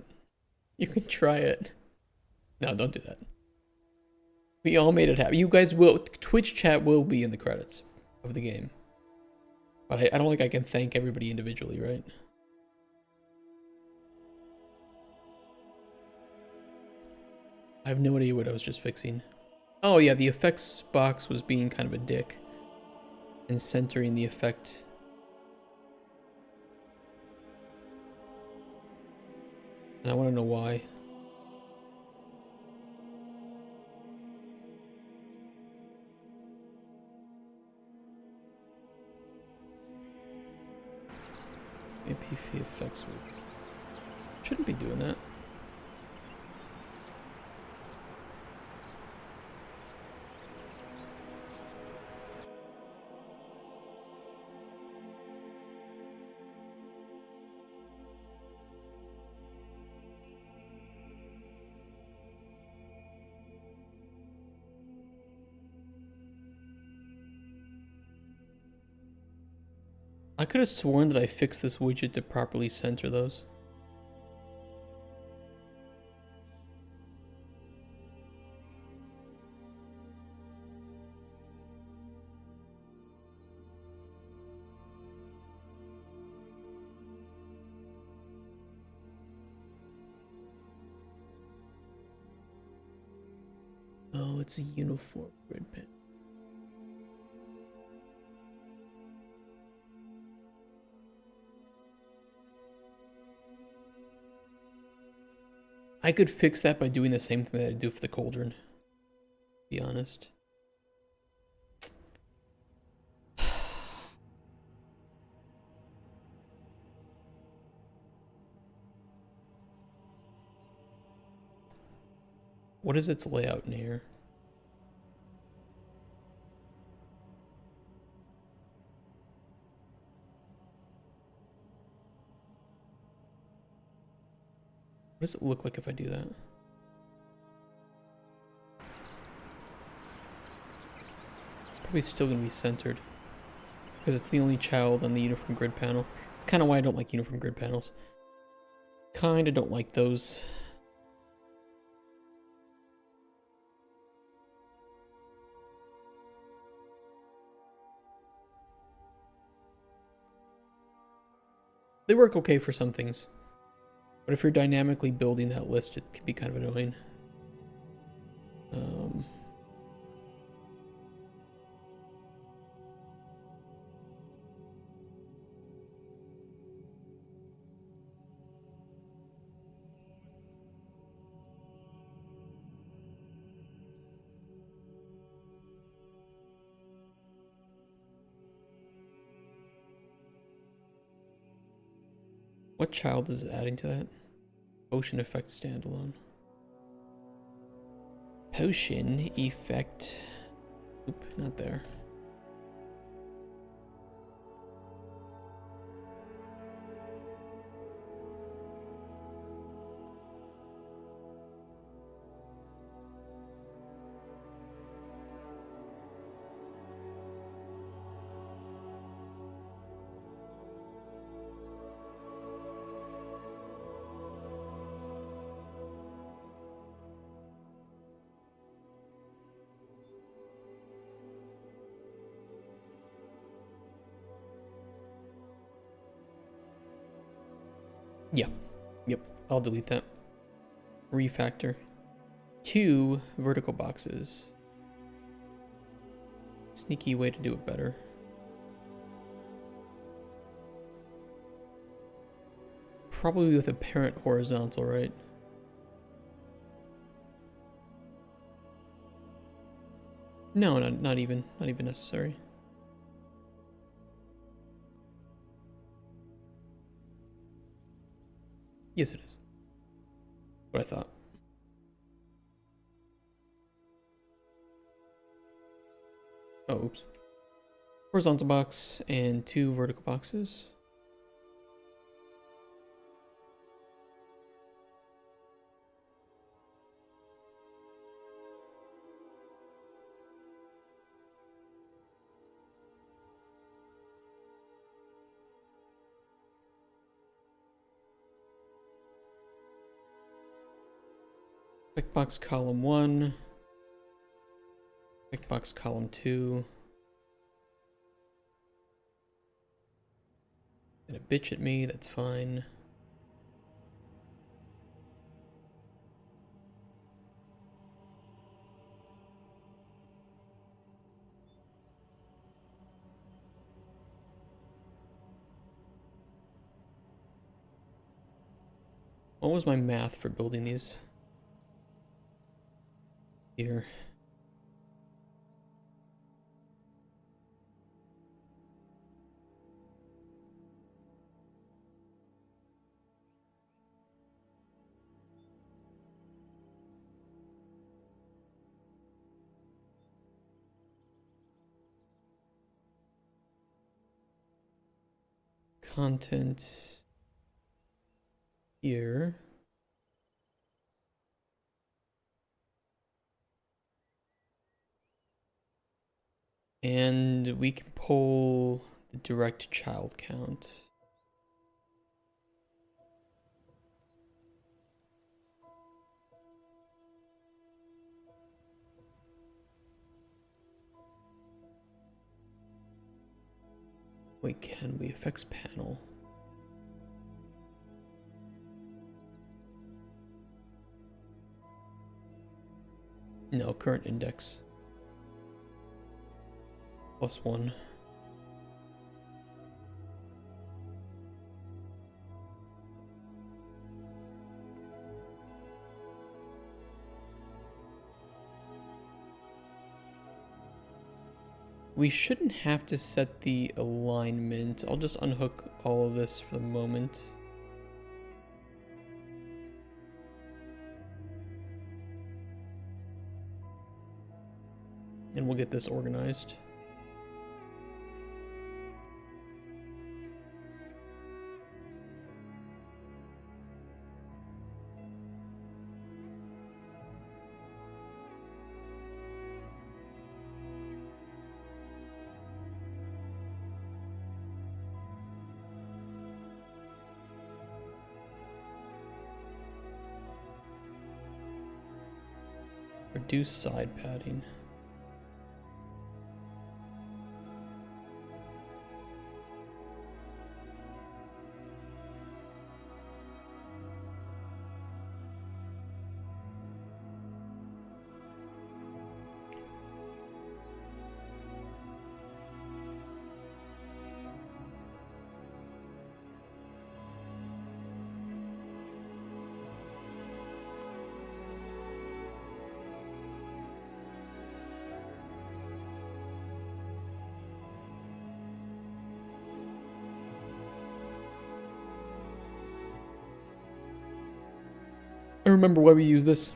you can try it. No, don't do that. We all made it happen. You guys will, Twitch chat will be in the credits of the game. But I don't think I can thank everybody individually, right? I have no idea what I was just fixing. Oh yeah, the effects box was being kind of a dick. And centering the effect. And I want to know why. APV effects shouldn't be doing that. I could have sworn that I fixed this widget to properly center those. Oh, it's a uniform grid pen. I could fix that by doing the same thing that I do for the Cauldron, to be honest. What is its layout in here? What does it look like if I do that? It's probably still going to be centered because it's the only child on the uniform grid panel. It's kind of why I don't like uniform grid panels. Kind of don't like those. They work okay for some things. But if you're dynamically building that list, it can be kind of annoying. What child is it adding to that? Potion effect standalone. Potion effect. Oop, not there. Yeah. Yep. I'll delete that. Refactor. 2 vertical boxes. Sneaky way to do it better. Probably with a parent horizontal, right? No, not even necessary. Yes, it is. What I thought. Oh, oops. Horizontal box and 2 vertical boxes. Checkbox column 1. Checkbox column 2. Gonna bitch at me, that's fine. What was my math for building these? Here. Content here. And we can pull the direct child count. Wait, can we? Effects panel. No, current index. +1. We shouldn't have to set the alignment. I'll just unhook all of this for the moment. And we'll get this organized. Reduce side padding. I remember why we use this.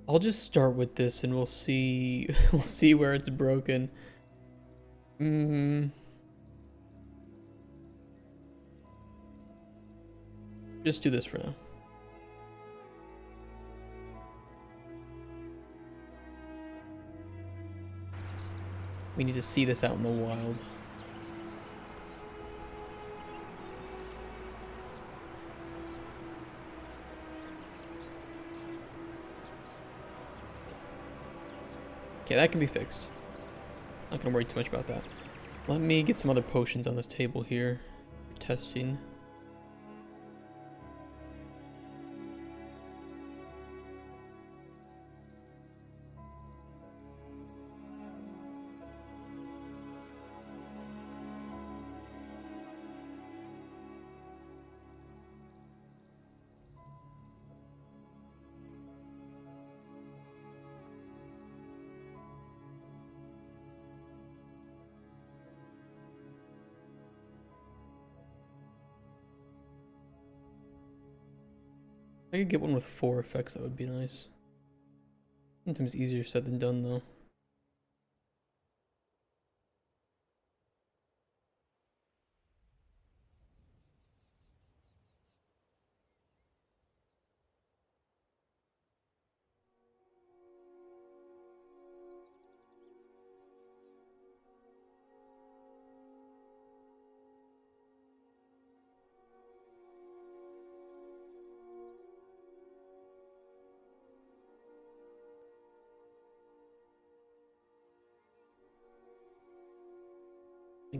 I'll just start with this and we'll see we'll see where it's broken. Just do this for now. We need to see this out in the wild. Okay, that can be fixed. Not gonna worry too much about that. Let me get some other potions on this table here for testing. I could get one with 4 effects, that would be nice. Sometimes easier said than done, though.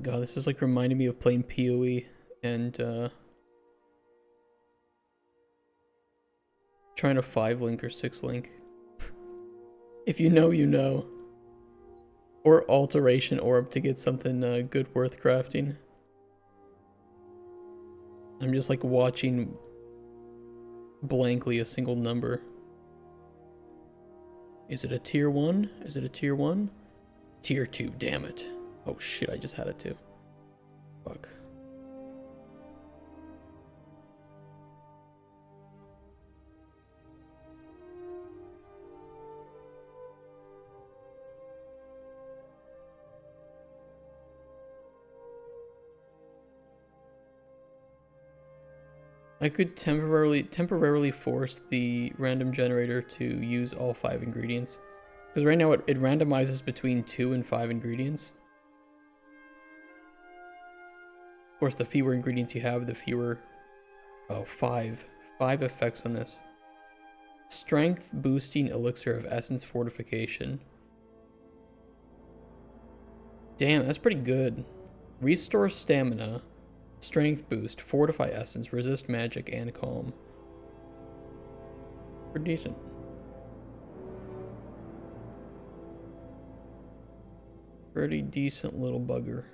God, this is like reminding me of playing PoE and trying to 5-link or 6-link. If you know, you know. Or alteration orb to get something good worth crafting. I'm just like watching blankly a single number. Is it a tier 1? Is it a tier 1? Tier 2, damn it. Oh shit, I just had it too. Fuck. I could temporarily force the random generator to use all 5 ingredients. Because right now it randomizes between 2 and 5 ingredients. Of course, the fewer ingredients you have, the fewer... Oh, 5. 5 effects on this. Strength boosting elixir of essence fortification. Damn, that's pretty good. Restore stamina. Strength boost, fortify essence, resist magic, and calm. Pretty decent. Pretty decent little bugger.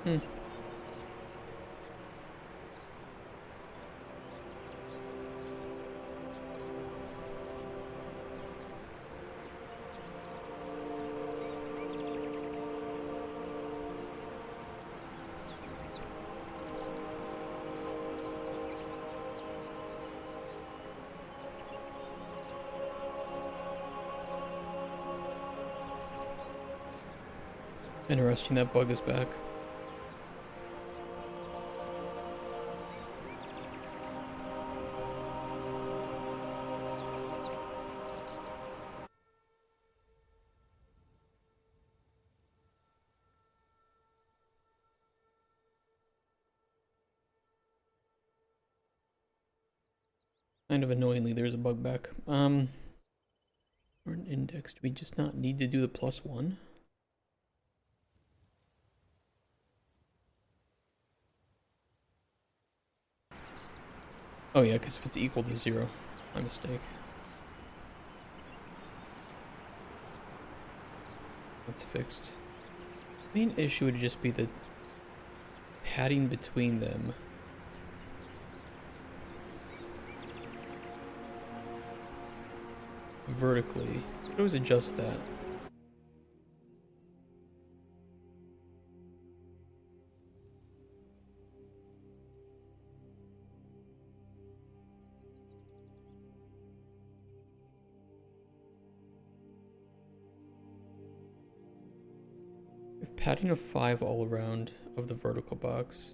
Hmm. Interesting, that bug is back. Kind of annoyingly, there's a bug back. For an index, do we just not need to do the +1? Oh yeah, because if it's equal to 0, my mistake. That's fixed. Main issue would just be the padding between them. Vertically. Could always adjust that. If padding of 5 all around of the vertical box.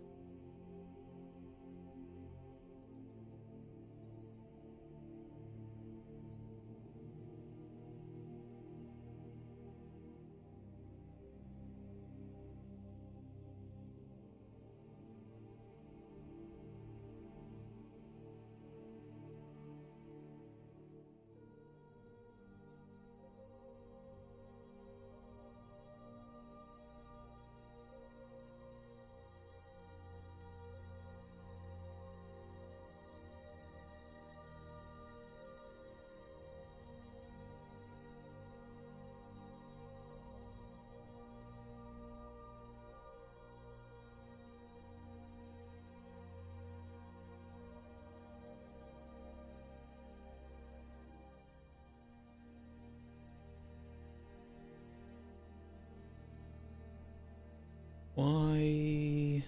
Why?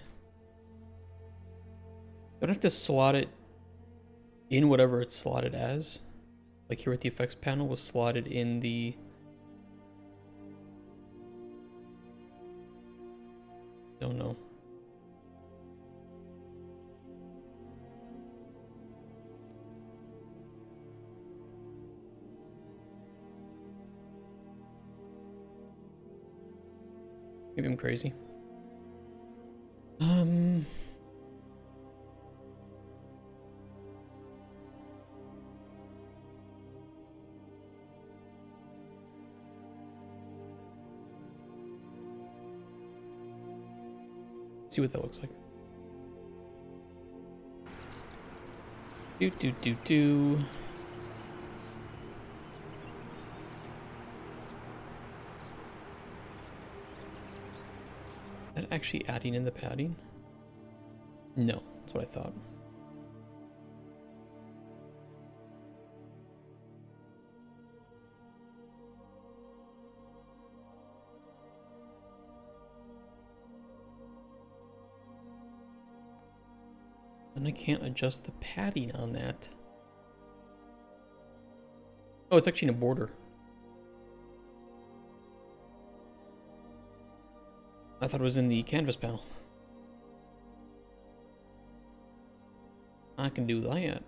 Don't have to slot it in whatever it's slotted as. Like here with the effects panel was slotted in the... Don't know. Maybe I'm crazy. see what that looks like. Do. Is that actually adding in the padding? No, that's what I thought. And I can't adjust the padding on that. Oh, it's actually in a border. I thought it was in the canvas panel. I can do that.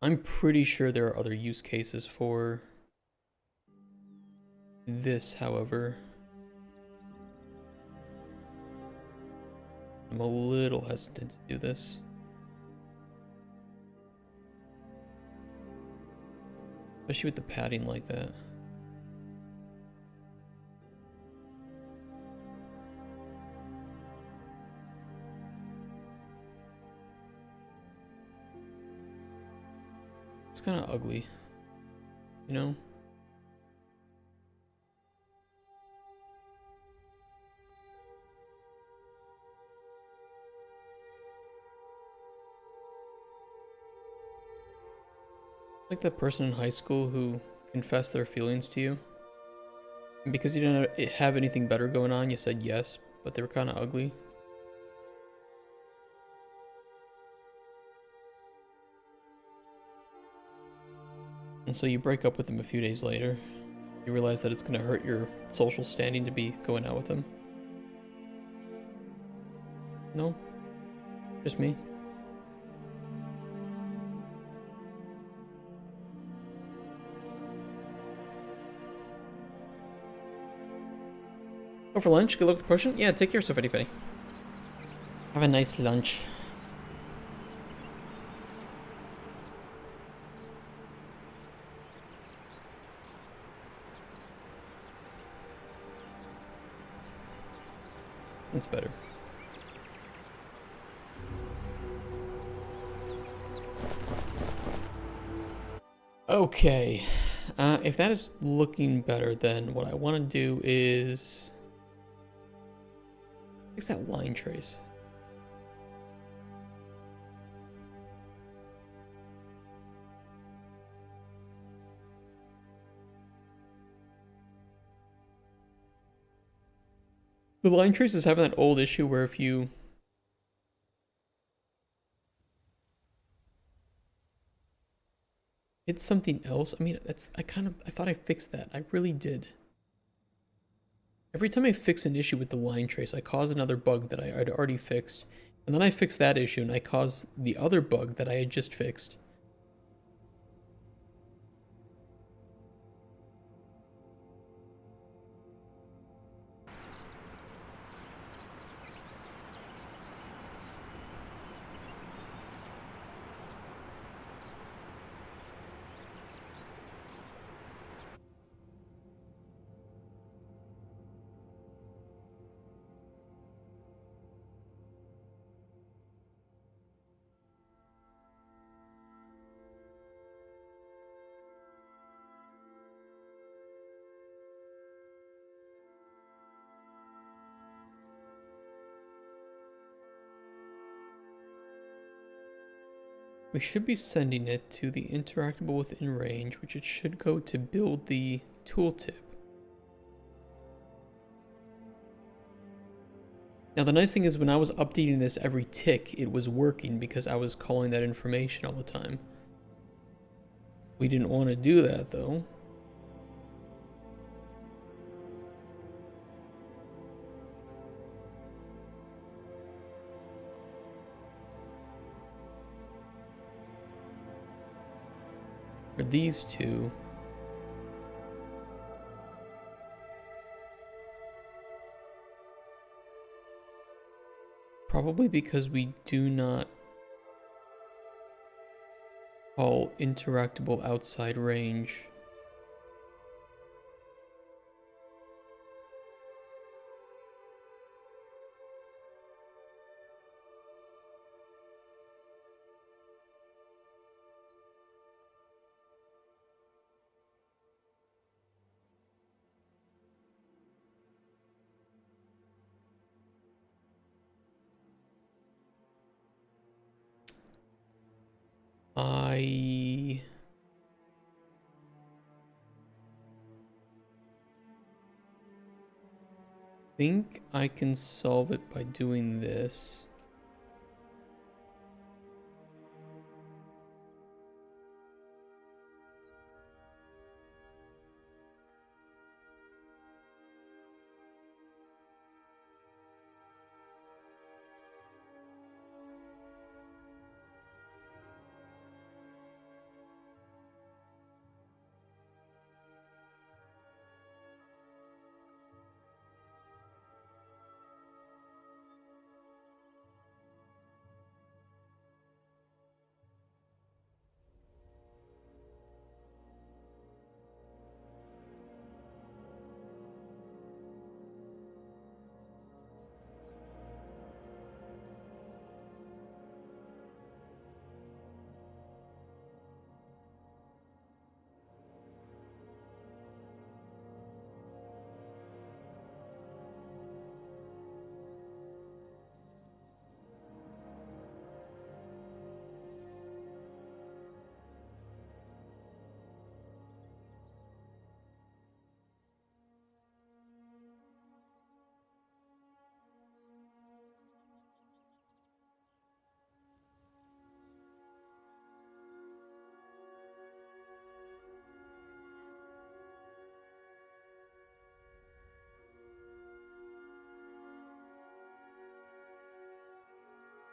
I'm pretty sure there are other use cases for this, however. I'm a little hesitant to do this. Especially with the padding like that. It's kind of ugly, you know? Like that person in high school who confessed their feelings to you. And because you didn't have anything better going on, you said yes, but they were kind of ugly. And so you break up with them a few days later. You realize that it's going to hurt your social standing to be going out with them. No? Just me? Go for lunch? Good luck with the potion? Yeah, take care, so Fetty Fetty. Have a nice lunch. That's better. Okay. If that is looking better, then what I want to do is fix that line trace. The line trace is having that old issue where if you hit something else, I mean, I thought I fixed that. I really did. Every time I fix an issue with the line trace, I cause another bug that I had already fixed. And then I fix that issue and I cause the other bug that I had just fixed. We should be sending it to the interactable within range, which it should go to build the tooltip. Now the nice thing is when I was updating this every tick, it was working because I was calling that information all the time. We didn't want to do that though. For these two, probably because we do not call interactable outside range. I think I can solve it by doing this.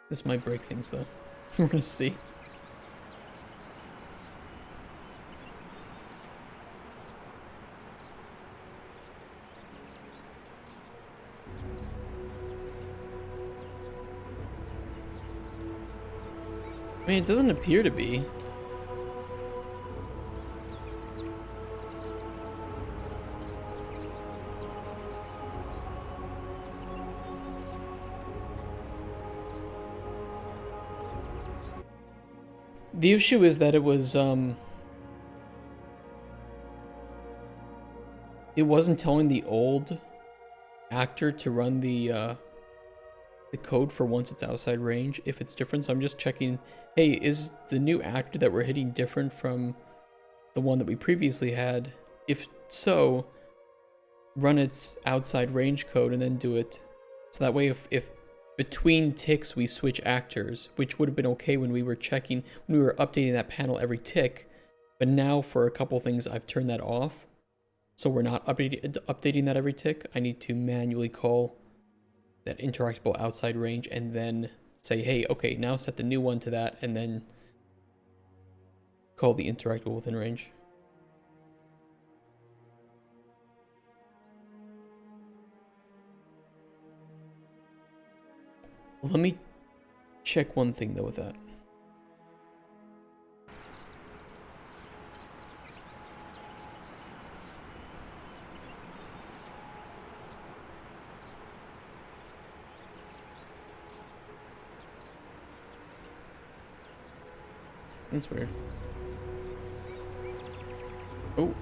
This might break things though. We're gonna see. I mean, it doesn't appear to be. The issue is that it wasn't telling the old actor to run the code for once it's outside range if it's different. So I'm just checking, hey, is the new actor that we're hitting different from the one that we previously had? If so, run its outside range code and then do it. So that way if between ticks we switch actors, which would have been okay when we were checking, when we were updating that panel every tick, but now for a couple things I've turned that off, so we're not updating that every tick. I need to manually call that interactable outside range and then say, hey, okay, now set the new one to that, and then call the interactable within range. Let me check one thing though with that. That's weird. Oh.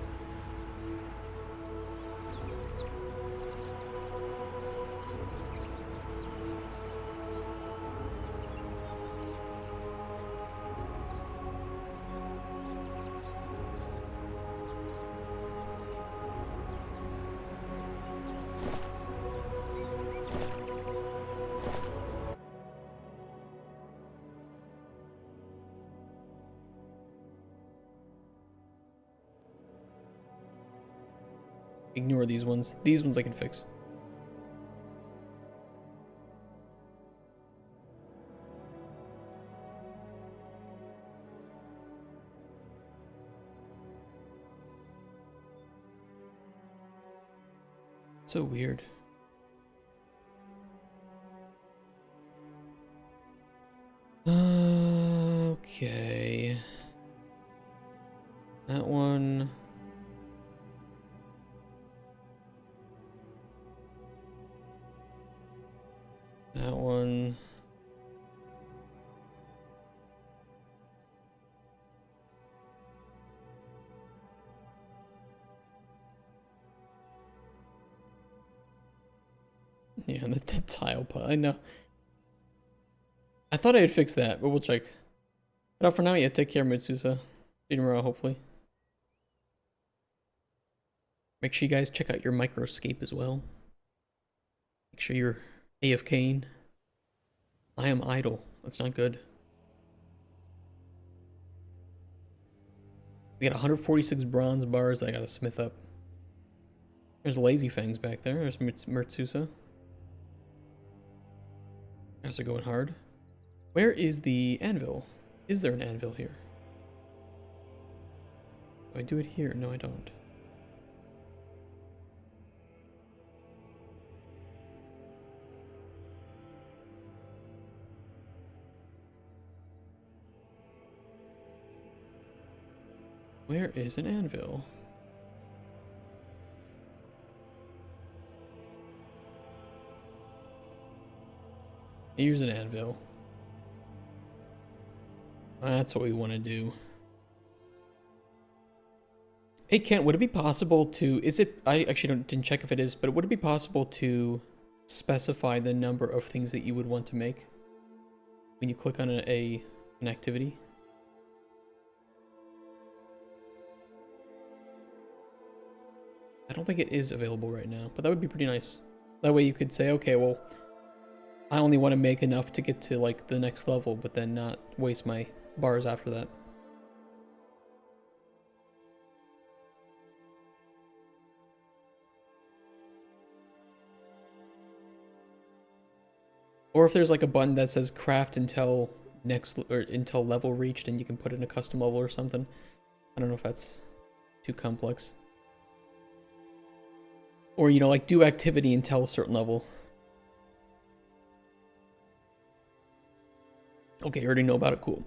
Ignore these ones. These ones I can fix. So weird. Okay. That one. That one. Yeah, the tile pile. I know. I thought I had fixed that, but we'll check. But for now, yeah, take care, Mitsusa. See you tomorrow, hopefully. Make sure you guys check out your microscape as well. Make sure you're AFKing. I am idle. That's not good. We got 146 bronze bars I gotta smith up. There's Lazy Fangs back there. There's Mertsusa. Guys are going hard. Where is the anvil? Is there an anvil here? Do I do it here? No, I don't. Where is an anvil? Here's an anvil. That's what we want to do. Hey Kent, would it be possible to, I actually didn't check if it is, but would it be possible to specify the number of things that you would want to make when you click on an activity? I don't think it is available right now, but that would be pretty nice. That way you could say, okay, well, I only want to make enough to get to like the next level, but then not waste my bars after that. Or if there's like a button that says craft until until level reached, and you can put in a custom level or something. I don't know if that's too complex. Or, you know, like do activity until a certain level. Okay, you already know about it. Cool.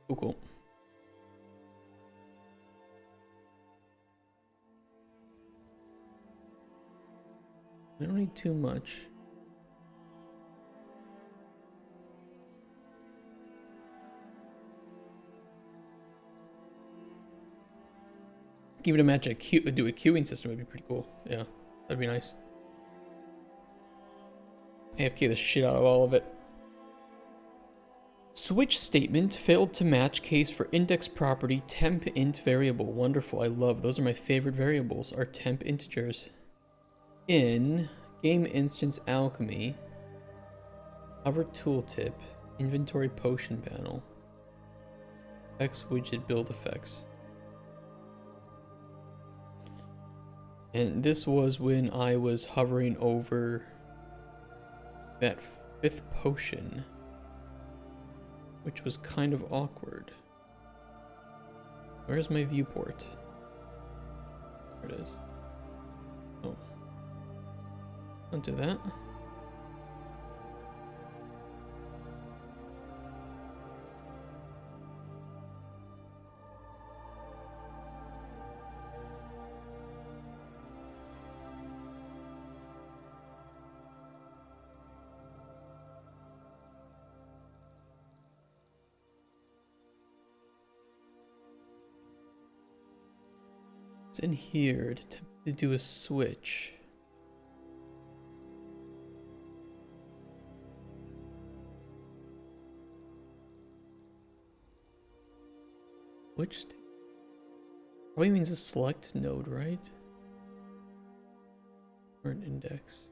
Cool, cool. I don't need too much. Give it a match, do a queuing system would be pretty cool. Yeah, that'd be nice. AFK the shit out of all of it. Switch statement failed to match case for index property temp int variable. Wonderful, I love those. Are my favorite variables. Are temp integers. In game instance alchemy, hover tooltip, inventory potion panel, X widget build effects. And this was when I was hovering over that 5th potion, which was kind of awkward. Where's my viewport? There it is. Oh. Don't do that. It's in here to do a switch. Which probably means a select node, right? Or an index.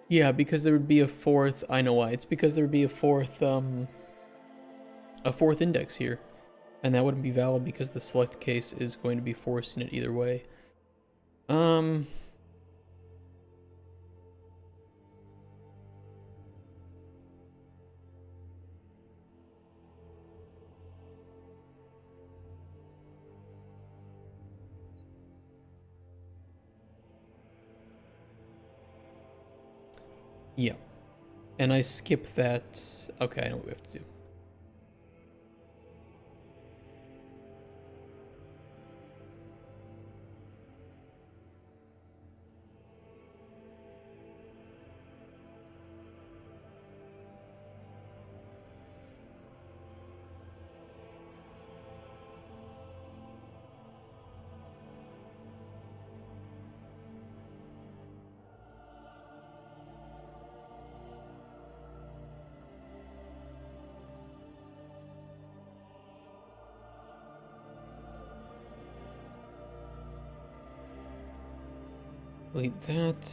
Yeah, because there would be a fourth. I know why. It's because there would be a fourth index here, and that wouldn't be valid because the select case is going to be forcing it either way. Yeah, and I skip that. Okay, I know what we have to do. Delete that.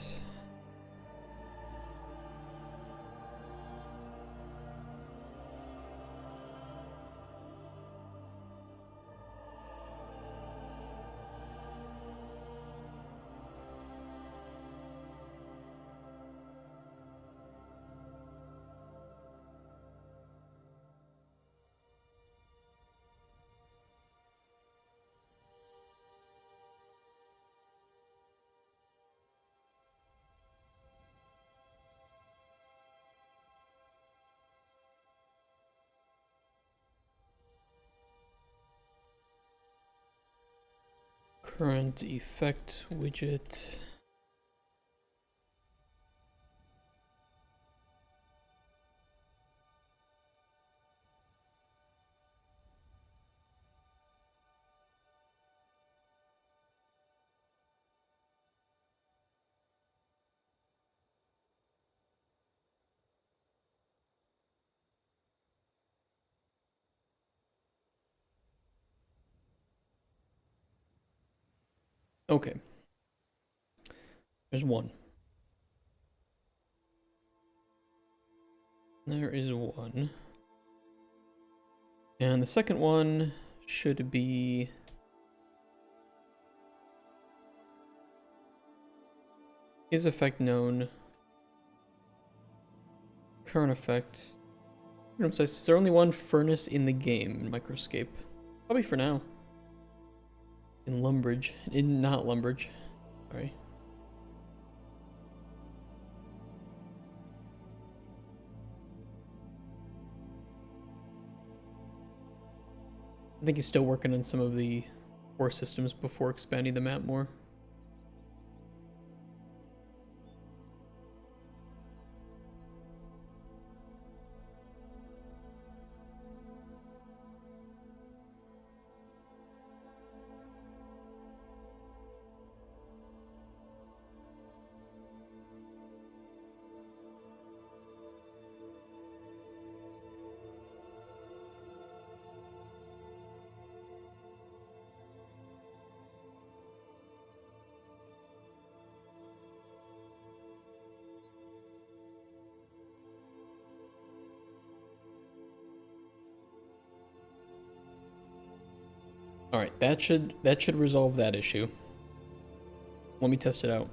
Current effect widget. Okay. There's one. There is one. And the second one should be... Is effect known? Current effect. Is there only one furnace in the game in Microscape? Probably for now. In Lumbridge. In not Lumbridge. Sorry. I think he's still working on some of the core systems before expanding the map more. Alright, that should resolve that issue. Let me test it out.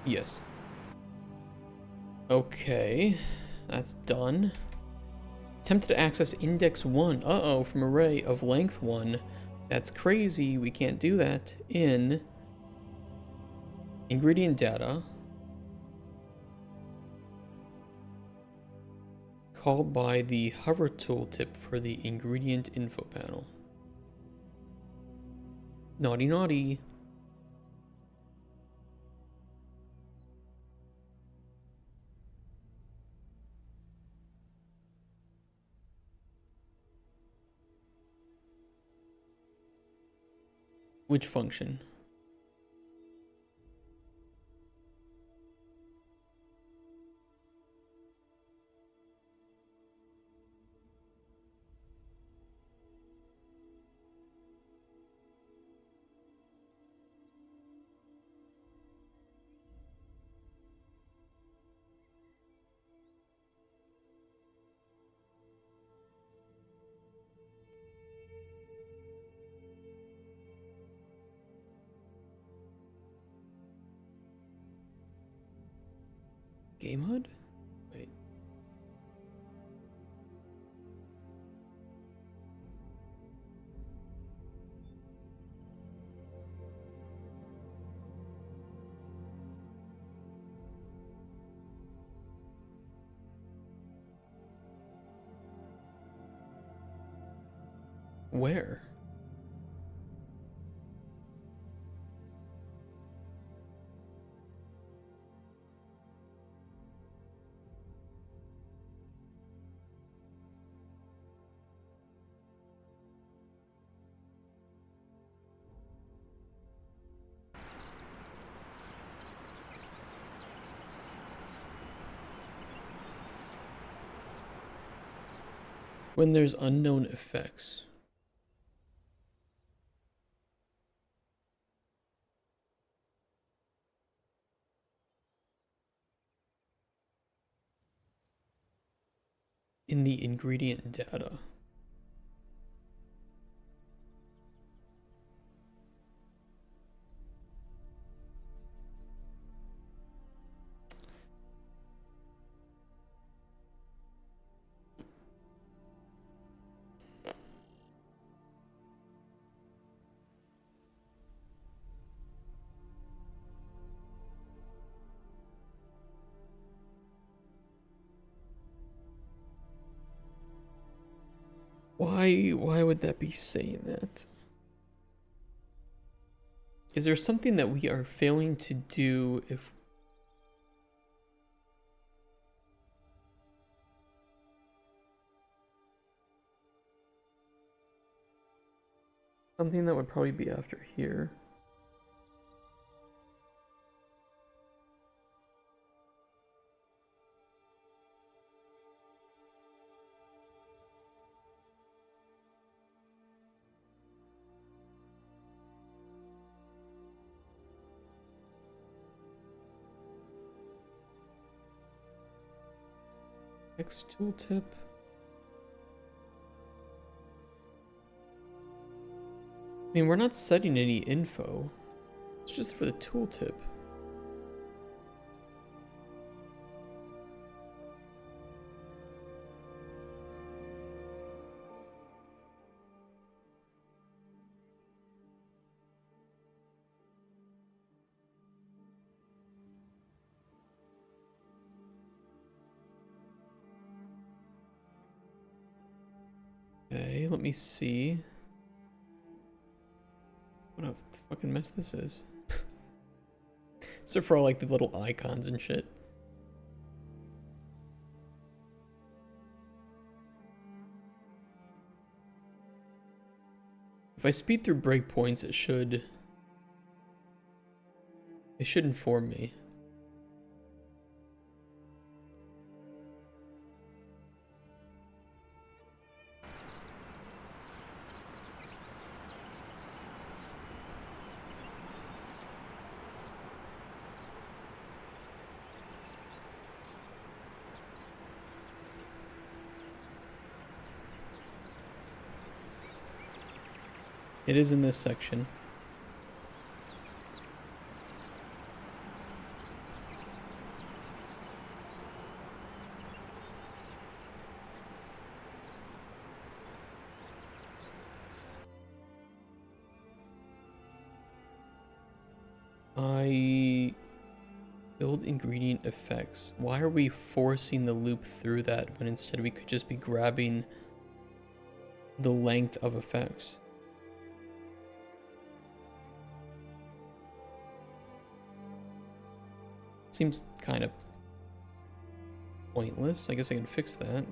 Yes. Okay, that's done. Attempted to access index 1. Uh-oh, from array of length 1. That's crazy. We can't do that in ingredient data. Called by the hover tooltip for the ingredient info panel. Naughty, naughty. Which function? Game HUD? Wait. Where? When there's unknown effects. In the ingredient data. Why would that be saying that? Is there something that we are failing to do if something that would probably be after here? X tooltip. I mean, we're not setting any info. It's just for the tooltip. Okay, let me see. What a fucking mess this is. So for all like the little icons and shit. If I speed through breakpoints, it should inform me. It is in this section. I build ingredient effects. Why are we forcing the loop through that when instead we could just be grabbing the length of effects? Seems kind of pointless. I guess I can fix that.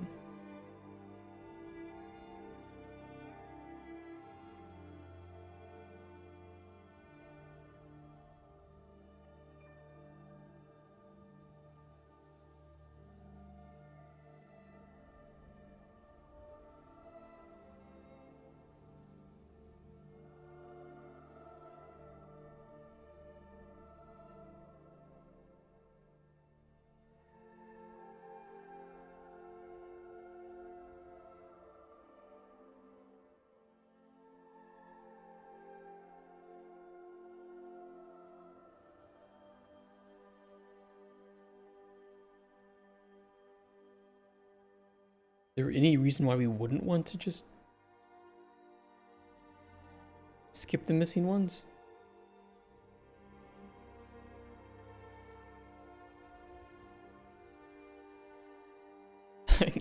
there any reason why we wouldn't want to just skip the missing ones?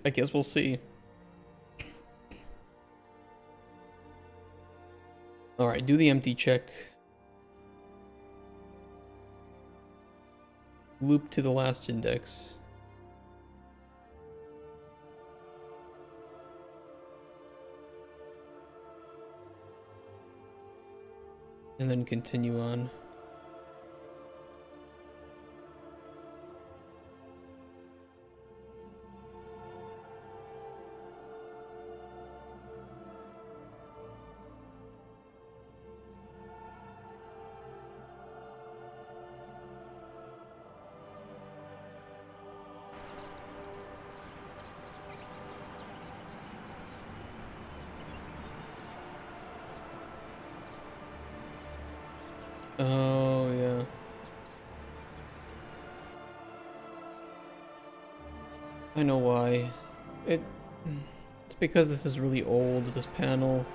I guess we'll see. Alright, do the empty check. Loop to the last index. And then continue on. Oh, yeah. I know why. It's because this is really old, this panel.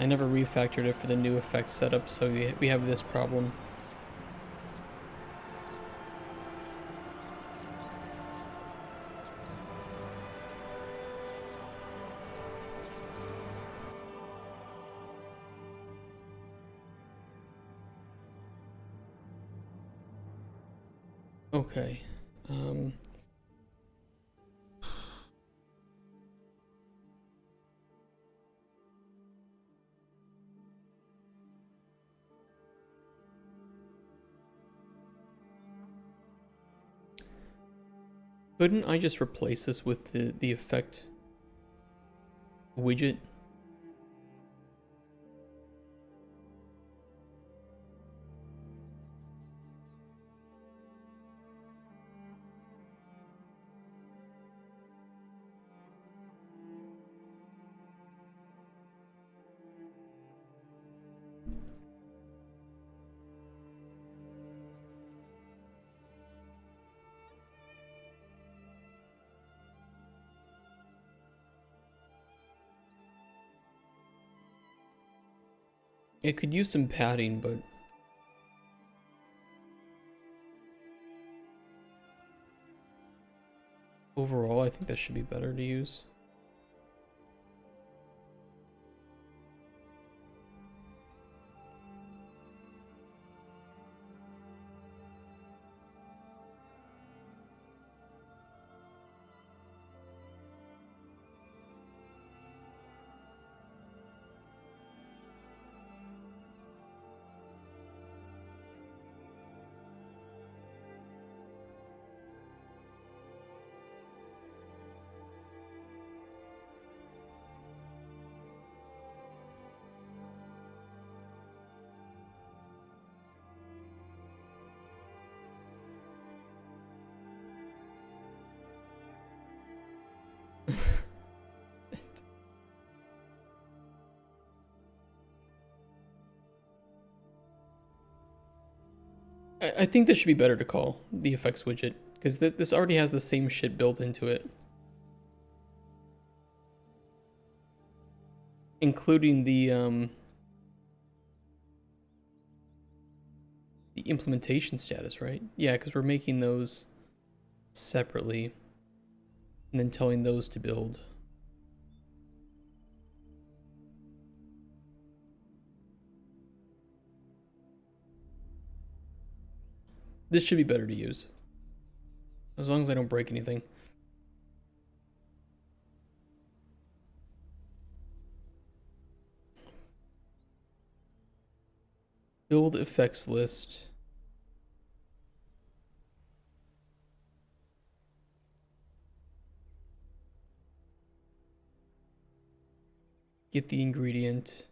I never refactored it for the new effect setup, so we have this problem. Okay. Couldn't I just replace this with the effect widget? It could use some padding, but overall, I think that should be better to use. I think this should be better to call the effects widget, because this already has the same shit built into it. Including the implementation status, right? Yeah, because we're making those separately and then telling those to build. This should be better to use. As long as I don't break anything. Build effects list. Get the ingredient.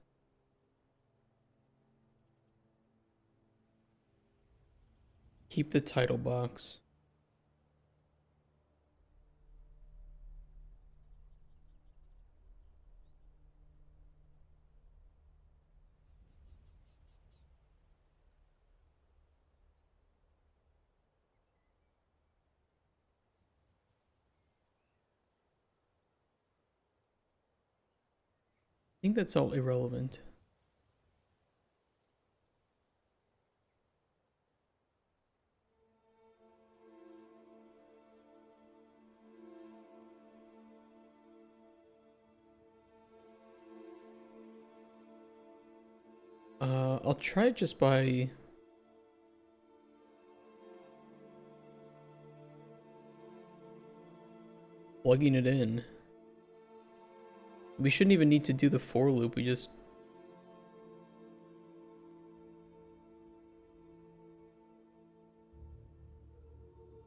Keep the title box. think that's all irrelevant. I'll try it just by plugging it in. We shouldn't even need to do the for loop, we just...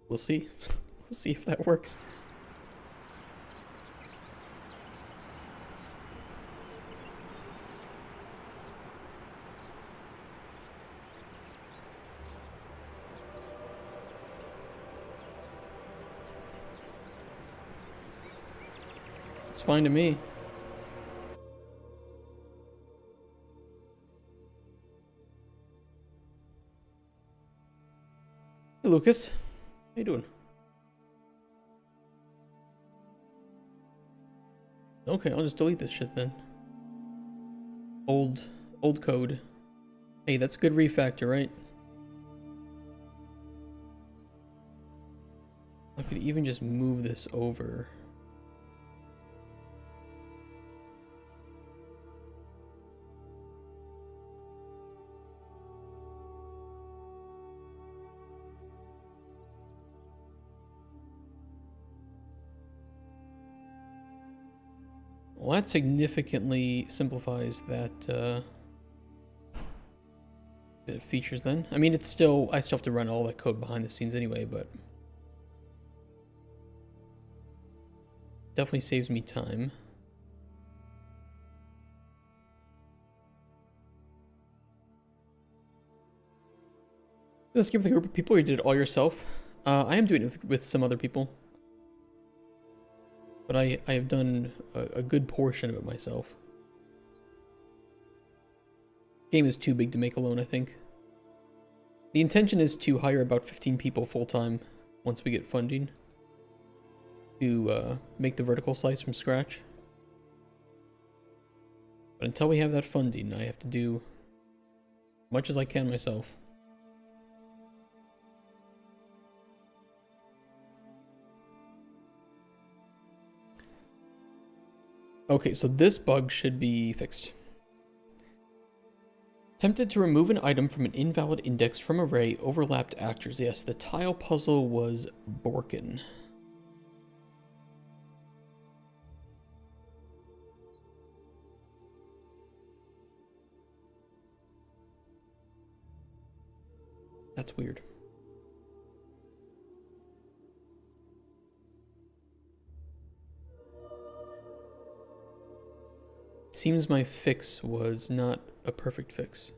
We'll see. We'll see if that works. It's fine to me. Hey, Lucas. How you doing? Okay, I'll just delete this shit then. Old code. Hey, that's a good refactor, right? I could even just move this over. Well, that significantly simplifies that bit of features then. I mean, I still have to run all that code behind the scenes anyway, but definitely saves me time. Let's give the group of people you did it all yourself. I am doing it with some other people. But I have done a good portion of it myself. Game is too big to make alone, I think. The intention is to hire about 15 people full-time once we get funding to make the vertical slice from scratch. But until we have that funding, I have to do as much as I can myself. Okay, so this bug should be fixed. Attempted to remove an item from an invalid index from array, overlapped actors. Yes, the tile puzzle was broken. That's weird. Seems my fix was not a perfect fix.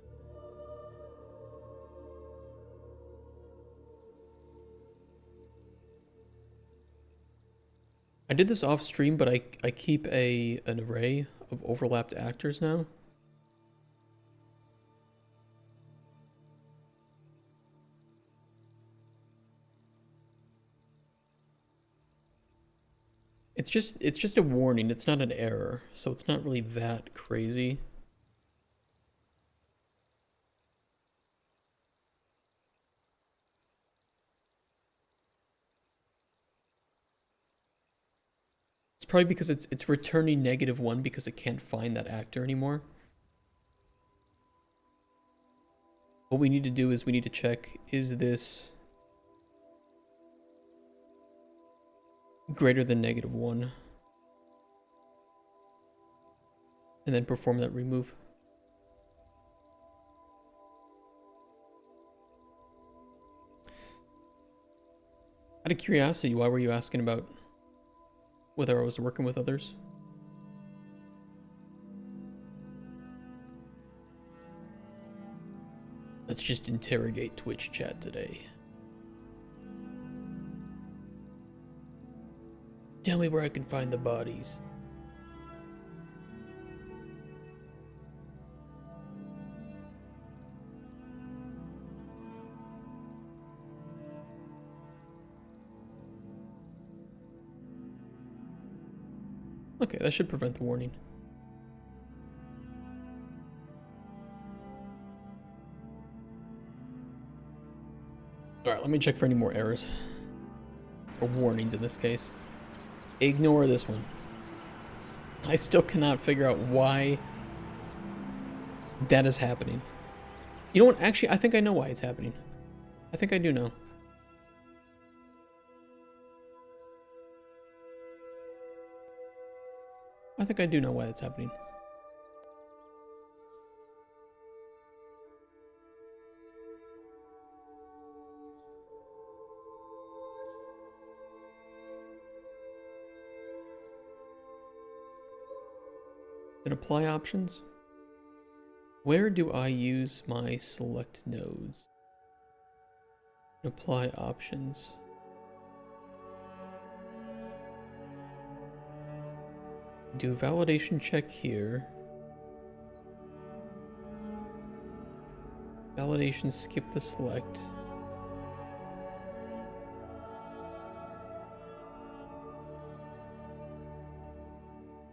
I did this off stream, but I keep an array of overlapped actors now. It's just a warning, it's not an error, so it's not really that crazy. It's probably because it's returning -1 because it can't find that actor anymore. What we need to do is we need to check, is this greater than -1? And then perform that remove. Out of curiosity, why were you asking about whether I was working with others? Let's just interrogate Twitch chat today. Tell me where I can find the bodies. Okay, that should prevent the warning. Alright, let me check for any more errors. Or warnings in this case. Ignore this one. I still cannot figure out why that is happening. You know what? Actually, I think I know why it's happening. I think I do know. I think I do know why that's happening. And apply options. Where do I use my select nodes? Apply options. Do a validation check here. Validation, skip the select.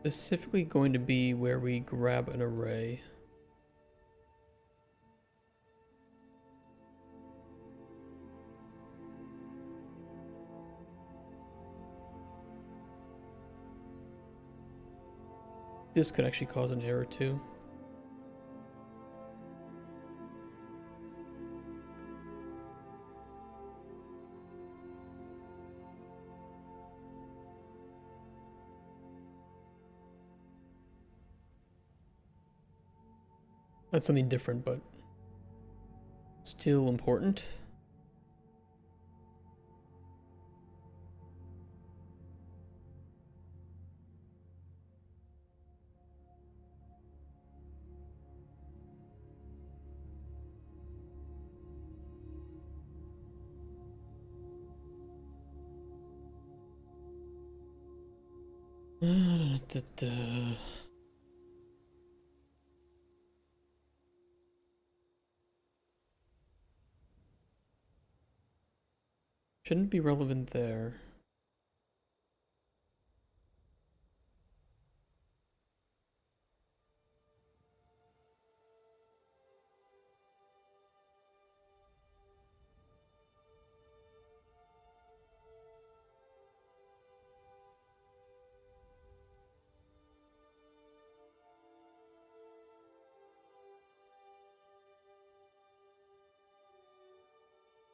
Specifically going to be where we grab an array. This could actually cause an error too. That's something different, but still important. Shouldn't be relevant there.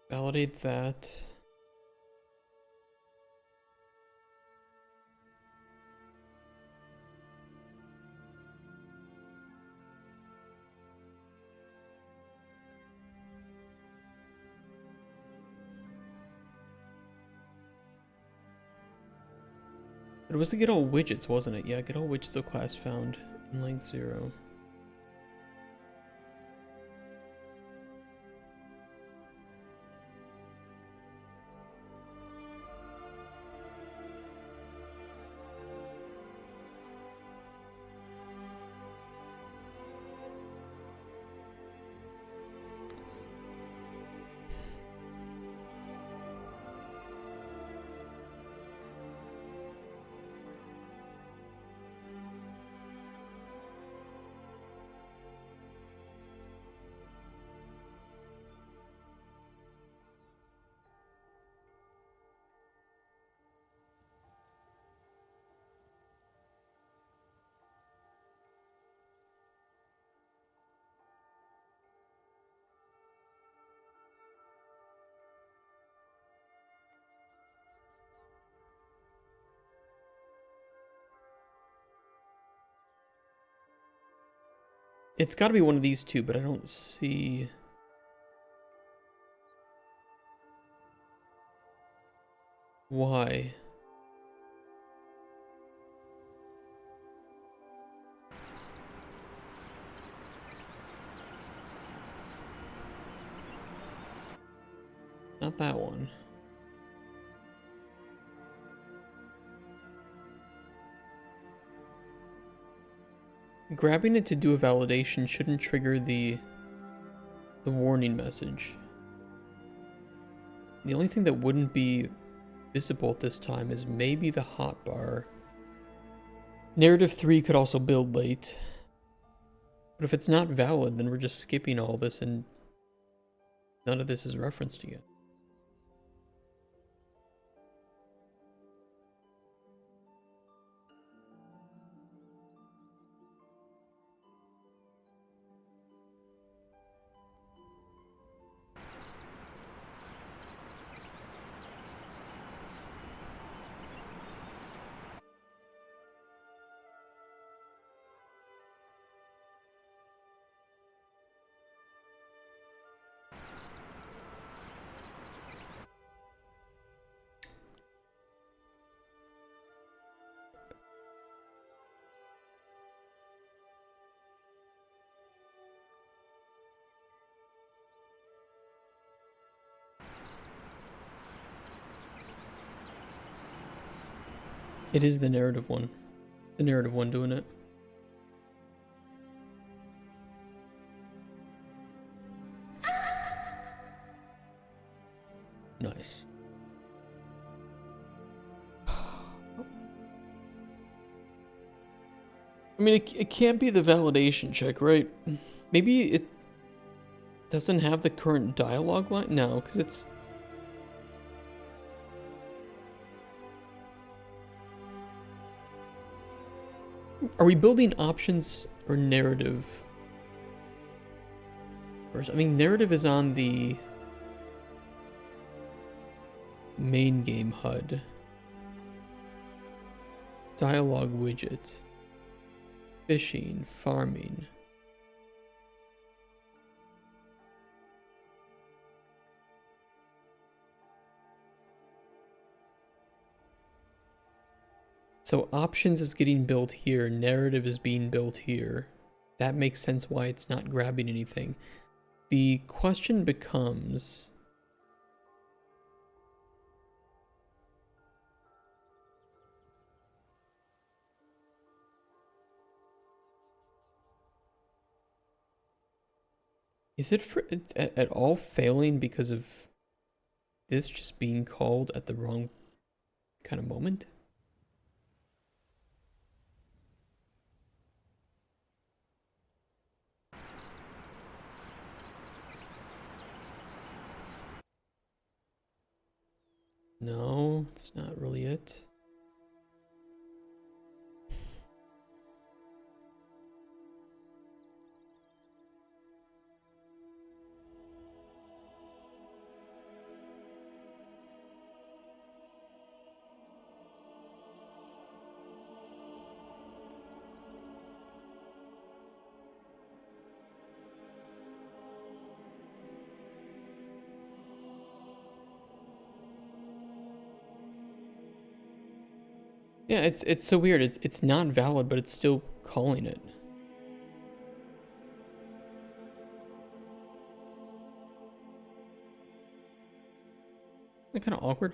Validate that. It was to get all widgets, wasn't it? Yeah, get all widgets of class found in length 0. It's got to be one of these two, but I don't see... why. Not that one. Grabbing it to do a validation shouldn't trigger the warning message. The only thing that wouldn't be visible at this time is maybe the hotbar. Narrative 3 could also build late. But if it's not valid, then we're just skipping all this and none of this is referenced again. It is the narrative one. The narrative one doing it. Nice. I mean, it can't be the validation check, right? Maybe it doesn't have the current dialogue line? No, because it's... Are we building options or narrative? First, I mean, narrative is on the main game HUD. Dialogue widget. Fishing, farming. So options is getting built here, narrative is being built here. That makes sense why it's not grabbing anything. The question becomes... Is it for at all failing because of this just being called at the wrong kind of moment? No, it's not really it. Yeah, it's so weird. It's not valid, but it's still calling it. Isn't that kind of awkward?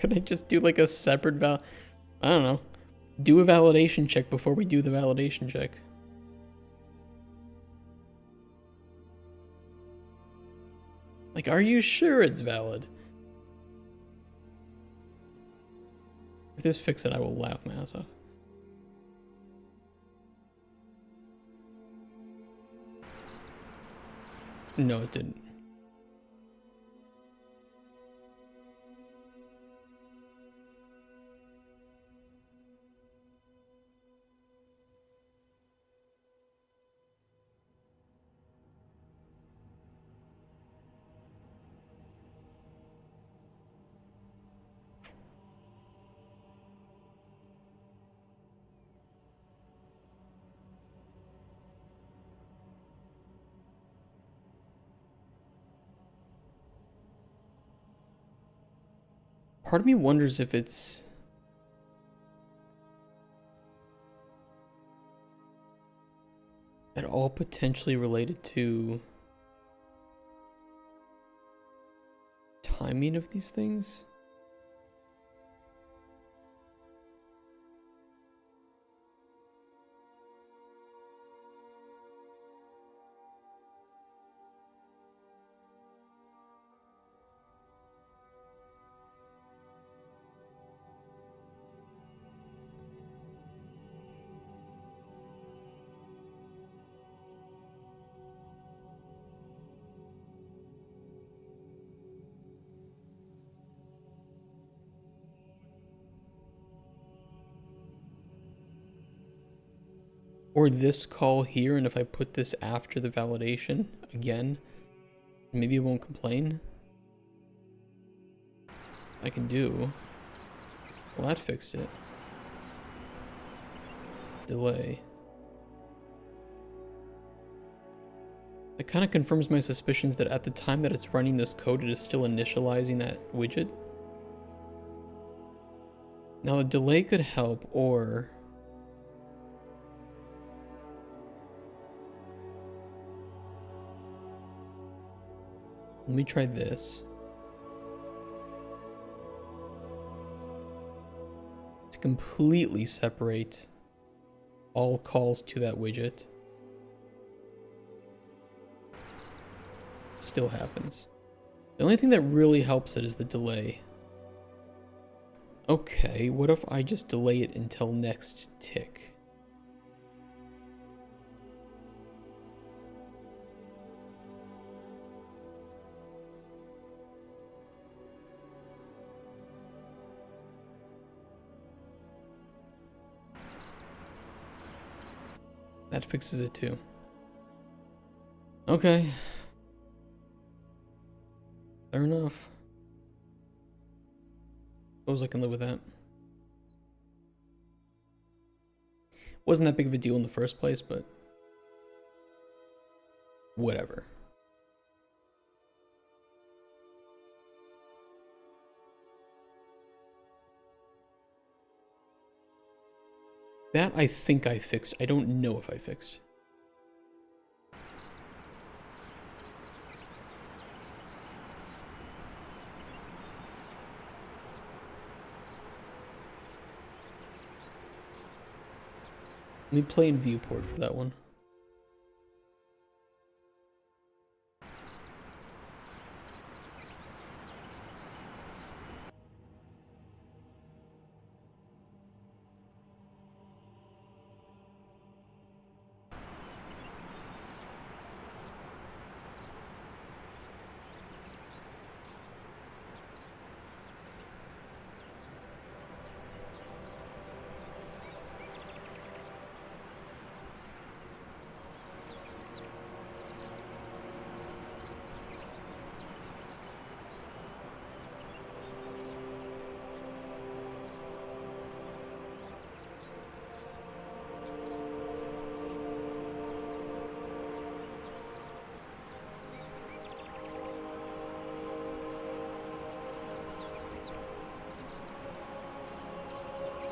Could I just do like a separate I don't know. Do a validation check before we do the validation check. Like, are you sure it's valid? If this fixes it, I will laugh my ass off. No, it didn't. Part of me wonders if it's... at all potentially related to timing of these things. Or this call here, and if I put this after the validation again, maybe it won't complain. I can do. Well, that fixed it. Delay. It kind of confirms my suspicions that at the time that it's running this code, it is still initializing that widget. Now the delay could help, or... Let me try this. To completely separate all calls to that widget. It still happens. The only thing that really helps it is the delay. Okay, what if I just delay it until next tick? That fixes it too. Okay. Fair enough. Suppose I can live with that. Wasn't that big of a deal in the first place, but whatever. That I think I fixed. I don't know if I fixed. Let me play in viewport for that one.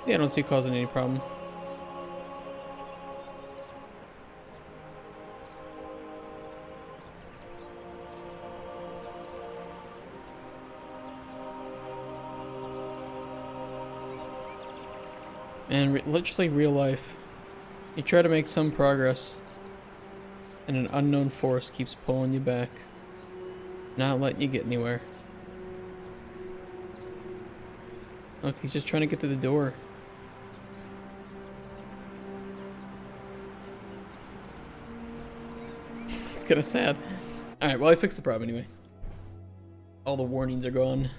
Yeah, I don't see it causing any problem. And literally real life, you try to make some progress, and an unknown force keeps pulling you back, not letting you get anywhere. Look, he's just trying to get to the door. It's kind of sad. Alright, well I fixed the problem anyway. All the warnings are gone.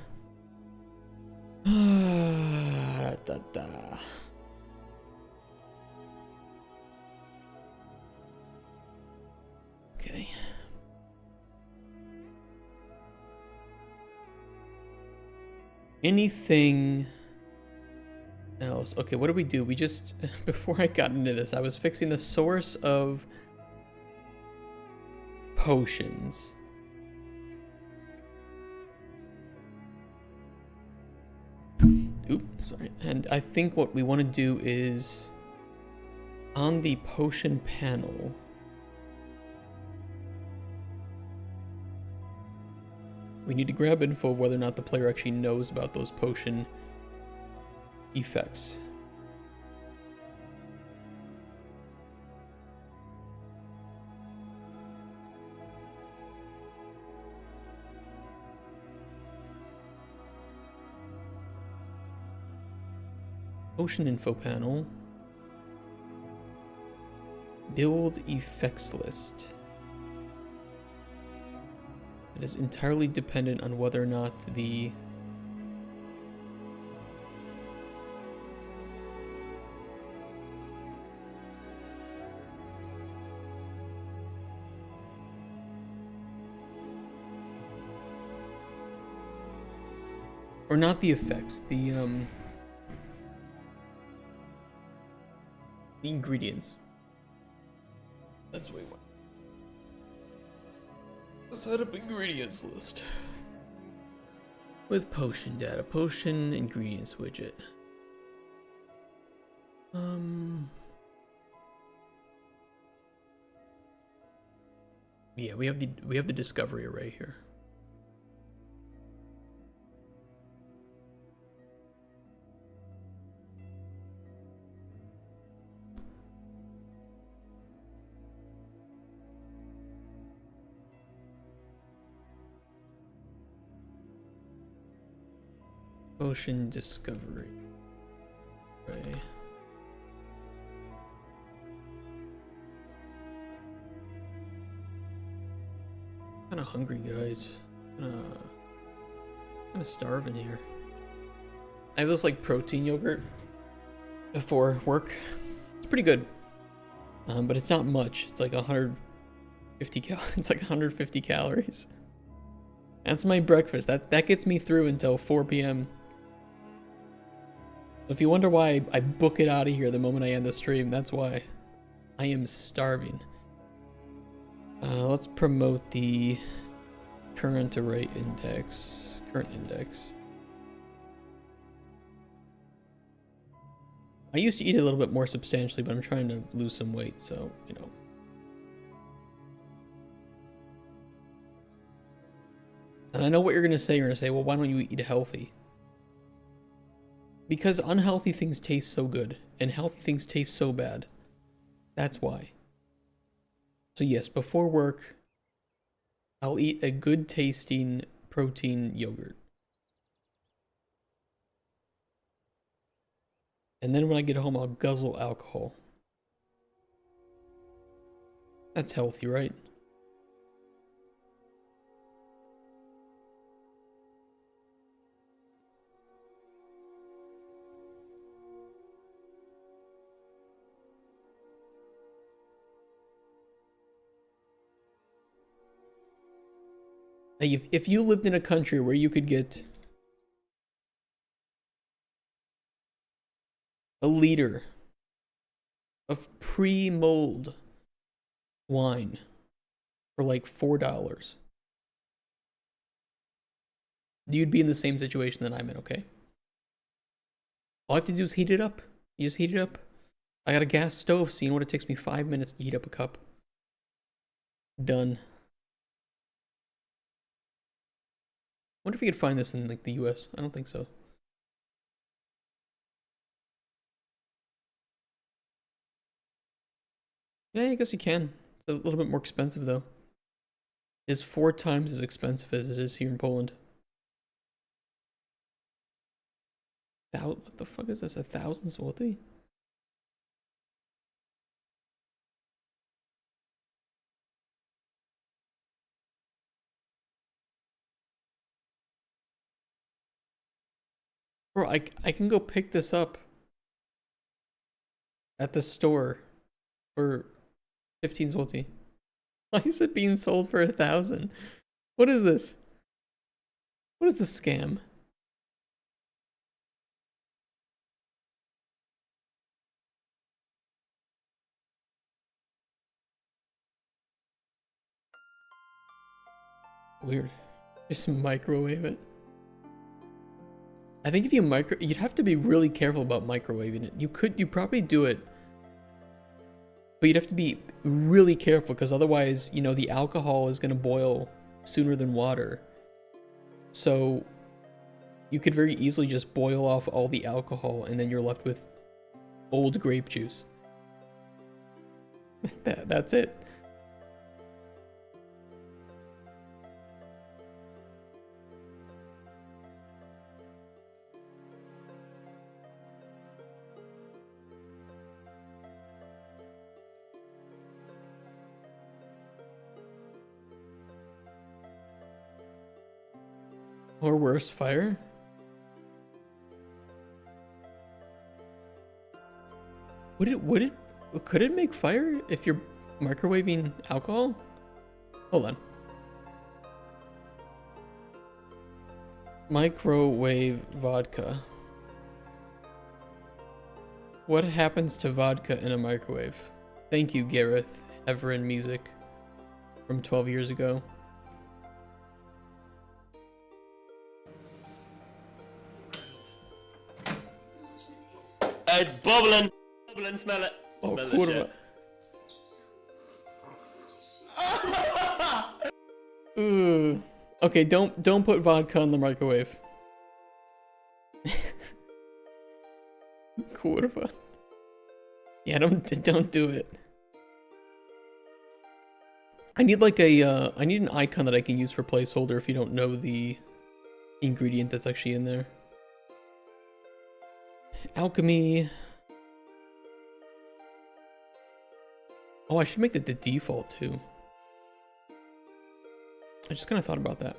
Okay. Anything else? Okay, what did we do? We just, before I got into this, I was fixing the source of potions. Oop, sorry. And I think what we want to do is on the potion panel. We need to grab info of whether or not the player actually knows about those potion effects. Potion info panel. Build effects list. It is entirely dependent on whether or not the or not the effects, the ingredients. That's what we want. Set up ingredients list. With potion data, potion ingredients widget. Yeah, we have the discovery array here. Potion discovery array. Kind of hungry, guys. Kind of starving here. I have this like protein yogurt before work. It's pretty good, but it's not much. It's like 150 It's like 150 calories. That's my breakfast. That gets me through until 4 p.m. If you wonder why I book it out of here the moment I end the stream, that's why. I am starving. Let's promote the current array index. Current index. I used to eat a little bit more substantially, but I'm trying to lose some weight, so, you know. And I know what you're going to say. You're going to say, well, why don't you eat healthy? Because unhealthy things taste so good, and healthy things taste so bad. That's why. So yes, before work, I'll eat a good tasting protein yogurt. And then when I get home, I'll guzzle alcohol. That's healthy, right? If you lived in a country where you could get a liter of pre-mulled wine for like $4, you'd be in the same situation that I'm in, okay? All I have to do is heat it up. You just heat it up. I got a gas stove, so you know what? It takes me 5 minutes to heat up a cup. Done. Wonder if you could find this in like the US. I don't think so. Yeah, I guess you can. It's a little bit more expensive though. It's 4 times as expensive as it is here in Poland. What the fuck is this? 1,000 zloty? Bro, I can go pick this up at the store for 15 zloty. Why is it being sold for 1,000? What is this? What is the scam? Weird. Just microwave it. I think if you you'd have to be really careful about microwaving it. You probably do it, but you'd have to be really careful because otherwise, you know, the alcohol is gonna boil sooner than water. So you could very easily just boil off all the alcohol and then you're left with old grape juice. That's it. Or worse, fire? Could it make fire if you're microwaving alcohol? Hold on. Microwave vodka. What happens to vodka in a microwave? Thank you, Gareth Everin Music from 12 years ago. It's bubbling. Bubbling, smell it. Oh, Smell kurwa. the shit. Ooh. Okay, don't put vodka in the microwave. Kurwa. Yeah, don't do it. I need like I need an icon that I can use for placeholder if you don't know the ingredient that's actually in there. Alchemy. Oh, I should make that the default too. I just kind of thought about that.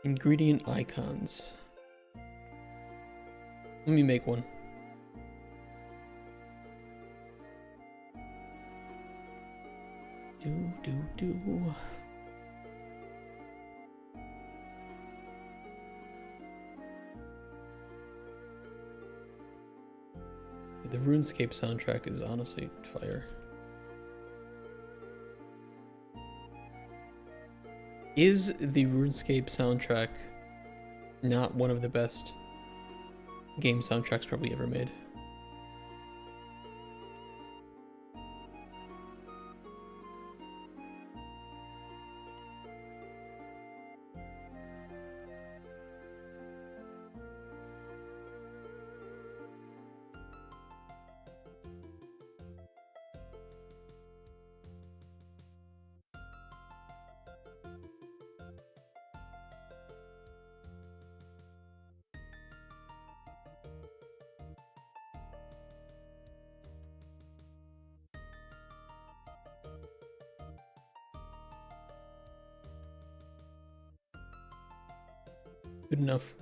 Ingredient icons. Let me make one. Do. The RuneScape soundtrack is honestly fire. Is the RuneScape soundtrack not one of the best game soundtracks probably ever made? Good enough.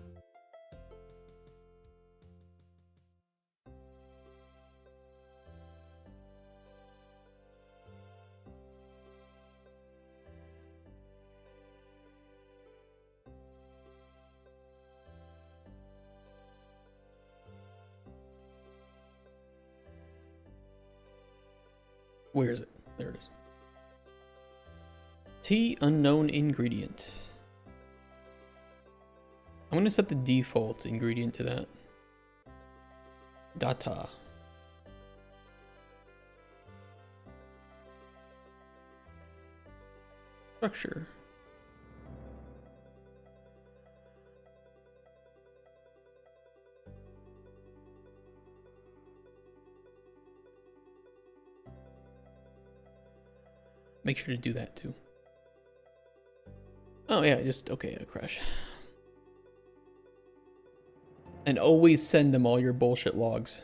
Where is it? There it is. Tea unknown ingredient. I'm gonna set the default ingredient to that. Data. Structure. Make sure to do that too. Oh yeah, just okay, crash. And always send them all your bullshit logs.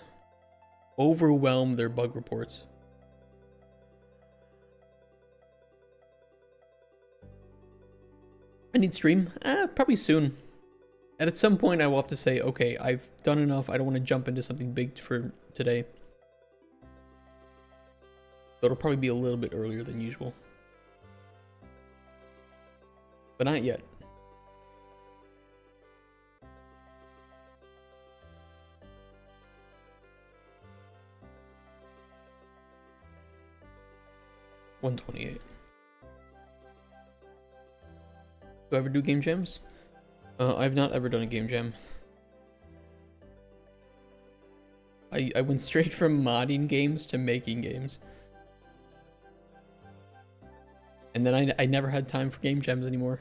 Overwhelm their bug reports. I need stream. Probably soon. And at some point I will have to say, okay, I've done enough. I don't want to jump into something big for today. So it'll probably be a little bit earlier than usual. But not yet. $128. Do I ever do game jams? I've not ever done a game jam. I went straight from modding games to making games. And then I never had time for game jams anymore.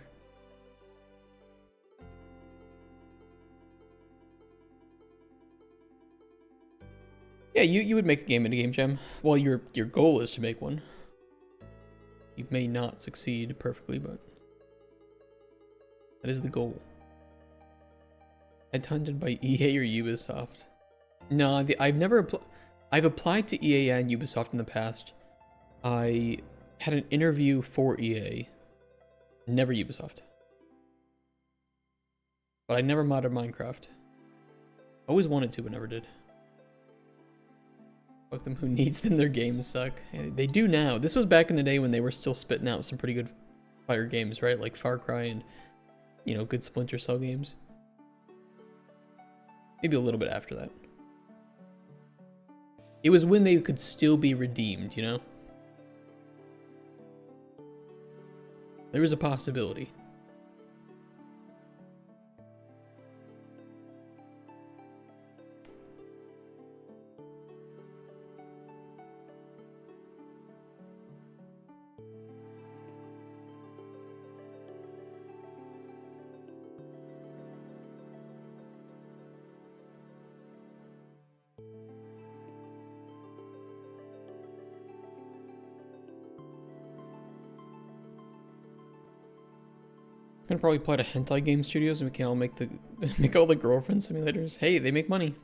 Yeah, you would make a game in a game jam. Well, your goal is to make one. You may not succeed perfectly, but that is the goal. Headhunted by EA or Ubisoft? No, I've applied to EA and Ubisoft in the past. I had an interview for EA, never Ubisoft. But I never modded Minecraft. Always wanted to, but never did. Fuck them, who needs them? Their games suck. They do now. This was back in the day when they were still spitting out some pretty good fire games, right? Like Far Cry and, you know, good Splinter Cell games. Maybe a little bit after that. It was when they could still be redeemed, you know? There was a possibility. Gonna probably apply to hentai game studios and we can all make the make all the girlfriend simulators. Hey, they make money.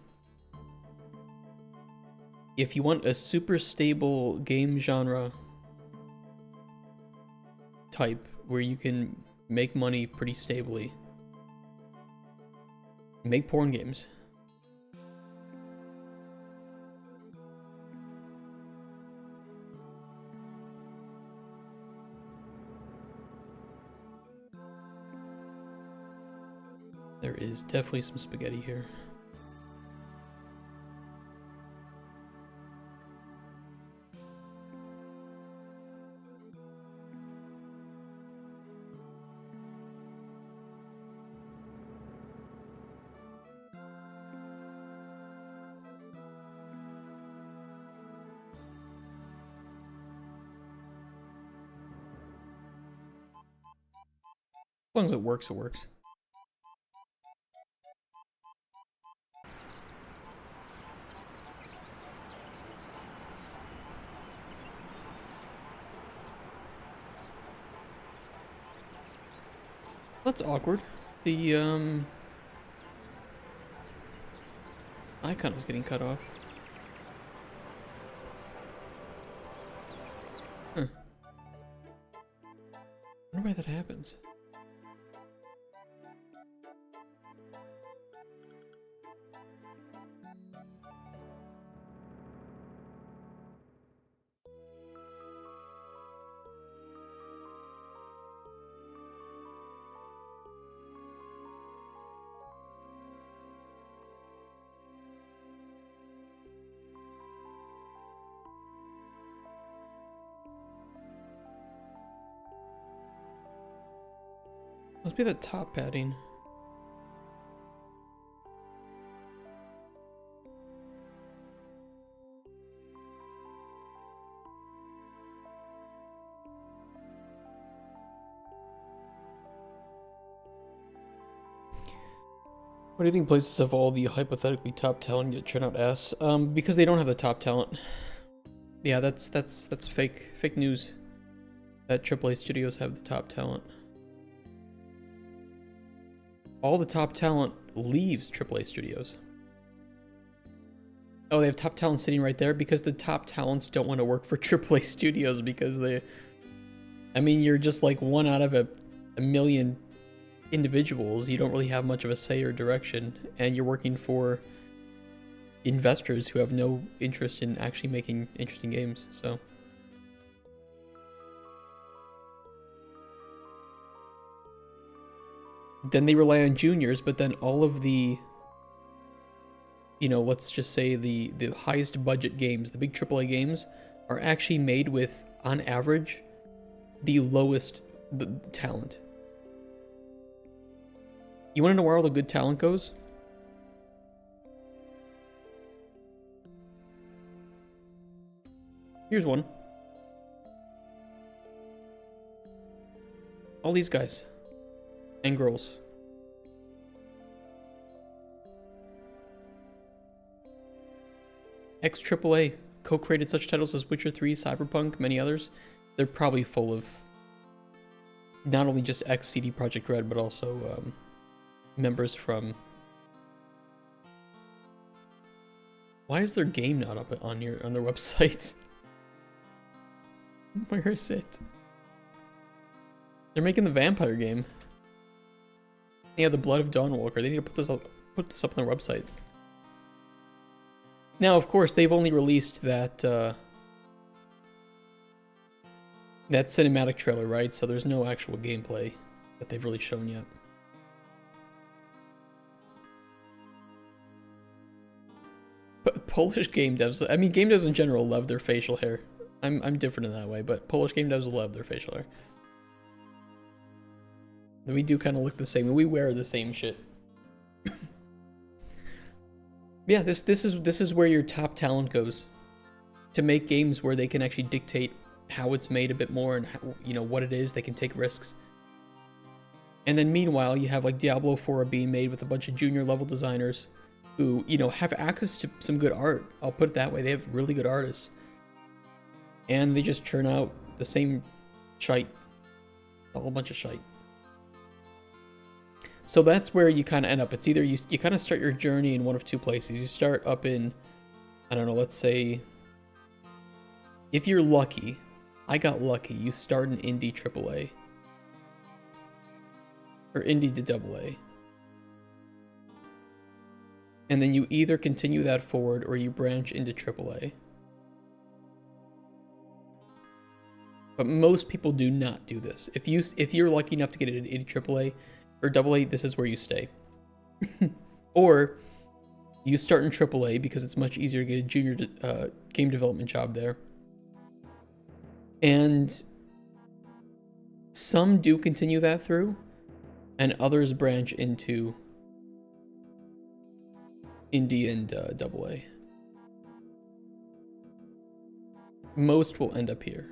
If you want a super stable game genre type where you can make money pretty stably, make porn games. There is definitely some spaghetti here. As long as it works, it works. That's awkward. The icon is getting cut off. Huh. I wonder why that happens. Must be the top padding. What do you think places of all the hypothetically top talent get churn out ass? Because they don't have the top talent. Yeah, that's fake news. That AAA studios have the top talent. All the top talent leaves AAA studios. Oh, they have top talent sitting right there because the top talents don't want to work for AAA studios because they... I mean, you're just like one out of a million individuals. You don't really have much of a say or direction, and you're working for investors who have no interest in actually making interesting games, so... Then they rely on juniors, but then all of the, you know, let's just say the highest budget games, the big AAA games, are actually made with, on average, the lowest talent. You want to know where all the good talent goes? Here's one. All these guys. And girls. Ex-AAA co-created such titles as Witcher 3, Cyberpunk, many others. They're probably full of not only just ex-CD Projekt Red, but also members from... Why is their game not up on their website? Where is it? They're making the vampire game. Yeah, the Blood of Dawnwalker. They need to put this up on their website. Now, of course, they've only released that that cinematic trailer, right? So there's no actual gameplay that they've really shown yet. But Polish game devs, I mean, game devs in general love their facial hair. I'm different in that way, but Polish game devs love their facial hair. We do kind of look the same, and we wear the same shit. Yeah, this is where your top talent goes, to make games where they can actually dictate how it's made a bit more and how, you know, what it is. They can take risks. And then meanwhile, you have like Diablo 4 being made with a bunch of junior level designers who, you know, have access to some good art. I'll put it that way. They have really good artists, and they just churn out the same shite, a whole bunch of shite. So that's where you kind of end up. It's either you kind of start your journey in one of two places. You start up in, I don't know, let's say, if you're lucky, I got lucky, you start in Indie AAA. Or Indie to AA. And then you either continue that forward or you branch into AAA. But most people do not do this. If you're lucky enough to get into Indie AAA or AA, this is where you stay. Or you start in AAA because it's much easier to get a junior game development job there. And some do continue that through, and others branch into Indie and AA. Most will end up here.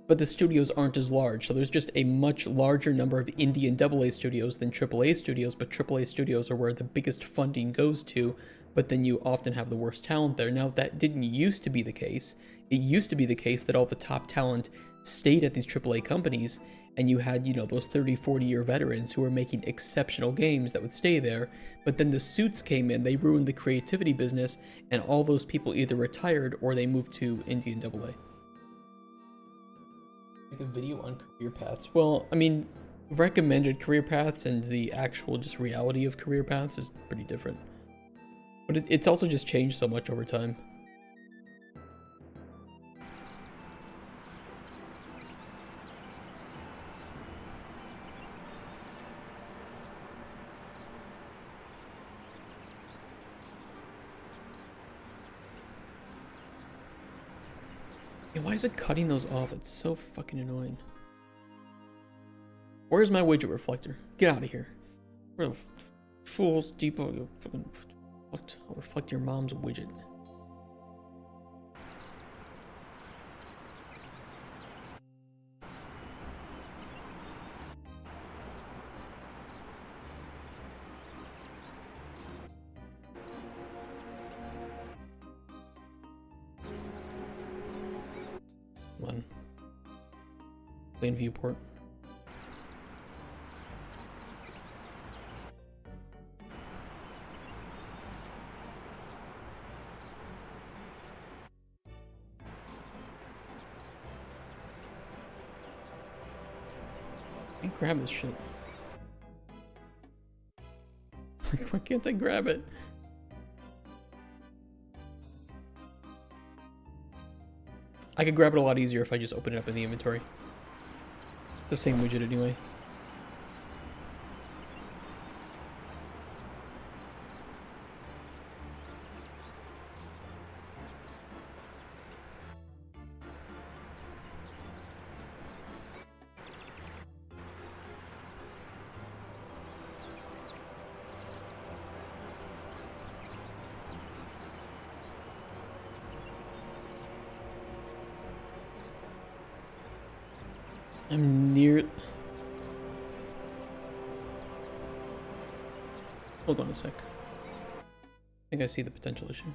But the studios aren't as large, so there's just a much larger number of Indie and AA studios than AAA studios, but AAA studios are where the biggest funding goes to, but then you often have the worst talent there. Now, that didn't used to be the case. It used to be the case that all the top talent stayed at these AAA companies, and you had, you know, those 30, 40-year veterans who were making exceptional games that would stay there, but then the suits came in, they ruined the creativity business, and all those people either retired or they moved to Indie and AA. Make a video on career paths. Well, I mean, recommended career paths and the actual just reality of career paths is pretty different. But it's also just changed so much over time. Yeah, why is it cutting those off? It's so fucking annoying. Where's my widget reflector? Get out of here. Where the fool's depot? You fucking reflect. I'll reflect your mom's widget. One. Plain viewport. I can't grab this shit. Why can't I grab it? I could grab it a lot easier if I just open it up in the inventory. It's the same widget anyway. I'm near... Hold on a sec. I think I see the potential issue.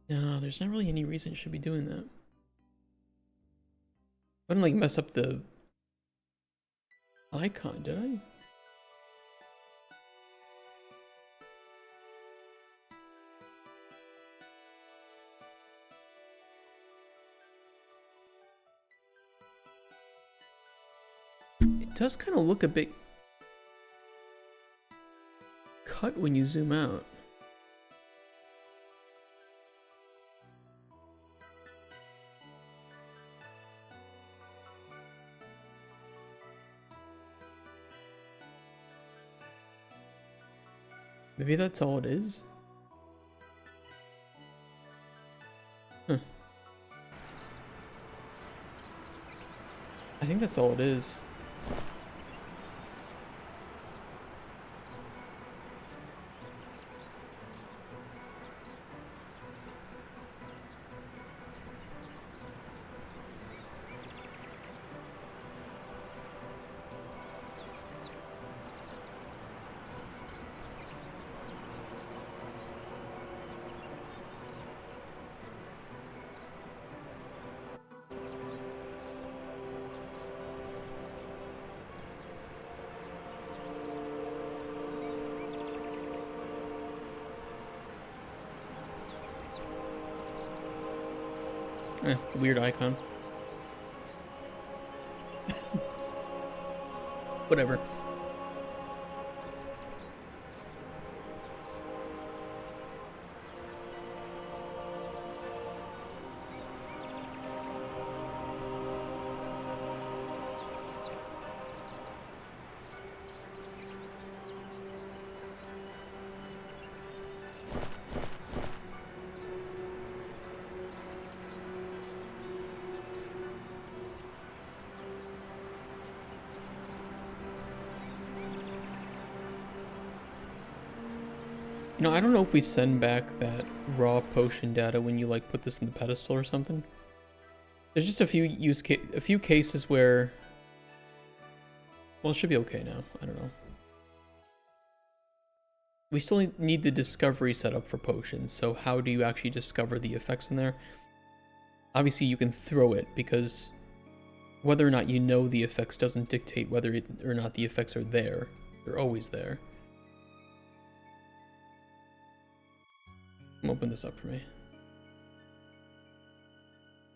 No, there's not really any reason it should be doing that. I didn't like mess up the icon, did I? It does kind of look a bit cut when you zoom out. Maybe that's all it is? Huh. I think that's all it is. Weird icon. Whatever. You know, I don't know if we send back that raw potion data when you like put this in the pedestal or something. There's just a few cases where, well, it should be okay now. I don't know. We still need the discovery set up for potions. So how do you actually discover the effects in there? Obviously, you can throw it because whether or not you know the effects doesn't dictate whether or not the effects are there. They're always there. Open this up for me.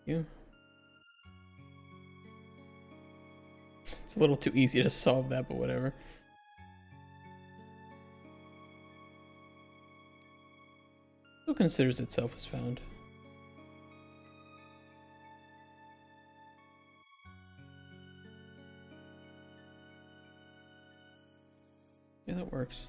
You. It's a little too easy to solve that, but whatever. Still considers itself as found. Yeah, that works.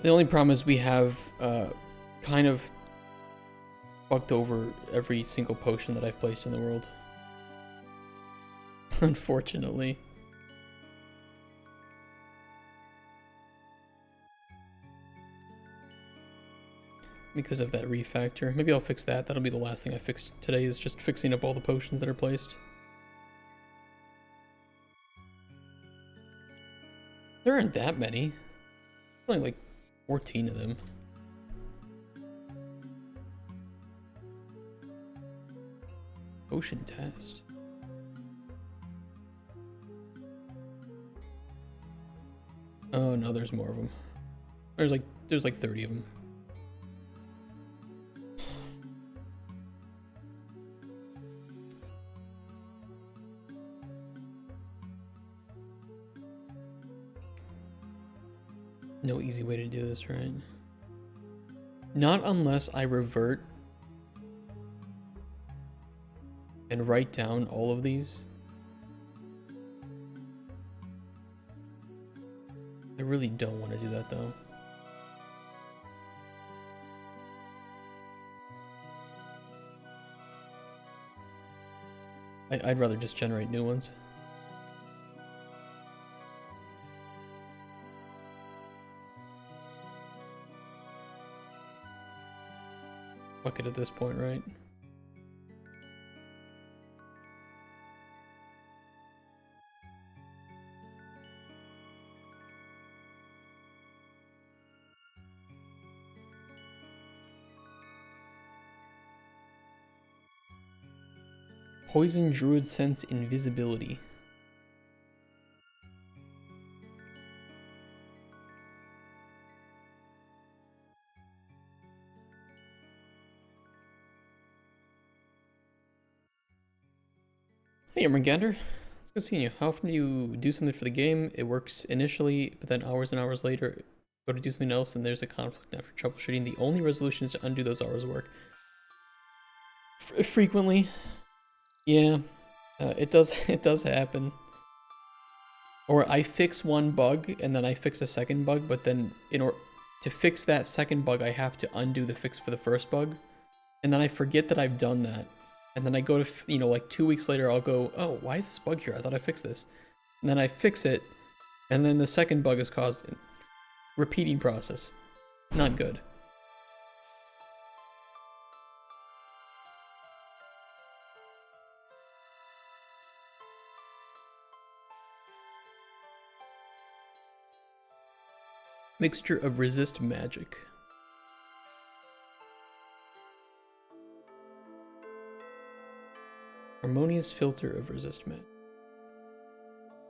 The only problem is we have kind of fucked over every single potion that I've placed in the world. Unfortunately. Because of that refactor. Maybe I'll fix that. That'll be the last thing I fix today, is just fixing up all the potions that are placed. There aren't that many. Only like 14 of them. Potion test. Oh no, there's more of them. There's like 30 of them. No easy way to do this, right? Not unless I revert and write down all of these. I really don't want to do that though. I'd rather just generate new ones. Fuck it at this point, right? Poison Druid Sense Invisibility. Hey, Mergander. It's good seeing you. How often do you do something for the game? It works initially, but then hours and hours later, go to do something else, and there's a conflict after troubleshooting. The only resolution is to undo those hours of work. Frequently. Yeah, it does happen. Or I fix one bug and then I fix a second bug, but then in order to fix that second bug, I have to undo the fix for the first bug. And then I forget that I've done that. And then I go to, you know, like 2 weeks later, I'll go, oh, why is this bug here? I thought I fixed this. And then I fix it, and then the second bug is caused. Repeating process. Not good. Mixture of resist magic. Harmonious filter of resist magic.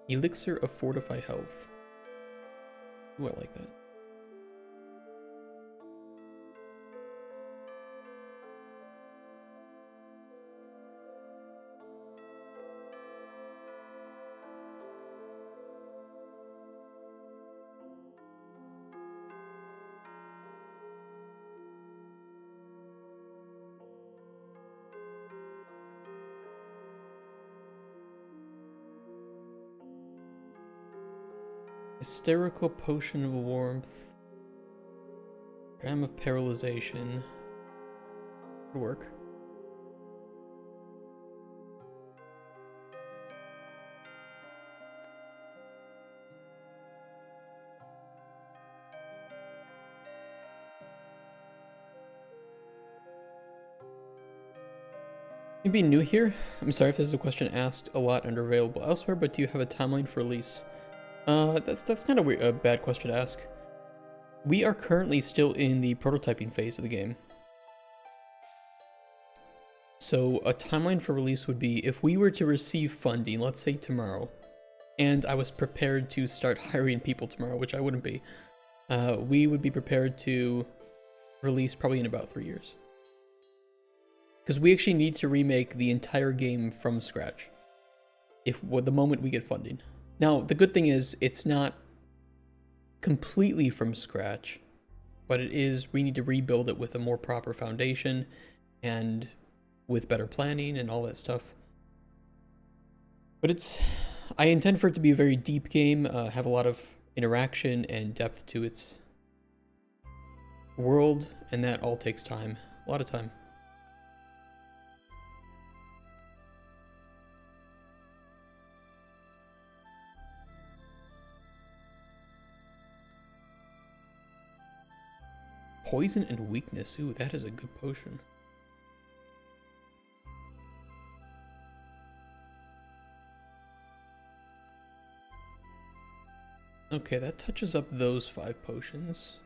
Elixir of fortify health. Ooh, I like that. Hysterical potion of warmth. Gram of paralyzation. Could work. You being new here? I'm sorry if this is a question asked a lot and available elsewhere, but do you have a timeline for release? That's kind of weird, a bad question to ask. We are currently still in the prototyping phase of the game. So a timeline for release would be if we were to receive funding, let's say tomorrow, and I was prepared to start hiring people tomorrow, which I wouldn't be, we would be prepared to release probably in about 3 years. Because we actually need to remake the entire game from scratch the moment we get funding. Now, the good thing is it's not completely from scratch, but it is, we need to rebuild it with a more proper foundation and with better planning and all that stuff. But I intend for it to be a very deep game, have a lot of interaction and depth to its world, and that all takes time, a lot of time. Poison and weakness. Ooh, that is a good potion. Okay, that touches up those 5 potions.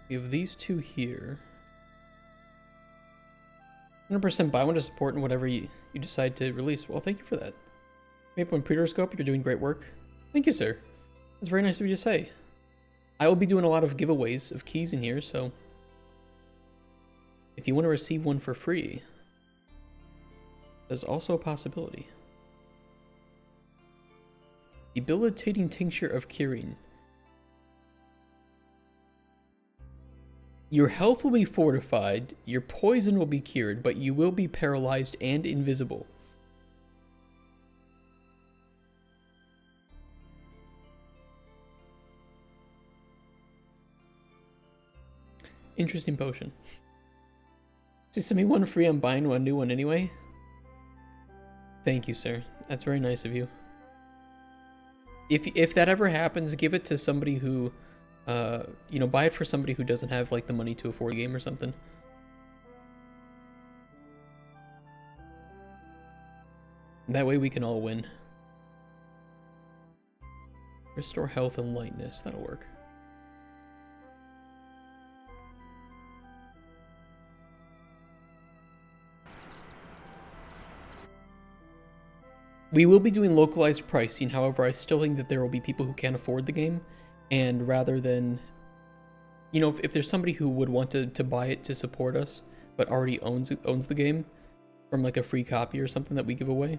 We have these 2 here. 100% buy one to support in whatever you decide to release. Well, thank you for that. Maple and Peterscope, you're doing great work. Thank you, sir. That's very nice of you to say. I will be doing a lot of giveaways of keys in here, so if you want to receive one for free, there's also a possibility. Debilitating tincture of curing. Your health will be fortified, your poison will be cured, but you will be paralyzed and invisible. Interesting potion. Just send me one free, I'm buying one new one anyway. Thank you, sir. That's very nice of you. If that ever happens, give it to somebody who, you know, buy it for somebody who doesn't have like the money to afford a game or something. And that way we can all win. Restore health and lightness, that'll work. We will be doing localized pricing, however, I still think that there will be people who can't afford the game, and rather than, you know, if there's somebody who would want to buy it to support us, but already owns the game from like a free copy or something that we give away,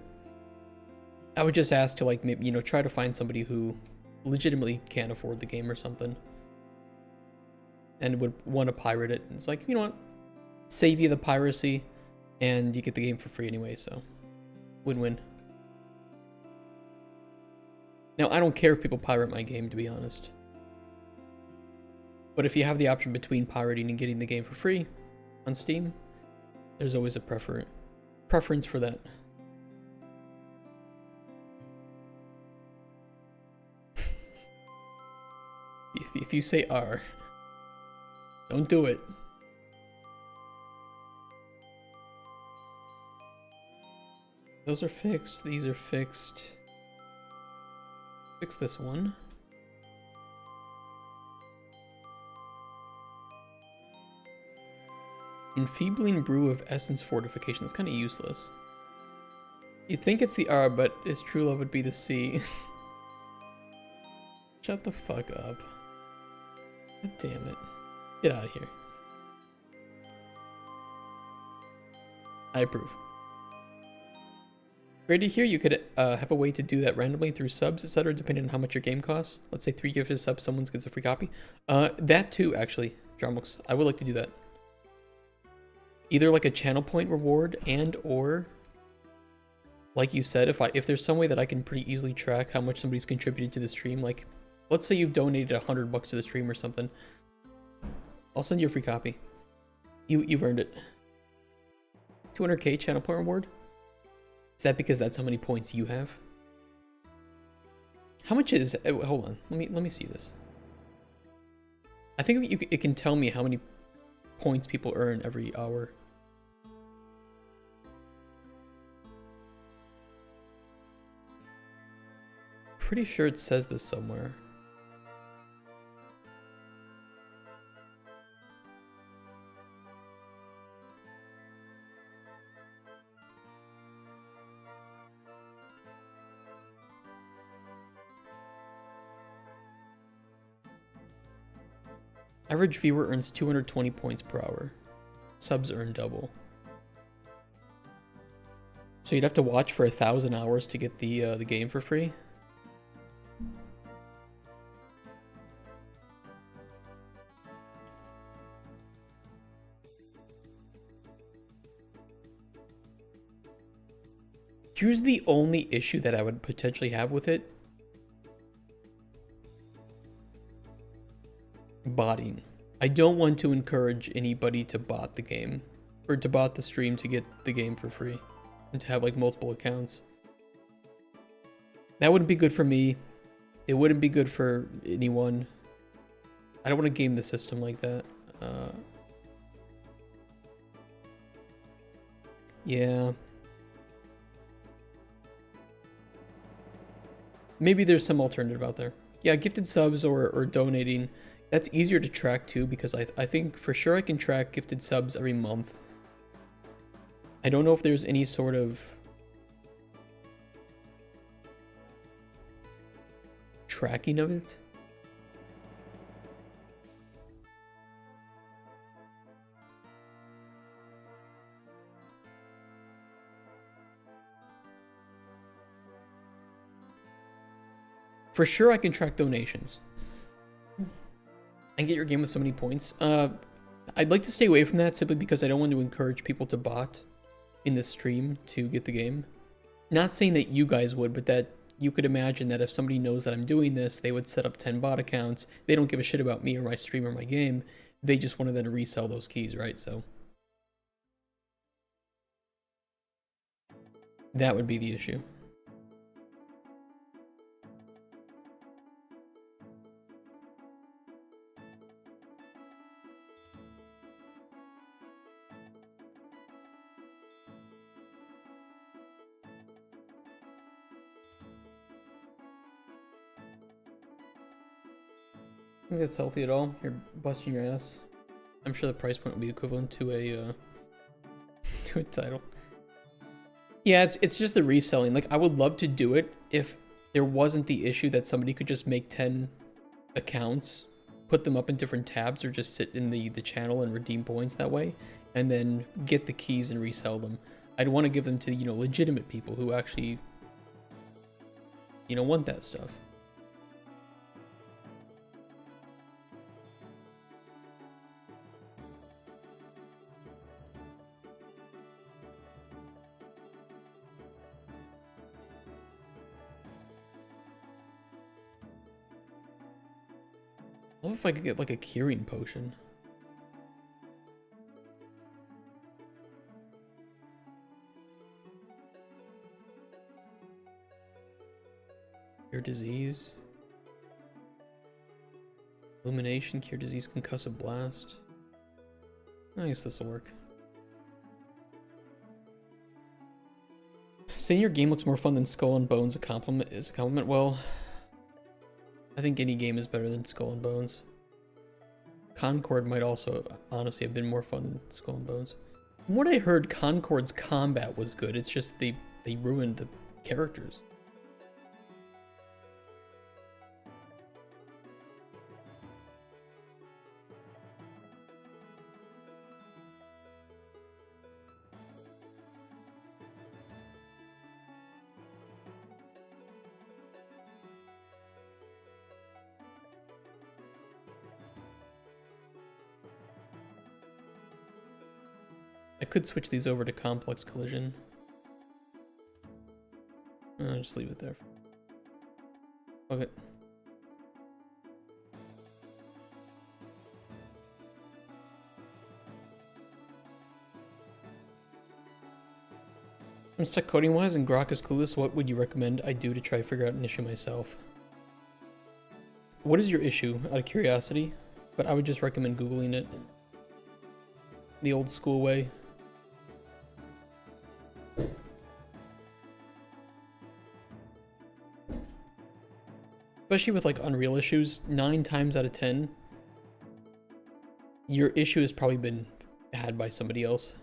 I would just ask to like maybe, you know, try to find somebody who legitimately can't afford the game or something, and would want to pirate it. And it's like, you know what, save you the piracy, and you get the game for free anyway, so win-win. Now, I don't care if people pirate my game, to be honest. But if you have the option between pirating and getting the game for free on Steam, there's always a preference for that. If you say R, don't do it. Those are fixed. These are fixed. Fix this one. Enfeebling brew of essence fortification. That's kind of useless. You'd think it's the R, but its true love would be the C. Shut the fuck up. God damn it. Get out of here. I approve. Great to hear you could have a way to do that randomly through subs, etc., depending on how much your game costs. Let's say 3 gifted subs, someone gets a free copy. That too, actually, Jarmux. I would like to do that. Either like a channel point reward and or, like you said, if there's some way that I can pretty easily track how much somebody's contributed to the stream, like let's say you've donated $100 to the stream or something, I'll send you a free copy. You've earned it. 200k channel point reward. Is that because that's how many points you have? How much is? Hold on. Let me see this. I think it can tell me how many points people earn every hour. Pretty sure it says this somewhere. Average viewer earns 220 points per hour. Subs earn double. So you'd have to watch for 1,000 hours to get the game for free. Here's the only issue that I would potentially have with it. Botting. I don't want to encourage anybody to bot the game or to bot the stream to get the game for free and to have like multiple accounts. That wouldn't be good for me. It wouldn't be good for anyone. I don't want to game the system like that. Yeah. Maybe there's some alternative out there. Yeah, gifted subs or donating. That's easier to track too, because I think for sure I can track gifted subs every month. I don't know if there's any sort of tracking of it. For sure I can track donations and get your game with so many points. I'd like to stay away from that simply because I don't want to encourage people to bot in the stream to get the game. Not saying that you guys would, but that you could imagine that if somebody knows that I'm doing this, they would set up 10 bot accounts. They don't give a shit about me or my stream or my game. They just want to then resell those keys, right? So that would be the issue. I think that's healthy at all. You're busting your ass. I'm sure the price point would be equivalent to a to a title. Yeah, it's just the reselling. Like I would love to do it if there wasn't the issue that somebody could just make 10 accounts, put them up in different tabs, or just sit in the channel and redeem points that way, and then get the keys and resell them. I'd want to give them to, you know, legitimate people who actually, you know, want that stuff. I love if I could get like a curing potion. Cure disease. Illumination, cure disease, concussive blast. I guess this will work. Saying your game looks more fun than Skull and Bones is a compliment. Well, I think any game is better than Skull and Bones. Concord might also honestly have been more fun than Skull and Bones. From what I heard, Concord's combat was good. It's just they ruined the characters. I could switch these over to complex collision. I'll just leave it there. Fuck it. I'm stuck coding wise and Grok is clueless. What would you recommend I do to try to figure out an issue myself? What is your issue, out of curiosity? But I would just recommend Googling it. The old school way. Especially with like Unreal issues, 9 times out of 10, your issue has probably been had by somebody else.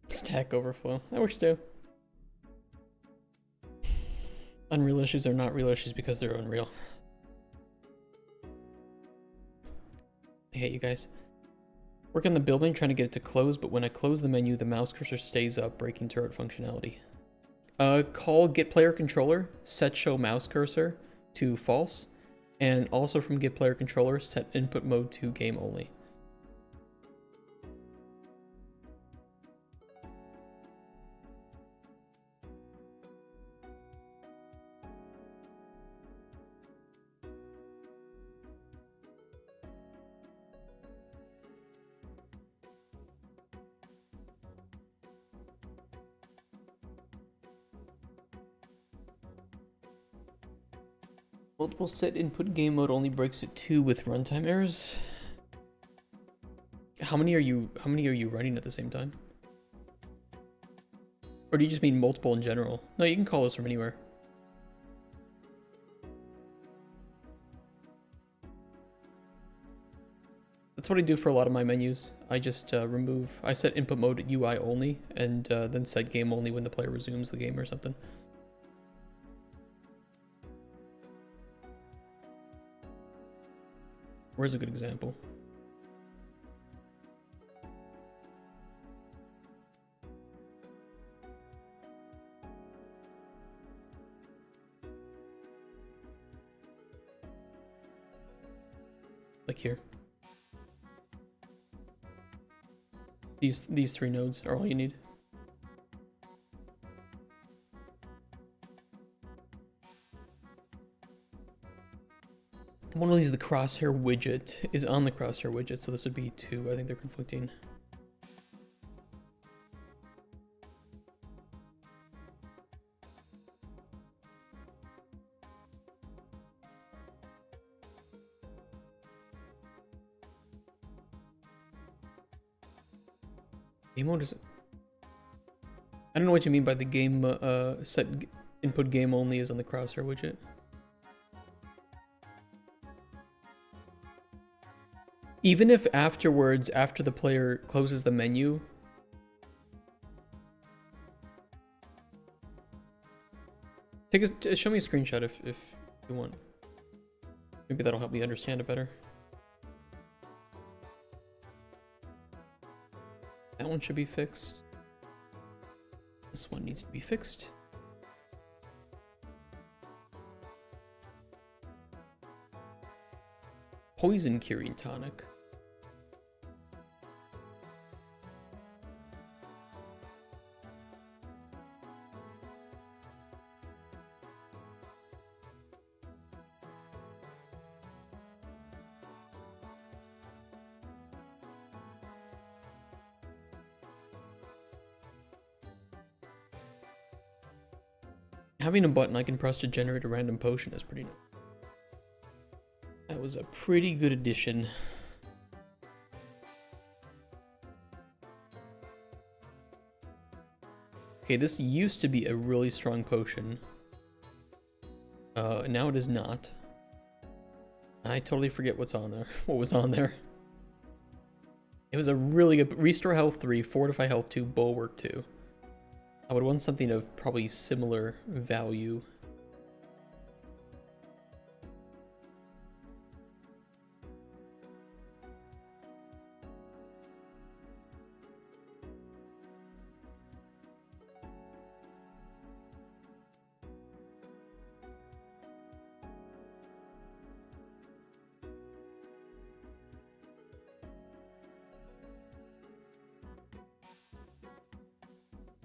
Stack Overflow. That works too. Unreal issues are not real issues because they're unreal. I hate you guys. Work on the building, trying to get it to close, but when I close the menu, the mouse cursor stays up, breaking turret functionality. Call get player controller, set show mouse cursor to false, and also from get player controller, set input mode to game only. Multiple set input game mode only breaks at 2 with runtime errors. How many are you running at the same time? Or do you just mean multiple in general? No, you can call this from anywhere. That's what I do for a lot of my menus. I just I set input mode at UI only, and then set game only when the player resumes the game or something. Where's a good example? Like here. These 3 nodes are all you need. One of these, the crosshair widget, is on the crosshair widget, so this would be 2. I think they're conflicting. Game mode is... I don't know what you mean by the game set input game only is on the crosshair widget. Even if afterwards, after the player closes the menu, show me a screenshot if you want. Maybe that'll help me understand it better. That one should be fixed. This one needs to be fixed. Poison curing tonic. Having a button I can press to generate a random potion is pretty nice. That was a pretty good addition. Okay, this used to be a really strong potion. Now it is not. I totally forget what's on there. What was on there? It was a really good restore health 3, fortify health 2, bulwark 2. I would want something of probably similar value.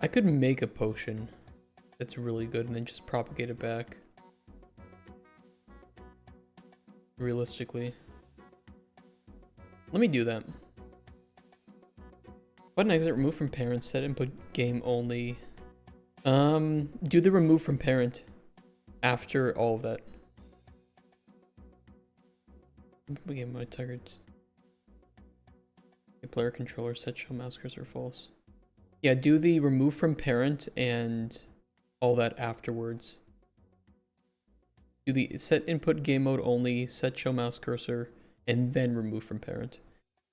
I could make a potion that's really good and then just propagate it back. Realistically. Let me do that. Button exit, remove from parent, set input game only. Do the remove from parent after all of that. Game mode target. Player controller, set show mouse cursor false. Yeah, do the remove from parent and all that afterwards. Do the set input game mode only, set show mouse cursor, and then remove from parent.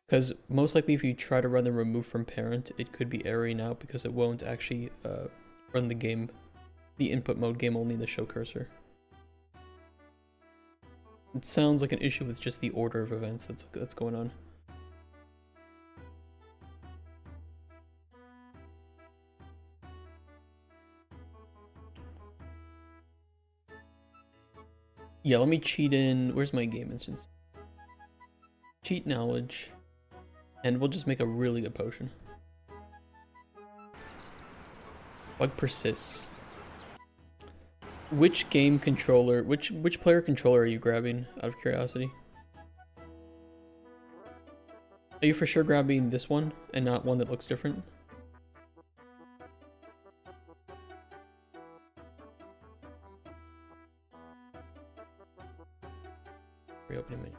Because most likely if you try to run the remove from parent, it could be erroring out because it won't actually run the game, the input mode game only in the show cursor. It sounds like an issue with just the order of events that's going on. Yeah, let me cheat in. Where's my game instance? Cheat knowledge. And we'll just make a really good potion. Bug persists. Which game controller, which player controller are you grabbing, out of curiosity? Are you for sure grabbing this one and not one that looks different? Reopening menu.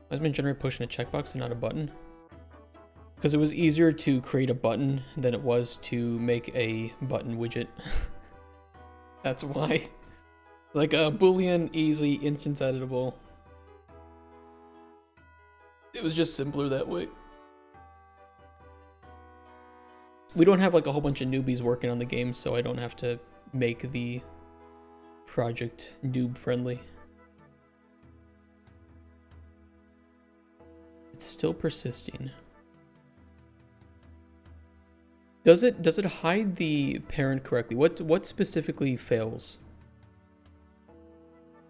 Why is my generate pushing a checkbox and not a button? Because it was easier to create a button than it was to make a button widget. That's why. Like a boolean, easy, instance editable. It was just simpler that way. We don't have like a whole bunch of newbies working on the game, so I don't have to make the project noob friendly. It's still persisting. Does it hide the parent correctly? What specifically fails?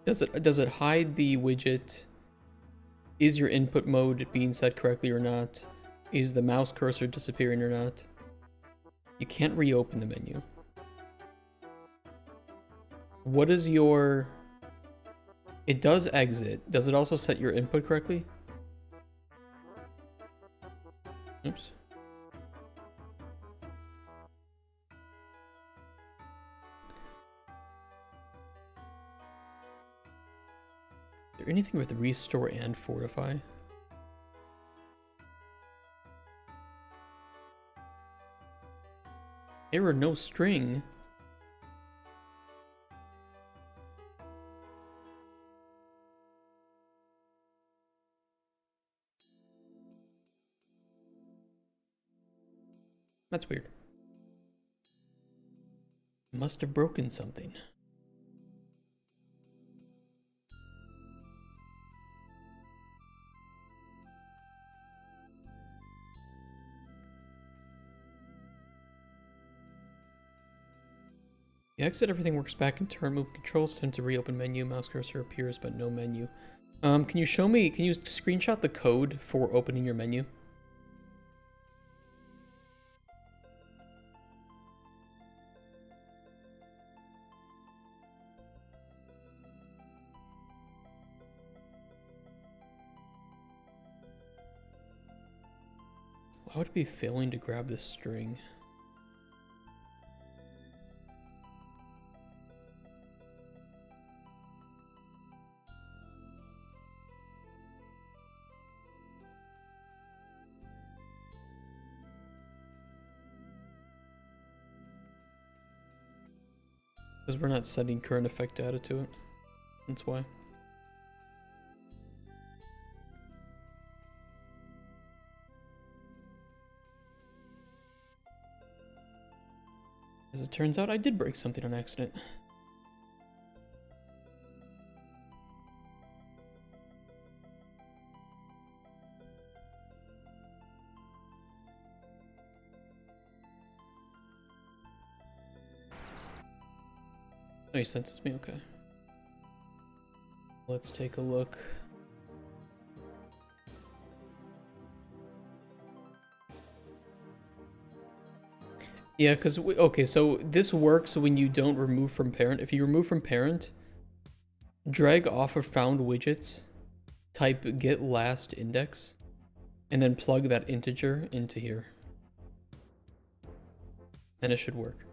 Does it hide the widget? Is your input mode being set correctly or not? Is the mouse cursor disappearing or not? You can't reopen the menu. What is your... It does exit. Does it also set your input correctly? Oops. Is there anything with restore and fortify? Error no string. That's weird. Must have broken something. The exit everything works back in turn. Move controls tend to reopen menu. Mouse cursor appears but no menu. Can you screenshot the code for opening your menu? Why would it be failing to grab this string? Because we're not setting current effect data to it. That's why. As it turns out, I did break something on accident. Oh, he senses me? Okay. Let's take a look. Yeah, because, okay, so this works when you don't remove from parent. If you remove from parent, drag off of found widgets, type get last index, and then plug that integer into here. And it should work.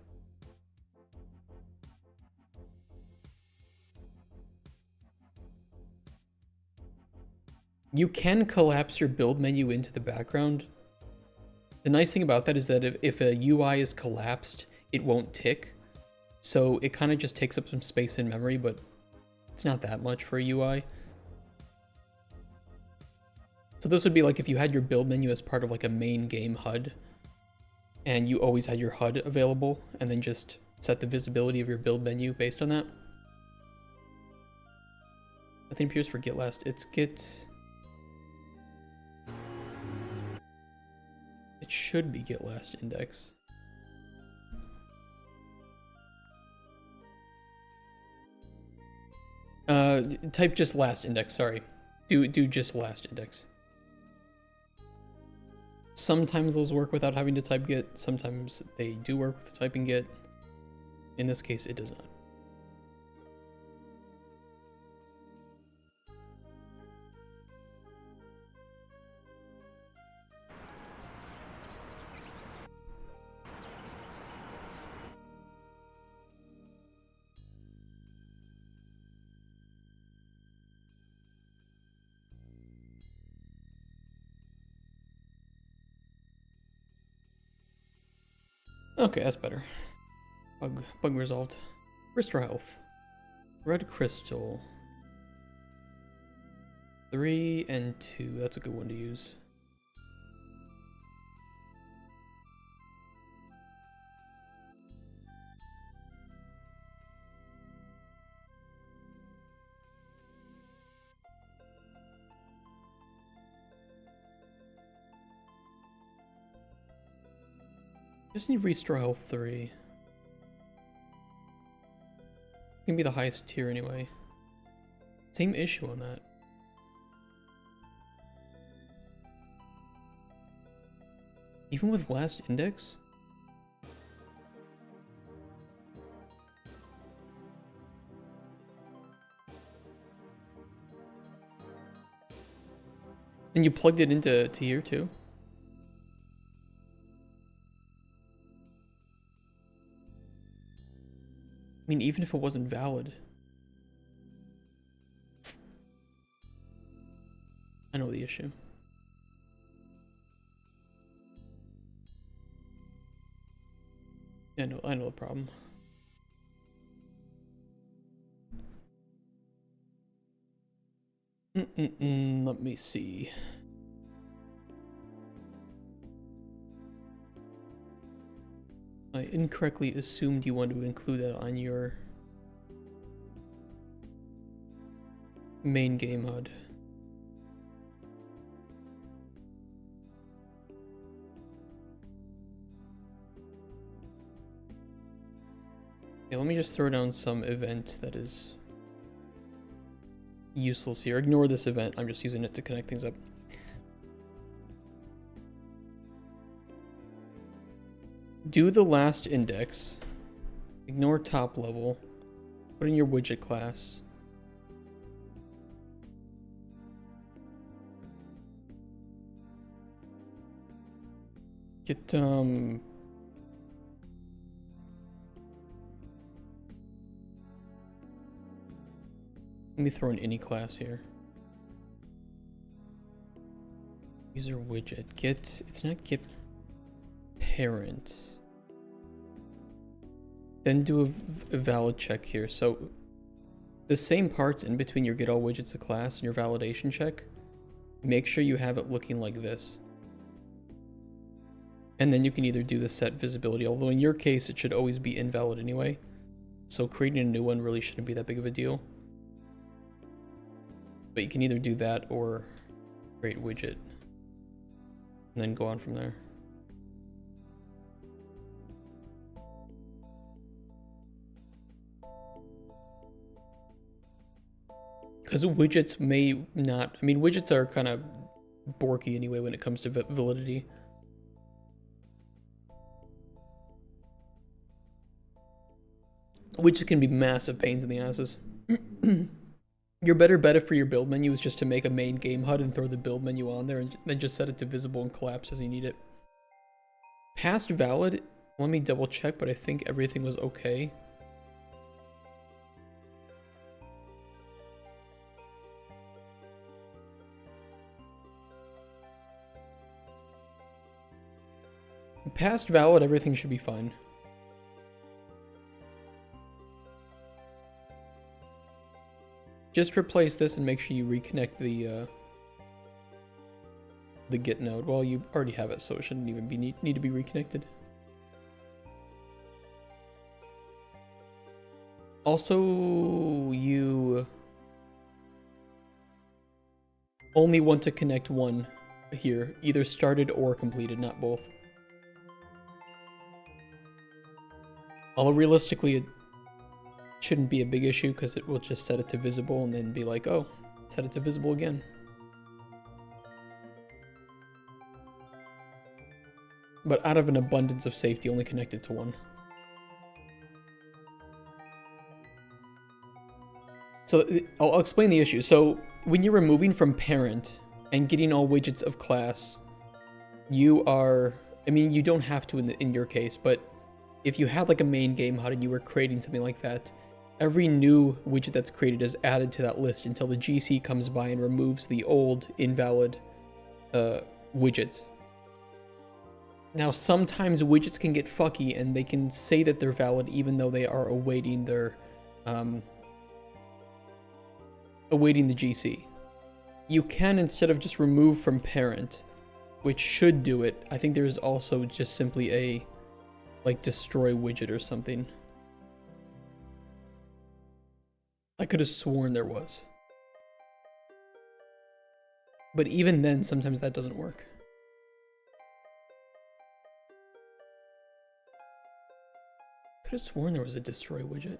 You can collapse your build menu into the background. The nice thing about that is that if a UI is collapsed, it won't tick. So it kind of just takes up some space in memory, but it's not that much for a UI. So this would be like if you had your build menu as part of like a main game HUD, and you always had your HUD available, and then just set the visibility of your build menu based on that. Nothing appears for get last. It's get... It should be get last index. Type just last index, sorry. Do just last index. Sometimes those work without having to type get, sometimes they do work with typing get. In this case, it does not. Okay, that's better. Bug resolved. Restore health. Red crystal. 3 and 2. That's a good one to use. Just need restore health 3. Can be the highest tier anyway. Same issue on that. Even with last index? And you plugged it into here too? I mean, even if it wasn't valid. I know the issue. Yeah, I know the problem. Let me see. I incorrectly assumed you wanted to include that on your main game HUD. Okay, let me just throw down some event that is useless here. Ignore this event. I'm just using it to connect things up. Do the last index. Ignore top level. Put in your widget class. Get, let me throw in any class here. User widget. Get, it's not get parent. Then do a valid check here. So the same parts in between your get all widgets a class and your validation check, make sure you have it looking like this. And then you can either do the set visibility, although in your case it should always be invalid anyway. So creating a new one really shouldn't be that big of a deal. But you can either do that or create widget and then go on from there. Because widgets may not, I mean, widgets are kind of borky anyway when it comes to validity. Widgets can be massive pains in the asses. Your better bet for your build menu is just to make a main game HUD and throw the build menu on there and then just set it to visible and collapse as you need it. Past valid, let me double check, but I think everything was okay. Past valid, everything should be fine. Just replace this and make sure you reconnect the Git node. Well, you already have it, so it shouldn't even be need to be reconnected. Also, you only want to connect one here, either started or completed, not both. Although realistically, it shouldn't be a big issue because it will just set it to visible and then be like, oh, set it to visible again. But out of an abundance of safety, only connect it to one. So I'll explain the issue. So when you're removing from parent and getting all widgets of class, you are, I mean, you don't have to in your case, but if you had like a main game HUD and you were creating something like that, every new widget that's created is added to that list until the GC comes by and removes the old invalid widgets. Now, sometimes widgets can get fucky and they can say that they're valid even though they are awaiting their awaiting the GC. You can, instead of just remove from parent, which should do it, I think there's also just simply a like destroy widget or something. I could have sworn there was. But even then, sometimes that doesn't work. Could have sworn there was a destroy widget.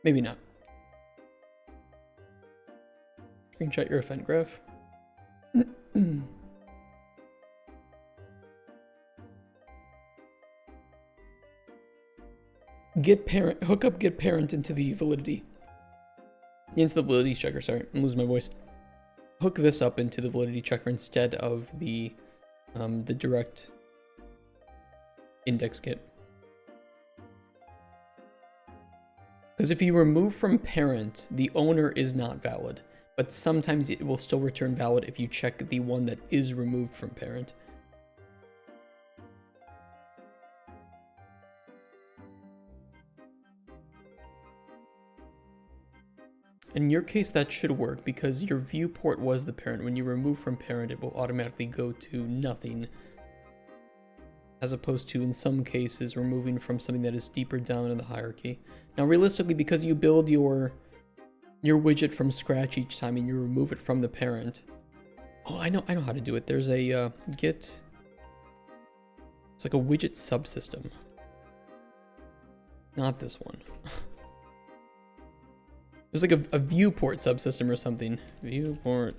Maybe not. Screenshot your event graph. Get parent, hook up get parent into the validity. Into the validity checker, sorry, I'm losing my voice. Hook this up into the validity checker instead of the direct index get. Because if you remove from parent, the owner is not valid, but sometimes it will still return valid if you check the one that is removed from parent. In your case, that should work because your viewport was the parent. When you remove from parent, it will automatically go to nothing, as opposed to, in some cases, removing from something that is deeper down in the hierarchy. Now, realistically, because you build your widget from scratch each time and you remove it from the parent. Oh, I know how to do it. There's a get It's like a widget subsystem. Not this one. There's like a viewport subsystem or something. Viewport.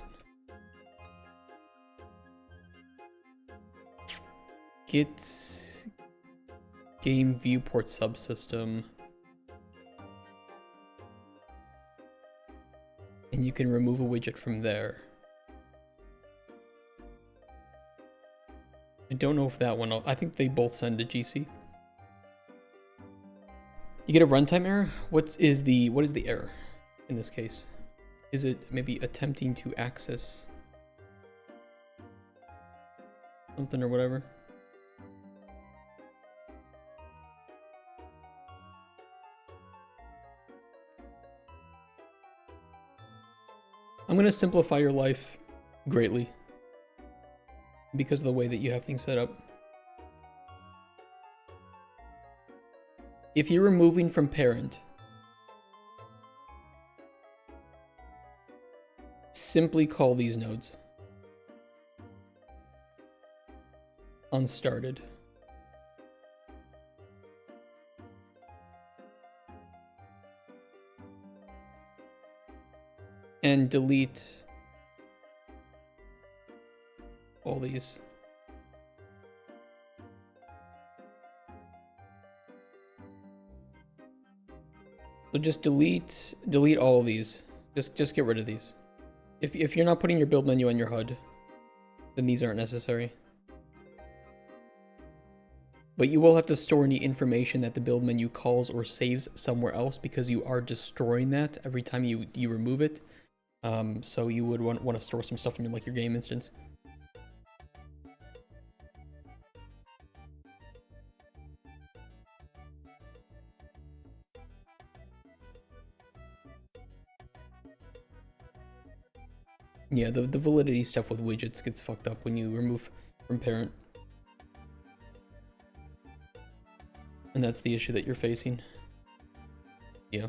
Git game viewport subsystem. And you can remove a widget from there. I don't know if that one, I think they both send to GC. You get a runtime error? What is the error in this case? Is it maybe attempting to access something or whatever? I'm gonna simplify your life greatly because of the way that you have things set up. If you're removing from parent, simply call these nodes unstarted. And delete all these. So just delete all of these. Just get rid of these. If you're not putting your build menu on your HUD, then these aren't necessary. But you will have to store any information that the build menu calls or saves somewhere else because you are destroying that every time you remove it. So you would want to store some stuff in your game instance. Yeah, the validity stuff with widgets gets fucked up when you remove from parent. And that's the issue that you're facing. Yeah.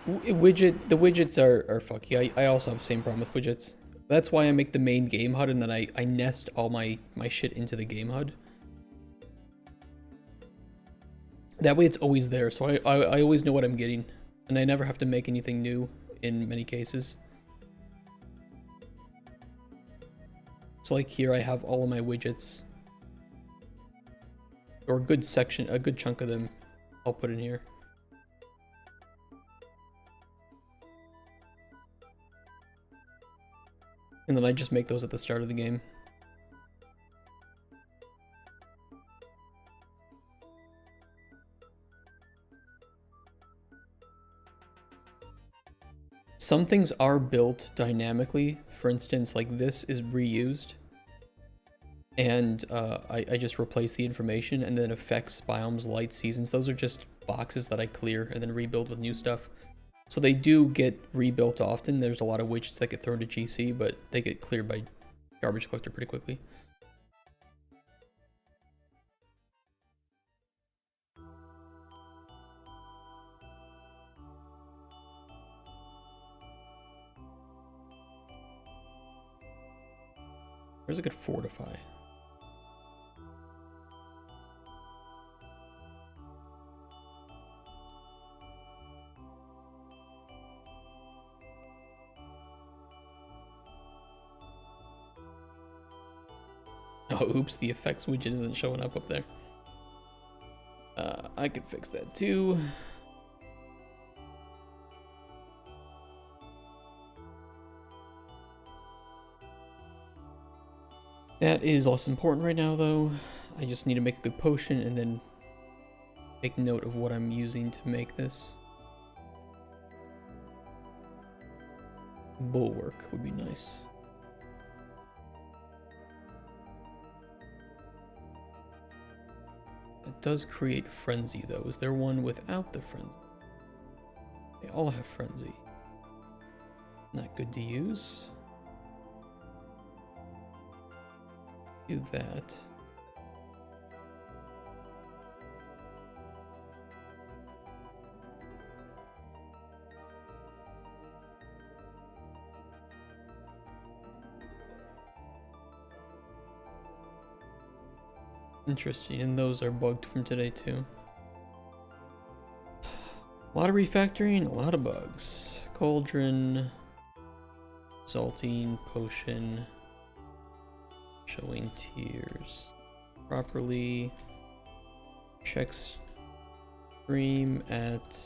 The widgets are fucky. I also have the same problem with widgets. That's why I make the main game HUD and then I nest all my shit into the game HUD. That way it's always there, so I always know what I'm getting. And I never have to make anything new in many cases. So like here I have all of my widgets. Or a good section, a good chunk of them I'll put in here. And then I just make those at the start of the game. Some things are built dynamically. For instance, like this is reused. And I just replace the information, and then effects, biomes, light, seasons. Those are just boxes that I clear and then rebuild with new stuff. So they do get rebuilt often. There's a lot of widgets that get thrown to GC, but they get cleared by garbage collector pretty quickly. Where's a good fortify? Oh, oops, the effects widget isn't showing up there. I could fix that too. That is less important right now, though. I just need to make a good potion and then make note of what I'm using to make this. Bulwark would be nice. It does create frenzy, though. Is there one without the frenzy? They all have frenzy. Not good to use. Do that. Interesting, and those are bugged from today too. A lot of refactoring, a lot of bugs. Cauldron, salting, potion, showing tiers properly. Check stream at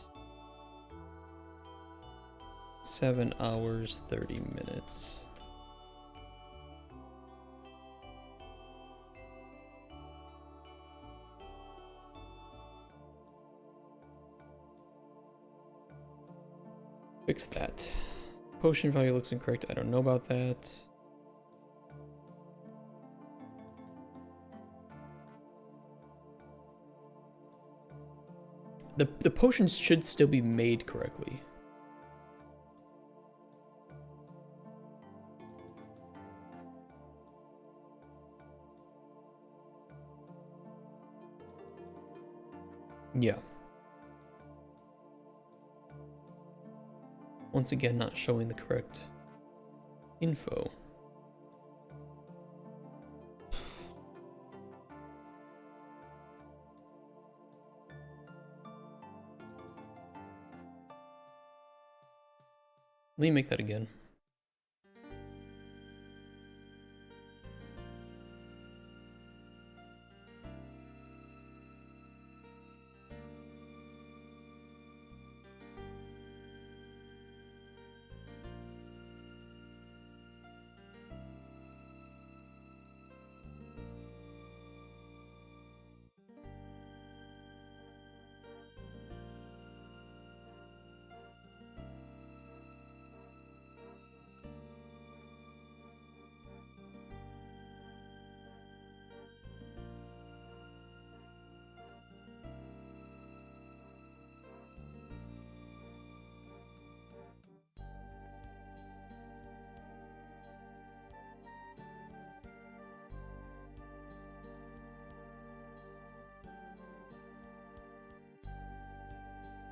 7 hours 30 minutes. Fix that. Potion value looks incorrect. I don't know about that. The potions should still be made correctly. Yeah. Once again, not showing the correct info. Let me make that again.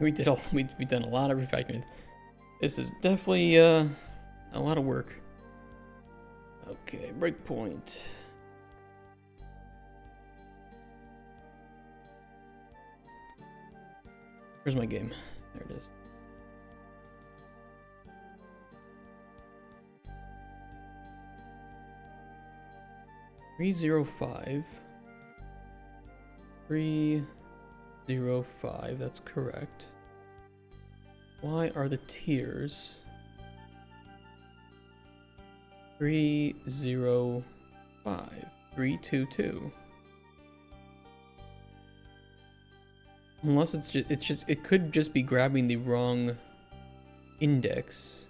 We've done a lot of refactoring. This is definitely a lot of work. Okay, breakpoint. Where's my game? There it is. $305. 305, that's correct. Why are the tiers 305, 322? Unless it could just be grabbing the wrong index.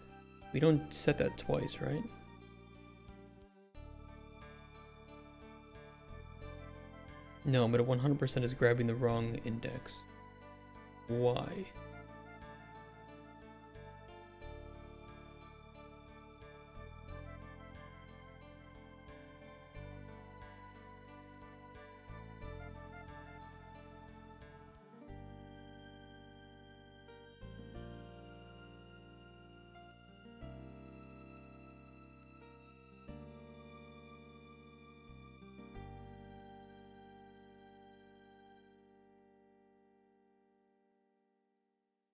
We don't set that twice, right? No, but it 100% is grabbing the wrong index. Why?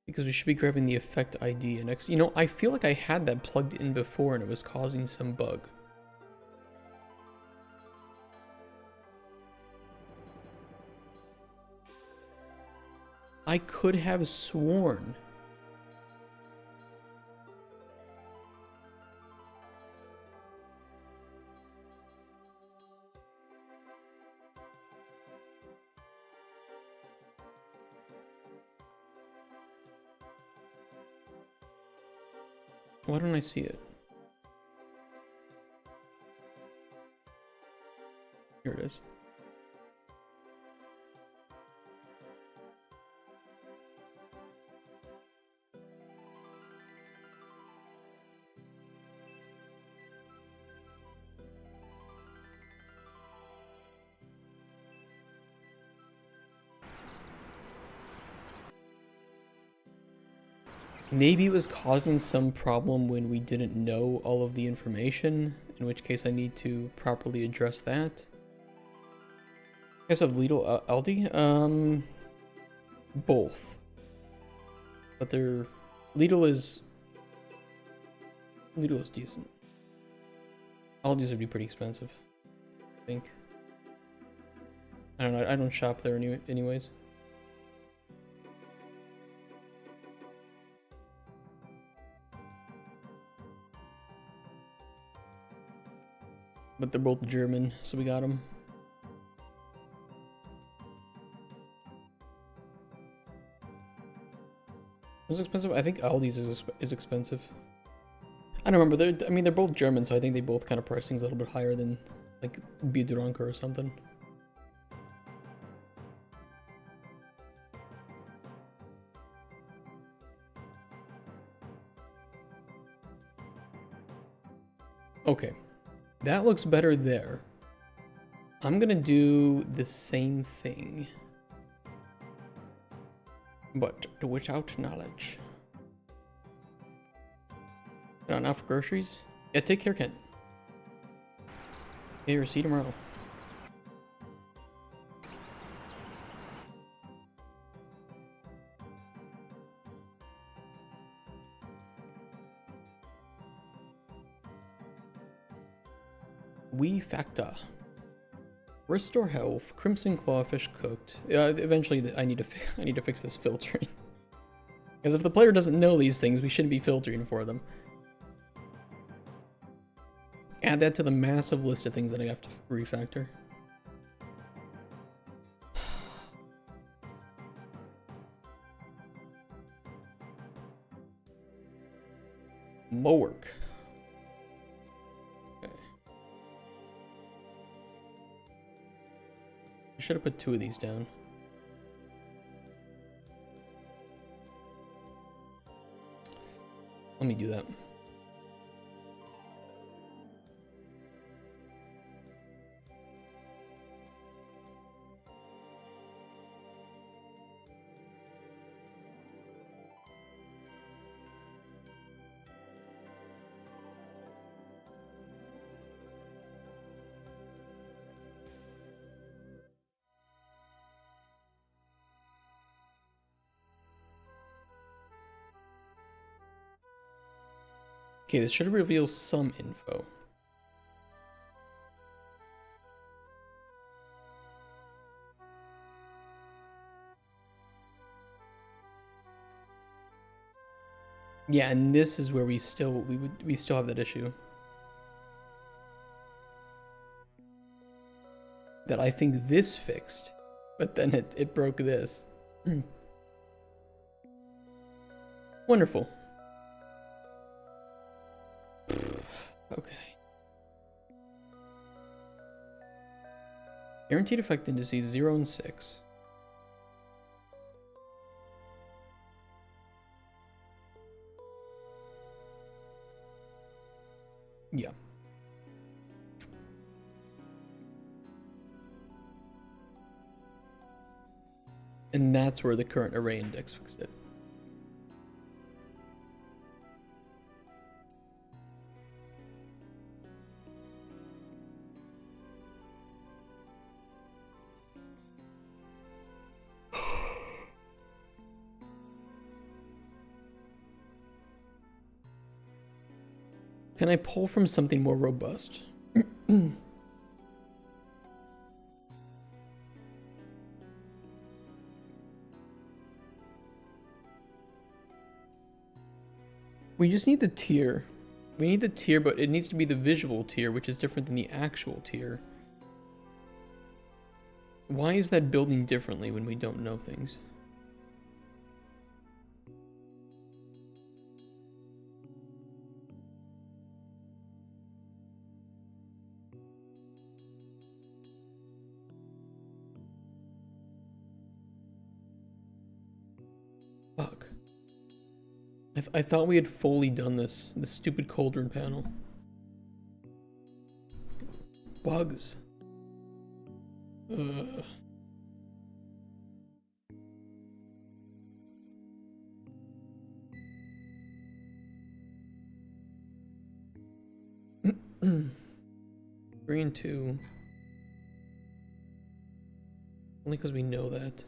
Because we should be grabbing the effect ID and X. You know, I feel like I had that plugged in before and it was causing some bug. I could have sworn. Why don't I see it? Here it is. Maybe it was causing some problem when we didn't know all of the information, in which case I need to properly address that. guess of Lidl, Aldi? Both. But they're... Lidl is decent. Aldi's would be pretty expensive, I think. I don't know, I don't shop there anyways. But they're both German, so we got them. What's expensive? I think Aldi's is expensive. I don't remember. They're both German, so I think they both kind of pricing's a little bit higher than like Biedronka or something. Okay, that looks better there. I'm gonna do the same thing, but without knowledge. Now for groceries. Yeah, take care, Kent. Okay, see you tomorrow. We factor. Restore health. Crimson clawfish cooked. Eventually, I need to fix this filtering. Because if the player doesn't know these things, we shouldn't be filtering for them. Add that to the massive list of things that I have to refactor. More work. Okay. I should have put 2 of these down. Let me do that. Okay, this should reveal some info. Yeah, and this is where we still have that issue. That I think this fixed, but then it broke this. Wonderful. Okay. Guaranteed effect indices 0 and 6. Yeah. And that's where the current array index fixed it. Can I pull from something more robust? We just need the tier. We need the tier, but it needs to be the visual tier, which is different than the actual tier. Why is that building differently when we don't know things? Fuck. I thought we had fully done this stupid cauldron panel. Bugs. Green 2. Only because we know that.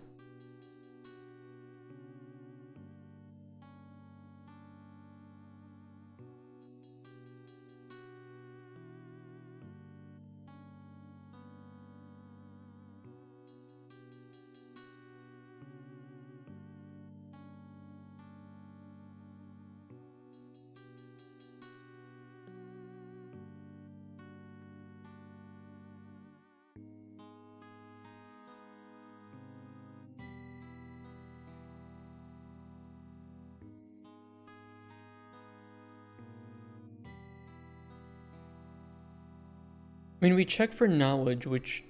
I mean, we check for knowledge, which...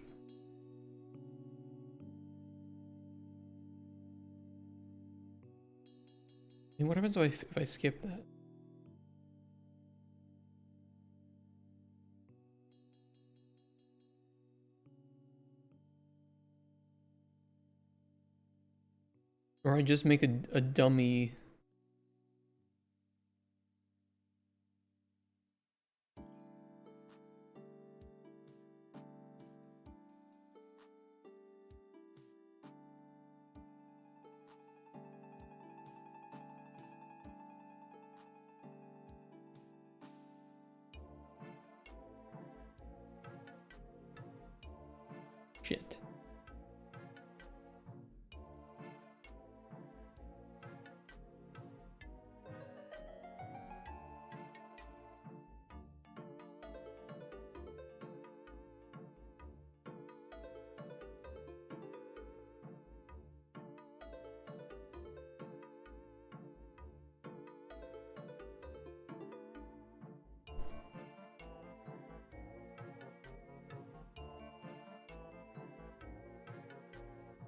I mean, what happens if I skip that? Or I just make a dummy... Shit.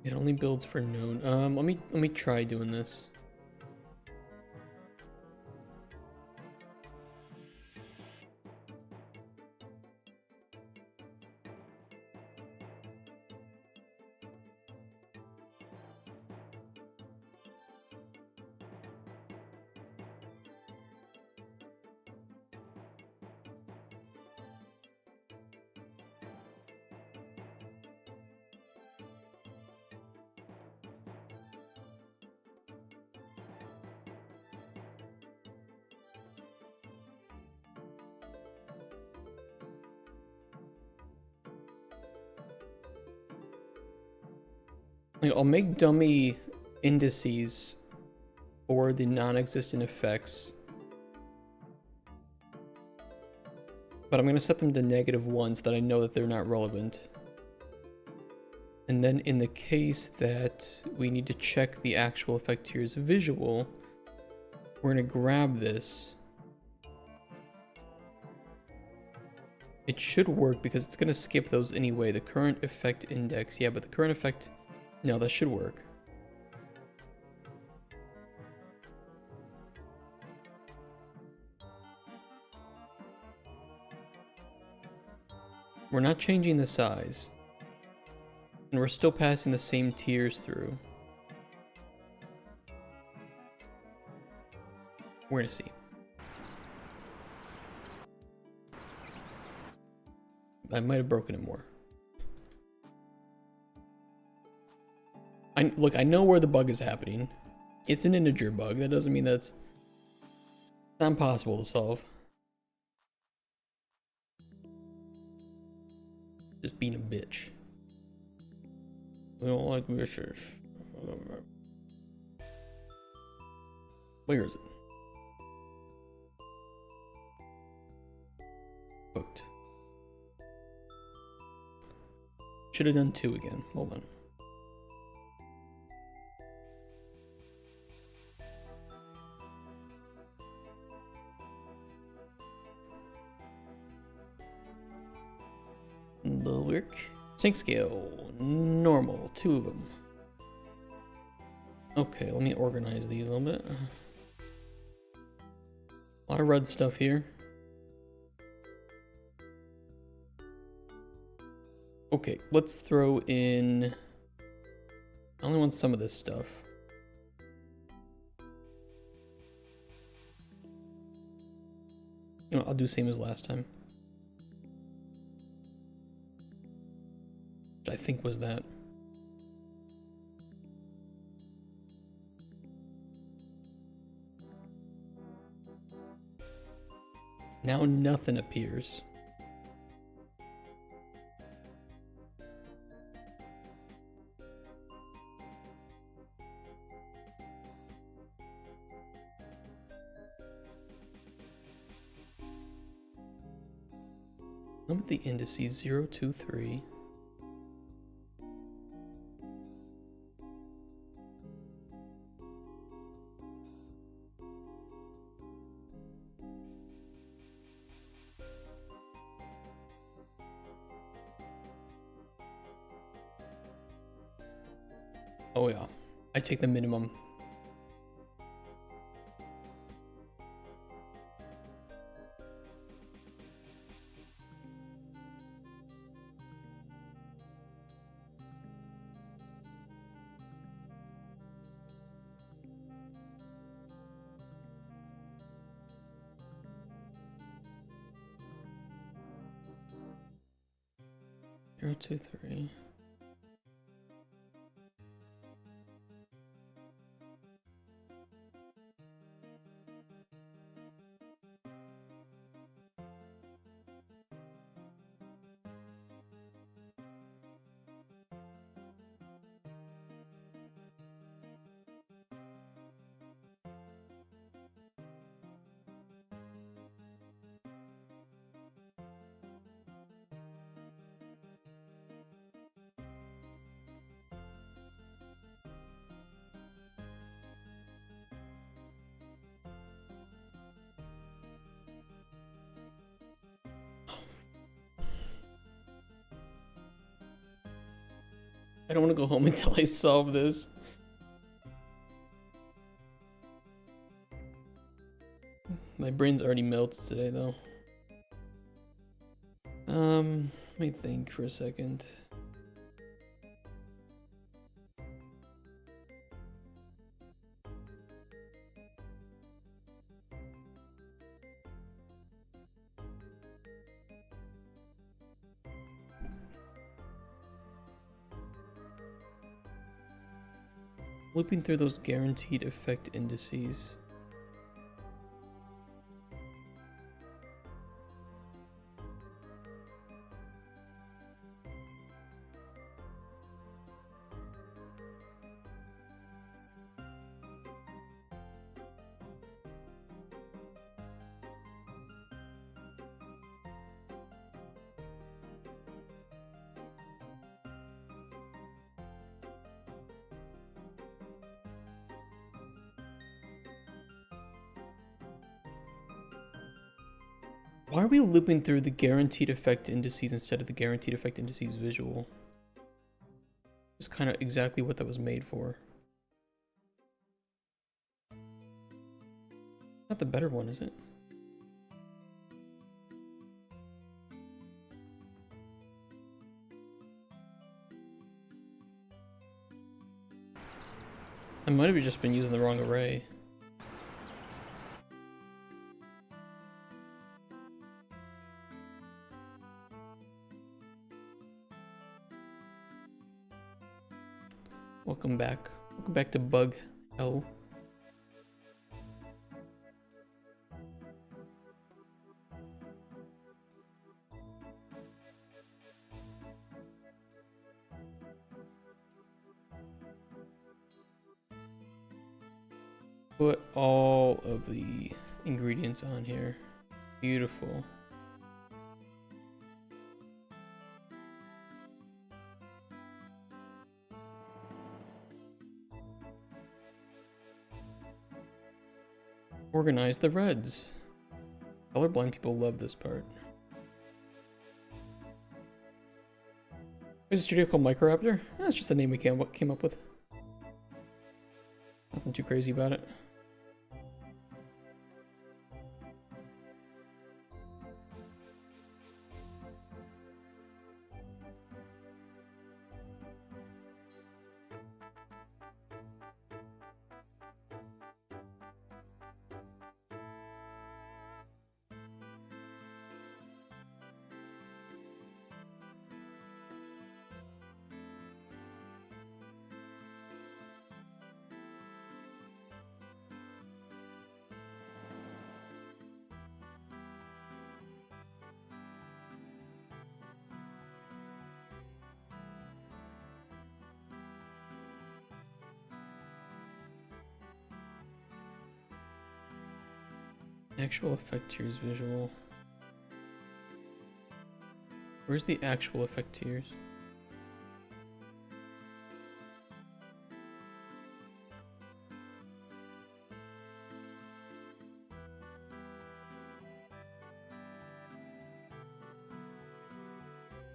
It only builds for known. Let me try doing this. Like, I'll make dummy indices for the non-existent effects, but I'm going to set them to -1 so that I know that they're not relevant. And then in the case that we need to check the actual effect here's visual, we're going to grab this. It should work because it's going to skip those anyway. The current effect index, yeah, but the current effect, no, that should work. We're not changing the size. And we're still passing the same tiers through. We're gonna see. I might have broken it more. Look, I know where the bug is happening. It's an integer bug. That doesn't mean that's not impossible to solve. Just being a bitch. We don't like bitches. Where is it? Booked. Should have done 2 again. Hold on. Bulwark. Sync scale. Normal. 2 of them. Okay, let me organize these a little bit. A lot of red stuff here. Okay, let's throw in... I only want some of this stuff. You know, I'll do same as last time. Which I think was that. Now nothing appears. I'm at the indices 0, 2, 3. Oh yeah, I take the minimum. Zero, 2, 3. I don't want to go home until I solve this. My brain's already melted today, though. Let me think for a second. Looping through those guaranteed effect indices. Why are we looping through the guaranteed effect indices instead of the guaranteed effect indices visual? It's kind of exactly what that was made for. Not the better one, is it? I might have just been using the wrong array. Welcome back. Welcome back to Bug Hell. Put all of the ingredients on here. Beautiful. Organize the reds. Colorblind people love this part. There's a studio called Microraptor. That's just a name we came up with. Nothing too crazy about it. Actual effect tiers visual. Where's the actual effect tiers?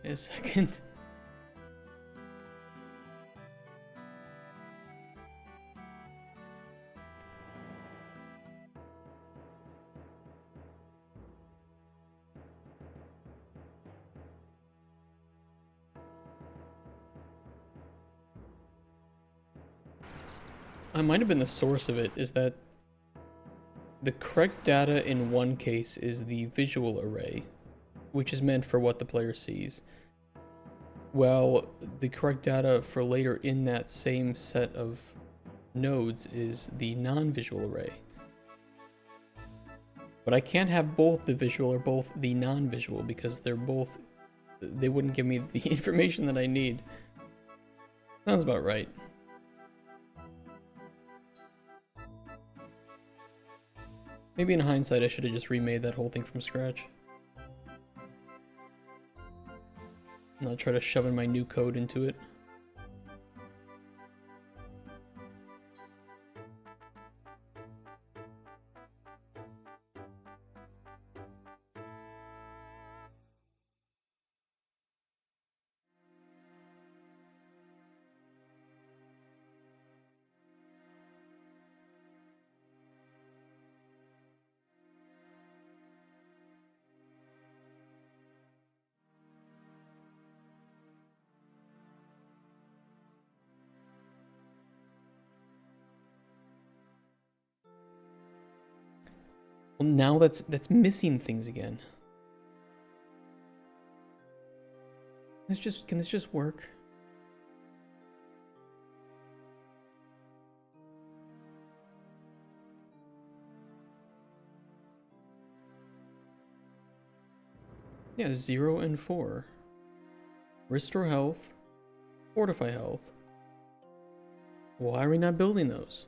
Wait a second. I might have been the source of it, is that the correct data in one case is the visual array, which is meant for what the player sees. Well, the correct data for later in that same set of nodes is the non-visual array. But I can't have both the visual or both the non-visual because they wouldn't give me the information that I need. Sounds about right. Maybe in hindsight I should have just remade that whole thing from scratch. Not try to shove in my new code into it. Well, now that's missing things again. Can this just work? Yeah, 0 and 4. Restore health, fortify health. Why are we not building those?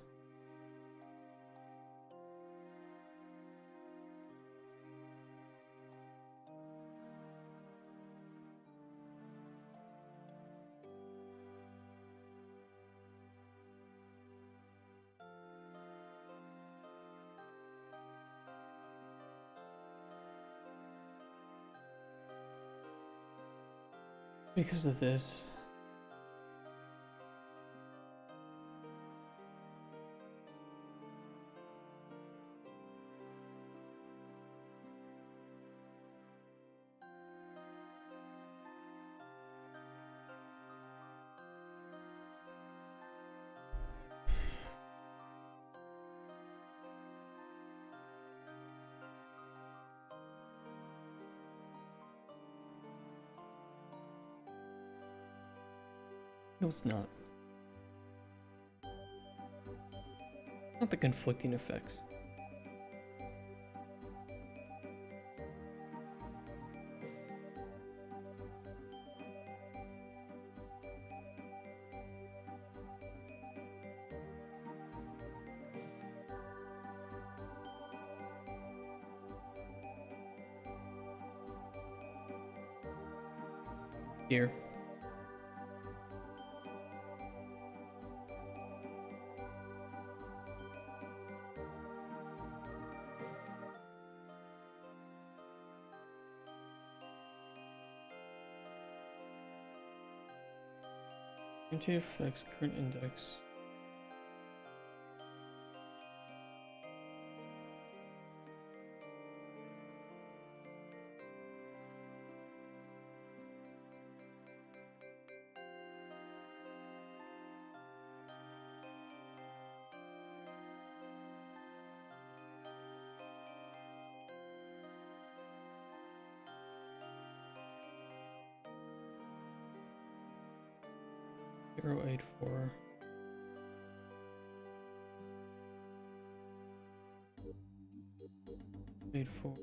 Because of this. No, it's not. Not the conflicting effects. Here. Effects current index. Zero 084. Eight four.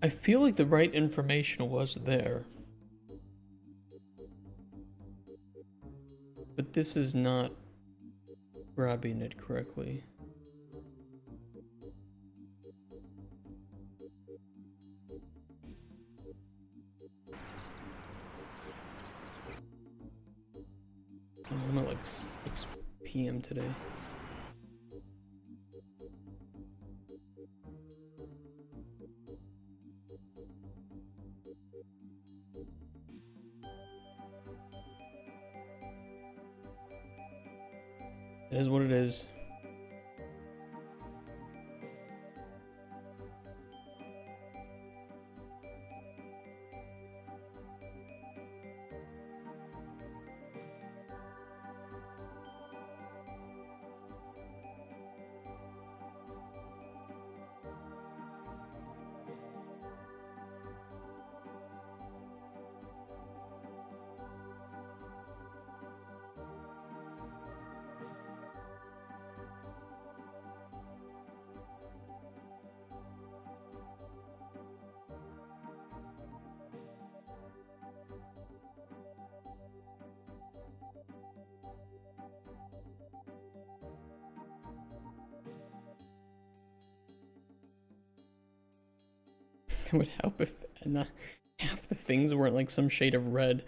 I feel like the right information was there. But this is not grabbing it correctly. Oh, I'm at like 6 p.m. today. It is what it is. It would help if half the things weren't like some shade of red.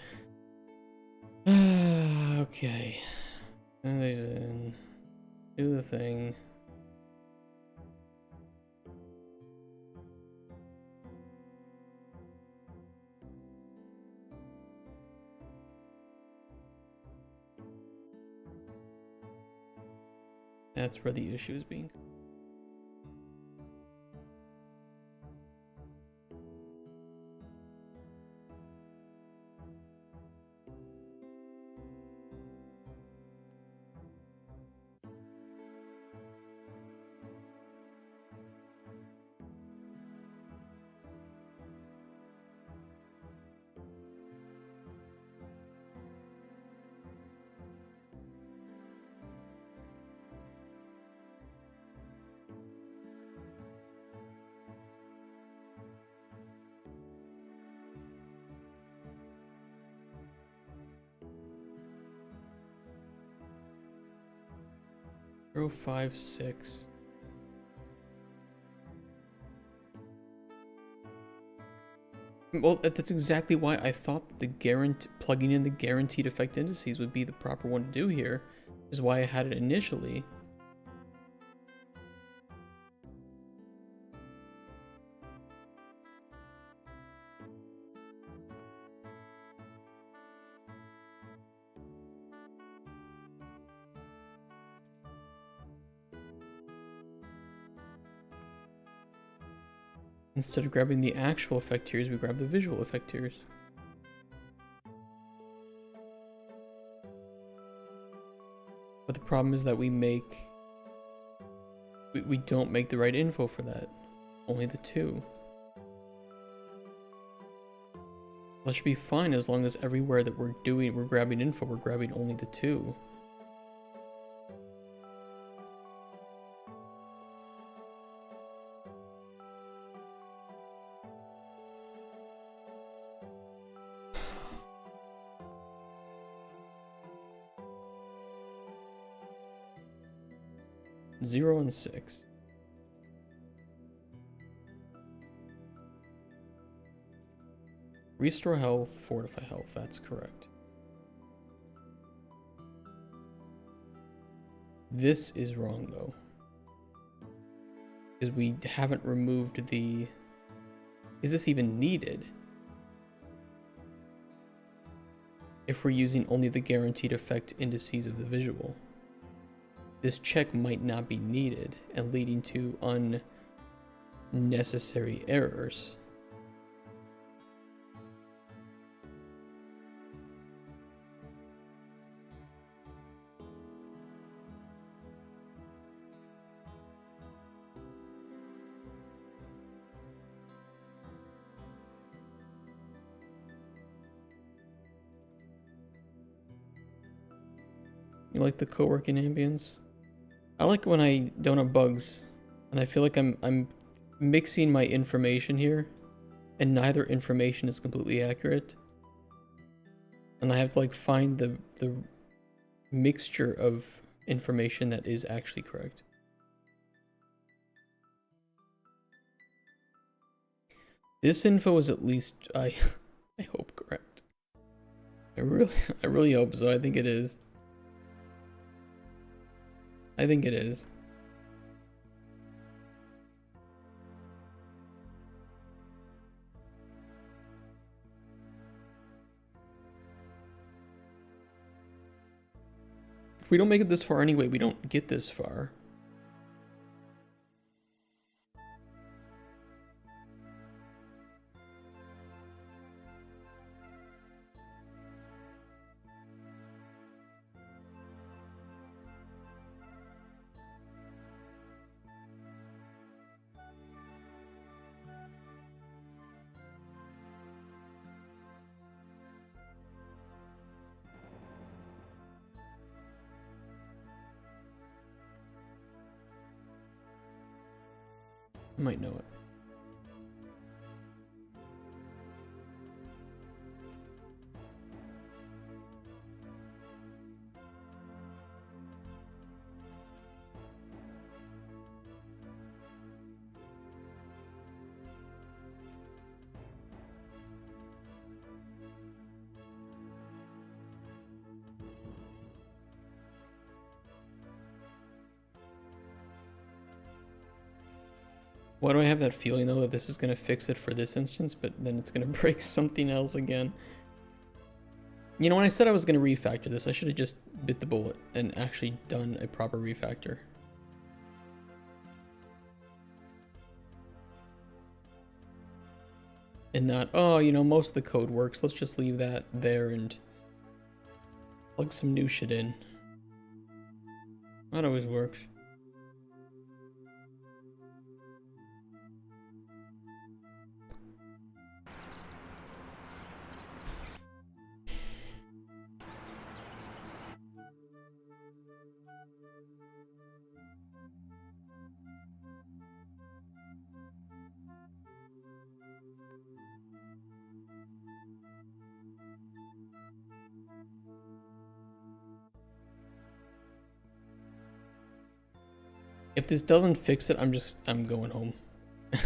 Okay. Do the thing. That's where the issue is being. Row 5, 6. Well, that's exactly why I thought plugging in the guaranteed effect indices would be the proper one to do here. Is why I had it initially. Instead of grabbing the actual effect tiers, we grab the visual effect tiers. But the problem is that we don't make the right info for that. Only the 2. That should be fine as long as everywhere that we're grabbing info, we're grabbing only the 2. Zero and 6. Restore health, fortify health, that's correct. This is wrong though. Because we haven't removed the... Is this even needed? If we're using only the guaranteed effect indices of the visual. This check might not be needed and leading to unnecessary errors. You like the co-working ambience? I like when I don't have bugs, and I feel like I'm mixing my information here and neither information is completely accurate. And I have to like find the mixture of information that is actually correct. This info is at least I hope correct. I really hope so. I think it is. I think it is. If we don't make it this far anyway, we don't get this far. I might know it. Why do I have that feeling though that this is going to fix it for this instance, but then it's going to break something else again? You know, when I said I was going to refactor this, I should have just bit the bullet and actually done a proper refactor. And not, oh, you know, most of the code works. Let's just leave that there and plug some new shit in. That always works. If this doesn't fix it, I'm going home.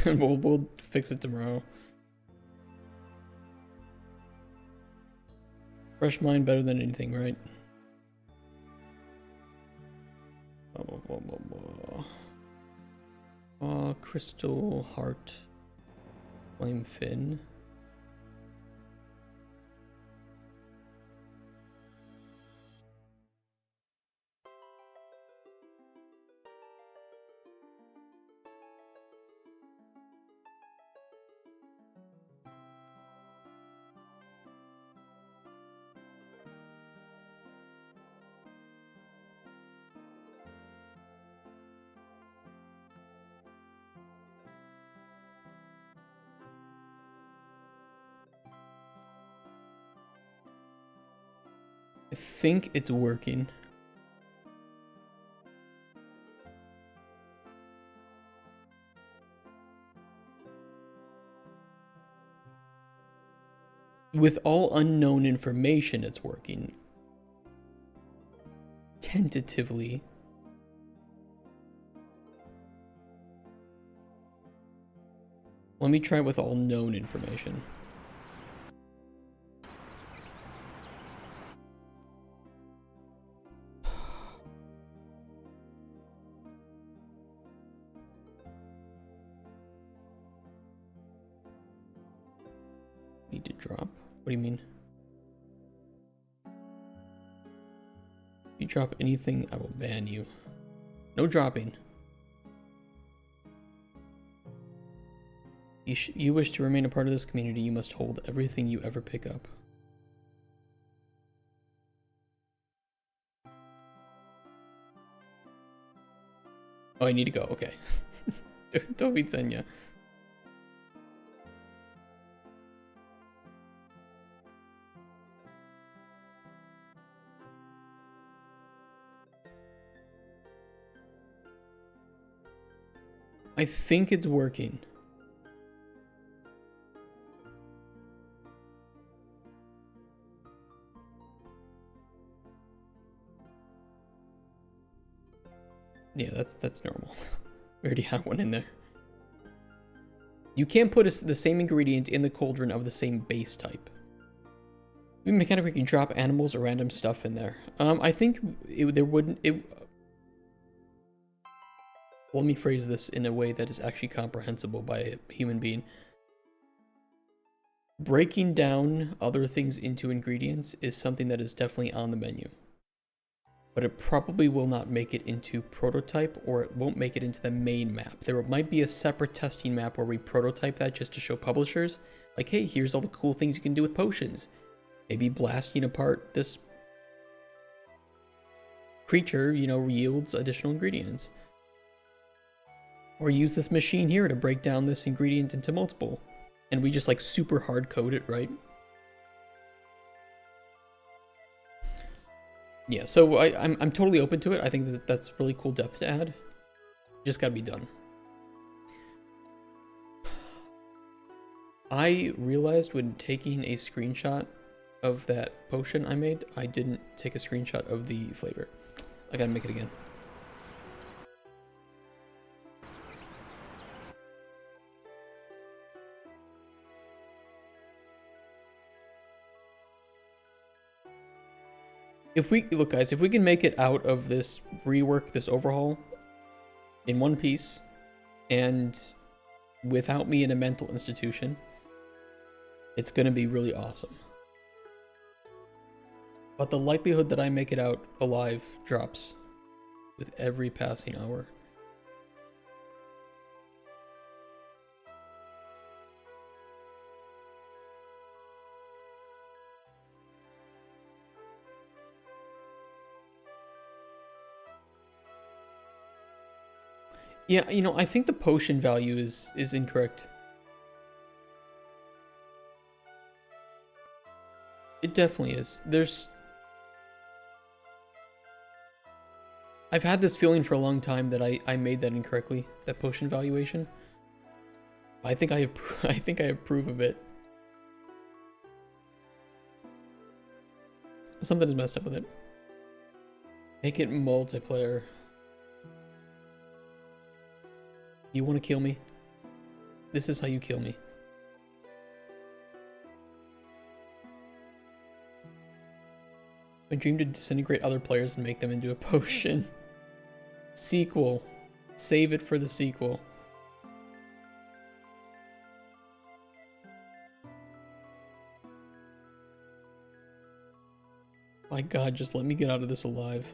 we'll fix it tomorrow. Fresh mind better than anything, right? Crystal heart, flame fin. I think it's working. With all unknown information, it's working. Tentatively. Let me try with all known information. Need to drop? What do you mean? If you drop anything, I will ban you. No dropping. You wish to remain a part of this community, you must hold everything you ever pick up. Oh, I need to go. Okay. Don't be Tsenya. I think it's working. Yeah, that's normal. We already had one in there. You can't put the same ingredient in the cauldron of the same base type. We mechanically can drop animals or random stuff in there. I think there wouldn't. Let me phrase this in a way that is actually comprehensible by a human being. Breaking down other things into ingredients is something that is definitely on the menu. But it probably will not make it into prototype, or it won't make it into the main map. There might be a separate testing map where we prototype that just to show publishers, like, hey, here's all the cool things you can do with potions. Maybe blasting apart this creature, you know, yields additional ingredients. Or use this machine here to break down this ingredient into multiple. And we just like super hard code it, right? Yeah, so I'm totally open to it. I think that's really cool depth to add. Just gotta be done. I realized when taking a screenshot of that potion I made, I didn't take a screenshot of the flavor. I gotta make it again. Look guys, if we can make it out of this rework, this overhaul in one piece and without me in a mental institution, it's gonna be really awesome. But the likelihood that I make it out alive drops with every passing hour. Yeah, you know, I think the potion value is incorrect. It definitely is. I've had this feeling for a long time that I made that incorrectly, that potion valuation. I think I have proof of it. Something is messed up with it. Make it multiplayer. You want to kill me? This is how you kill me. I dream to disintegrate other players and make them into a potion. Sequel. Save it for the sequel. My God, just let me get out of this alive.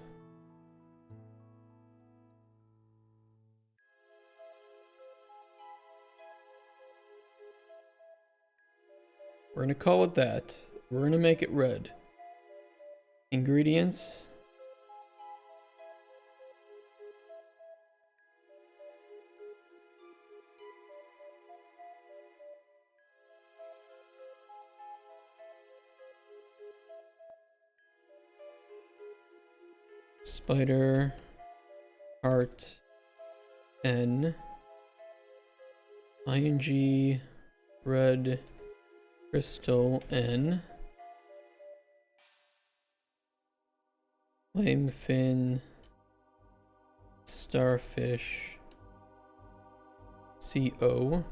We're gonna call it that. We're gonna make it red. Ingredients. Spider. Heart. N. ING. Red. Crystal N. Flame fin. Starfish. CO.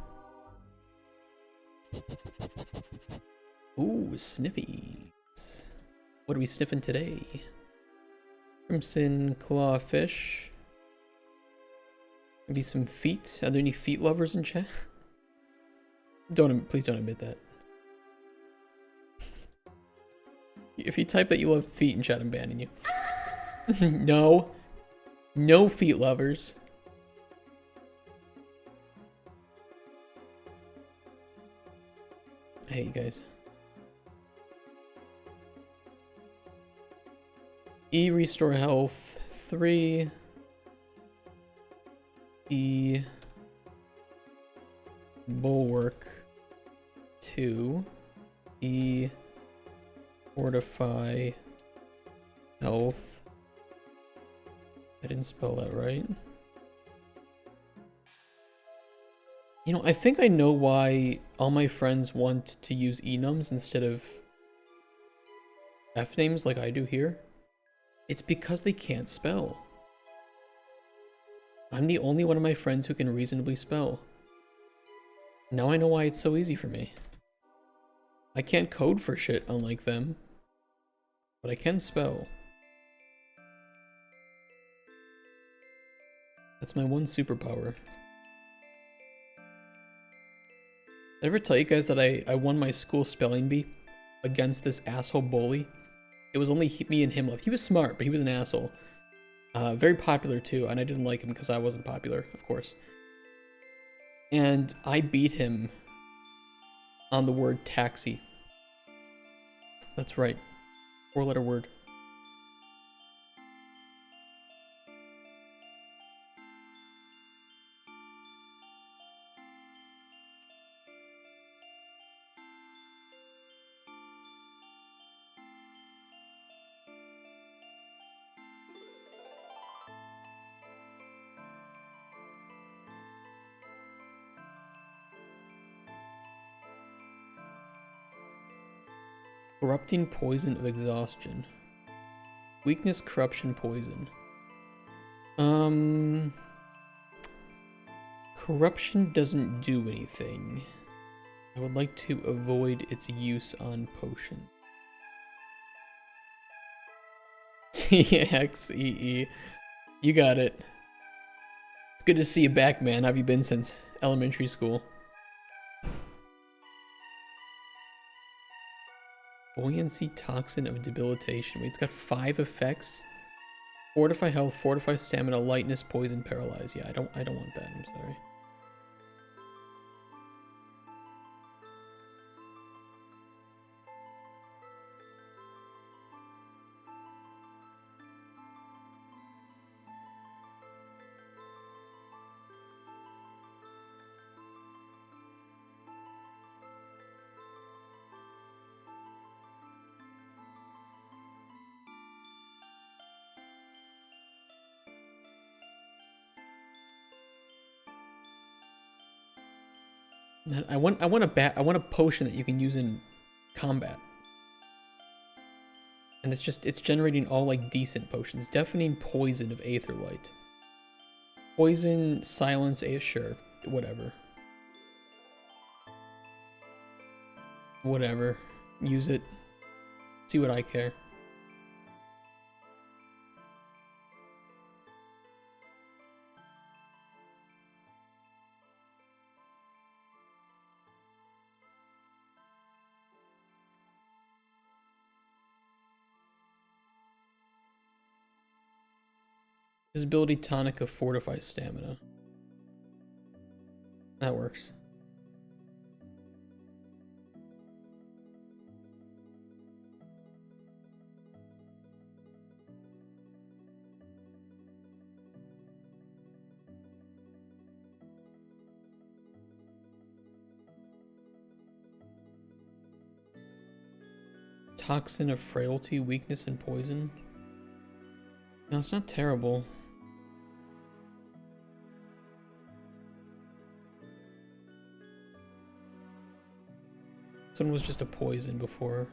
Ooh, sniffies. What are we sniffing today? Crimson clawfish. Maybe some feet. Are there any feet lovers in chat? Please don't admit that. If you type that you love feet in chat, I'm banning you. No. No feet lovers. Hey, you guys. E restore health 3. E bulwark 2. E fortify health. I didn't spell that right. You know, I think I know why all my friends want to use enums instead of F names like I do here. It's because they can't spell. I'm the only one of my friends who can reasonably spell. Now I know why it's so easy for me. I can't code for shit unlike them, but I can spell. That's my one superpower. Did I ever tell you guys that I won my school spelling bee against this asshole bully? It was only me and him left. He was smart, but he was an asshole. Very popular too, and I didn't like him because I wasn't popular, of course. And I beat him on the word taxi. That's right. 4-letter word. Corrupting poison of exhaustion. Weakness, corruption, poison. Corruption doesn't do anything. I would like to avoid its use on potion. TXEE. You got it. It's good to see you back, man. How have you been since elementary school? Buoyancy, toxin of debilitation. Wait, it's got 5 effects. Fortify health, fortify stamina, lightness, poison, paralyze. Yeah, I don't want that. I'm sorry. Man, I want a potion that you can use in combat. And it's generating all like decent potions. Deafening poison of Aetherlight. Poison, silence, sure, whatever. Whatever. Use it. See what I care. Visibility tonic of fortify stamina. That works. Toxin of frailty, weakness, and poison. No, it's not terrible. This one was just a poison before.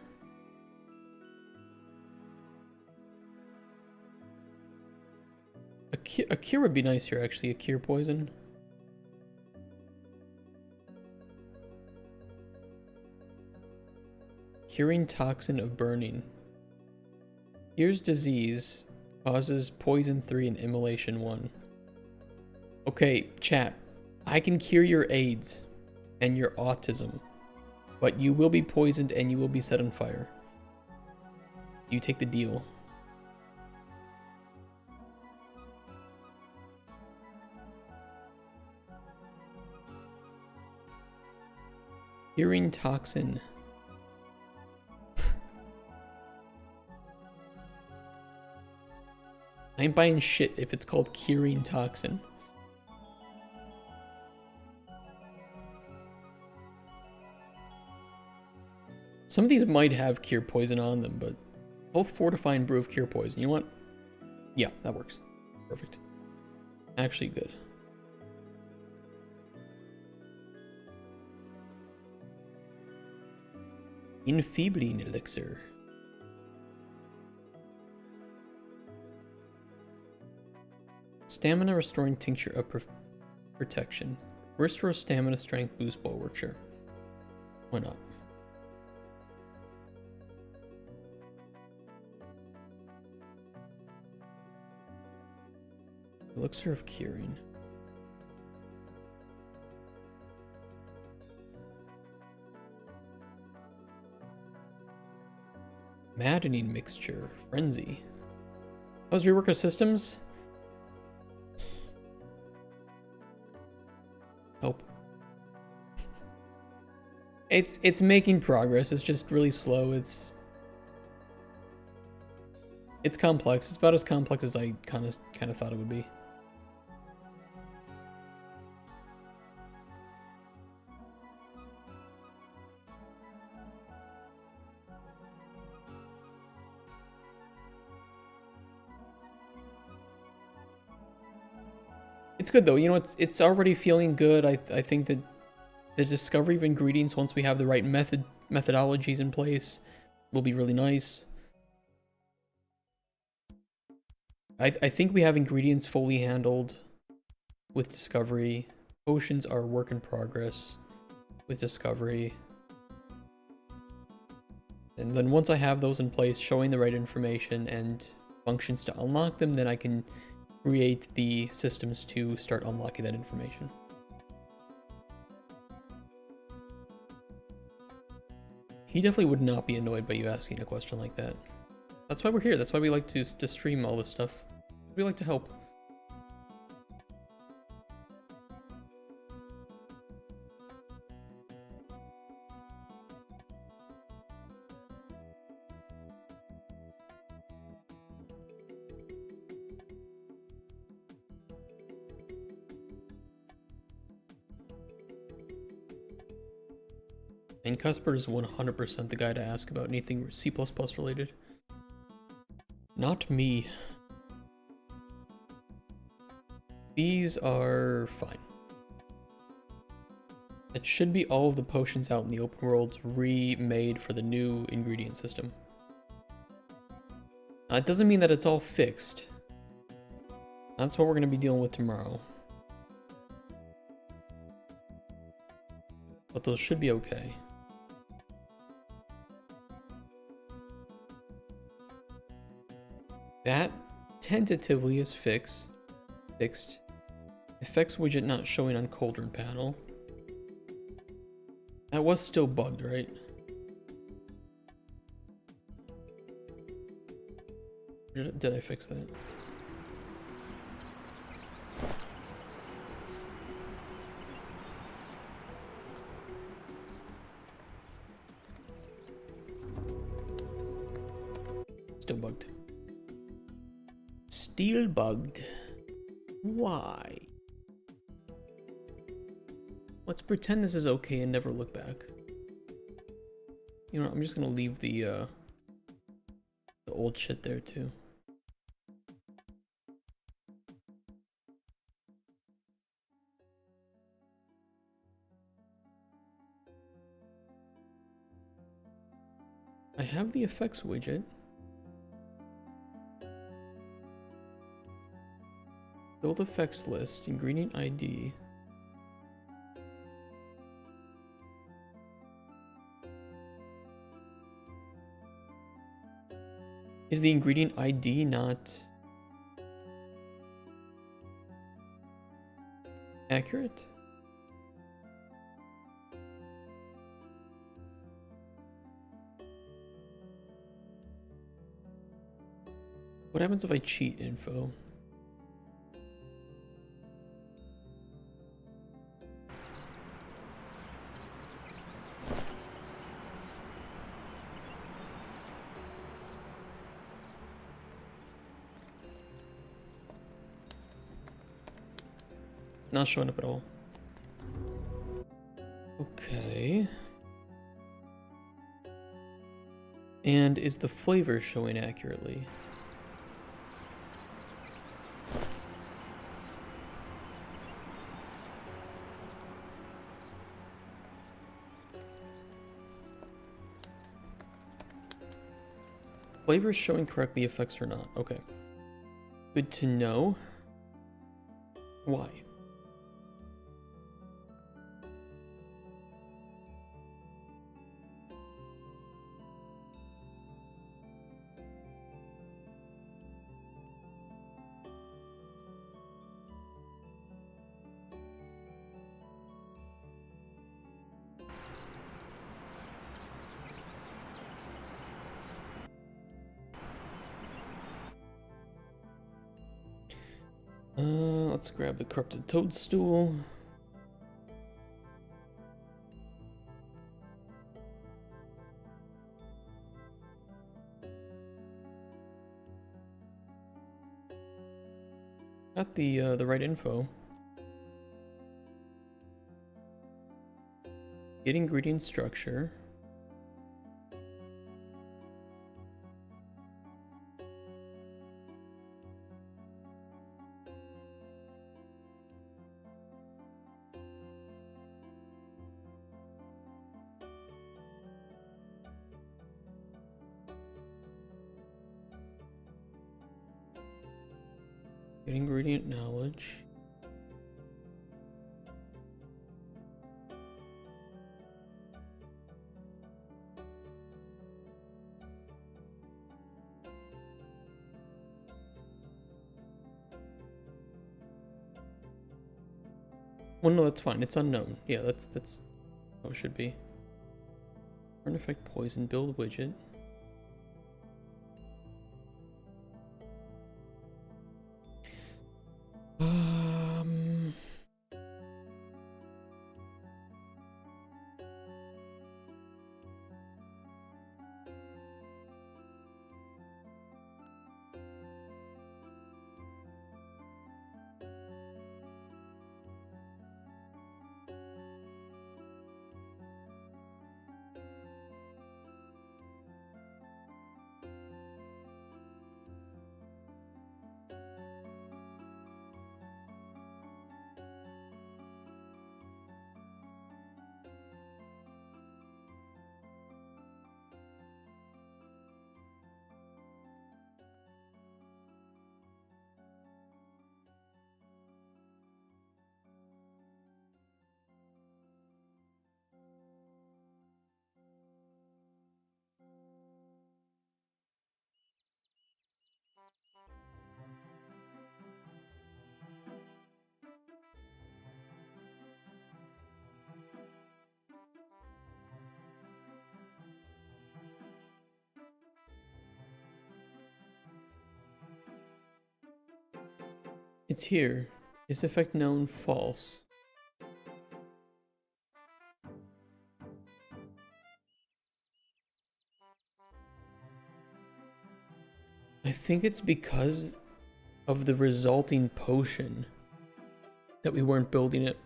A cure would be nice here, actually. A cure poison. Curing toxin of burning. Cures disease. Causes poison 3 and immolation 1. Okay, chat. I can cure your AIDS and your autism. But you will be poisoned and you will be set on fire. You take the deal. Curing toxin. I ain't buying shit if it's called curing toxin. Some of these might have cure poison on them, but both fortify and brew of cure poison. You know what? Yeah, that works. Perfect. Actually good. Enfeebling elixir. Stamina restoring tincture of protection. Restore stamina strength boost bulwark. Sure. Why not? Elixir of curing. Maddening mixture. Frenzy. How's rework of systems? Help. It's making progress. It's just really slow. It's complex. It's about as complex as I kind of thought it would be. It's good though. You know, it's already feeling good. I think that the discovery of ingredients, once we have the right methodologies in place, will be really nice. I think we have ingredients fully handled with discovery. Potions are a work in progress with discovery. And then once I have those in place, showing the right information and functions to unlock them, then I can create the systems to start unlocking that information. He definitely would not be annoyed by you asking a question like that. That's why we're here. That's why we like to stream all this stuff. We like to help. And Cusper is 100% the guy to ask about anything C++ related. Not me. These are fine. It should be all of the potions out in the open world remade for the new ingredient system. It doesn't mean that it's all fixed. That's what we're going to be dealing with tomorrow. But those should be okay. That tentatively is fixed. Effects widget not showing on Cauldron panel. That was still bugged, right? Did I fix that? Still bugged. Still bugged. Why? Let's pretend this is okay and never look back. You know, I'm just gonna leave the old shit there too. I have the effects widget. Build effects list, ingredient ID. Is the ingredient ID not accurate? What happens if I cheat info? Not showing up at all. Okay. And is the flavor showing accurately? Flavor is showing correctly, effects or not. Okay. Good to know. Why? Let's grab the corrupted toadstool. Got the right info. Get ingredient structure. Get ingredient knowledge. Well, no, that's fine. It's unknown. Yeah, that's how it should be. Burn effect poison. Build widget. It's here. Is effect known? False. I think it's because of the resulting potion that we weren't building it.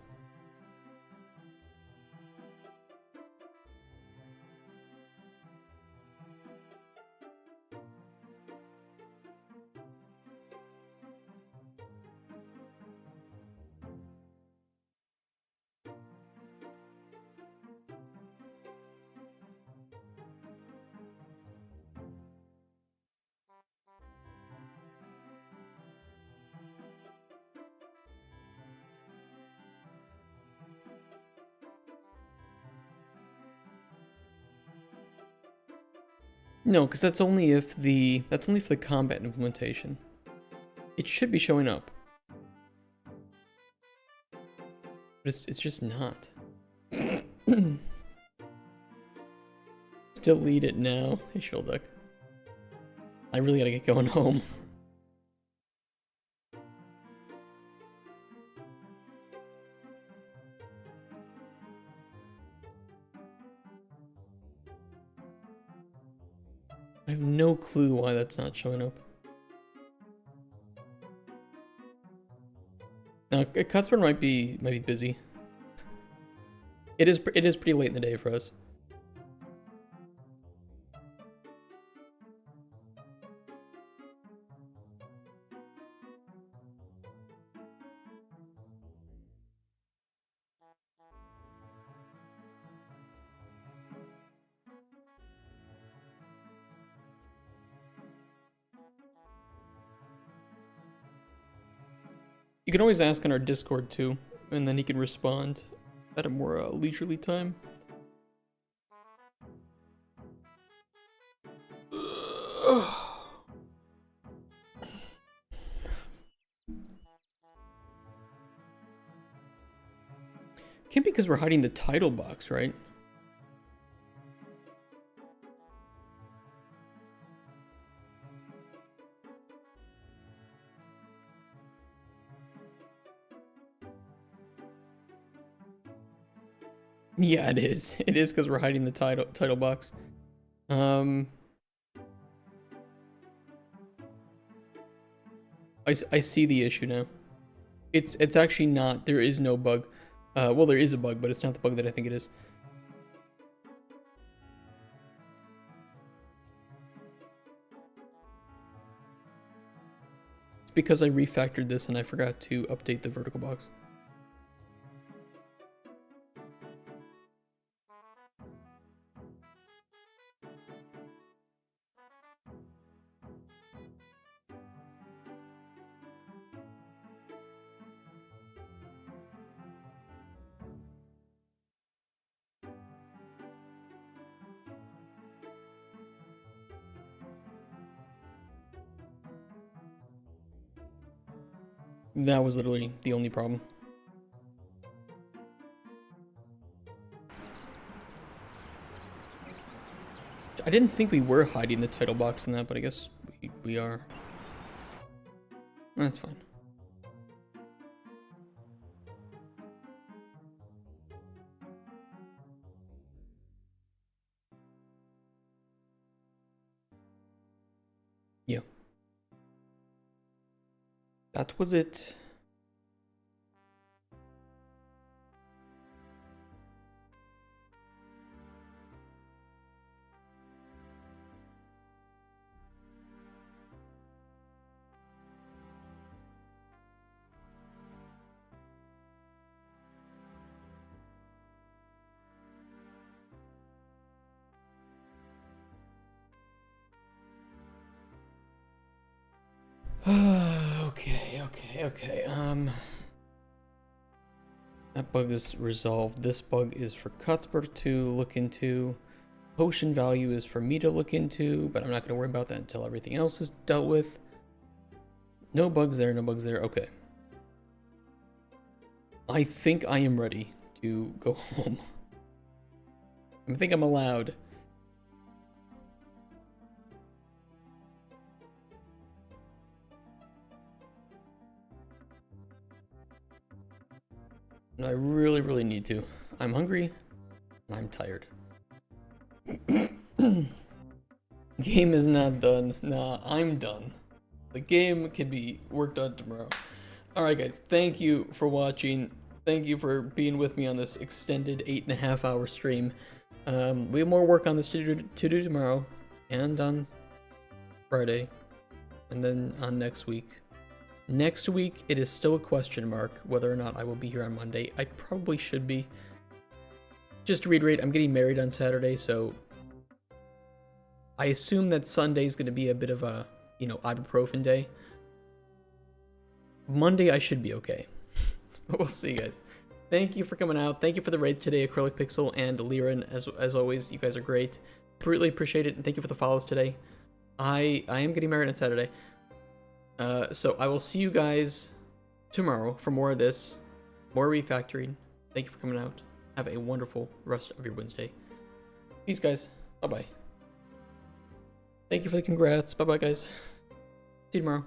No, because that's only if the combat implementation. It should be showing up. But it's just not. Delete it now. Hey, Shulduck. I really gotta get going home. I have no clue why that's not showing up. Now, Cuthbert might be busy. It is pretty late in the day for us. You can always ask on our Discord too, and then he can respond at a more leisurely time. Can't be because we're hiding the title box, right? Yeah, it is. It is because we're hiding the title box. I see the issue now. It's actually not. There is no bug. Well, there is a bug, but it's not the bug that I think it is. It's because I refactored this and I forgot to update the vertical box. That was literally the only problem. I didn't think we were hiding the title box in that, but I guess we are. That's fine. Yeah. That was it. Okay. That bug is resolved. This bug is for Cuthbert to look into. Potion value is for me to look into, but I'm not going to worry about that until everything else is dealt with. No bugs there, no bugs there. Okay. I think I am ready to go home. I think I'm allowed. I really, really need to. I'm hungry, and I'm tired. Game is not done. Nah, I'm done. The game can be worked on tomorrow. Alright guys, thank you for watching. Thank you for being with me on this extended 8.5-hour stream. We have more work on this to do tomorrow, and on Friday, and then on next week. Next week, it is still a question mark whether or not I will be here on Monday. I probably should be. Just to reiterate, I'm getting married on Saturday, so I assume that Sunday is going to be a bit of a, ibuprofen day. Monday, I should be okay. But we'll see, guys. Thank you for coming out. Thank you for the raids today, Acrylic Pixel and Liren. As always, you guys are great. Really appreciate it, and thank you for the follows today. I am getting married on Saturday. So I will see you guys tomorrow for more of this, more refactoring. Thank you for coming out. Have a wonderful rest of your Wednesday. Peace, guys. Bye-bye. Thank you for the congrats. Bye-bye, guys. See you tomorrow.